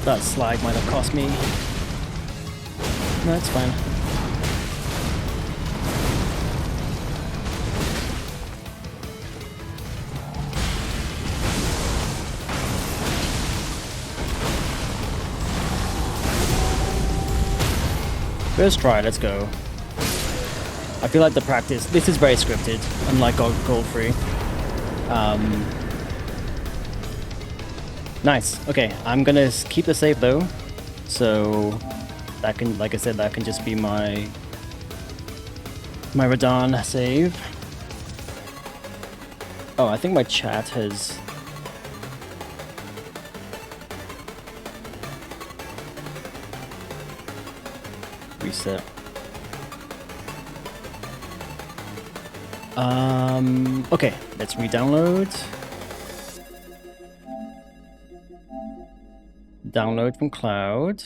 That slide might have cost me. No, it's fine. First try, let's go. I feel like the practice, this is very scripted, unlike Gold Free. Nice. Okay, I'm gonna keep the save though, so that can, like I said, that can just be my Radahn save. Oh, I think my chat has reset. Okay, let's re-download. Download from cloud.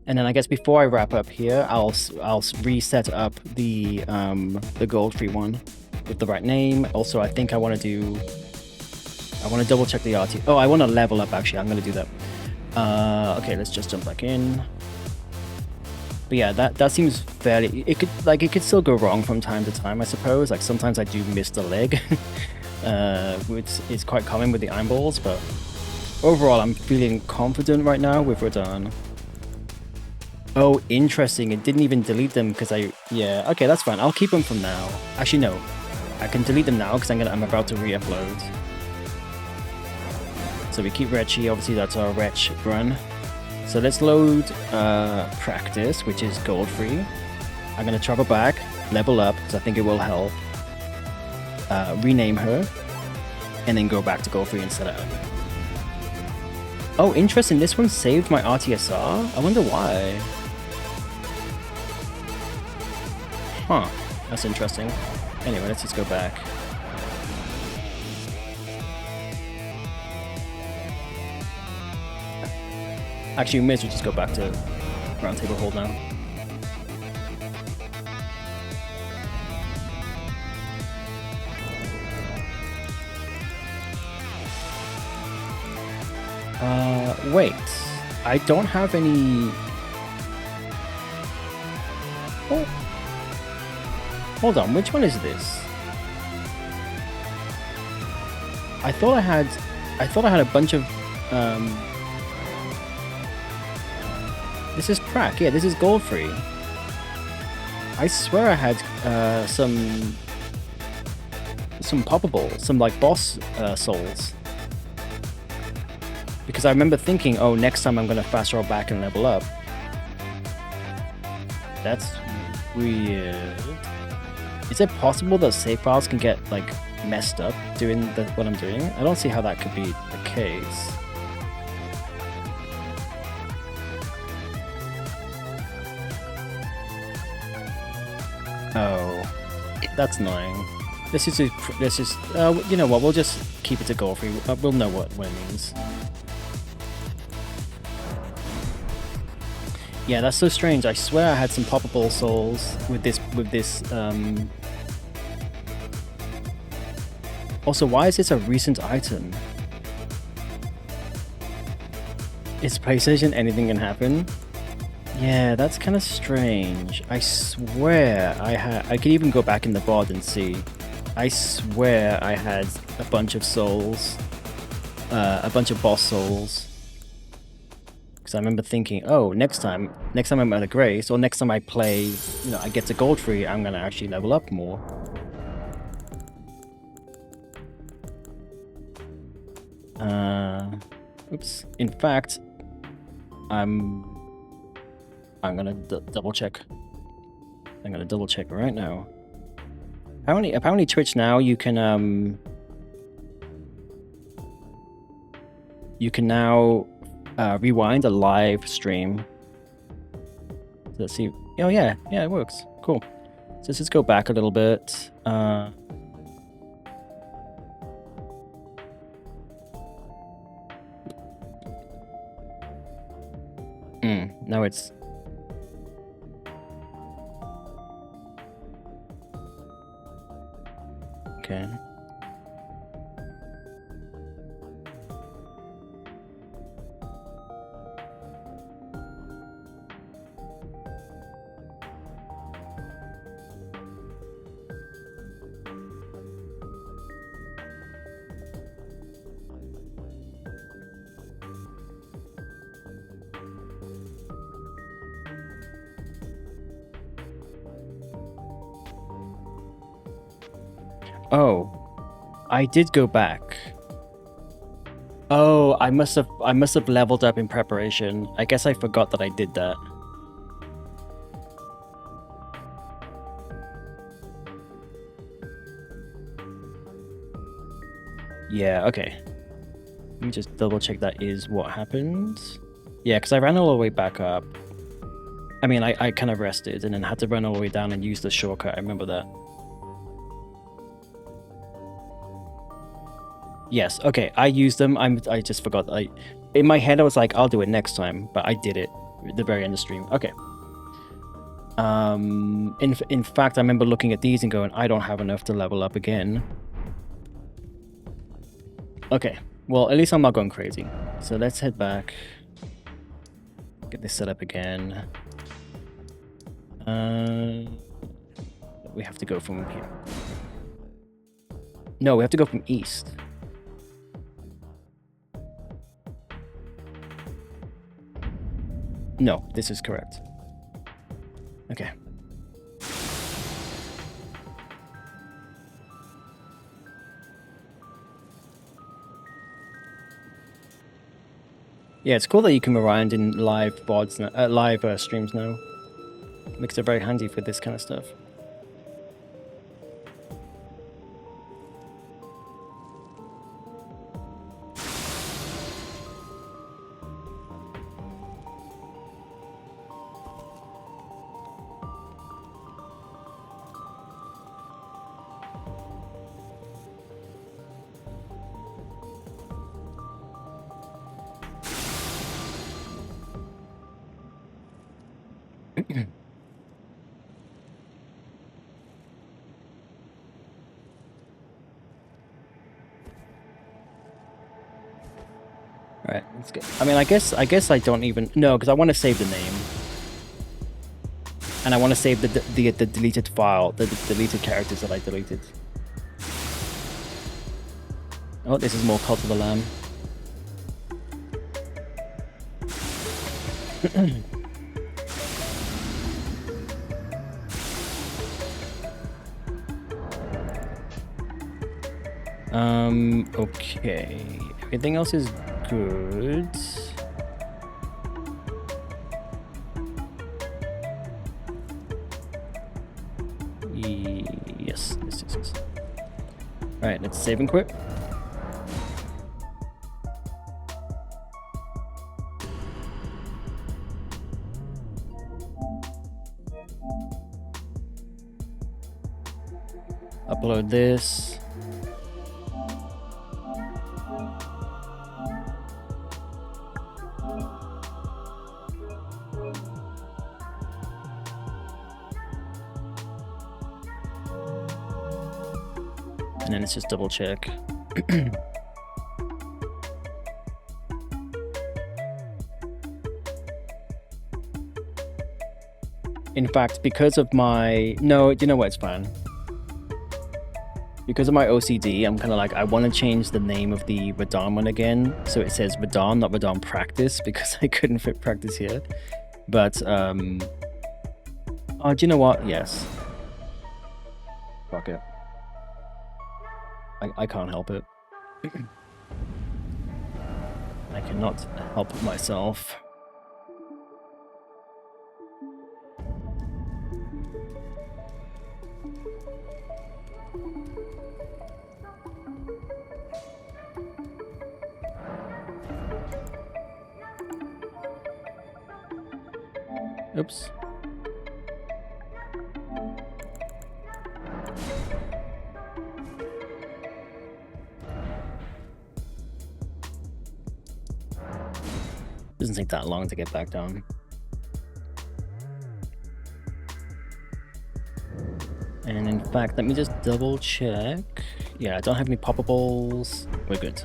And then I guess before I wrap up here, I'll reset up the gold free one with the right name. Also, I think I want to double check the RT. Oh, I want to level up actually. I'm going to do that. Okay, let's just jump back in. But yeah, that seems fairly. It could still go wrong from time to time, I suppose. Like sometimes I do miss the leg. Which is quite common with the iron balls, but overall I'm feeling confident right now with Radahn. Oh, interesting, it didn't even delete them because yeah, okay, that's fine, I'll keep them from now. Actually no, I can delete them now because I'm about to re-upload. So we keep Retchy, obviously that's our Retch run. So let's load practice, which is gold free. I'm gonna travel back, level up, because I think it will help. Rename her, and then go back to gold free and set it up. Oh, interesting. This one saved my RTSR. I wonder why. Huh. That's interesting. Anyway, let's just go back. Actually, we may as well just go back to round table hold now. Wait, I don't have any... Oh. Hold on, which one is this? I thought I had a bunch of, This is crack, yeah, this is gold free. I swear I had, some poppable, some like boss, souls. Because I remember thinking, oh, next time I'm going to fast roll back and level up. That's weird. Is it possible that save files can get, like, messed up doing what I'm doing? I don't see how that could be the case. Oh, that's annoying. This is you know what? We'll just keep it to goal free. We'll know what it means. Yeah, that's so strange. I swear I had some poppable souls with this. Also, why is this a recent item? Is PlayStation anything can happen? Yeah, that's kind of strange. I swear I could even go back in the VOD and see. I swear I had a bunch of souls, a bunch of boss souls. Because I remember thinking, oh, next time I'm at a Grace, or next time I play, you know, I get to gold free, I'm gonna actually level up more. Oops. In fact, I'm gonna double check. I'm gonna double check right now. Apparently Twitch now you can now rewind a live stream. So let's see. Oh yeah, it works. Cool. So let's just go back a little bit. Now it's okay. Oh, I did go back. Oh, I must have leveled up in preparation. I guess I forgot that I did that. Yeah, okay. Let me just double check that is what happened. Yeah, because I ran all the way back up. I mean, I kind of rested and then had to run all the way down and use the shortcut. I remember that. Yes, okay, I used them. I just forgot. In my head, I was like, I'll do it next time, but I did it at the very end of the stream. Okay. In fact, I remember looking at these and going, I don't have enough to level up again. Okay, well, at least I'm not going crazy. So let's head back. Get this set up again. We have to go from here. No, we have to go from east. No, this is correct. Okay. Yeah, it's cool that you can rewind in live VODs, live streams now. Makes it very handy for this kind of stuff. Alright, let's go. I mean, I guess I don't even... No, because I want to save the name. And I want to save the deleted file, the deleted characters that I deleted. Oh, this is more Cult of the Lamb. Okay. Everything else is good. Yes. Alright, let's save and quit. Upload this. And then let's just double check. In fact, because of my... No, you know what? It's fine. Because of my OCD, I'm kind of like, I want to change the name of the Radahn one again. So it says Radahn, not Radahn Practice, because I couldn't fit Practice here. But, oh, do you know what? Yes. Fuck it. I can't help it. I cannot help myself. Oops. Doesn't take that long to get back down. And in fact, let me just double check. Yeah, I don't have any poppables. We're good.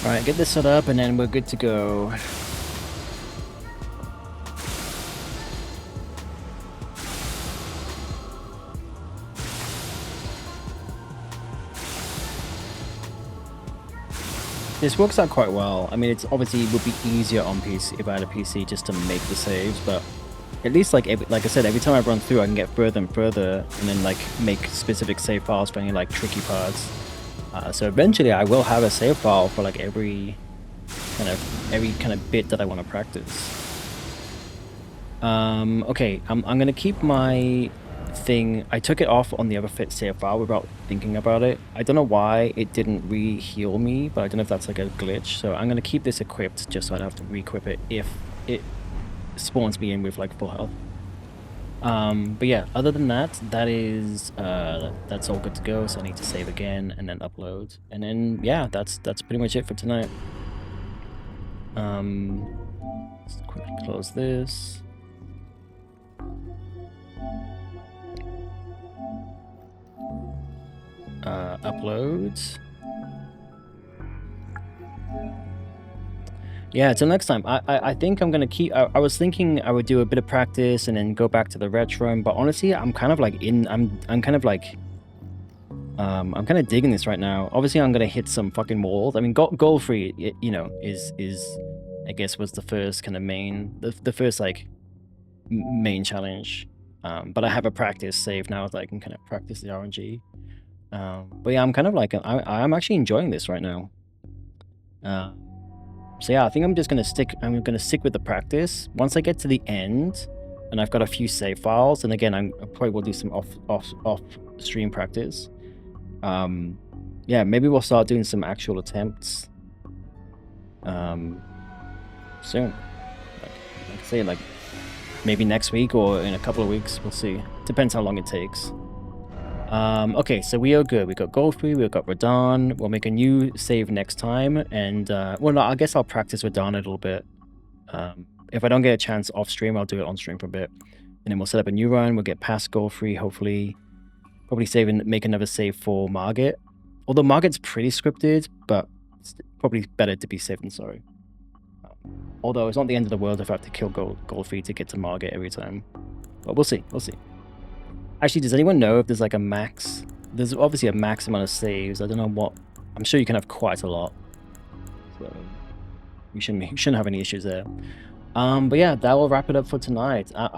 Alright, get this set up and then we're good to go. This works out quite well. I mean, it's obviously would be easier on PC if I had a PC just to make the saves, but at least like I said, every time I run through, I can get further and further, and then like make specific save files for any like tricky parts. So eventually, I will have a save file for like every kind of bit that I want to practice. Okay, I'm gonna keep my thing. I took it off on the other fit save file without thinking about it. I don't know why it didn't re-heal me, but I don't know if that's like a glitch. So I'm gonna keep this equipped just so I don't have to re-equip it if it spawns me in with like full health. But yeah, other than that, that's all good to go. So I need to save again and then upload, and then yeah, that's pretty much it for tonight. Let's quickly close this. Upload. Yeah, till next time. I think I'm gonna keep. I was thinking I would do a bit of practice and then go back to the retro, but honestly, I'm kind of like I'm kind of like I'm kind of digging this right now. Obviously, I'm gonna hit some fucking walls. I mean, goal free, you know, is I guess was the first kind of main, the first like main challenge. But I have a practice save now that I can kind of practice the RNG. But yeah, I'm kind of like I'm actually enjoying this right now. So yeah, I think I'm gonna stick with the practice. Once I get to the end and I've got a few save files, and again I probably will do some off stream practice. Yeah, maybe we'll start doing some actual attempts soon. Like I say, like maybe next week or in a couple of weeks, we'll see. Depends how long it takes. Okay, so we are good. We got Goldfree, we got Radahn. We'll make a new save next time, and well, no, I guess I'll practice Radahn a little bit if I don't get a chance off stream, I'll do it on stream for a bit. And then we'll set up a new run. We'll get past goal free, hopefully. Probably save and make another save for Margit. Although Margit's pretty scripted, but it's probably better to be safe than sorry. Although it's not the end of the world if I have to kill gold free to get to Margit every time. But we'll see. We'll see. Actually, does anyone know if there's like a max? There's obviously a max amount of saves. I don't know what. I'm sure you can have quite a lot. So we shouldn't have any issues there. But yeah, that will wrap it up for tonight.